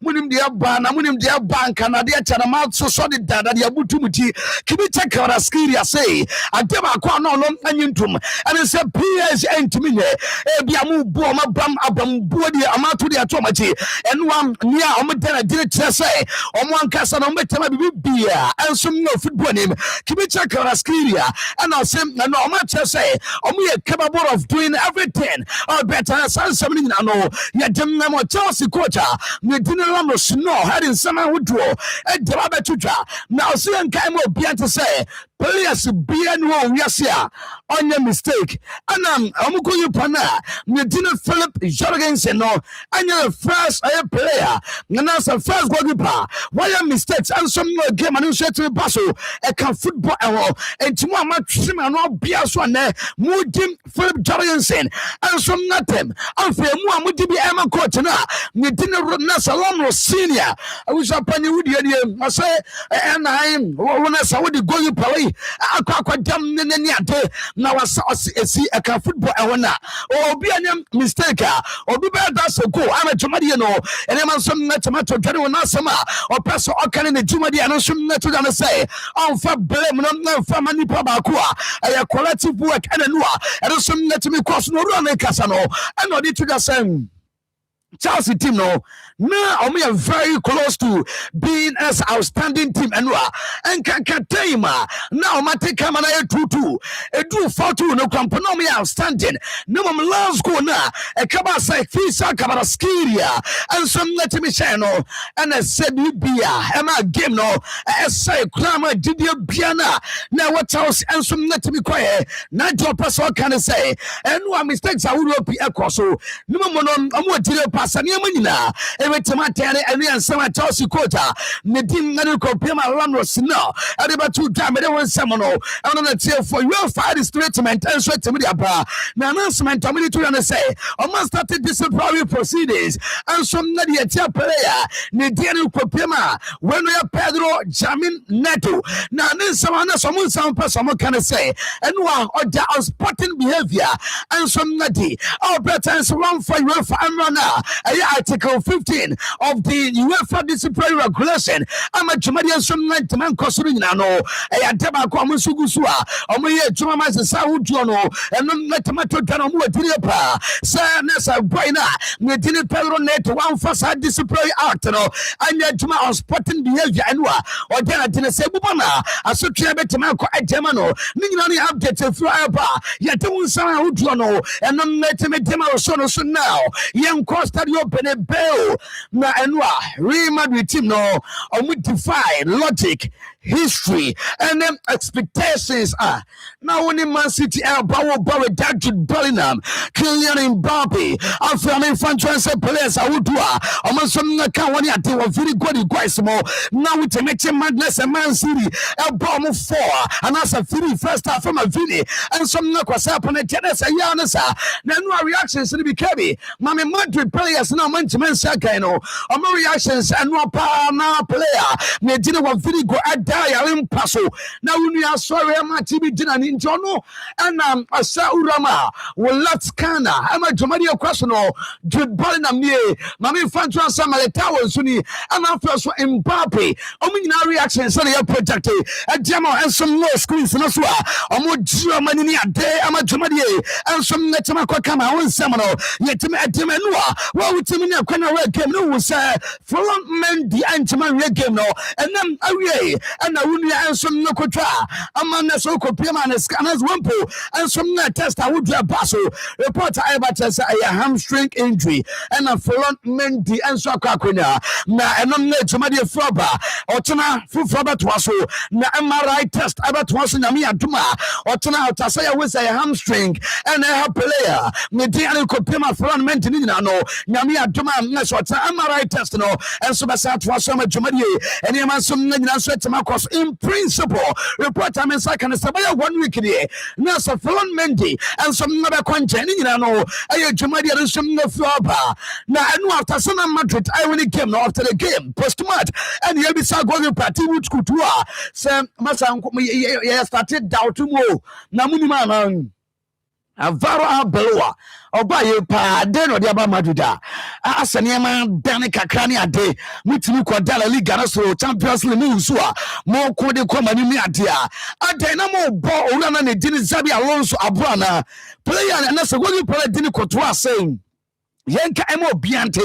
Munim dear ban, Munim dear bank, and I dear Chanamount so solid that the Abutumuti. Can we check out a skiria say? I never quite no long and it's a PS and to me, Biamu Boma Bam Abam Body Amatu de Atomati, and one near Omadana did it say, on one cast on Metama beer, and some no football him. Can we check out a skiria? And I'll say, no much say, we are capable of doing everything. Or better, something I know, yet them no Chelsea quarter, we didn't remember snow, having someone who draw, and the Rabba Tutra. Now, see, and Kaimo Bian to say, players be and yes, yeah, on your mistake. And I'm going to pana. Me didn't Philip Jorgensen no. And you're the first player. And that's the first goalkeeper. Why are mistakes? And some game and you said to me, Basso, I can football and tomorrow my trim and all Bias one there. Mudim Philip Jorgensen and some nothing. And for more would be Emma Cortina. Me didn't run Salon senior. I wish upon you with I say, and I'm when I saw the goalkeeper. I quite damn na wasa esi aka football e wona obi anya mistake obi be da so go ama dwumade no ene man so na tomato dware wona asema opeso okane ne dwumade ano so na to da say on fa blame no na fa mani pa ba ko a collective work ene no a ene so na timi cross no ru na kasa no ene odi to da say Chelsea team no now we are very close to being as outstanding team and Kakatema now Mate Kamana 2-2 a do 4-2 no componomi outstanding no last go na a Kabasa Fisa Kabaraskiria and some let me share no and I said Libya Emma game no I say Krama Didia Biana now what else and some let me quiet not your person can say and no mistakes I would be across so no monon Pasania Manina, every tomato and Nsem Chelsea quota, Nadim Nanuko Pima Lamros no, and about 2 times, but there was someone and on a tail for your fight is treatment and sweat to media bar. Now, announcement to me to say, I must start disciplinary proceedings and some Nadia player, Nadianu Kopima, when we are Pedro Jamin Neto. Now, then someone person can say, and one or the unspotting behavior and some Nadi, our better one for your runner. Article 15 of the UEFA disciplinary regulation. I'm a Jumadian Summit man Cosurina no, a Taba Comusugusua, or me a Jumamas Sao Jono, and not Tomato Tanomu Tiliapa, Sir Nessa Boina, Medina Pedro Net, one facade disciplinary art, no, and yet Juma on spotting behavior and or then I didn't say Bubana, a Sukia Betamako at Temano, Ningani updates a flyer, yet don't sound Ujono, and not let me demo so now, young Costa. Open a bell na enwa Real Madrid team no we defy logic history and expectations are now when Man City power David Bellingham Kylian Mbappe after franchise players I would do some can at they were very good quite more now we take madness and Man City bomb 4 and that's a 3 first half from a Vini and some was happen at tennis and Yanasa then no reactions to be Kevin Mammy Madrid players now man to men Sakano or reactions and no power player me didn't want very good at Paso. Now we are sorry, I'm not TV dinner in Jono and Asa Urama will let Kana. I'm a Jomadio Quesano, Jude Bellingham near Mammy Fantra Samale Tower Suni and after Mbappe. Omina reactions on your projected a demo and some more screens in Oswa. Omo Germany a day, I'm a Jomadia and some Netamako Kama on Semino. Yet to me at Timanua. Well, with Timina Kana Red Game, no, sir. Front men the Antiman Red Game, no, and then away and and some Nokotra, among the so called Pima and Scanners Wampo, and some test I would have Basso, report Ibatas a hamstring injury, and a front Mendy and Sokakuna, na and on the Tomadia Froba, or Tana Fufoba Twasso, na MRI test about Twasso Namia Tuma, or Tana Tasaya was a hamstring, and a player, Mediano Copima front Mentinino, Namia Tuma, Neswata, MRI test, no, and Subasat was some Jumadi, and Yamasum Nagamacos. In principle, report I mean, second Sabaya 1 week here. Nasa Flon Mendy and some other containing, you know, I Jumadia and some Flaba. Now, I know after Sana Madrid, I only came after the game, post match, and you'll be so going party with Kutua. Sam Massa started down to more. Namuniman. Avaro Beloa, or by you pa, den or the Abba Maduda. Asaniama, Danica Crania Day, Mutinu Quadala Liga, so Champions League, more Kodi Comani Adia. A Dynamo Ball, Urana, Dini Zabi Alonso Abrana, player, and that's a good player, Dini Cotua saying. Yanka emo biante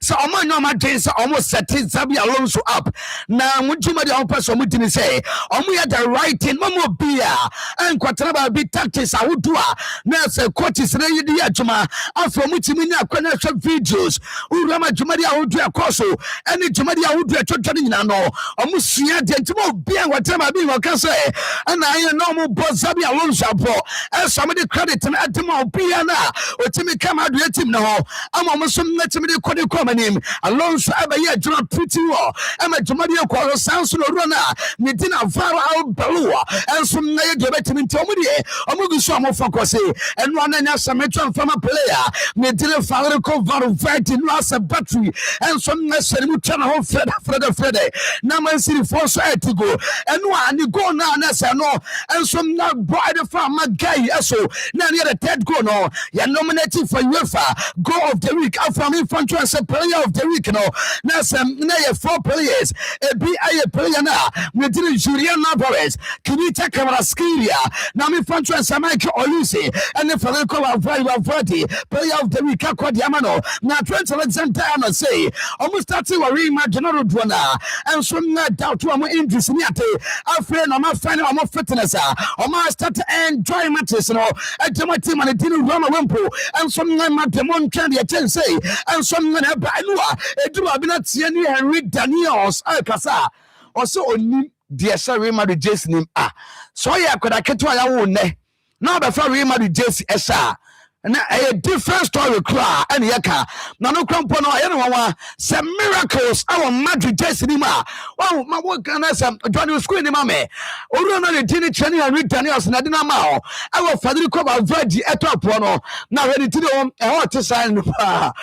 so omo no ma dey so omo set Zabi Alonso up na mujuma dey on person mutini say omo ya the right thing momo bia and kwatraba bi tactics awudua na say coaches na yidi adwuma afro mutimi ni akwana hwe videos urama dwuma dey awudua koso any dwuma dey awudua twotwani nyina no omo sua dey ntimo bia kwatraba bi waka say na aye no mo bo Zabi Alonso abo e so me dey credit na adema bia na otimi kama do team no ama ɔmo nso mmetumi de kɔ de kɔ ɔmo Alonso ɛbɛyɛ adwuma pretty wɔ ɛma dwuma de kɔ sanso no owura na ne di na viral balua ɛnso na yɛ deɛ bɛtumi nti ɔmo deɛ ɔmo gu so ɔmo focus ɛno ana nya sɛ metwa mfama player ne di ne viral kɔ viral fight no asɛ battery ɛnso na sɛ ne mu twa na ho frɛdɛ na Man City fo so ɛtigo ɛno a ne goal na sɛ no ɛnso na boy de fa ma guy ɛso na ne the third goal no yɛ nominated for UEFA goal of the week after me fanto as player of the week no na sɛ na yɛ 4 players ebi ayɛ player na me di Julian Alvarez Kinita Kvaratskhelia na me fanto as Michael Olise and the Federico Valverde player of the week akɔde ama no na Trent Alexander-Arnold say almost starting worry imaginary drona and so na doubt to am injuries ni ate afre na ma find am fitness o ma start enjoy matches no adema team and the Roma Wempo and so na ma demon twa de chen say and so na ba no a eduma bi na tie ni Henry Daniels akasa o so oni de esa Real Madrid jersey nim so ya akoda keto ya wo ne na ba fa Real Madrid jersey esa na a different story cry and yaka na no krampo no aye no wa some miracles our Madrid jersey ni ma wow ma wo kana some Johnny school ni ma me oru na le tini training and read Daniels na de na ma o our Federico Valverde etop no na ready tini o e hot sign no pa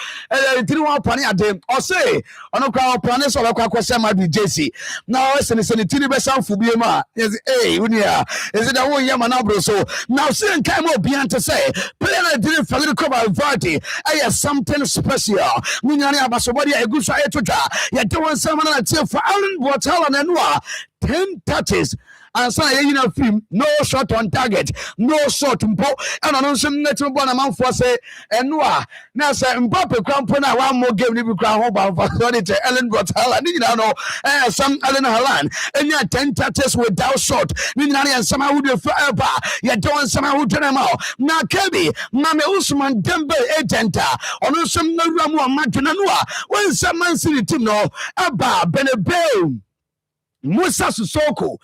tini one pani ade o say ono kwa pani so kwa kwese Madrid jersey na o se ni tini be sanfo bi ma yes unia is it that one yama na bro so now say nkai mo bian to say player Federico Valverde something special. Minyani abasobodi egusa etoja. Ya dewan sama na tie for Alan Boatala na noa 10 touches. And so you film no shot on target, no shot mpo. And on some net mpo na manfo say enwa na say Mbappe krampo na one more game ni bi kran ho ba for the Ellen Boatala ni na no some Ellen Haaland and 10 touches without shot. Ni na and some who dey forever. Ya don some who do them all. Na Kebi Mame Usman Dembele agent on some no ramu amaduna no when some Man City team no aba Benebeu Musa Sissoko,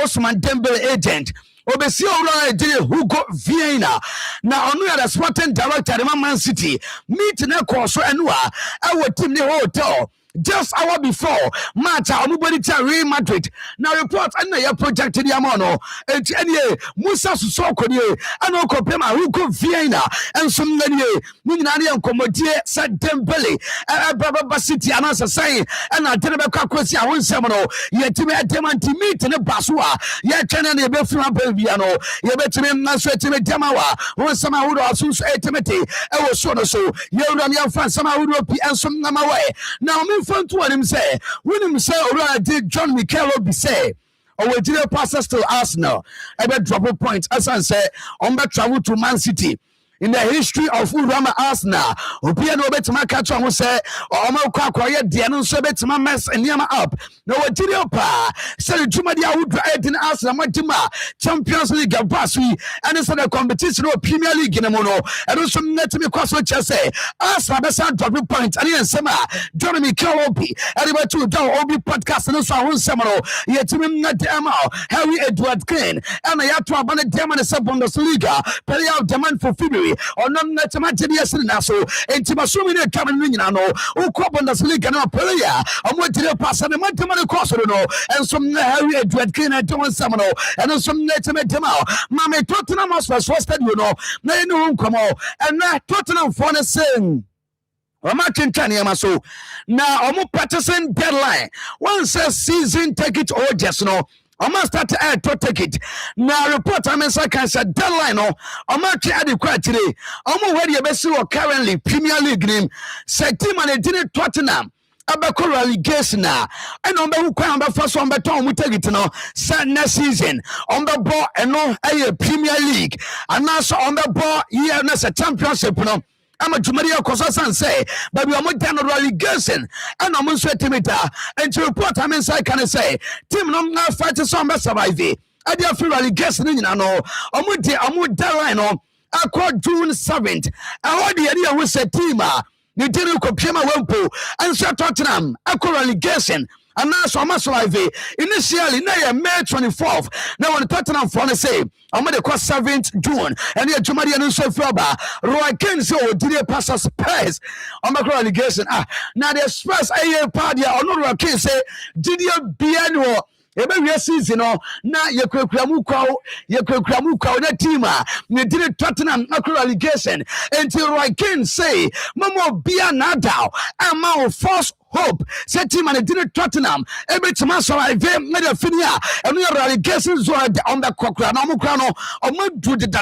Osman Dembele agent. Obesi owura ejire Hugo Viana na onu ya the sporting director of Man City meet na course enua our team the hotel just hour before match anybody to Real Madrid now report and your project the amono any Musa Sissoko die and compare Hugo Viana and some nie nyina ne nkomodie sa Dembele Baba City anasa say and I didn't be kwakwesi a wonsem no yetime demanti meet ne basoa ye twene ne be fun ababiano ye betime na so etime demawa wonsem a wodo asunso etimete e wo so no so ye wura ne fan sama wodo pi ensom na mawe now me fan to him say when him say already John Mikel be say or we did pass to Arsenal ebe drop point as I say on be travel to Man City in the history of Urama Arsenal obi no betima catch on say o ma kwa akoye de no so betima mess eniama up no we did pa say juma dia would in Arsenal matima Champions League pass we and so the competition of Premier League in no and also net me kwaso say Arsenal be san drop point and Nsem John Mikel Obi everybody to down Obi podcast no so won semano yetimi na dem Harry Edward Kane and ya to abane dem na Bundesliga player of demand for February onom na temate de yesre na so entimasumi ne twam no nyina no ukọ Bundesliga na player amotire passa ne matema ne course no ensom na Harry Edward Kane and Thomas Samano and ensom na temate ma mama Tottenham Hotspur stadium no na enu nkomo and na Tottenham for the same so now practicing deadline once a season take it or just no I must start to take it. Now report I mean can say deadline no I must add the criteria. I'm ready best currently Premier League name say team and didn't Tottenham abeko relegation na and on the kwan be first on beton we take it no say next season on the ball and no Premier League and also on the ball here na championship no I'm a Jumaria Kosasan say, but we are more than relegation and I'm also timida and to report I mean can say team no now fight some survive. I dear feel relegation in no I'm deadline no I call June 7th. I want the idea we say team you didn't compare my Wempo and so Tottenham I call relegation And now so much live initially na May 24th. Now when Tottenham for say I'm going to call 7th June and here Jumadi and so Flaba Roy Ken so did a pass Spurs on my relegation. Now the Spurs a party or no Roy Ken say did you be annual ebe season no na yekwekuramu kwa na team me did Tottenham akro relegation until Roy Ken say mama bia na down ama force hope say team and did Tottenham ebe tima survive me the finia and we relegation zone on the kokra na mo kra no o ma do de da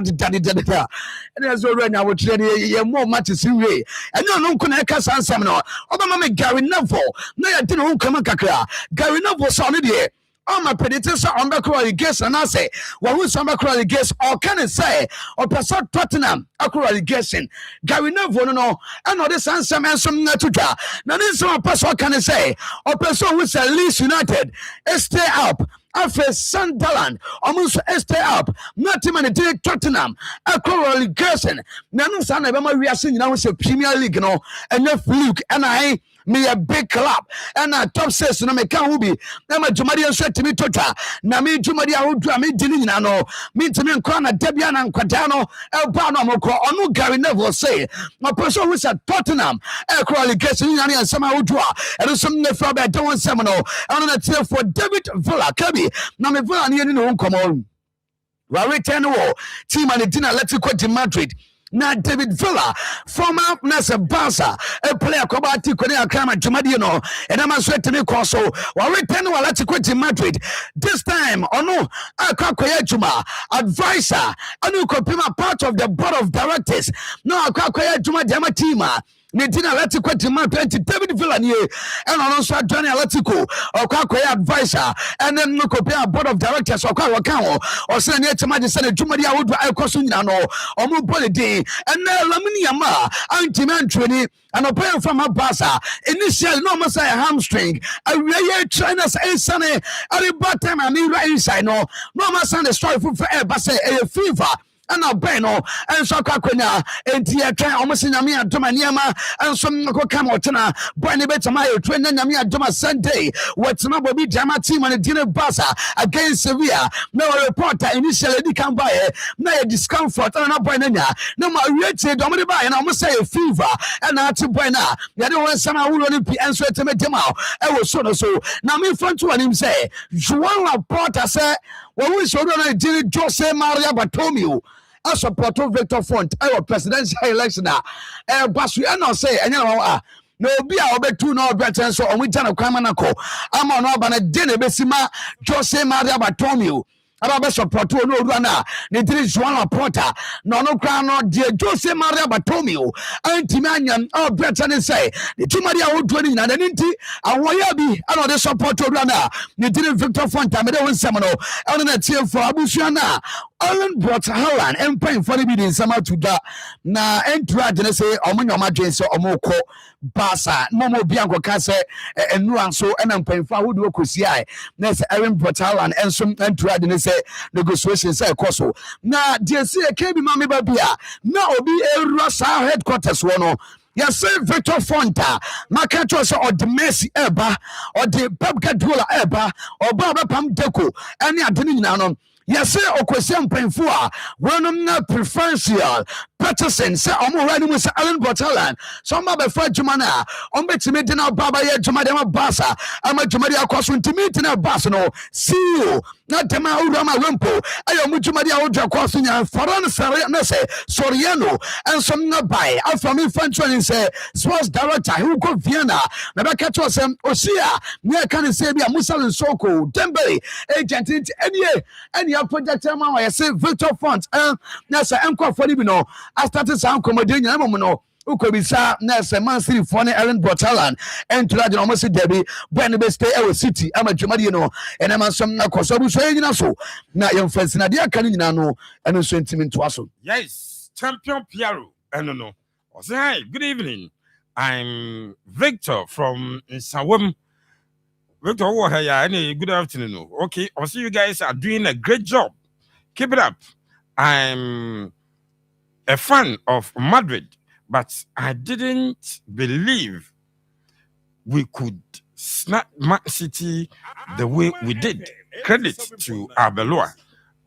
and as already now we train ye more matches in way and no nko na ka sansam no obama me Gary Neville na ya did ho kama kakra Gary Neville so no de all my predictions on the relegation and I say well who's on the relegation or can I say or person Tottenham relegation Gary Neville no and all this answer and some to draw now this some person can I say or person who's at Leeds United stay up after Sunderland almost stay up not him and did Tottenham relegation now no son of my reaction now is a Premier League no and if Luke and I me a big club and a top 6 no me can be na ma Jumadi and said to me tota na me Jumadi a wodu me dini na no me to me nko na dabia na nkwada no e ba no moko onu Gary Neville say my person who said Tottenham e relegation ni na nsema wodu a e some ne fra ba don nsema no onu na tie for David Villa kabi na me Villa ni no nkomo wa return wo team and dinner Atletico de Madrid. Now David Villa, former Nasa Barca, a player Kobati Korea Kama Jumadino, and I'm sweat to me Corso, while return to Atletico Madrid. This time, no, Akakoya Juma, advisor, Anukopima, part of the board of directors. No, Akakoya Juma Dematima. Nedina Atletico Demand 20 David Villanier and also Johnny Atletico or Kakoya advisor and then look up board of directors or Kawakao or send it to my Senate Jumadia would Alcosunano or Mubolidi and Laminiama anti-man and a player from Abasa initial no Messiah hamstring a real China's a sunny at the bottom and me inside no Messiah story for Basa a fever. And a beno and so kakuna and tia almost in Amia Domaniama and some Kamotana, Bonnie Betamayo, train Namia Doma Sunday. What's not be Jama team and a dinner buzzer against Sevilla. No reporter initially come by no discomfort and a banana. No more rich Domini by and almost say a fever and not to buena. You don't want some who only be answered to me demo. I was so. Now me front to him say, Juan Laporta say, well, we should not do Jose Maria Bartomeu. I support Victor Font, our presidential election. But we are not saying, and you know, no be our bet two no better so on we turn a Kamanako. I'm on Obana Dene Besima, Jose Maria Bartomeu. Aba support no rana ne dire Joan Laporta no kra no de Jose Maria Bartomeu antimanyan o better ne say ne tumari a wodoni na nti awoya bi ana de support rana ne dire Victor Fonta me de wonsem no e na tie for abusua na Alan brought Holland and paying for the meeting some to that na entra de say omunyoma dwen so omoko Basa Momo Bianco Case and Nuan so and I'm paying for would okosi ai na say Aaron brought Holland and some entra de say negotiations say koso na de say kebi mama babia na obi Rosa headquarters wono yes Victor Fonta makacho so or the Messi eba or the Pep Guardiola eba or Baba Pam Deco any adini no yes okosi mpanfo a wonom na preferential Peterson say omo rani mu say Alan Botalan so ma be fa djuma na on betimi de na baba ye djuma de ma basa ama djuma de akoso ntimi de na basa no CEO na tema urama wempo ayo mu djuma de awodwa akoso nya foreign sare na say Soriano and some na buy after me fan say sports director who go Vienna na be catch us osia me kan say bia Musa Soko Dembele agent any project man I say Victor Font na say enko for bi no I started some comedy nyina mo no ukobisa na say Man City for Aaron Botalan and to that almost Debbie when be stay our city ama dwumadi no and am some na koso bu so nyina so na yem fancy na dia kan nyina no eno so ntimi to aso. Yes, champion Piero no. Say hi, good evening. I'm Victor from Nsem. Victor, good afternoon. Okay, I see you guys are doing a great job. Keep it up. I'm a fan of Madrid, but I didn't believe we could snap Man City the way we did. Credit to Arbeloa.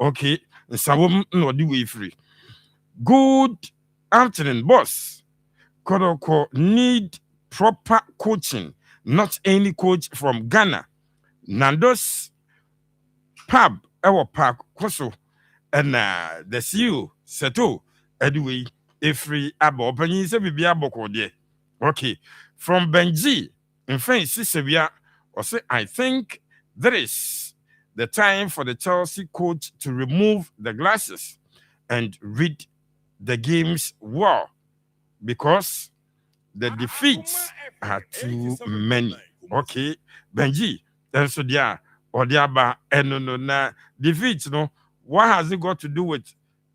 Okay, Nsem no the way free. Good afternoon, boss. Kodoko need proper coaching, not any coach from Ghana. Nando's pub, our park, Koso, and the CEO, Seto, anyway, every abo, opening se bibi aboko de. Okay, from Benji, in France, Sisebia, or say, I think that is the time for the Chelsea coach to remove the glasses and read the games well, because the defeats are too many. Okay, Benji, and so there, or the aba, and no, na defeats, no. What has it got to do with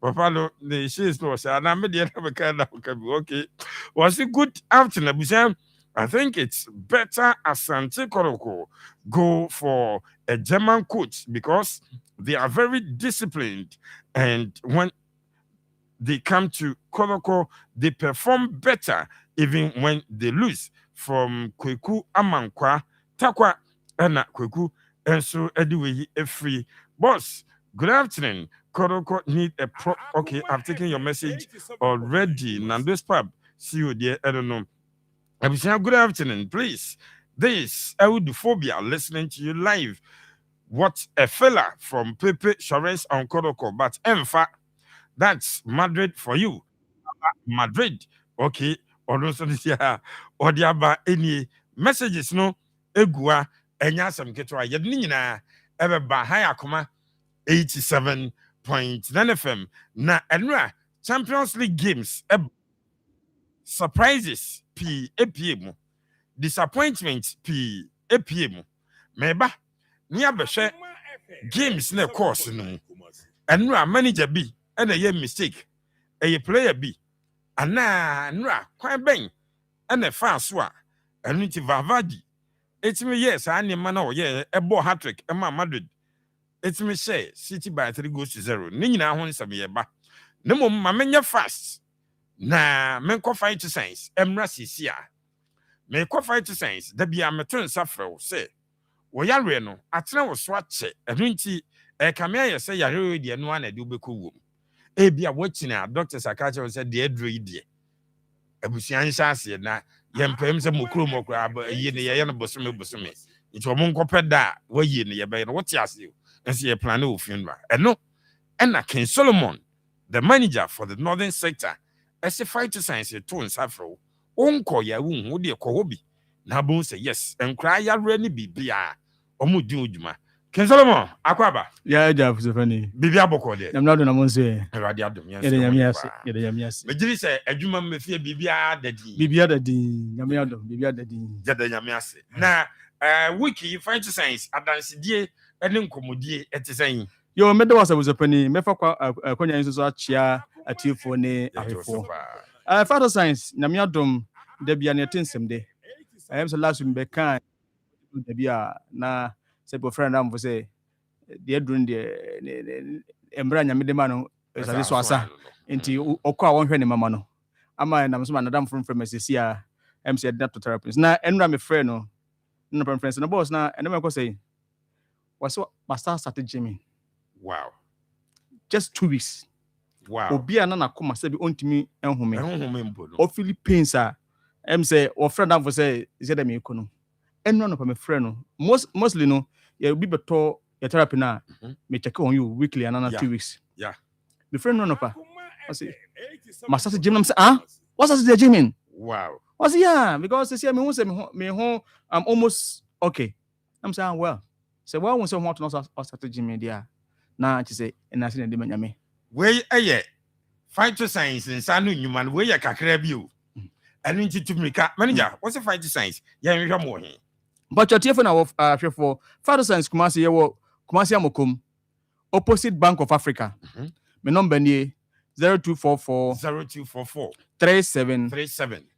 Papa? No, the says no, sir. And I'm the other kind of okay. Was it good afternoon, Abusam? I think it's better Asante Koroko go for a German coach because they are very disciplined, and when they come to Koroko, they perform better even when they lose. From Kweku Amankwa, Takwa, and Kweku, and so anyway, a free boss. Good afternoon. Koroko need a pro. Okay, I've taken your message already. Nando's pub. See you there. I don't know. I'm saying good afternoon, please. This Eudophobia listening to you live. What a fella from Pepe Charles on Koroko, but in fact, that's Madrid for you. Madrid. Okay. Or no, so this year, or the other any messages, no, Egua, and Yasam Ketra, Yadnina, ever by Akoma, 87.9 FM. Na, and Champions League games, surprises, P. APM, disappointments, P. APM. Meba, near Beshe, games, no course, no, and manager B. And a year mistake, a player B, and na quite bang, and a fast one, and it's Vavadi. It's me, yes, I am man, yeah, a ball hat trick, and my Madrid. It's me say, City by 3 goes to 0. Nina wants some yeba. No more, my men fast. Na, men co fight to science, Emrasi, me co fight to science, there be a matron suffer, say. Woyareno, Atna was swatch, a rinty, a camea say, I heard the one I do be cool. Ebia watching our doctors are said the Edry dear. Ebusian Shasi na Yempem some Mukrumo grab a year the Bosumi Bosumi. It's a monk peda, where ye near by what you ask you, and see a plan of funeral. And no, and King Solomon, the manager for the northern sector, as a fighter science a tone safro, unko ya won, would be a cohobi. Nabon say yes, and cry ya really be bia, or mudujuma. King Solomon, Aquaba. Yeah, Jeff, so funny. Bibi aboko de. I'm not on say. Radiadum, yes. But you say, a Juma me fear Bibia the D. Bibia the D. Yamiado, Bibia the D. Jada Yamiase. Now, wiki, find science, advance dear, and then commodie at the same. Your medal was a penny, Mefa, Konya is a chia, a tea for ne, a father science, Namiadum, Debian Nsem day. I am the last in Bekan, Debia, na. Sebo friend am for say they doing the embranya midemano is a swasa into okwa won hwe ne mama no ama na so madam from mesia am said that to therapist na enra me friend no friends no boss na and me ko say was master started Jimmy. Wow, just 2 weeks. Wow, obi ana na koma say be ontimi enhome o Philippines am say o friend am for say is that me kono enra no pa me friend no mostly no you be better your therapy now. Me check on you weekly another 2 weeks. Yeah. The friend run up. I say, Master Jim, say, ah, what's that Jimmy? Wow. I say, yeah, because they say me home, I'm almost okay. I'm saying, well, say, well, when someone to know start Jimmy there. Now she say, and I say, the man, where aye, fight to science and Sanu Newman, where you can you. And into to me, manager, what's a fight to science? Yeah, you're more. But your telephone for Father Science Kumasi Kumasi Amokum, opposite Bank of Africa. My number ni 0244 37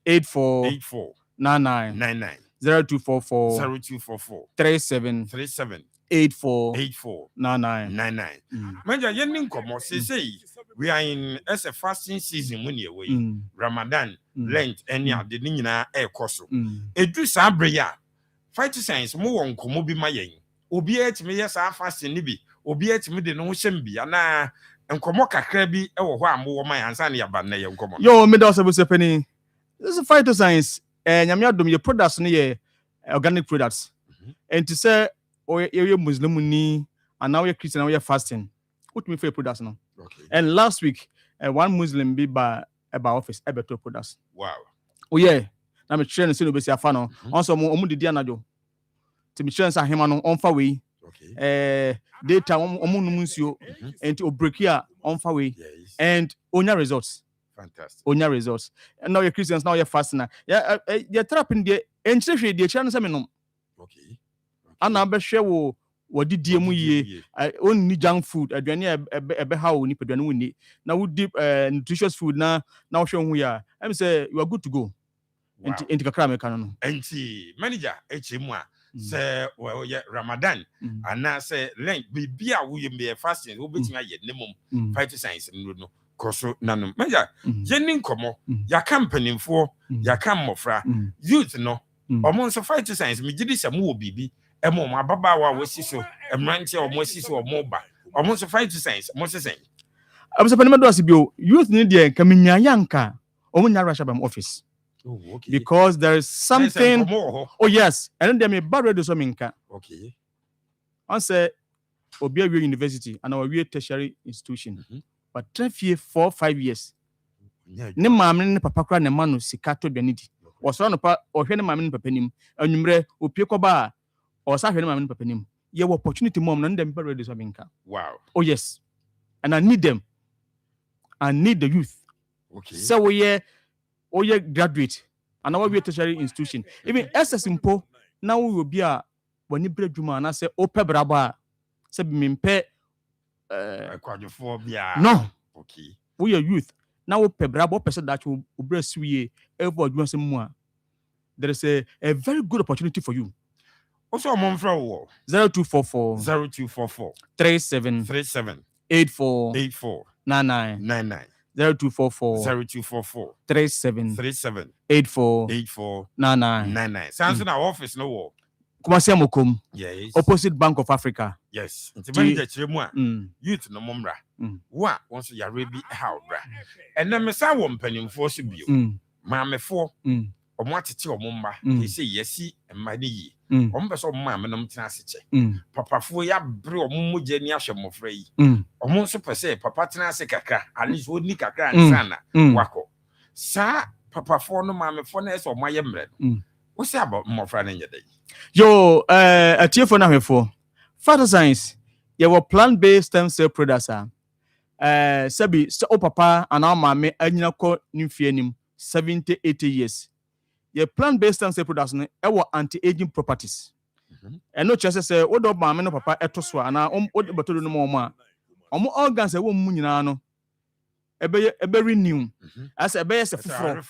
84 99 0244 37 84 99. Manja yenin komo say we are in as a fasting season when you away. Ramadan, Lent, and ya the nyina e koso. Edu sa breya fight science mo won komo bi mayen obi etimi yes fast ni bi obi etimi de no ho hyem bi ana nkomo kakra bi e wo ho amwo wo man ansa na yaba na ye nkomo yo me da so penny this is phytoscience nyame adom your products no ye organic products and to say or you muslim ni and now you Christian now you fasting what me for products no okay and last week one muslim be by office ebeto products wow oh yeah na me train say no be afa no also omu didi anajo to me train say hema no onfa we data omu num nsuo and o break here onfa we and onya results fantastic onya results and now you Christians now you fasting yeah you trap in the enchire the channel say me no okay ana be hwe wo didie mu yie onni junk food aduane ebe ha wo ni peduane wonni na wo deep nutritious food na wo hwe hu ya I'm say you are good to go enti kakra me kan no enti manager echemu a say well yeah Ramadan ana say len bibia wo yem fasting wo betima ye nemum fight science no koso nanum manager yenin komo ya company fo ya kam mofra youth no omo so fight science me gidi se mo bibi emo ma baba wa wasi so emranti omo asi so omo ba omo so fight science mo se sen abso pani medo asibio youth ni de kaminya yanka omo nya rush abam office okay because there is something oh yes and then me bad radio so minka okay on say obi awie university and our we tertiary institution but 4-5 years ne maame ne papa kra ne manu sika to dwane di osoro no pa ohwe ne maame ne papa nim anwumre opie koba o sa hwe ne maame ne papa nim ye opportunity mom no ndem be ready so minka wow oh yes and I need them I need the youth okay so we graduate and our we tertiary institution even SS impo na we obi a wani bradwuma na se ope braba se bi mempe kwadwofo bia no okay we are youth now pebrabo person that will breast we ever do some more there is a very good opportunity for you also mom from 0244 37 84 99 0244 37 84 99 sounds in our office no war Kumasi Amokom yes opposite Bank of Africa yes nti manager chiremu a youth no momra wa wonso yare bi how bra enne me sa wo mpanimfo so bio maamefo omo atete omo mma e say yesi mma ne yi omo be so omo maame no mtena aseche papafo ya bre omo moje ni ahwe mofra yi omo nso pese papa tena ase kakra at least woni kakra ansana wako sa papafo no maamefo na eso omo aye mre wo say aba mofra na nyede yo atiefo na hwefo father science ye were plant-based stem cell products sabi so papa ana maame anyina ko nimfienim 70-80 years ye plant-based stem cell products no e were anti-aging properties no chese say wo do maame no papa eto so ana wo de batodo no mo a omo organs e wo mu nyina no ebe renew as ebe yes foforo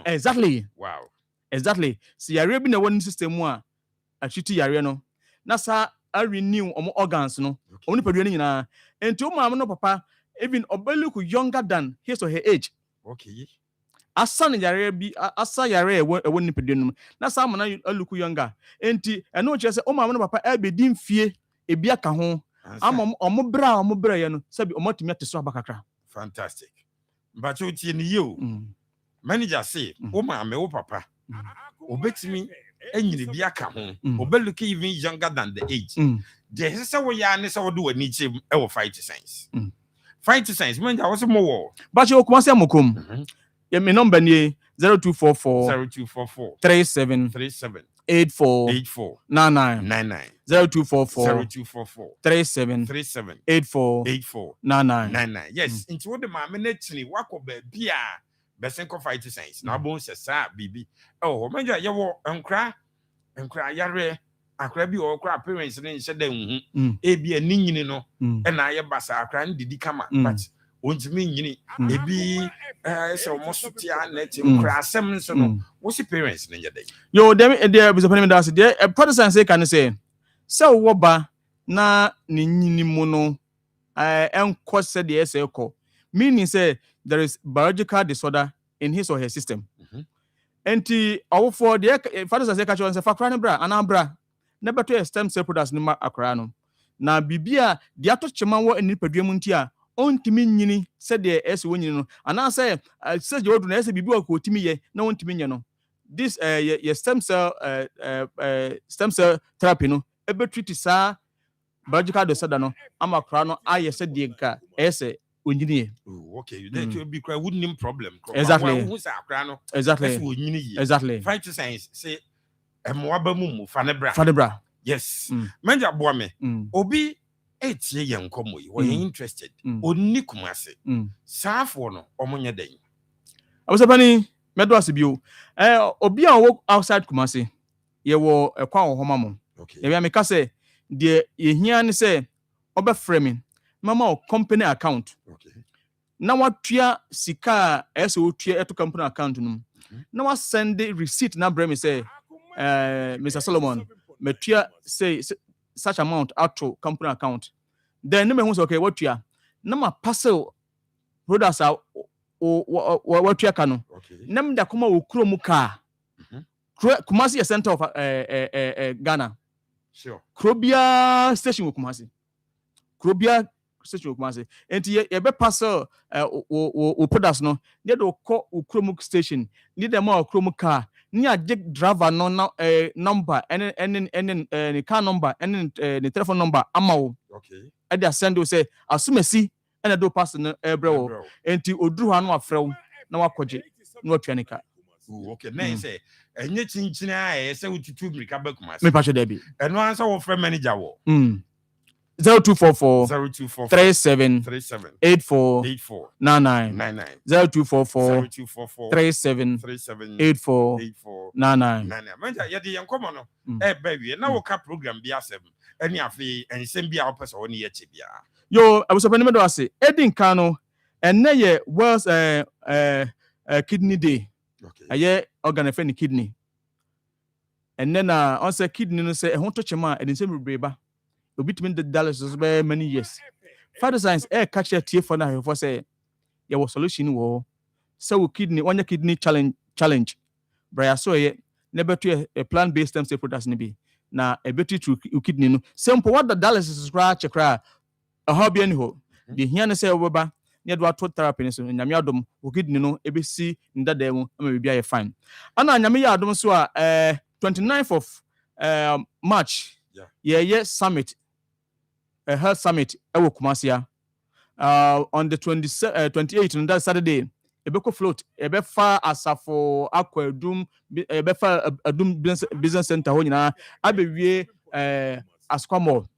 exactly wow exactly si yare bi na one system mu a achiti yare no na sa renew omo organs no omo nipadua ni nyina enti o maame no papa even obeliku younger than his or her age okay asa ne yare bi asa yare ewo nipadua no na sa amana aluku younger enti eno o chese o maame no papa ebedi mfie ebi aka ho ama omo bra ye no sabi omo timi ateso abakakra fantastic but o tie ni yo manager say o maame o papa obetimi enyini bi aka ho obeluka even younger than the age the say we ya ne say we do wani chi e wo fight science fight science manager wo so mo wo but you Kumasi Amokom ye me number ni 0244 37 84 99 0244 37 84 99 yes into what the maame na chini wako ba bia besen ko fight science na bon se sa bibi oh manager ye wo nkra yare akra bi o kra parents ne nse da hu e bia ni nyini no e na ye basa akra ndidi kama but ontimi nyini e bi se o mosotia na ti nkra asem nso no wo si parents ne yede yo dem dey bizopani me das dey protestant say kan say wo ba na ni nyini mu no enko se dey say ko meaning say there is biological disorder in his or her system enti awofo de father say catch on say fakra ne bra anabra na beto stem cell products ni ma akra no na bibia de ato chema wo nipadua mu nti a ontimi nyini se de ese wonyini no ana say se je wodu na ese bibi ko otimi ye na ontimi nye no this your stem cell therapy no ebe treat sa biological disorder no ama kra no aye se de ka ese onyini. Oh, okay. That would be quite wouldn't problem. Exactly. Exactly. Exactly. Fight to science say mumu fanebra. Fanebra. Yes. Manja boame. Obi etie yen komo yi. We interested. Onni kumase. Safo no omonye den. Abusapani medo asibio. Obi a wo outside Kumasi. Ye wo ekwa wo homa mo. Okay. Ye me ka say de ye hia ne say obe framing mama o company account. Okay. Na watua sika ese otua eto company account no. Na wa send the receipt na bring me say Mr. Solomon metua say such amount out to company account. Then me hu say okay watua na ma parcel products a watua ka no. Na me da kuma okuro mu ka. Kumasi a center of Ghana. Sure. Krobia station Kumasi. Krobia station Kumasi. Enti ye be parcel o products no. They do call ukromu station. Need them more ukromu car. Ni a driver no number and car number and the telephone number amao. Okay. And they send you say asumesi and do pass no ebro. Enti odru ha no afrew na wakoje na watwanika. Okay. Now say enye chinchina say ututu mirika ba Kumasi. Me pacho debi. Eno answer wo friend manager wo. 0244 37 84 99 0244 37 84 99. Manja yede yankomo no baby na wo ka program bi asem eni afi ensem bi a opese woni ye che bia yo abusopani medo ase edin kan no enne ye was kidney day. Okay. Aye organ afa ni kidney enne na on say kidney no say e ho to chema edin breba obi timi the dialysis by many years. Father science catch a tear for now for say there was solution wo so kidney one kidney challenge bra so ye never to a plant based stem cell products ni bi na a better to kidney no simple what the dialysis is scratch cry a hobby any ho the here say oba ne do ato therapy ni so nyame adom o kidney no e be si ndada mu ama bibia ye fine ana nyame ya adom so a 29th of March yeah summit a health summit ewo Kumasia on the 28th on that Saturday ebeko float ebe fa asafo akwadum ebe fa adum business center ho nyina abewie askwamo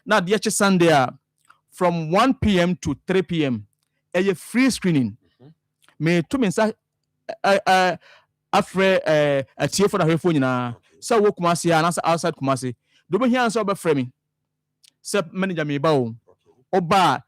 na the each Sunday from 1 p.m. to 3 p.m. a free screening me to me say afre a tie for na hwefo nyina so wo Kumasia na outside Kumasi do be here so be frame me say manager me ba o oba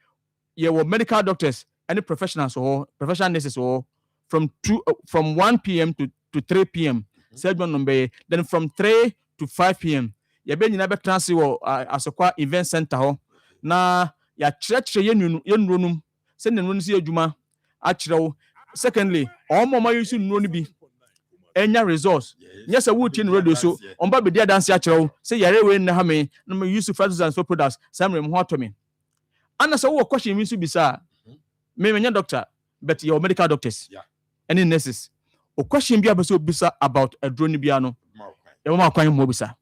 ye were medical doctors and professionals or professional nurses or from 1 p.m. to 3 p.m. Segment number then from 3 to 5 p.m. ye be nyina be transi wo asokwa event center ho na ya chire ye nunum se ne nunu si adwuma a chire wo. Secondly omo ma yusu nunu ni bi enya results yes wo tie no radio so omba be dia dance a chire wo se yare we na ha me na me use fertilizers and products samre mo to me ana so wo question mi so bisa me menya doctor but your medical doctors any nurses o question bi abeso bisa about a drone bia no e wo ma kwan mo bisa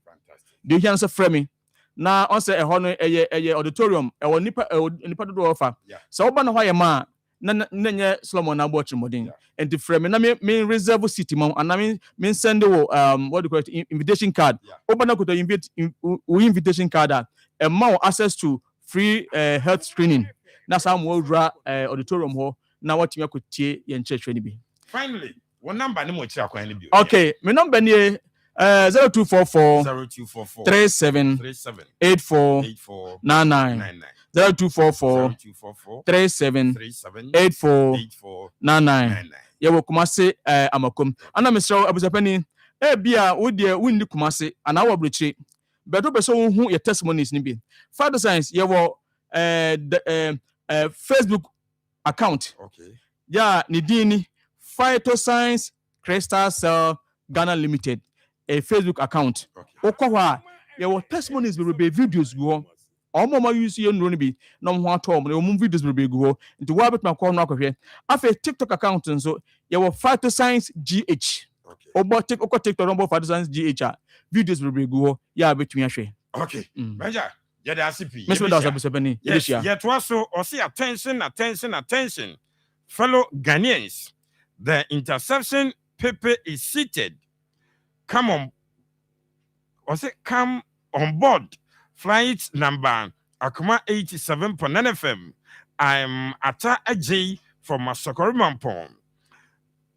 do you answer frame na on say e ho no eye auditorium e wo nipa do offer so wo ba no ho ye ma na nye Solomon na watch modern and frame na me reserve city mo and me send wo what do you call it invitation card open na ko to invitation card and more access to free health screening na some wodra auditorium ho na what me akotie ye nchechwe ni bi. Finally one number ni mo chi akwan ni bi. Okay me number ni 0244 37 84 99 0244 37 84 99 ye wo Kumasi amakom ana mesra abusapani bia wo de wonni Kumasi ana wo brochi bedo beso wo hu ye testimonies ni bi. Father science ye wo Facebook account. Okay. Ya ni dini Phytoscience Crystal Cell Ghana Limited, a Facebook account. Okwa, your testimonies will be videos go. Mama use you no be no ho atom no videos will be go into what bet my call no akwe afa TikTok account so your Phyto Science GH obo TikTok number Phyto Science GH videos will be go ya betumi ahwe. Okay, Major, yeah, that's CP. Yes, yet also or see attention, fellow Ghanaians. The interception paper is seated. Come on board. Flight number Akoma 87.9 FM. I'm Ata Ajay from Masokori Mampong.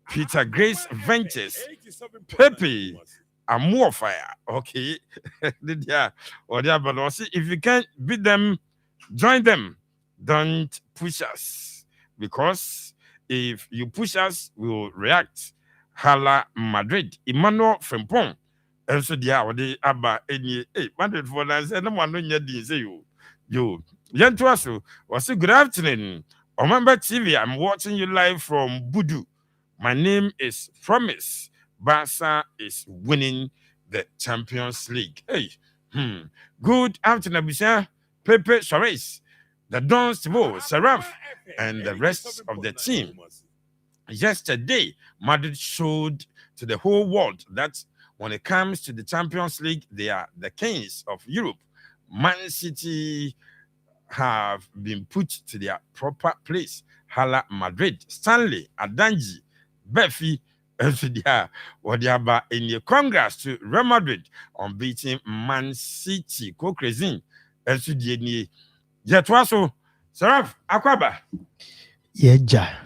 Peter Grace Ventures. Pepe. I'm more fire. Okay. Yeah. Or yeah, but also if you can't beat them, join them. Don't push us. Because if you push us, we will react. Hala Madrid. Emmanuel Frempong. And so the hour they about any Madrid for that and no one yet say you. Young to us was a good afternoon. Remember TV, I'm watching you live from Budu. My name is Promise. Barca is winning the Champions League. Hey, good afternoon, Abisha, Pepe Suarez, the Don Stivo, Seraph, and the rest of the team. Yesterday, Madrid showed to the whole world that when it comes to the Champions League, they are the kings of Europe. Man City have been put to their proper place. Hala Madrid, Stanley, Adanji, Befi, in the congress to Real Madrid on beating Man City. Co-crazy. Yet also, Seraph Akwaba. Yeja.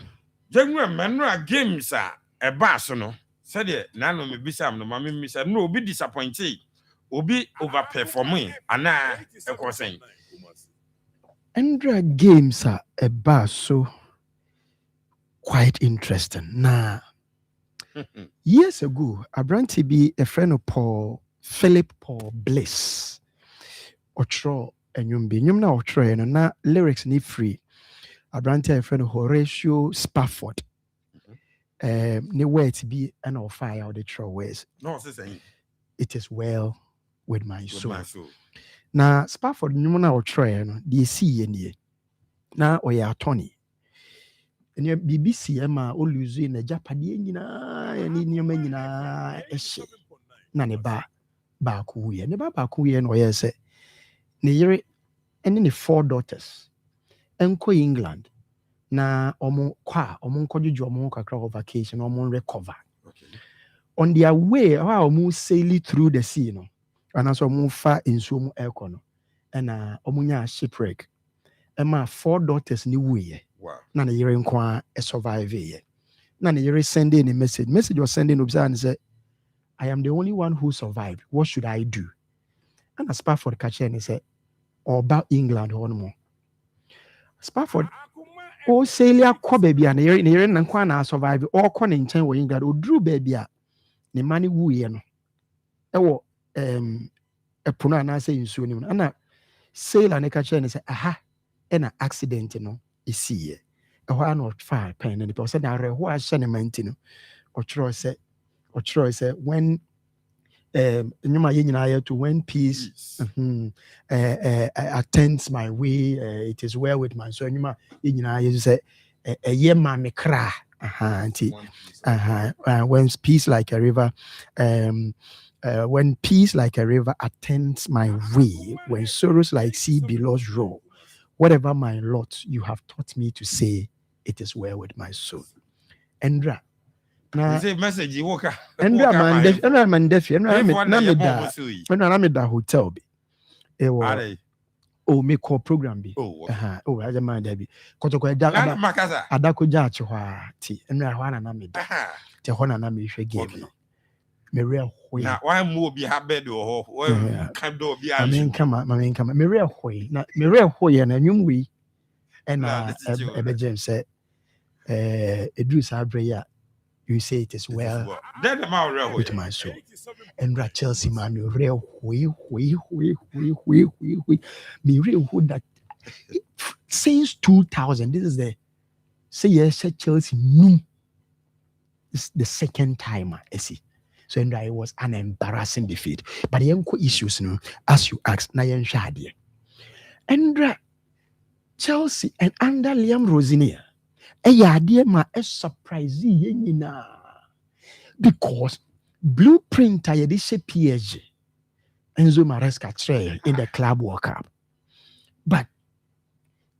General Manuel games are a basono. Said nano me bisa no mami misa no be disappointed. Obi overperforming. Ana saying. Andra games are a baso quite interesting. Nah. Years ago, Abranti be a friend of Philip Paul Bliss. Otro and Yumbi. Yum na otro and na lyrics ni free. Abranti a friend of Horatio Spafford. Ne way to be an or fire or the true ways. No, saying it is well with my soul. Now, Spafford, you know, or try, the see any now or ya Tony. And your BBC, Emma, all you in a Japanina, and in your menina, Nane ba Bakuya, never Bakuya, and or say, near and in the 4 daughters, Enco England. Na omo kojuju omo kakra vacation omo recover. On their way, how omo sail through the sea no. And as omo fa insu omo aircon no. And omo nya shipwreck. Emma 4 daughters ni wuye. Wow. Na ne yere nkwa survive ye. Na ne yere sending a message. Message was sending observe and say, I am the only one who survived. What should I do? And as Spafford catch and he said, or about England or no more. Spafford o Celia kwa baby and ne na kwa na survive o kwa ne nchen wo England o dru baby a ne mani wuye no ewo epono na say nsuo ni no na Celia ne ka che ne say aha e na accident no esi ye ho ana fa pen ne pe o say na reho a hye ne manti no o chro say when nyuma ye nyina ye to when peace attends my way it is well with my soul nyuma ye nyina ye say ye ma me kra when peace like a river when peace like a river attends my way, when sorrows like sea billows roll, whatever my lot you have taught me to say, it is well with my soul. Endra na say message you walk. Endra man defi na me da hotel bi me call program bi I man da bi kotoko adako ja ache hwa ti endra hwa na me da te hwa na me hwe game no me real hoy na why mo bi ha bed ho kan do bi a me kama me real hoy na me real hoy na nwum wi na ebe James say edu sa abre ya you say it is well with my soul. And Chelsea man, you real we real who that since 2000. This is the say yes Chelsea no This is the second time I see. So and it was an embarrassing defeat. But the issues, as you asked, na yen shadi. And Chelsea and under Liam Rosinia, idea ma a surprise because blueprint I did say PSG Enzo Maresca trail in the Club World Cup. But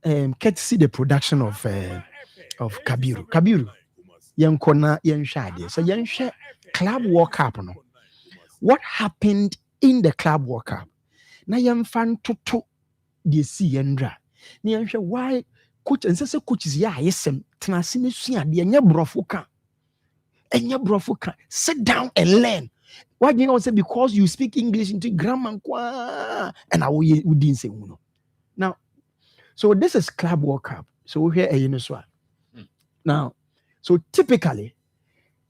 courtesy the production of Kabiru. Yankona Yanshadi. So Yansha Club World Cup. No. What happened in the Club World Cup? Na yamfan toto de si yandra. Ni yansha why coach and say coach is ya yesem tenasine sua de enya brofo kan. Sit down and learn. Why do you say because you speak English into grammar and I will didn't say uno. Now, so this is Club World Cup. So here a Uniswa. Now, so typically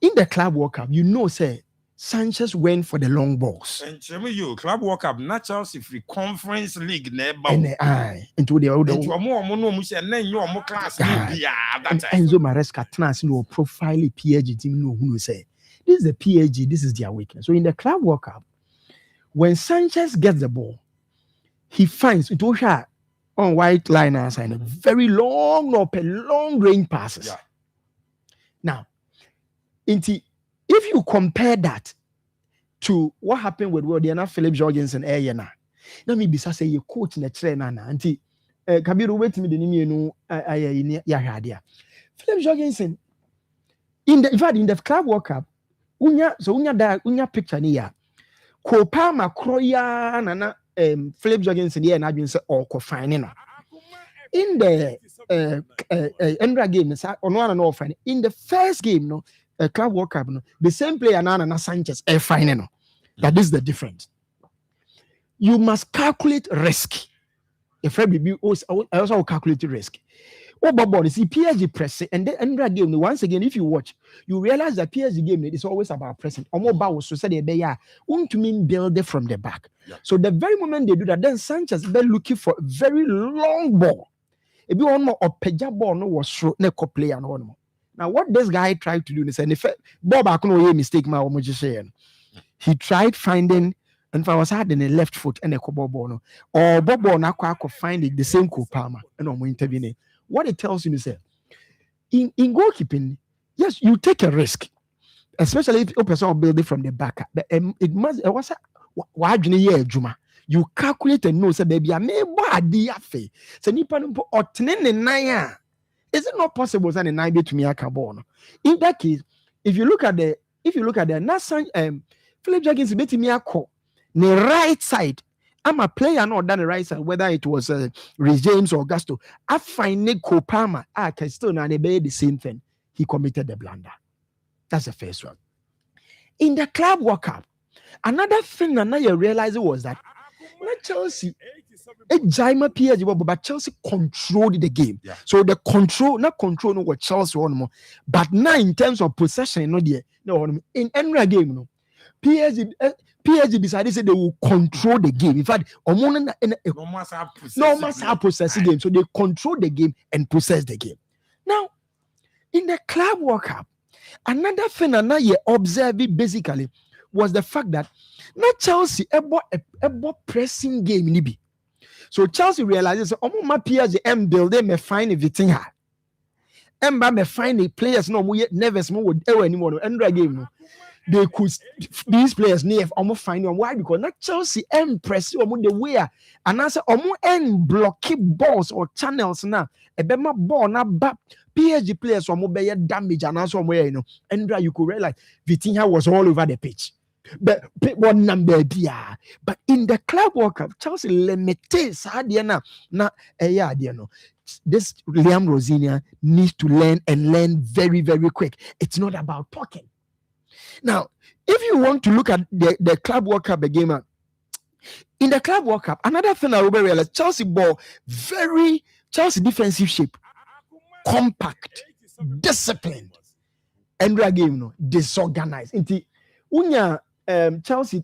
in the Club World Cup, say Sanchez went for the long balls. And you Club World Cup, not Chelsea free Conference League never. Into the other more class. Enzo Maresca trans no profile PSG team no who say this is the PSG, this is their weakness. So in the Club World Cup, when Sanchez gets the ball, he finds it on white line and very long range passes. Yeah. Now, if you compare that to what happened with Wodiana Philip Jorgensen Ayana, now maybe say you coach in the trainer anti Kabiru wait me the name Philip Jorgensen in the Club World Cup unya picture niya Kopama Kroya nana Philip Jorgensen here and I've been say or fine in the Endra game on one and off in the first game Club World Cup the same player Nana Sanchez fine that is the difference. You must calculate risk. If I also calculate risk. Oh, but see PSG press and then Endra game once again if you watch you realize that PSG game is always about pressing. Omo so said they want to mean build it from the back. Yeah. So the very moment they do that, then Sanchez been looking for a very long ball. If you want more or peja ball no was short neko player no more. Now what this guy tried to do is and if Bob I couldn't mistake my he tried finding and if I was hard in the left foot and a kobo bono or Bobo Nakwa could find it the same Kopama and on intervening. What it tells you is that in goalkeeping, yes, you take a risk, especially if a person build it from the back. But it must Juma. You calculate and know say baby I may body afe. So nipa no or naya. Is it not possible that the nine to me akabono? In that case, if you look at the Nasan Philip Jorgensen bet me ako the right side. I'm a player not done the right side, whether it was Rhys James or Gusto. I find Nick Kopama, I can still not obey the same thing. He committed the blunder. That's the first one. In the Club World Cup, another thing that I realized was that not Chelsea, but Chelsea controlled the game. Yeah. So the control, not control, no what Chelsea won more, but now in terms of possession, no in any game, no PSG decided they will control the game. In fact, no must have possess the game. So they control the game and possess the game. Now, in the Club World Cup, another thing I observed basically was the fact that not Chelsea a pressing game nibi. So Chelsea realizes my PSG build them may find everything hard. Emba may find the players no more nervous more anymore and game no. They could these players near almost find them. Why? Because not Chelsea impress you the way and answer and blocky balls or channels now. A bema ball now back PSG players or more damage and also somewhere and you could realize Vitinha was all over the pitch. But one number but in the Club World Cup, Chelsea limited this Liam Rosinia needs to learn very, very quick. It's not about talking. Now, if you want to look at the Club World Cup game, in the Club World Cup, another thing I will realize Chelsea defensive shape, compact, disciplined, and game disorganized. Chelsea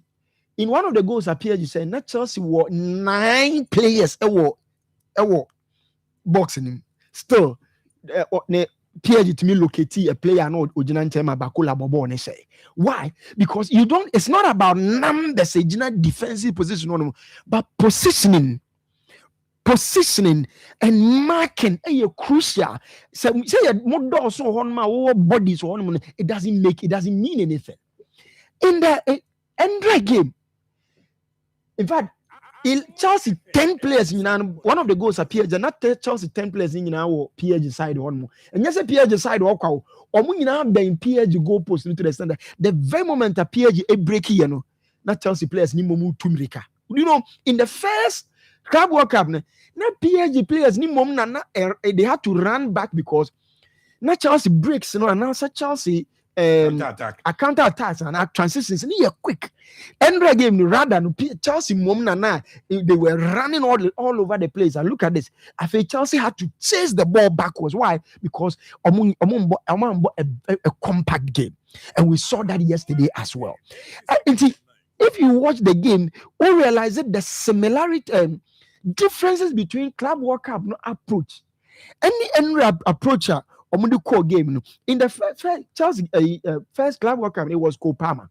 in one of the goals appeared. You said not Chelsea were 9 players boxing him. Still, PSG to me locate a player no Ojinan Tema Bakola Bobo and say. Why? Because you don't, it's not about numbers, a defensive position, but positioning and marking crucial. So say more doors so on my bodies on it doesn't mean anything. In the end game, in fact, Chelsea 10 players in one of the goals appeared and not Chelsea 10 players in our PSG side one more. And yes, a PSG side walk out or when you now been PSG goal post into the standard. The very moment a PSG a break here, no, not Chelsea players ni momu tumrika. You know, in the first Club World Cup, na PSG players ni mom na they had to run back because not Chelsea breaks, you know, and now Chelsea a counter attacks and transitions near quick. End game rather than Chelsea mom na they were running all over the place. And look at this. I feel Chelsea had to chase the ball backwards. Why? Because a compact game, and we saw that yesterday as well. If you watch the game, we realize that the similarity, differences between Club World Cup approach, any approach. Core game in the first Chelsea first Club World Cup, it was Kopama.